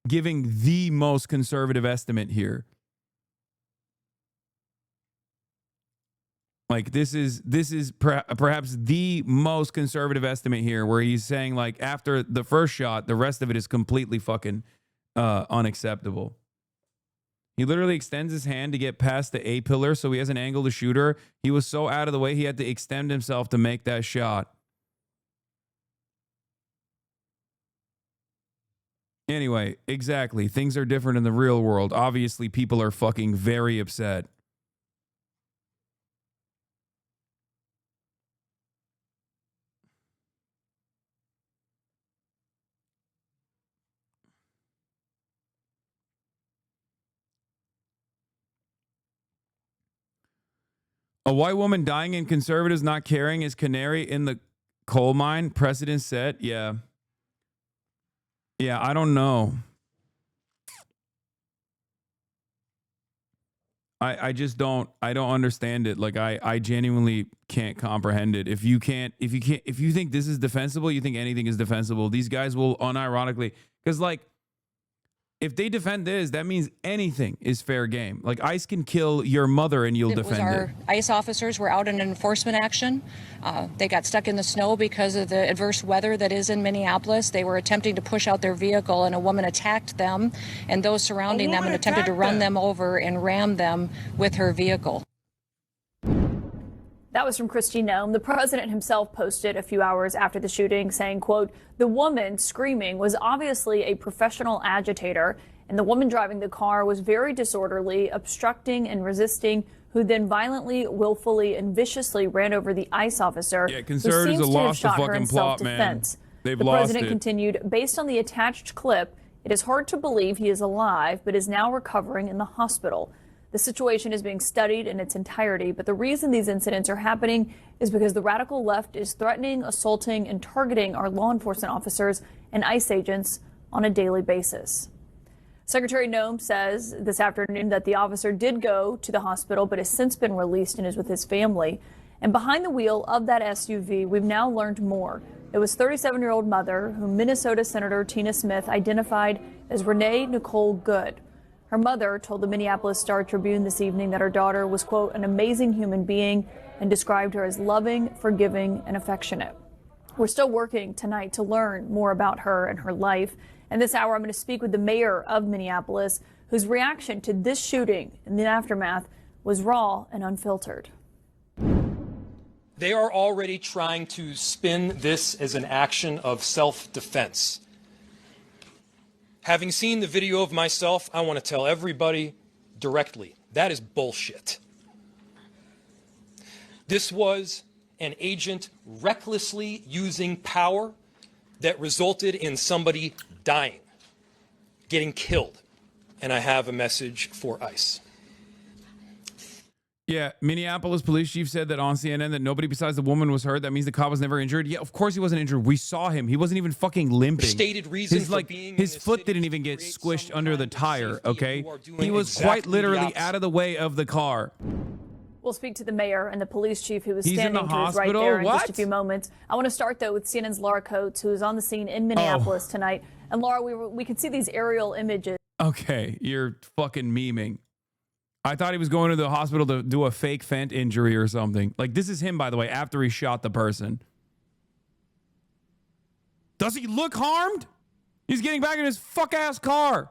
giving the most conservative estimate here. Like this is perhaps the most conservative estimate here, where he's saying like after the first shot, the rest of it is completely fucking unacceptable. He literally extends his hand to get past the A pillar, so he has an angle to shoot her. He was so out of the way, he had to extend himself to make that shot. Anyway, exactly. Things are different in the real world. Obviously, people are fucking very upset. A white woman dying and conservatives not caring is canary in the coal mine. Precedent set. Yeah. Yeah, I don't know. I just don't understand it. Like I genuinely can't comprehend it. If you think this is defensible, you think anything is defensible. These guys will unironically, because like if they defend this, that means anything is fair game. Like ICE can kill your mother and you'll defend it. Our ICE officers were out in enforcement action. They got stuck in the snow because of the adverse weather that is in Minneapolis. They were attempting to push out their vehicle and a woman attacked them and those surrounding them and attempted to run them over and ram them with her vehicle. That was from Kristi Noem. The president himself posted a few hours after the shooting saying, quote, "The woman screaming was obviously a professional agitator, and the woman driving the car was very disorderly, obstructing and resisting, who then violently, willfully, and viciously ran over the ICE officer who seems to have shot her in self-defense." The president continued, "Based on the attached clip, it is hard to believe he is alive, but is now recovering in the hospital. The situation is being studied in its entirety, but the reason these incidents are happening is because the radical left is threatening, assaulting, and targeting our law enforcement officers and ICE agents on a daily basis." Secretary Noem says this afternoon that the officer did go to the hospital, but has since been released and is with his family. And behind the wheel of that SUV, we've now learned more. It was 37-year-old mother, whom Minnesota Senator Tina Smith identified as Renee Nicole Good. Her mother told the Minneapolis Star-Tribune this evening that her daughter was, quote, "an amazing human being," and described her as loving, forgiving, and affectionate. We're still working tonight to learn more about her and her life. And this hour, I'm going to speak with the mayor of Minneapolis, whose reaction to this shooting and the aftermath was raw and unfiltered. They are already trying to spin this as an action of self-defense. Having seen the video of myself, I want to tell everybody directly, that is bullshit. This was an agent recklessly using power that resulted in somebody dying, getting killed. And I have a message for ICE. Yeah, Minneapolis police chief said that on CNN that nobody besides the woman was hurt. That means the cop was never injured. Yeah, of course he wasn't injured. We saw him. He wasn't even fucking limping. Stated reason his, for being his in this foot city didn't even get squished under the tire, okay? doing He was exactly quite the literally opposite. out of the way of the car. We'll speak to the mayor and the police chief who was He's in standing the to his right hospital? there in just a What? few moments. I want to start, though, with CNN's Laura Coates, who is on the scene in Minneapolis tonight. And Laura, we can see these aerial images. Okay, you're fucking memeing. I thought he was going to the hospital to do a fake fent injury or something. Like, this is him, by the way, after he shot the person. Does he look harmed? He's getting back in his fuck-ass car.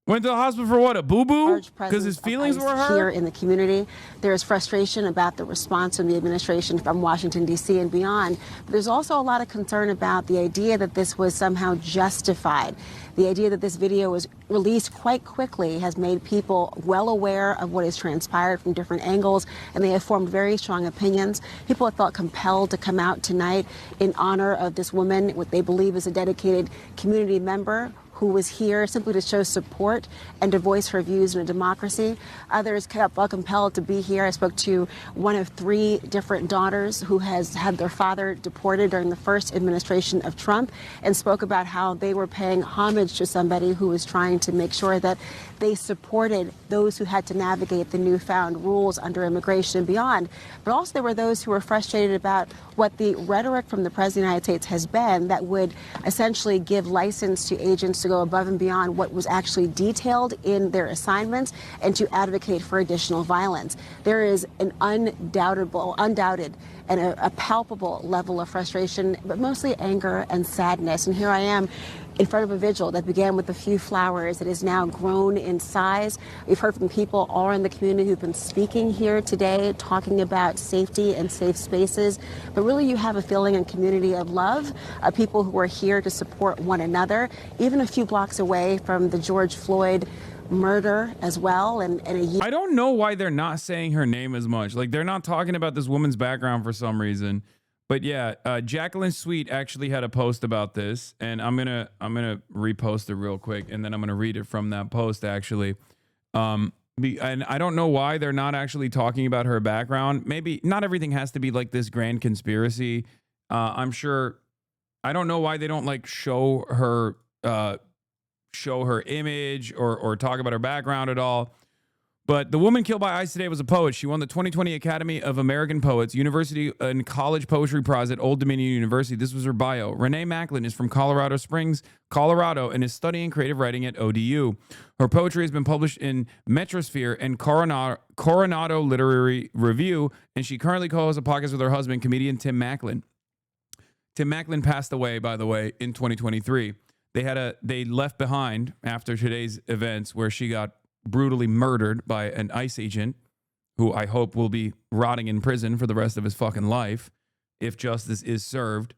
Went to the hospital for what, a boo-boo? Because his feelings were hurt? Here in the community, there is frustration about the response from the administration from Washington, D.C. and beyond. But there's also a lot of concern about the idea that this was somehow justified. The idea that this video was released quite quickly has made people well aware of what has transpired from different angles, and they have formed very strong opinions. People have felt compelled to come out tonight in honor of this woman, what they believe is a dedicated community member who was here simply to show support and to voice her views in a democracy. Others felt compelled to be here. I spoke to one of 3 different daughters who has had their father deported during the first administration of Trump, and spoke about how they were paying homage to somebody who was trying to make sure that they supported those who had to navigate the newfound rules under immigration and beyond. But also there were those who were frustrated about what the rhetoric from the President of the United States has been that would essentially give license to agents to go above and beyond what was actually detailed in their assignments and to advocate for additional violence. There is an undoubted and a palpable level of frustration, but mostly anger and sadness. And here I am in front of a vigil that began with a few flowers that has now grown in size. We've heard from people all around the community who've been speaking here today, talking about safety and safe spaces. But really you have a feeling and community of love, of people who are here to support one another, even a few blocks away from the George Floyd murder as well. I don't know why they're not saying her name as much. Like, they're not talking about this woman's background for some reason. But yeah, Jacqueline Sweet actually had a post about this, and I'm gonna repost it real quick, and then I'm gonna read it from that post actually. And I don't know why they're not actually talking about her background. Maybe not everything has to be like this grand conspiracy. I'm sure. I don't know why they don't like show her image or talk about her background at all. But the woman killed by ICE today was a poet. She won the 2020 Academy of American Poets University and College Poetry Prize at Old Dominion University. This was her bio. Renee Macklin is from Colorado Springs, Colorado, and is studying creative writing at ODU. Her poetry has been published in Metrosphere and Coronado Literary Review, and she currently co-hosts a podcast with her husband, comedian Tim Macklin. Tim Macklin passed away, by the way, in 2023. They left behind after today's events where she got brutally murdered by an ICE agent who I hope will be rotting in prison for the rest of his fucking life if justice is served.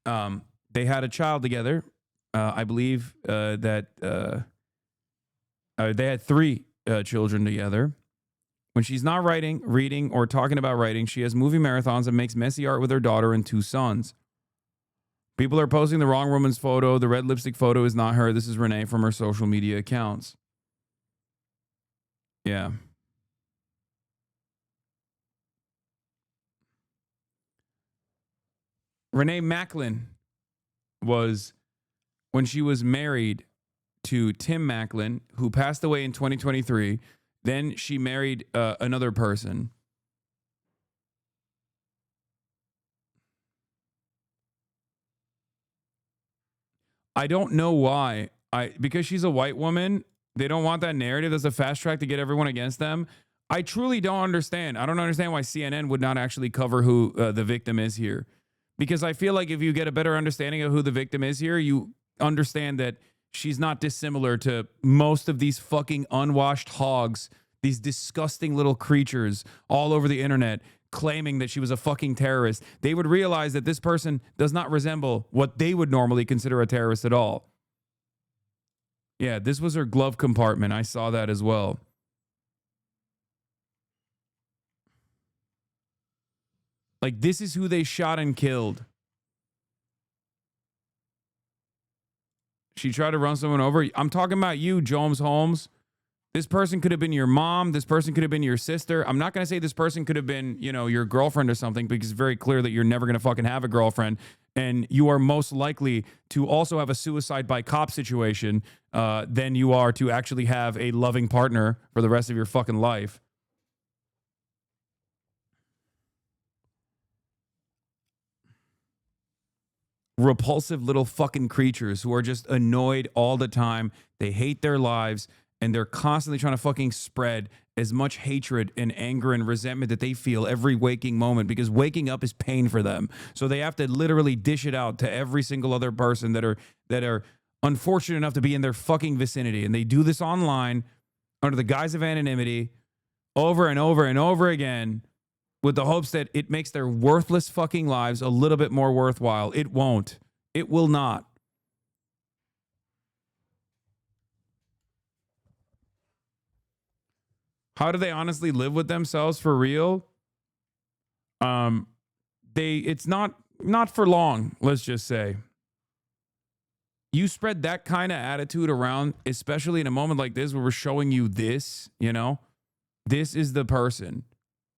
They had a child together. I believe that they had 3 children together. When she's not writing, reading, or talking about writing, she has movie marathons and makes messy art with her daughter and 2 sons. People are posting the wrong woman's photo. The red lipstick photo is not her. This is Renee from her social media accounts. Yeah. Renee Macklin was, when she was married to Tim Macklin, who passed away in 2023, then she married another person. I don't know why. Because she's a white woman, They don't want that narrative. That's a fast track to get everyone against them. I truly don't understand. I don't understand why CNN would not actually cover who the victim is here. Because I feel like if you get a better understanding of who the victim is here, you understand that she's not dissimilar to most of these fucking unwashed hogs, these disgusting little creatures all over the internet claiming that she was a fucking terrorist. They would realize that this person does not resemble what they would normally consider a terrorist at all. Yeah, this was her glove compartment. I saw that as well. Like, this is who they shot and killed. She tried to run someone over. I'm talking about you, Jones Holmes. This person could have been your mom. This person could have been your sister. I'm not going to say this person could have been, you know, your girlfriend or something, because it's very clear that you're never going to fucking have a girlfriend. And you are most likely to also have a suicide by cop situation than you are to actually have a loving partner for the rest of your fucking life. Repulsive little fucking creatures who are just annoyed all the time. They hate their lives, and they're constantly trying to fucking spread as much hatred and anger and resentment that they feel every waking moment, because waking up is pain for them. So they have to literally dish it out to every single other person that are unfortunate enough to be in their fucking vicinity. And they do this online under the guise of anonymity over and over and over again, with the hopes that it makes their worthless fucking lives a little bit more worthwhile. It won't. It will not. How do they honestly live with themselves for real? It's not for long, let's just say. You spread that kind of attitude around, especially in a moment like this where we're showing you this, you know? This is the person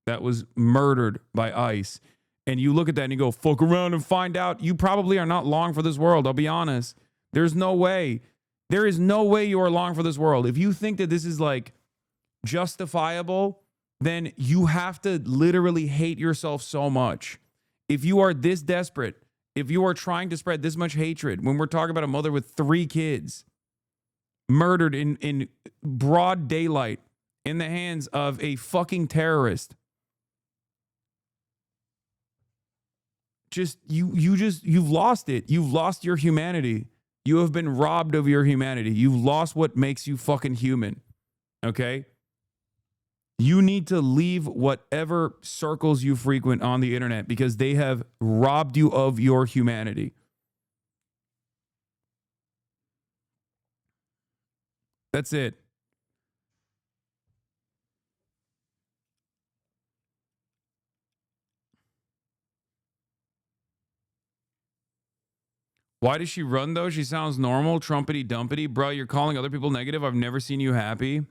that was murdered by ICE. And you look at that and you go, fuck around and find out. You probably are not long for this world, I'll be honest. There's no way. There is no way you are long for this world. If you think that this is like justifiable, then you have to literally hate yourself so much. If you are this desperate, if you are trying to spread this much hatred, when we're talking about a mother with 3 kids murdered in broad daylight in the hands of a fucking terrorist, you've lost it. You've lost your humanity. You have been robbed of your humanity. You've lost what makes you fucking human. Okay? You need to leave whatever circles you frequent on the internet, because they have robbed you of your humanity. That's it. Why does she run, though? She sounds normal, trumpety-dumpety. Bro, you're calling other people negative? I've never seen you happy.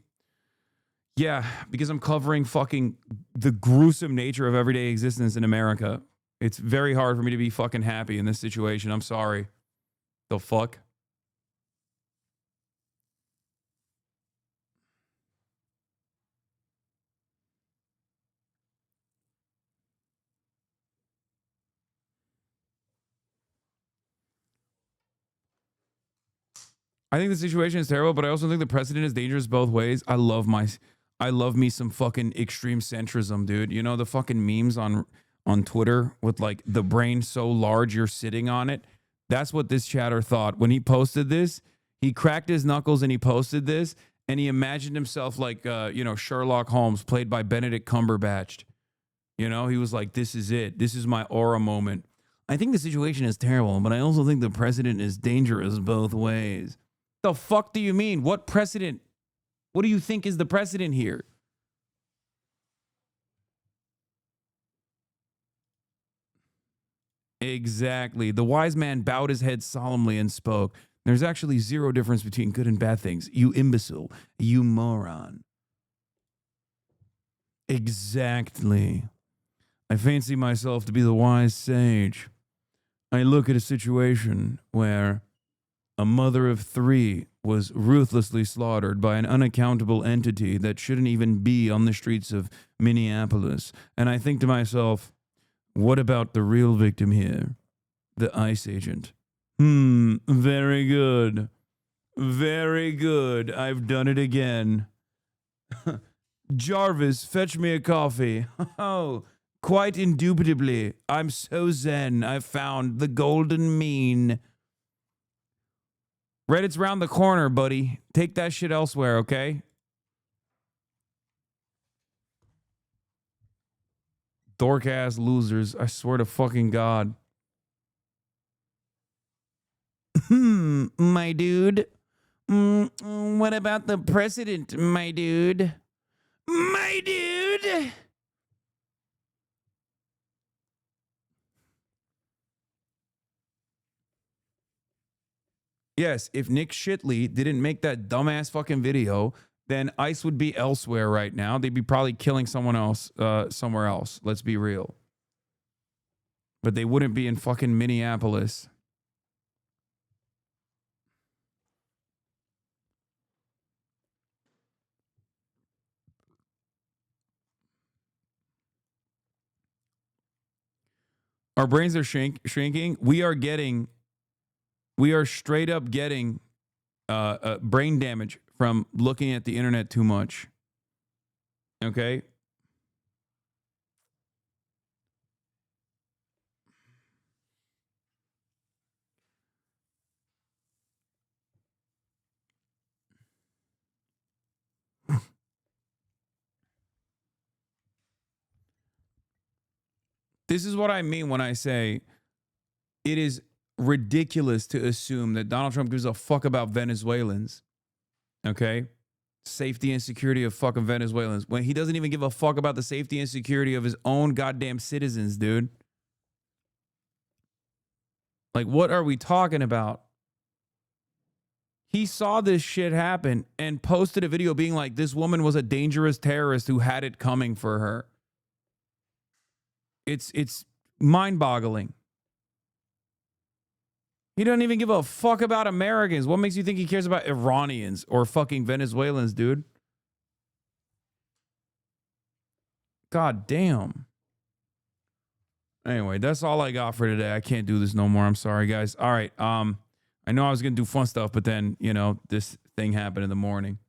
Yeah, because I'm covering fucking the gruesome nature of everyday existence in America. It's very hard for me to be fucking happy in this situation. I'm sorry. The fuck? I think the situation is terrible, but I also think the president is dangerous both ways. I love me some fucking extreme centrism, dude. You know the fucking memes on Twitter with like the brain so large you're sitting on it? That's what this chatter thought. When he posted this, he cracked his knuckles and he posted this, and he imagined himself like Sherlock Holmes, played by Benedict Cumberbatch. You know, he was like, this is it. This is my aura moment. I think the situation is terrible, but I also think the president is dangerous both ways. The fuck do you mean? What precedent? What do you think is the precedent here? Exactly. The wise man bowed his head solemnly and spoke. There's actually zero difference between good and bad things. You imbecile. You moron. Exactly. I fancy myself to be the wise sage. I look at a situation where a mother of 3 was ruthlessly slaughtered by an unaccountable entity that shouldn't even be on the streets of Minneapolis. And I think to myself, what about the real victim here? The ICE agent. Very good. Very good. I've done it again. Jarvis, fetch me a coffee. Oh, quite indubitably. I'm so zen. I've found the golden mean. Reddit's round the corner, buddy. Take that shit elsewhere, okay? Dork ass losers. I swear to fucking God. My dude. What about the president, my dude? My dude. Yes, if Nick Shitley didn't make that dumbass fucking video, then ICE would be elsewhere right now. They'd be probably killing someone else somewhere else. Let's be real. But they wouldn't be in fucking Minneapolis. Our brains are shrinking. We are straight up getting brain damage from looking at the internet too much. Okay? This is what I mean when I say it is ridiculous to assume that Donald Trump gives a fuck about Venezuelans. Okay? Safety and security of fucking Venezuelans. When he doesn't even give a fuck about the safety and security of his own goddamn citizens, dude. Like, what are we talking about? He saw this shit happen and posted a video being like, this woman was a dangerous terrorist who had it coming for her. It's mind-boggling. He doesn't even give a fuck about Americans. What makes you think he cares about Iranians or fucking Venezuelans, dude? God damn. Anyway, that's all I got for today. I can't do this no more. I'm sorry, guys. All right. I know I was gonna do fun stuff, but then, you know, this thing happened in the morning.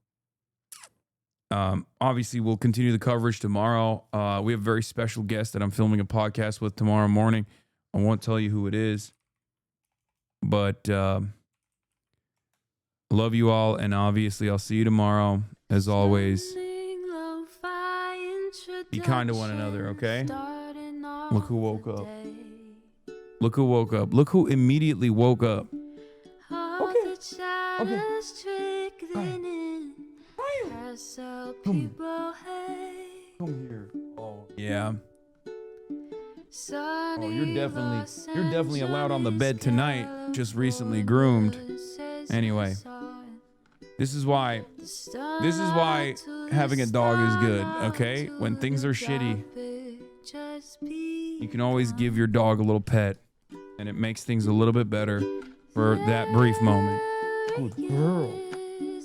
Obviously, we'll continue the coverage tomorrow. We have a very special guest that I'm filming a podcast with tomorrow morning. I won't tell you who it is, but love you all, and obviously, I'll see you tomorrow. As always, be kind to one another, okay? Look who woke up. Look who woke up. Look who immediately woke up. Okay. Come here. Oh, yeah. Oh, you're definitely allowed on the bed tonight. Just recently groomed. Anyway, this is why having a dog is good, okay? When things are shitty, you can always give your dog a little pet, and it makes things a little bit better for that brief moment. Good girl.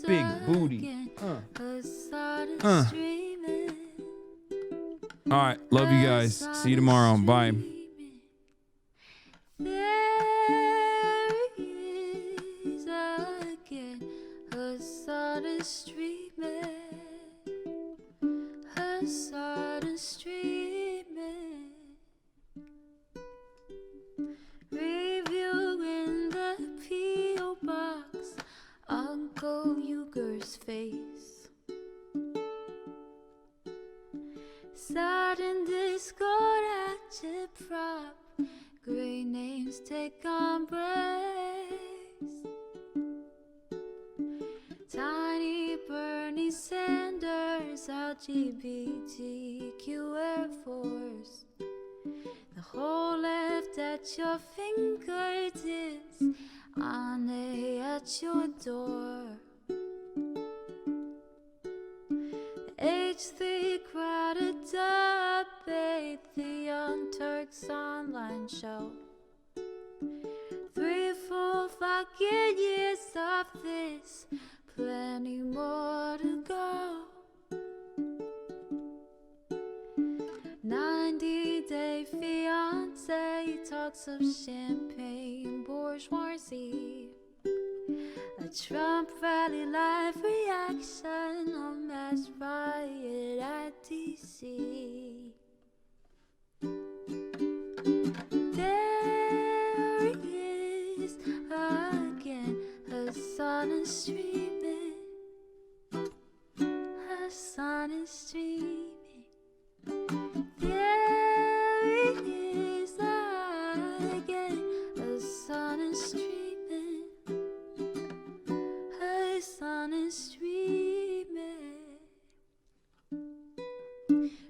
Big booty. All right, love you guys. See you tomorrow. Bye. Reviewing the P.O. box, Uncle Uger's face. Sudden discord agitprop, great names take embrace. Tiny Bernie Sanders, LGBTQ Air Force. The whole left at your fingertips, on at your door. H3 crowded debate, the Young Turks online show. 3 full fucking years of this, plenty more to go. 90-day fiance talks of champagne bourgeoisie. A Trump rally live reaction on mass riot at DC. There he is again, Hasan is streaming. Hasan is streaming. There he is again, Hasan is streaming. Hasan is streaming.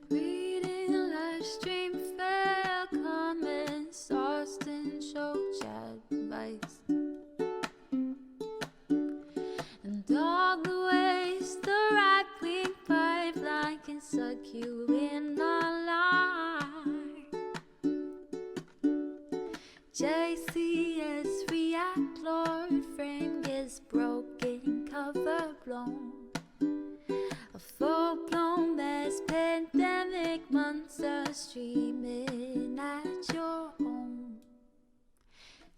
Reading a live stream, fair comments, Austin show chat advice, and all the ways the right-wing pipeline can suck you in a lie. JCS react, Lord frame gets broken, cover blown. A full-blown mass pandemic, monster streaming at your home.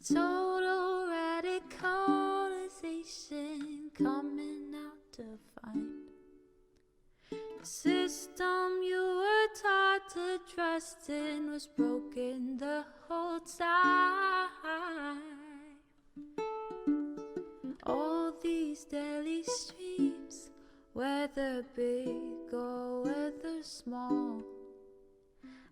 Total radicalization coming out to find the system you were taught to trust in was broken the whole time. All these daily streams, whether big or whether small,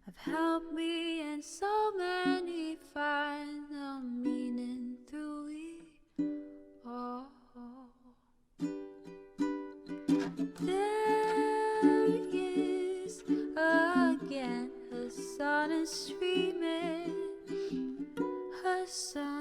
have helped me and so many find the meaning through it all. There he is again, Hasan is streaming. Hasan